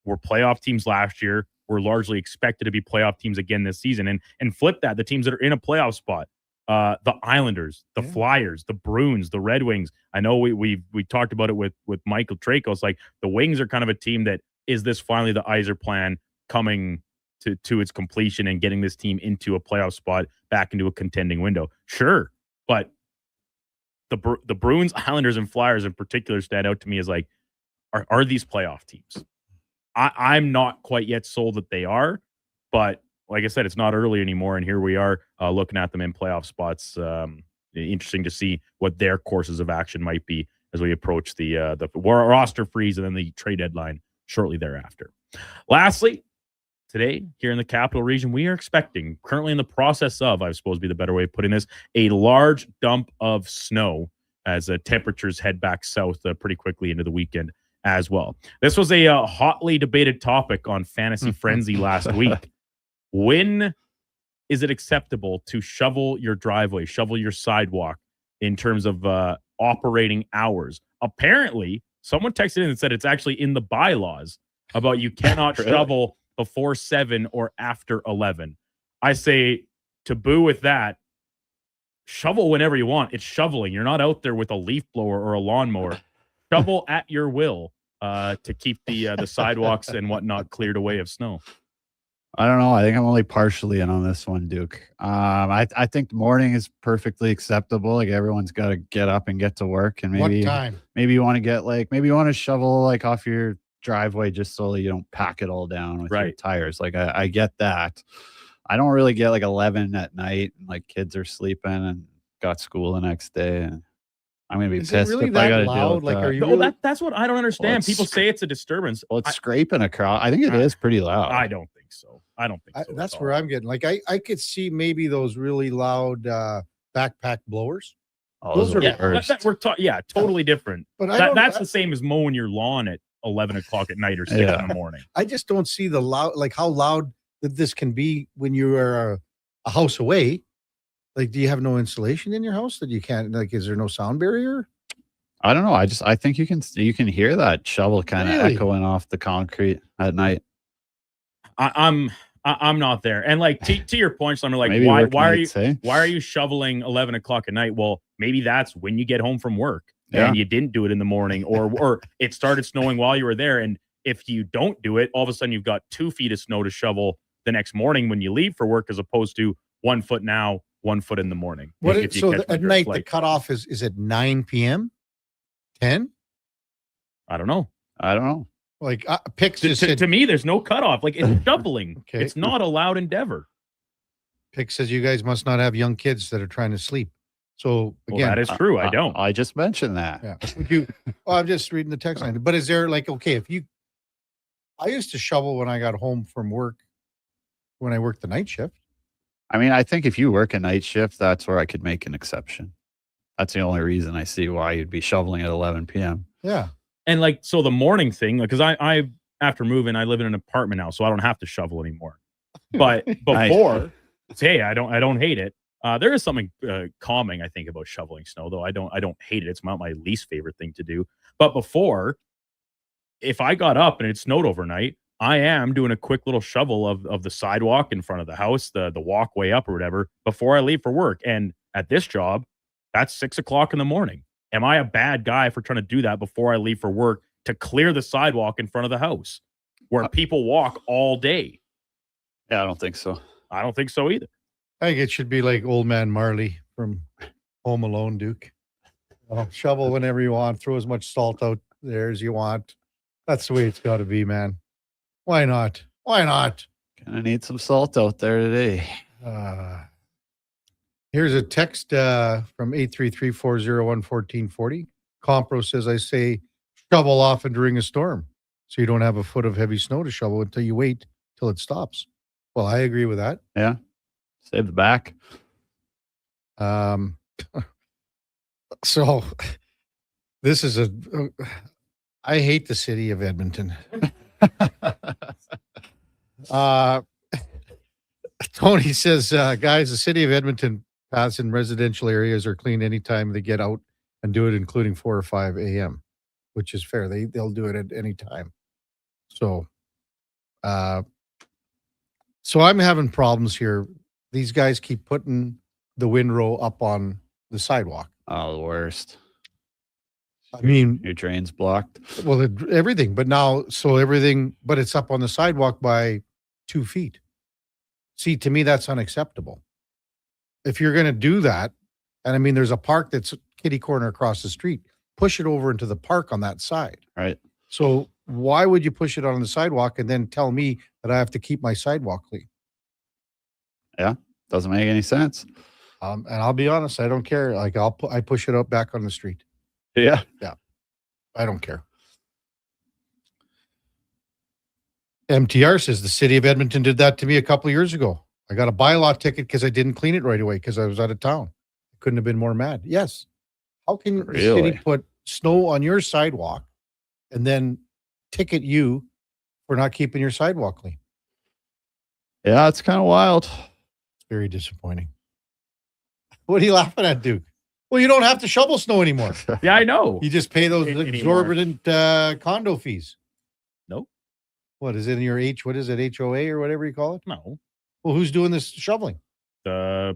Speaker 9: were playoff teams last year, were largely expected to be playoff teams again this season, and flip that, the teams that are in a playoff spot, the Islanders, the Flyers, the Bruins, the Red Wings. I know we talked about it with Michael Tracos. Like, the Wings are kind of a team that, is this finally the Yzer plan coming to its completion and getting this team into a playoff spot, back into a contending window? Sure. But the Bruins, Islanders, and Flyers in particular stand out to me as like, are these playoff teams? I'm not quite yet sold that they are, but like I said, it's not early anymore, and here we are looking at them in playoff spots. Interesting to see what their courses of action might be as we approach the roster freeze and then the trade deadline shortly thereafter. Lastly, today, here in the capital region, we are expecting, currently in the process of, I suppose be the better way of putting this, a large dump of snow as temperatures head back south pretty quickly into the weekend as well. This was a hotly debated topic on Fantasy Frenzy last week. When is it acceptable to shovel your driveway, shovel your sidewalk in terms of operating hours? Apparently, someone texted in and said it's actually in the bylaws about you cannot shovel before 7 or after 11. I say, to boo with that, shovel whenever you want. It's shoveling. You're not out there with a leaf blower or a lawnmower. Shovel at your will to keep the sidewalks and whatnot cleared away of snow.
Speaker 10: I don't know. I think I'm only partially in on this one, Duke. I think the morning is perfectly acceptable. Like, everyone's got to get up and get to work, and maybe
Speaker 3: what time?
Speaker 10: Maybe you want to shovel like off your driveway just so you don't pack it all down with your tires. Like, I get that. I don't really get like 11 at night, and like kids are sleeping and got school the next day. And I'm gonna be
Speaker 3: Is it
Speaker 10: pissed
Speaker 3: really
Speaker 10: if I
Speaker 3: that
Speaker 10: got to deal
Speaker 3: loud?
Speaker 10: with
Speaker 3: Like,
Speaker 10: that.
Speaker 3: are you
Speaker 9: No,
Speaker 3: really?
Speaker 9: that's what I don't understand.
Speaker 10: it's
Speaker 9: People
Speaker 10: sc-
Speaker 9: say it's a disturbance.
Speaker 10: Well, it's scraping across. I think it is pretty loud.
Speaker 9: I don't think so. I don't think so. at
Speaker 3: That's
Speaker 9: all.
Speaker 3: where I'm getting. Like, I could see maybe those really loud backpack blowers.
Speaker 10: Oh,
Speaker 3: those are
Speaker 9: Yeah,
Speaker 10: worst.
Speaker 9: we're totally different.
Speaker 3: But I don't-
Speaker 9: That's the same as mowing your lawn at 11 o'clock at night or 6 in the morning.
Speaker 3: I just don't see the loud, like how loud that this can be when you are a house away. Like, do you have no insulation in your house that you can't? Like, is there no sound barrier?
Speaker 10: I don't know. I think you can hear that shovel kind of
Speaker 3: Really?
Speaker 10: echoing off the concrete at night.
Speaker 9: I'm not there. And like to your point, Slimmer, like
Speaker 10: Maybe
Speaker 9: why
Speaker 10: work
Speaker 9: are
Speaker 10: nights,
Speaker 9: you why are you shoveling 11 o'clock at night? Well, maybe that's when you get home from work and you didn't do it in the morning, or it started snowing while you were there. And if you don't do it, all of a sudden you've got 2 feet of snow to shovel the next morning when you leave for work, as opposed to 1 foot now, 1 foot in the morning.
Speaker 3: At night the cutoff is at 9 p.m. 10.
Speaker 9: I don't know.
Speaker 3: Like Pix just said,
Speaker 9: to me, there's no cutoff. Like it's shoveling.
Speaker 3: Okay.
Speaker 9: It's not a loud endeavor.
Speaker 3: Pix says you guys must not have young kids that are trying to sleep. So
Speaker 9: Well,
Speaker 3: again,
Speaker 9: that is true. I don't.
Speaker 10: I just mentioned that.
Speaker 3: Yeah. Would you? Well, I'm just reading the text line. But is there like, okay, if you? I used to shovel when I got home from work, when I worked the night shift.
Speaker 10: I mean, I think if you work a night shift, that's where I could make an exception. That's the only reason I see why you'd be shoveling at 11 p.m.
Speaker 3: Yeah.
Speaker 9: And like, so the morning thing, because I after moving, I live in an apartment now, so I don't have to shovel anymore. But before, hey, I don't hate it. There is something calming, I think, about shoveling snow, though. I don't hate it. It's not my least favorite thing to do. But before, if I got up and it snowed overnight, I am doing a quick little shovel of the sidewalk in front of the house, the walkway up or whatever, before I leave for work. And at this job, that's 6 o'clock in the morning. Am I a bad guy for trying to do that before I leave for work to clear the sidewalk in front of the house where people walk all day?
Speaker 10: Yeah, I don't think so.
Speaker 9: I don't think so either.
Speaker 3: I think it should be like old man Marley from Home Alone, Duke. Shovel whenever you want, throw as much salt out there as you want. That's the way it's got to be, man. Why not? Why not?
Speaker 10: Gonna need some salt out there today.
Speaker 3: Here's a text from 833-401-1440. Compro says, I say shovel often during a storm so you don't have a foot of heavy snow to shovel until you wait till it stops. Well, I agree with that.
Speaker 10: Yeah. Save the back.
Speaker 3: So this is I hate the city of Edmonton. Tony says, guys, the city of Edmonton paths in residential areas are clean anytime they get out and do it, including 4 or 5 a.m., which is fair. They'll do it at any time. So, so I'm having problems here. These guys keep putting the windrow up on the sidewalk.
Speaker 10: Oh, the worst.
Speaker 3: I mean,
Speaker 10: your drain's blocked.
Speaker 3: Well, everything, but but it's up on the sidewalk by 2 feet. See, to me, that's unacceptable. If you're going to do that, and I mean, there's a park that's kitty corner across the street, push it over into the park on that side.
Speaker 10: Right.
Speaker 3: So why would you push it on the sidewalk and then tell me that I have to keep my sidewalk clean?
Speaker 10: Yeah. Doesn't make any sense.
Speaker 3: And I'll be honest, I don't care. Like I push it up back on the street.
Speaker 10: Yeah.
Speaker 3: Yeah. I don't care. MTR says the city of Edmonton did that to me a couple of years ago. I got a bylaw ticket because I didn't clean it right away because I was out of town. I couldn't have been more mad. Yes. How can the city put snow on your sidewalk and then ticket you for not keeping your sidewalk clean?
Speaker 10: Yeah, it's kind of wild.
Speaker 3: It's very disappointing. What are you laughing at, Duke? Well, you don't have to shovel snow anymore.
Speaker 9: Yeah, I know.
Speaker 3: You just pay those exorbitant condo fees.
Speaker 9: Nope.
Speaker 3: What is it in your what is it, HOA or whatever you call it?
Speaker 9: No.
Speaker 3: Well, who's doing this shoveling?
Speaker 9: The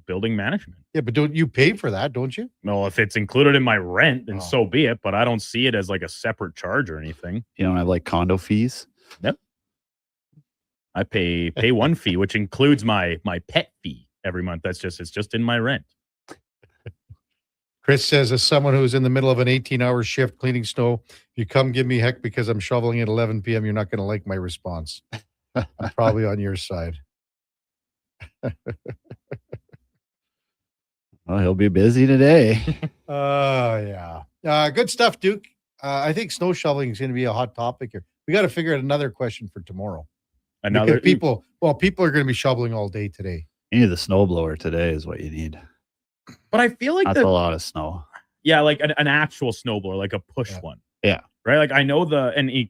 Speaker 9: building management.
Speaker 3: Yeah, but don't you pay for that, don't you?
Speaker 9: Well, if it's included in my rent, then so be it. But I don't see it as like a separate charge or anything.
Speaker 10: You don't have like condo fees?
Speaker 9: Nope. I pay one fee, which includes my pet fee every month. It's just in my rent.
Speaker 3: Chris says, as someone who's in the middle of an 18-hour shift cleaning snow, if you come give me heck because I'm shoveling at 11 p.m., you're not going to like my response. I'm probably on your side.
Speaker 10: Well, he'll be busy today.
Speaker 3: Yeah. Good stuff, Duke. I think snow shoveling is going to be a hot topic here. We got to figure out another question for tomorrow.
Speaker 9: Another
Speaker 3: Because people are going to be shoveling all day today.
Speaker 10: You need the snowblower today is what you need.
Speaker 9: But I feel like
Speaker 10: that's a lot of snow.
Speaker 9: Yeah, like an actual snowblower, like a push one.
Speaker 10: Yeah.
Speaker 9: Right. Like I know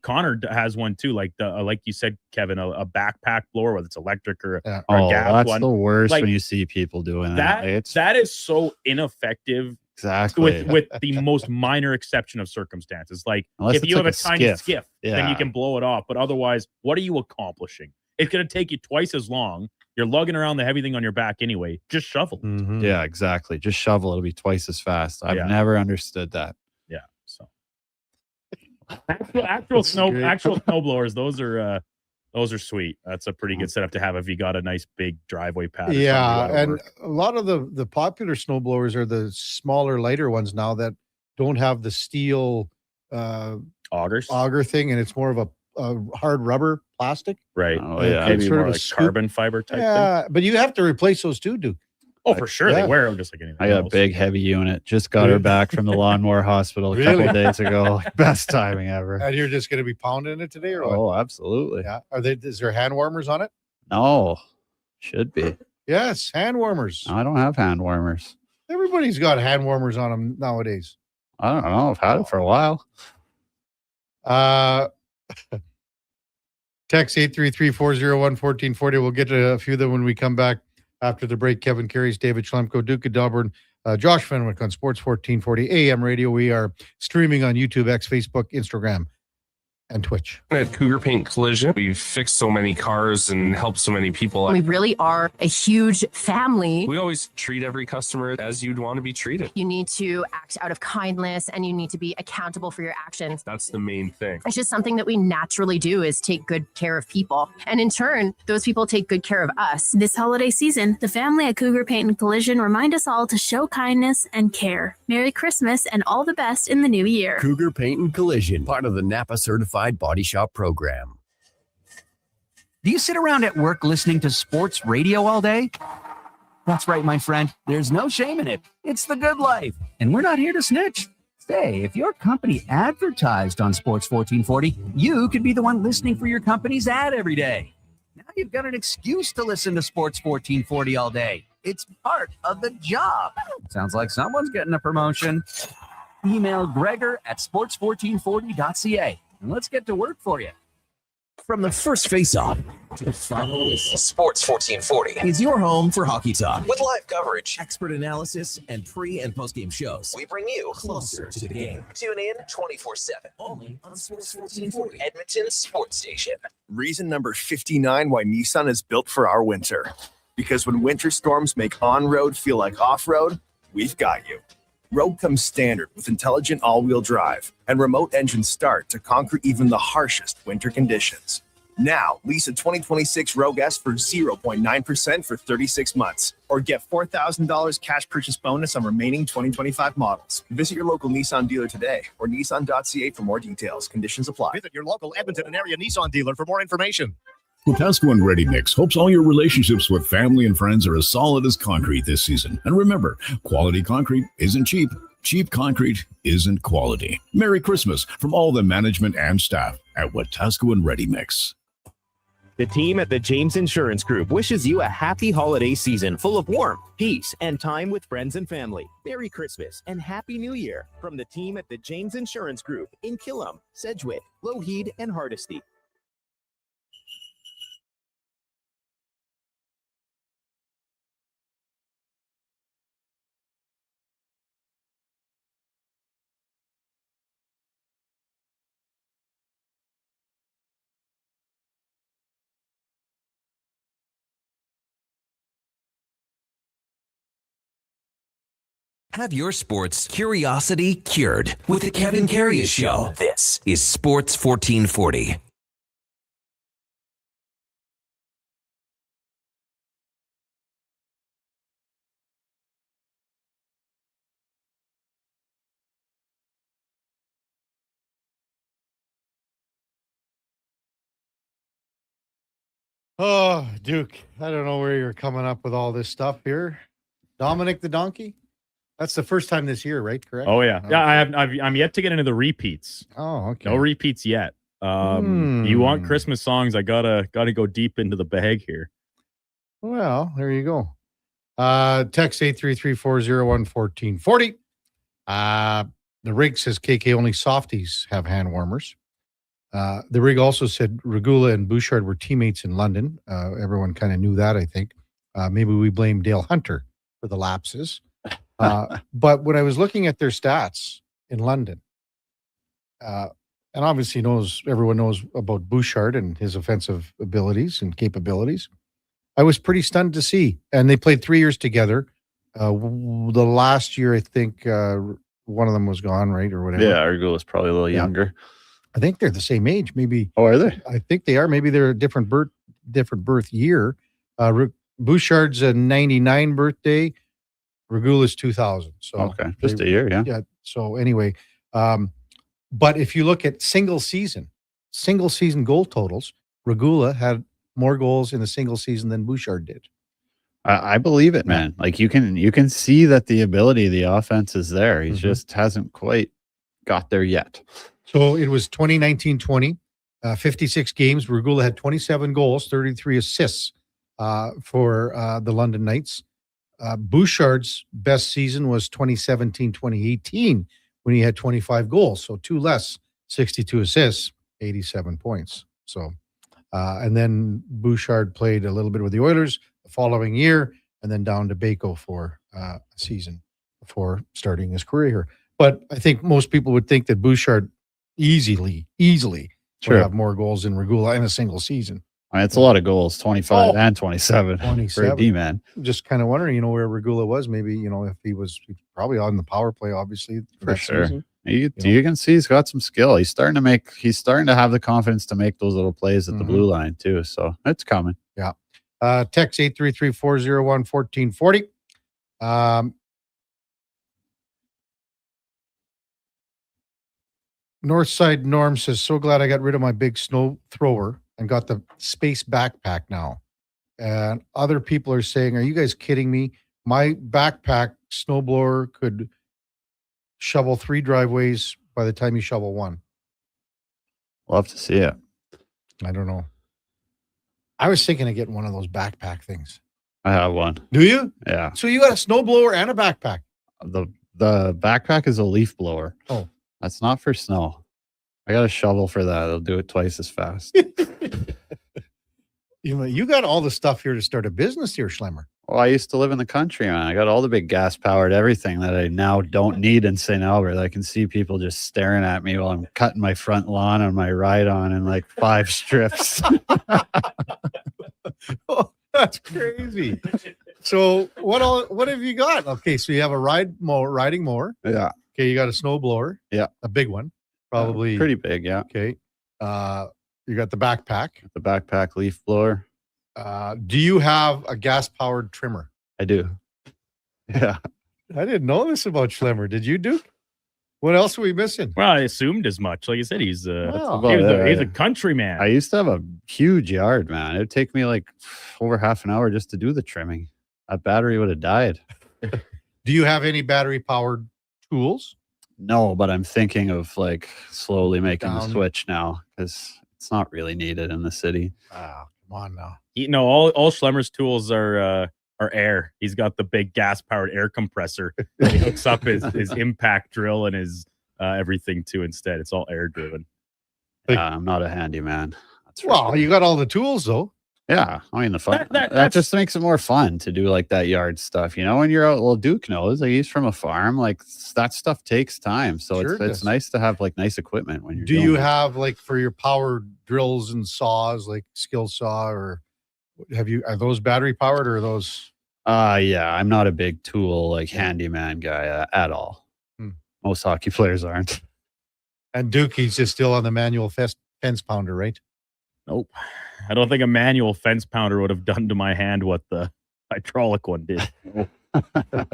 Speaker 9: Connor has one too. Like like you said, Kevin, a backpack blower, whether it's electric or a gas
Speaker 10: that's
Speaker 9: one.
Speaker 10: the worst
Speaker 9: Like,
Speaker 10: when you see people doing that.
Speaker 9: that is so ineffective.
Speaker 10: Exactly.
Speaker 9: With the most minor exception of circumstances. Like
Speaker 10: Unless
Speaker 9: if
Speaker 10: it's
Speaker 9: you
Speaker 10: like
Speaker 9: have a
Speaker 10: a
Speaker 9: tiny
Speaker 10: skiff.
Speaker 9: skiff, then you
Speaker 10: Yeah.
Speaker 9: can blow it off. But otherwise, what are you accomplishing? It's going to take you twice as long. You're lugging around the heavy thing on your back anyway. Just shovel it.
Speaker 10: Yeah, exactly. Just shovel. It'll be twice as fast. I've
Speaker 9: Yeah.
Speaker 10: never understood that.
Speaker 9: Yeah. So actual snow blowers, those are sweet. That's a pretty good setup to have if you got a nice big driveway pad.
Speaker 3: Yeah, and a lot of the popular snowblowers are the smaller, lighter ones now that don't have the steel auger thing, and it's more of a hard rubber plastic.
Speaker 9: Right.
Speaker 10: Oh, yeah.
Speaker 9: Maybe
Speaker 3: sort
Speaker 9: more
Speaker 3: of a
Speaker 9: like
Speaker 3: scoop.
Speaker 9: carbon fiber type thing.
Speaker 3: Yeah, but you have to replace those too, Duke.
Speaker 9: Oh, for sure.
Speaker 3: Yeah.
Speaker 9: They wear them just like anything
Speaker 10: I got a
Speaker 9: else.
Speaker 10: big, heavy unit. Just got her back from the lawnmower hospital a couple
Speaker 3: Really?
Speaker 10: days ago. Best timing ever.
Speaker 3: And you're just going to be pounding it today, or what?
Speaker 10: Oh, absolutely.
Speaker 3: Yeah. Is there hand warmers on it?
Speaker 10: No, should be.
Speaker 3: Yes, hand warmers.
Speaker 10: I don't have hand warmers.
Speaker 3: Everybody's got hand warmers on them nowadays.
Speaker 10: I don't know. I've had it for a while.
Speaker 3: Text 833-401-1440. We'll get to a few of them when we come back after the break. Kevin Karius, David Schlemko, Duke of Delburne, Josh Fenwick on Sports 1440 AM radio. We are streaming on YouTube, X, Facebook, Instagram, and Twitch.
Speaker 6: At Cougar Paint Collision, we've fixed so many cars and helped so many people.
Speaker 4: We really are a huge family.
Speaker 6: We always treat every customer as you'd want to be treated.
Speaker 4: You need to act out of kindness and you need to be accountable for your actions.
Speaker 6: That's the main thing.
Speaker 4: It's just something that we naturally do is take good care of people. And in turn, those people take good care of us.
Speaker 7: This holiday season, the family at Cougar Paint and Collision remind us all to show kindness and care. Merry Christmas and all the best in the new year.
Speaker 22: Cougar Paint and Collision, part of the Napa Certified Body Shop program.
Speaker 11: Do you sit around at work listening to sports radio all day? That's right, my friend. There's no shame in it. It's the good life. And we're not here to snitch. Say, if your company advertised on Sports 1440, you could be the one listening for your company's ad every day. Now you've got an excuse to listen to Sports 1440 all day. It's part of the job. Sounds like someone's getting a promotion. Email Gregor at sports1440.ca and let's get to work for you.
Speaker 1: From the first face-off to the final whistle, Sports 1440 is your home for hockey talk. With live coverage, expert analysis, and pre- and post-game shows, we bring you closer to the game. Tune in 24/7, only on Sports 1440, Edmonton's sports station.
Speaker 12: Reason number 59 why Nissan is built for our winter. Because when winter storms make on-road feel like off-road, we've got you. Rogue comes standard with intelligent all-wheel drive and remote engine start to conquer even the harshest winter conditions. Now, lease a 2026 Rogue S for 0.9% for 36 months, or get $4,000 cash purchase bonus on remaining 2025 models. Visit your local Nissan dealer today or nissan.ca for more details. Conditions apply.
Speaker 13: Visit your local Edmonton and area Nissan dealer for more information.
Speaker 29: Wetaskiwin and Ready Mix hopes all your relationships with family and friends are as solid as concrete this season. And remember, quality concrete isn't cheap. Cheap concrete isn't quality. Merry Christmas from all the management and staff at Wetaskiwin and Ready Mix.
Speaker 14: The team at the James Insurance Group wishes you a happy holiday season full of warmth, peace, and time with friends and family. Merry Christmas and Happy New Year from the team at the James Insurance Group in Killam, Sedgwick, Lougheed, and Hardisty.
Speaker 1: Have your sports curiosity cured with the Kevin Karius Show. This is Sports 1440.
Speaker 3: Oh, Duke, I don't know where you're coming up with all this stuff here. Dominic the Donkey? That's the first time this year, right? Correct?
Speaker 9: Oh, yeah.
Speaker 3: Oh,
Speaker 9: Yeah, I'm yet to get into the repeats.
Speaker 3: Oh, okay.
Speaker 9: No repeats yet. You want Christmas songs, I gotta go deep into the bag here.
Speaker 3: Well, there you go. Text 833-401-1440. The rig says KK only softies have hand warmers. The rig also said Regula and Bouchard were teammates in London. Everyone kind of knew that, I think. Maybe we blame Dale Hunter for the lapses. But when I was looking at their stats in London, and obviously everyone knows about Bouchard and his offensive abilities and capabilities, I was pretty stunned to see. And they played 3 years together. The last year, I think one of them was gone, right, or whatever.
Speaker 10: Yeah, Regula's probably a little younger.
Speaker 3: I think they're the same age. Maybe.
Speaker 10: Oh, are they?
Speaker 3: I think they are. Maybe they're a different birth year. Bouchard's a 99 birthday. Regula's 2000. So
Speaker 10: okay, just a year, yeah.
Speaker 3: Yeah. So anyway, but if you look at single season goal totals, Regula had more goals in a single season than Bouchard did.
Speaker 10: I believe it, man. Like you can see that the ability, the offense is there. He just hasn't quite got there yet.
Speaker 3: So it was 2019-20, 56 games. Regula had 27 goals, 33 assists for the London Knights. Bouchard's best season was 2017-2018 when he had 25 goals. So 2 less, 62 assists, 87 points. So, and then Bouchard played a little bit with the Oilers the following year and then down to Baco for a season before starting his career here. But I think most people would think that Bouchard easily would have more goals than Regula in a single season.
Speaker 10: I mean, it's a lot of goals, 25 and 27 for a D-man.
Speaker 3: Just kind of wondering, where Regula was. Maybe, if he was probably on the power play, obviously.
Speaker 10: For sure. Season. You can see he's got some skill. He's starting to have the confidence to make those little plays at the blue line too. So it's coming.
Speaker 3: Yeah. Text 833-401-1440. Northside Norm says, so glad I got rid of my big snow thrower and got the space backpack now. And other people are saying, are you guys kidding me? My backpack snowblower could shovel 3 driveways by the time you shovel 1.
Speaker 10: Love to see it.
Speaker 3: I don't know. I was thinking of getting one of those backpack things.
Speaker 10: I have one.
Speaker 3: Do you?
Speaker 10: Yeah.
Speaker 3: So you got a snowblower and a backpack?
Speaker 10: The backpack is a leaf blower.
Speaker 3: Oh.
Speaker 10: That's not for snow. I got a shovel for that. It'll do it twice as fast.
Speaker 3: You got all the stuff here to start a business here, Schlemmer.
Speaker 10: Well, I used to live in the country, man. I got all the big gas-powered everything that I now don't need in St. Albert. I can see people just staring at me while I'm cutting my front lawn on my ride-on in like 5 strips.
Speaker 3: Oh, that's crazy. So what have you got? Okay, so you have a riding mower.
Speaker 10: Yeah.
Speaker 3: Okay, you got a snowblower.
Speaker 10: Yeah.
Speaker 3: A big one. Probably
Speaker 10: pretty big, yeah.
Speaker 3: Okay. You got the backpack.
Speaker 10: The backpack leaf blower.
Speaker 3: Do you have a gas-powered trimmer?
Speaker 10: I do. Yeah.
Speaker 3: I didn't know this about Schlemmer. Did you, Duke? What else are we missing?
Speaker 9: Well, I assumed as much. Like I said, he's a country man.
Speaker 10: I used to have a huge yard, man. It would take me like over half an hour just to do the trimming. That battery would have died.
Speaker 3: Do you have any battery-powered tools?
Speaker 10: No, but I'm thinking of like slowly making the switch now because it's not really needed in the city.
Speaker 3: Oh, come on now.
Speaker 9: All Schlemmer's tools are air. He's got the big gas-powered air compressor. He hooks up his impact drill and his everything to instead. It's all air-driven.
Speaker 10: I'm not a handyman.
Speaker 3: You got all the tools though.
Speaker 10: Yeah, I mean the fun. That just makes it more fun to do like that yard stuff. When you're out, well, Duke knows. Like he's from a farm. Like that stuff takes time, so it's nice to have like nice equipment when you're.
Speaker 3: Do you have like for your power drills and saws, like skill saw, or are those battery powered or are those?
Speaker 10: Yeah, I'm not a big tool like handyman guy at all. Most hockey players aren't.
Speaker 3: And Duke, he's just still on the manual fence pounder, right?
Speaker 9: Nope. I don't think a manual fence pounder would have done to my hand what the hydraulic one did. I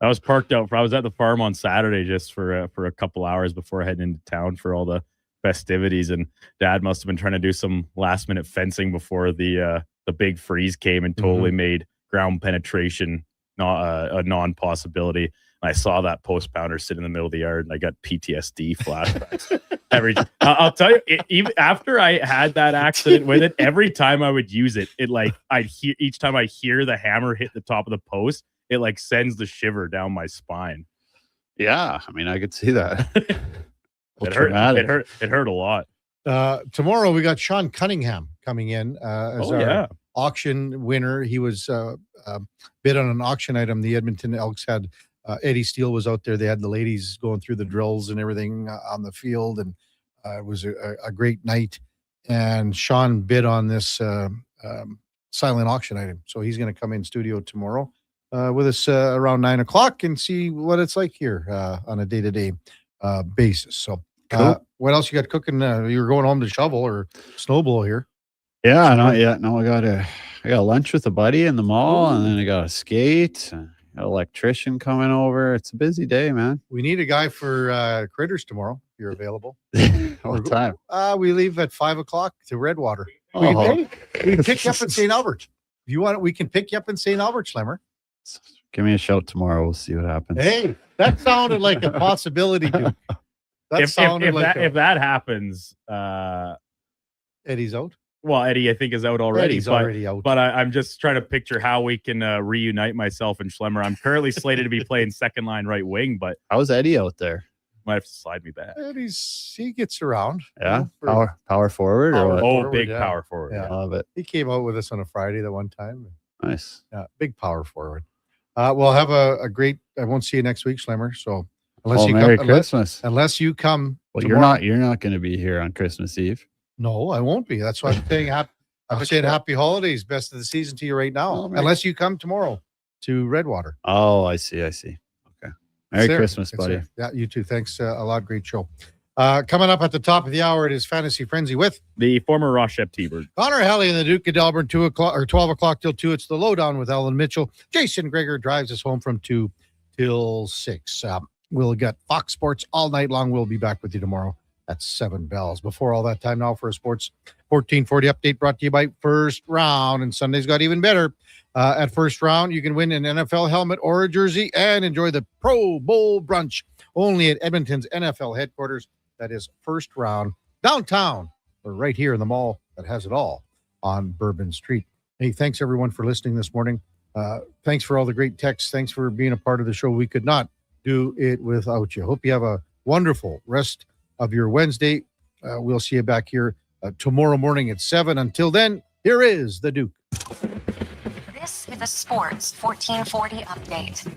Speaker 9: was parked out. I was at the farm on Saturday just for a couple hours before heading into town for all the festivities, and Dad must have been trying to do some last minute fencing before the big freeze came and totally made ground penetration not a non-possibility. I saw that post pounder sit in the middle of the yard, and I got PTSD flashbacks. I'll tell you, even after I had that accident with it, every time I would use it, I'd hear each time I hear the hammer hit the top of the post, it like sends the shiver down my spine.
Speaker 10: Yeah, I mean, I could see that.
Speaker 9: It hurt a lot.
Speaker 3: Tomorrow we got Sean Cunningham coming in as our auction winner. He was bid on an auction item. The Edmonton Elks had Eddie Steele was out there. They had the ladies going through the drills and everything on the field, and it was a great night. And Sean bid on this silent auction item, so he's going to come in studio tomorrow with us around 9 o'clock and see what it's like here on a day-to-day basis. So, what else you got cooking? You're going home to shovel or snowball here?
Speaker 10: Yeah, not yet. No, I got lunch with a buddy in the mall, and then I got a skate. Got an electrician coming over. It's a busy day, man.
Speaker 3: We need a guy for Critters tomorrow. If you're available.
Speaker 10: What time?
Speaker 3: We leave at 5 o'clock to Redwater.
Speaker 10: Oh.
Speaker 3: We can pick you up in St. Albert. If you want it, we can pick you up in St. Albert, Schlemmer.
Speaker 10: Give me a shout tomorrow. We'll see what happens.
Speaker 3: Hey, that sounded like a possibility, Duke.
Speaker 9: If that happens,
Speaker 3: Eddie's out.
Speaker 9: Well, Eddie, I think, is out already.
Speaker 3: Eddie's already out.
Speaker 9: But I'm just trying to picture how we can reunite myself and Schlemmer. I'm currently slated to be playing second line right wing, but
Speaker 10: how's Eddie out there?
Speaker 9: Might have to slide me back.
Speaker 3: He gets around.
Speaker 10: Yeah, power forward or what?
Speaker 9: Big power forward.
Speaker 3: Yeah.
Speaker 10: I love it.
Speaker 3: He came out with us on a Friday that one time.
Speaker 10: Nice.
Speaker 3: Yeah, big power forward. We'll have a great. I won't see you next week, Schlemmer. So
Speaker 10: Merry Christmas.
Speaker 3: Unless you come.
Speaker 10: Well,
Speaker 3: tomorrow.
Speaker 10: you're not going to be here on Christmas Eve.
Speaker 3: No, I won't be. That's why I'm saying I'm saying happy holidays, best of the season to you right now. Unless you come tomorrow to Redwater.
Speaker 10: Oh, I see. Okay. Merry Christmas, buddy.
Speaker 3: Yeah, you too. Thanks a lot. Great show. Coming up at the top of the hour, it is Fantasy Frenzy with
Speaker 9: the former Rochette T-Bird.
Speaker 3: Connor Helly and the Duke of Delburne, 2 o'clock or 12 o'clock till 2. It's the Lowdown with Ellen Mitchell. Jason Greger drives us home from 2 till 6. We'll get Fox Sports all night long. We'll be back with you tomorrow at 7 bells. Before all that, time now for a Sports 1440 update brought to you by First Round. And Sunday's got even better. At First Round, you can win an NFL helmet or a jersey and enjoy the Pro Bowl brunch only at Edmonton's NFL headquarters. That is First Round downtown, or right here in the mall that has it all on Bourbon Street. Hey, thanks everyone for listening this morning. Thanks for all the great texts. Thanks for being a part of the show. We could not do it without you. Hope you have a wonderful rest of your Wednesday. We'll see you back here tomorrow morning at 7. Until then, here is the Duke.
Speaker 8: This is a Sports 1440 update.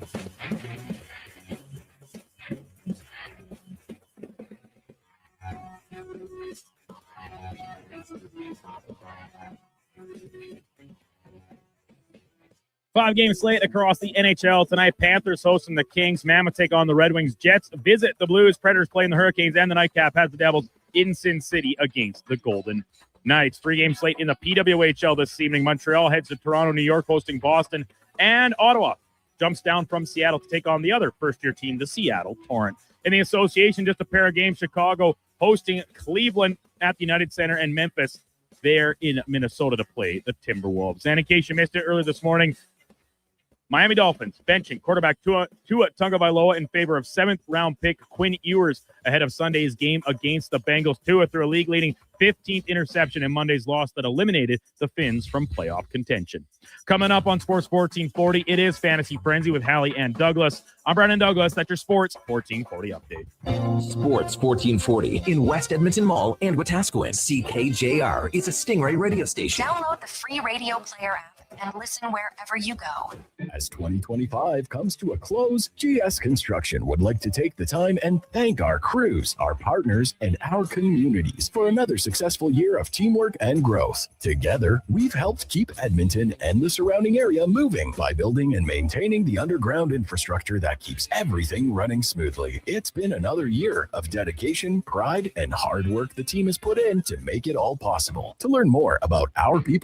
Speaker 9: Five-game slate across the NHL tonight. Panthers hosting the Kings. Mammoth take on the Red Wings. Jets visit the Blues. Predators playing the Hurricanes. And the Nightcap has the Devils in Sin City against the Golden Knights. Three-game slate in the PWHL this evening. Montreal heads to Toronto, New York, hosting Boston. And Ottawa jumps down from Seattle to take on the other first-year team, the Seattle Torrent. In the association, just a pair of games. Chicago hosting Cleveland at the United Center, and Memphis there in Minnesota to play the Timberwolves. And in case you missed it earlier this morning, Miami Dolphins benching quarterback Tua Tagovailoa in favor of 7th-round pick Quinn Ewers ahead of Sunday's game against the Bengals. Tua threw a league-leading 15th interception in Monday's loss that eliminated the Finns from playoff contention. Coming up on Sports 1440, it is Fantasy Frenzy with Hallie and Douglas. I'm Brandon Douglas. That's your Sports 1440 update.
Speaker 1: Sports 1440 in West Edmonton Mall and Wetaskiwin. CKJR is a Stingray radio station.
Speaker 8: Download the free radio player app and listen wherever you go.
Speaker 15: As 2025 comes to a close, GS Construction would like to take the time and thank our crews, our partners, and our communities for another successful year of teamwork and growth. Together, we've helped keep Edmonton and the surrounding area moving by building and maintaining the underground infrastructure that keeps everything running smoothly. It's been another year of dedication, pride, and hard work the team has put in to make it all possible. To learn more about our people